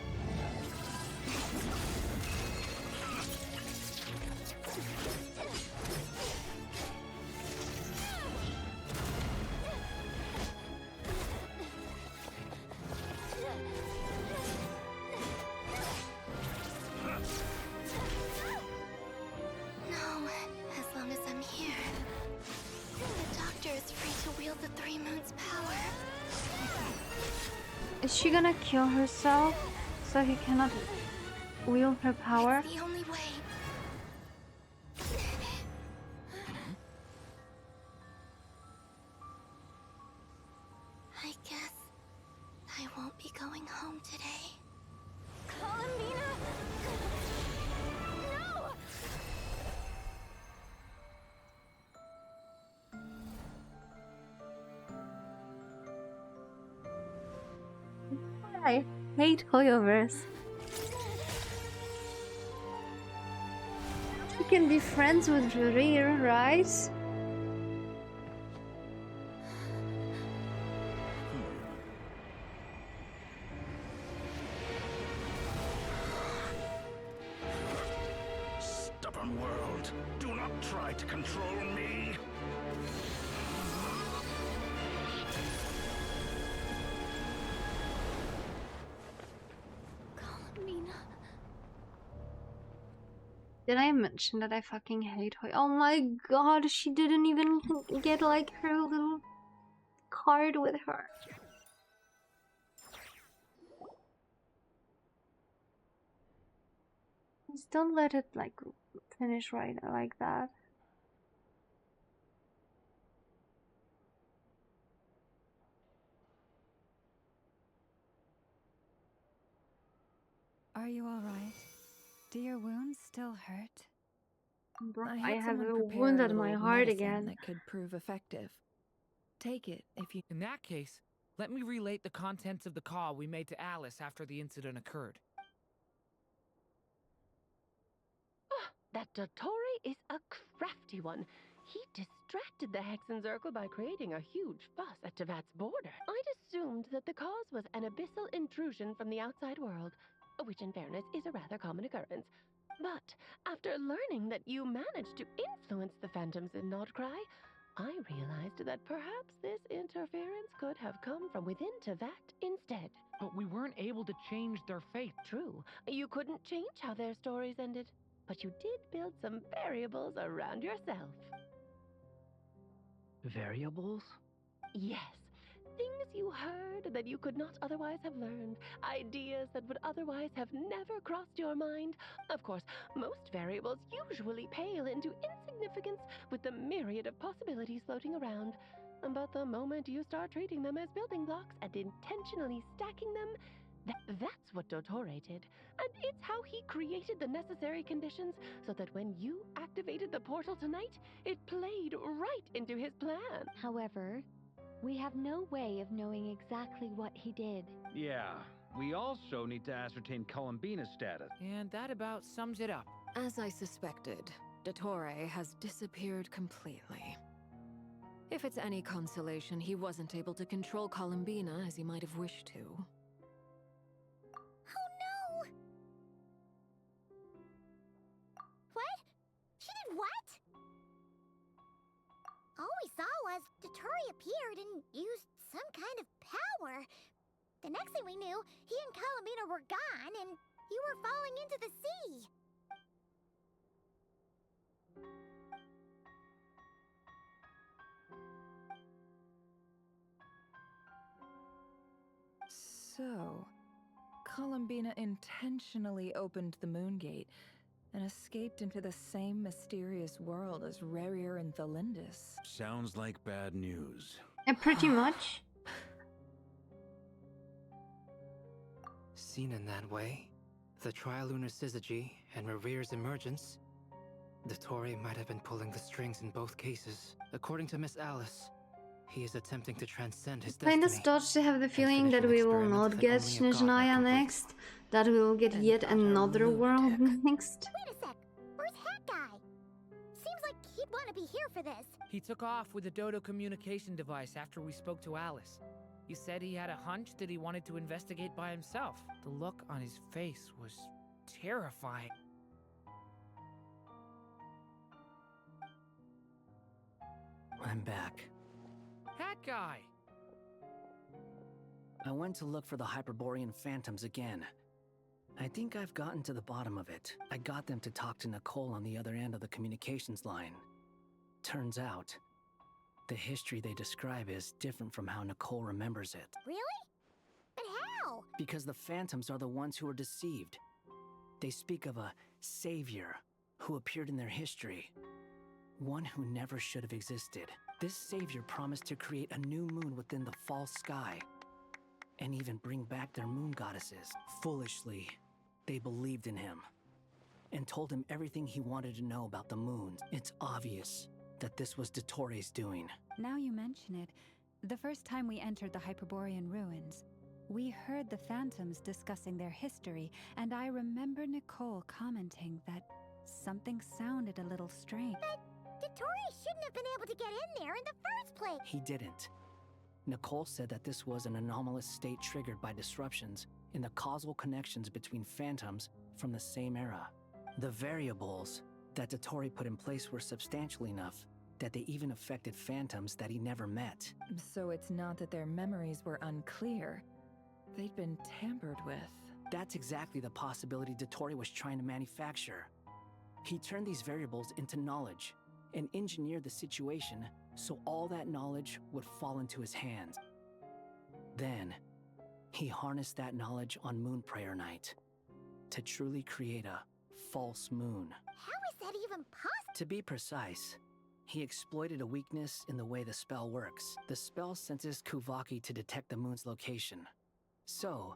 No, as long as I'm here. The doctor is free to wield the Three Moons' power. Is she gonna kill herself so he cannot wield her power? It's the only way. I guess I won't be going home today. Columbina! No! I hate Hoyoverse. She can be friends with Rear, right? Stubborn world, do not try to control me. Columbina. Did I mention that I fucking hate Hoy? Oh my god, she didn't even get like her little card with her. Just don't let it like finish right like that. Are you alright? Do your wounds still hurt? Bro, I I had have someone a prepare wound a on my little heart medicine again. that could prove effective. Take it if you. In that case, let me relate the contents of the call we made to Alice after the incident occurred. That Dottore is a crafty one. He distracted the Hexenzirkel by creating a huge fuss at Tavat's border. I'd assumed that the cause was an abyssal intrusion from the outside world, which in fairness is a rather common occurrence. But after learning that you managed to influence the phantoms in Nodcry, I realized that perhaps this interference could have come from within Tavat instead. But we weren't able to change their fate. True, you couldn't change how their stories ended, but you did build some variables around yourself. Variables? Yes. Things you heard that you could not otherwise have learned. Ideas that would otherwise have never crossed your mind. Of course, most variables usually pale into insignificance with the myriad of possibilities floating around. But the moment you start treating them as building blocks and intentionally stacking them, that's what Dottore did. And it's how he created the necessary conditions so that when you activated the portal tonight, it played right into his plan. However, we have no way of knowing exactly what he did. Yeah, we also need to ascertain Columbina's status. And that about sums it up. As I suspected, Dottore has disappeared completely. If it's any consolation, he wasn't able to control Columbina as he might have wished to. Oh no! What? She did what? All we saw was Dottore appeared and used some kind of power. The next thing we knew, he and Columbina were gone and you were falling into the sea. So, Columbina intentionally opened the Moon Gate and escaped into the same mysterious world as Rerir and Thalindis. Sounds like bad news. Pretty much. Seen in that way, the Trilunar Syzygy and Rerir's emergence, Dottore might have been pulling the strings in both cases. According to Miss Alice, He is attempting to transcend his Kinda destiny. starts to have the feeling finish that an we will experiment not that get only a god might Nyaehh complete. next, that we will get yet another world next. Wait a sec. Where's Hat Guy? Seems like he'd want to be here for this. He took off with the Dodo communication device after we spoke to Alice. He said he had a hunch that he wanted to investigate by himself. The look on his face was terrifying. I'm back. Hat Guy! I went to look for the Hyperborean phantoms again. I think I've gotten to the bottom of it. I got them to talk to Nicole on the other end of the communications line. Turns out, the history they describe is different from how Nicole remembers it. Really? But how? Because the phantoms are the ones who are deceived. They speak of a savior who appeared in their history. One who never should have existed. This savior promised to create a new moon within the false sky, and even bring back their moon goddesses. Foolishly, they believed in him, and told him everything he wanted to know about the moon. It's obvious that this was Dottoro's doing. Now you mention it, the first time we entered the Hyperborean ruins, we heard the phantoms discussing their history, and I remember Nicole commenting that something sounded a little strange. But Dottori shouldn't have been able to get in there in the first place. He didn't. Nicole said that this was an anomalous state triggered by disruptions in the causal connections between phantoms from the same era. The variables that Dottori put in place were substantial enough that they even affected phantoms that he never met. So it's not that their memories were unclear. They'd been tampered with. That's exactly the possibility Dottori was trying to manufacture. He turned these variables into knowledge and engineered the situation so all that knowledge would fall into his hands. Then, he harnessed that knowledge on Moon Prayer Night to truly create a false moon. How is that even possible? To be precise, he exploited a weakness in the way the spell works. The spell senses Kuvaki to detect the moon's location. So,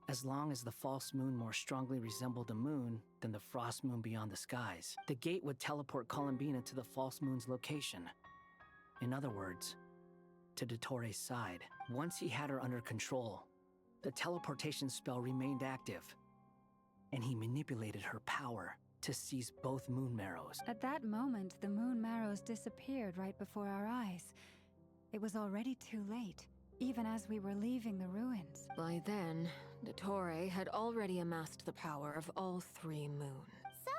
as long as the false moon more strongly resembled a moon than the frost moon beyond the skies, the gate would teleport Columbina to the false moon's location. In other words, to Dottoro's side. Once he had her under control, the teleportation spell remained active, and he manipulated her power to seize both moon marrows. At that moment, the moon marrows disappeared right before our eyes. It was already too late, even as we were leaving the ruins. By then, Dottore had already amassed the power of all three moons. So,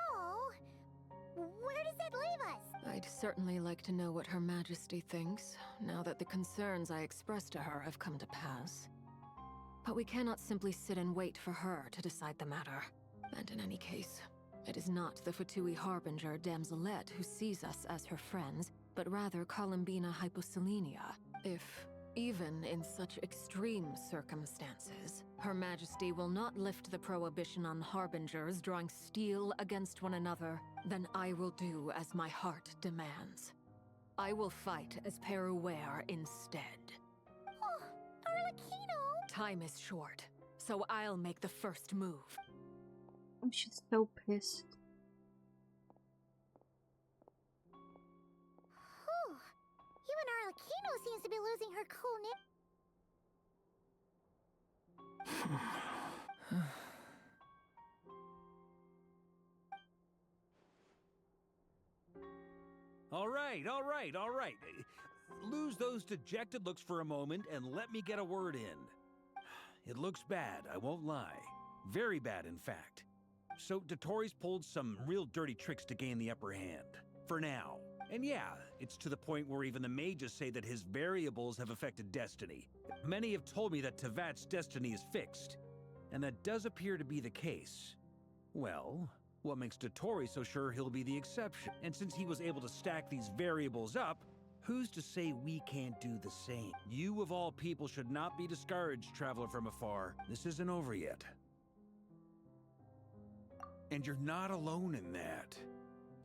where does that leave us? I'd certainly like to know what Her Majesty thinks, now that the concerns I expressed to her have come to pass. But we cannot simply sit and wait for her to decide the matter. And in any case, it is not the Fatui Harbinger Damselette who sees us as her friends, but rather Columbina Hyposelenia. If, even in such extreme circumstances, Her Majesty will not lift the prohibition on Harbingers drawing steel against one another, then I will do as my heart demands. I will fight as Peruware instead. Oh, Arlecchino! Time is short, so I'll make the first move. I'm just so pissed. Whew. Even Arlecchino seems to be losing her coolness. All right. Lose those dejected looks for a moment and let me get a word in. It looks bad, I won't lie. Very bad, in fact. So Dottori's pulled some real dirty tricks to gain the upper hand. For now. And yeah, it's to the point where even the mages say that his variables have affected destiny. Many have told me that Tevat's destiny is fixed. And that does appear to be the case. Well, what makes Dottori so sure he'll be the exception? And since he was able to stack these variables up, who's to say we can't do the same? You of all people should not be discouraged, traveler from afar. This isn't over yet. And you're not alone in that.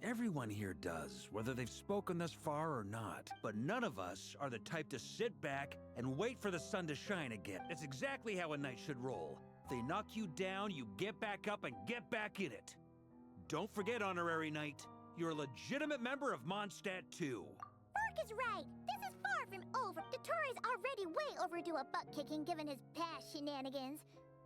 Everyone here does, whether they've spoken thus far or not. But none of us are the type to sit back and wait for the sun to shine again. That's exactly how a knight should roll. If they knock you down, you get back up and get back in it. Don't forget, Honorary Knight, you're a legitimate member of Mondstadt too. For Mark is right. This is far from over. Dottoro's already way overdue a butt-kicking given his past shenanigans.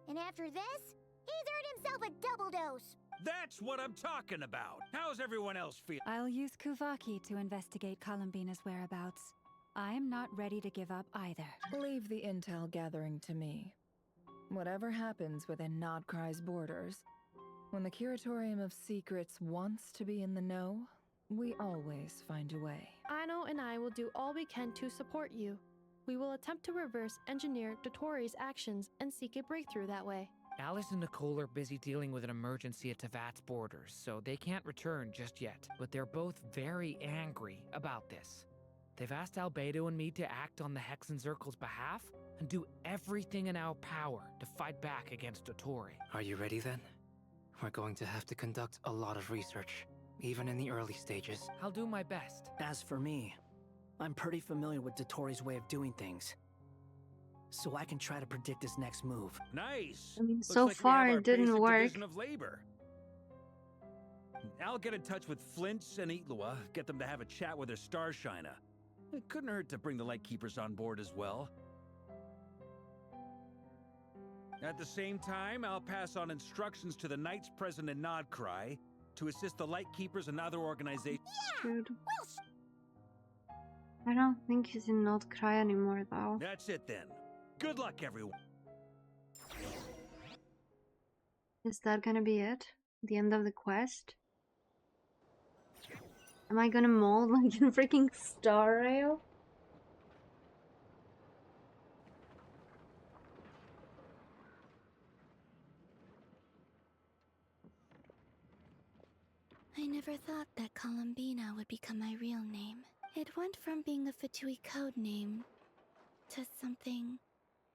And after this, he's earned himself a double dose. That's what I'm talking about. How's everyone else feel? I'll use Kuvaki to investigate Columbina's whereabouts. I am not ready to give up either. Leave the intel gathering to me. Whatever happens within Nodcry's borders, when the Curatorium of Secrets wants to be in the know, we always find a way. Aino and I will do all we can to support you. We will attempt to reverse engineer Dottoro's actions and seek a breakthrough that way. Alice and Nicole are busy dealing with an emergency at Tevat's borders, so they can't return just yet. But they're both very angry about this. They've asked Albedo and me to act on the Hexenzirkel's behalf and do everything in our power to fight back against Dottore. Are you ready then? We're going to have to conduct a lot of research, even in the early stages. I'll do my best. As for me, I'm pretty familiar with Dottore's way of doing things, so I can try to predict his next move. Nice. I mean, Looks so like we far have our it didn't basic work. division of labor. I'll get in touch with Flints and Itlua, get them to have a chat with their Starshiner. It couldn't hurt to bring the Lightkeepers on board as well. At the same time, I'll pass on instructions to the Knights present in Nodcry to assist the Lightkeepers and other organizations. Dude. I don't think he's in Nodcry anymore, though. That's it then. Good luck, everyone. Is that gonna be it? The end of the quest? Am I gonna mold like in freaking Star Rail? I never thought that Columbina would become my real name. It went from being a Fatui code name to something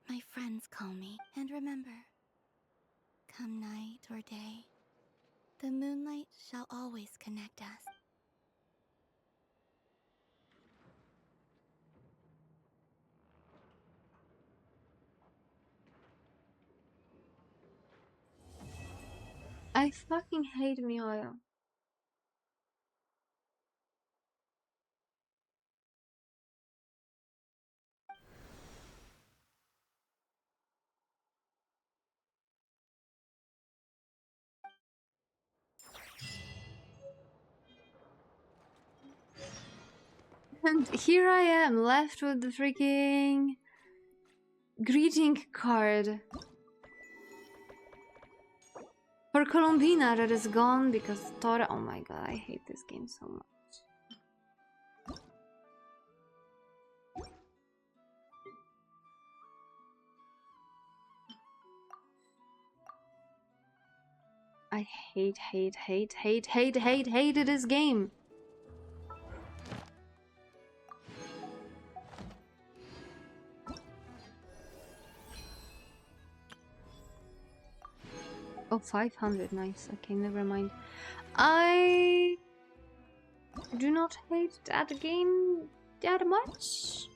my friends call me. And remember, come night or day, the moonlight shall always connect us. I fucking hate Mihoyo. And here I am, left with the freaking greeting card for Columbina that is gone because Tora. Oh my god, I hate this game so much. I hated this game. Oh, 500, nice. Okay, never mind. I do not hate that game that much.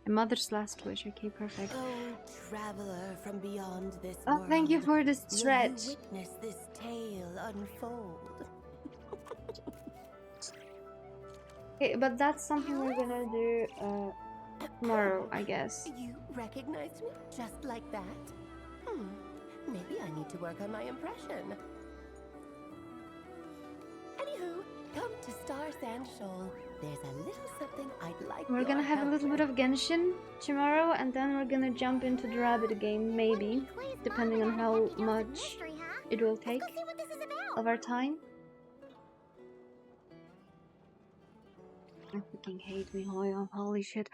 My mother's last wish. Okay, perfect. Oh, traveler from beyond this Oh, thank you for the stretch. Will you witness this tale unfold? Okay, but that's something we're gonna do tomorrow, I guess. You recognized me just like that? Maybe I need to work on my impression. Anywho, come to Star Sand Shoal. There's a little something I'd like. We're gonna have a little bit of Genshin tomorrow, and then we're gonna jump into the rabbit game, maybe, depending on how much it will take of our time. I fucking hate Mihoyo, holy shit.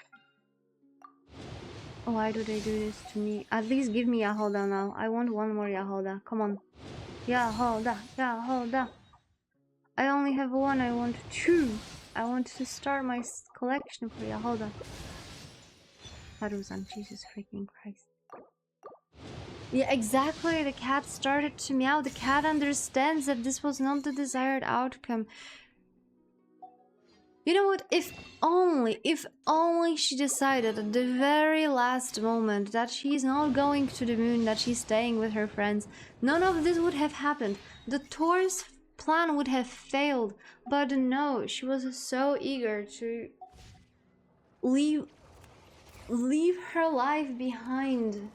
Why do they do this to me? At least give me Yahoda now. I want one more Yahoda. Come on. Yahoda, Yahoda. I only have one, I want two. I want to start my collection for Yahoda. Haruzan, Jesus freaking Christ. Yeah, exactly. The cat started to meow. The cat understands that this was not the desired outcome. You know what? If only she decided at the very last moment that she's not going to the moon, that she's staying with her friends, none of this would have happened. The Taurus plan would have failed. But no, she was so eager to leave her life behind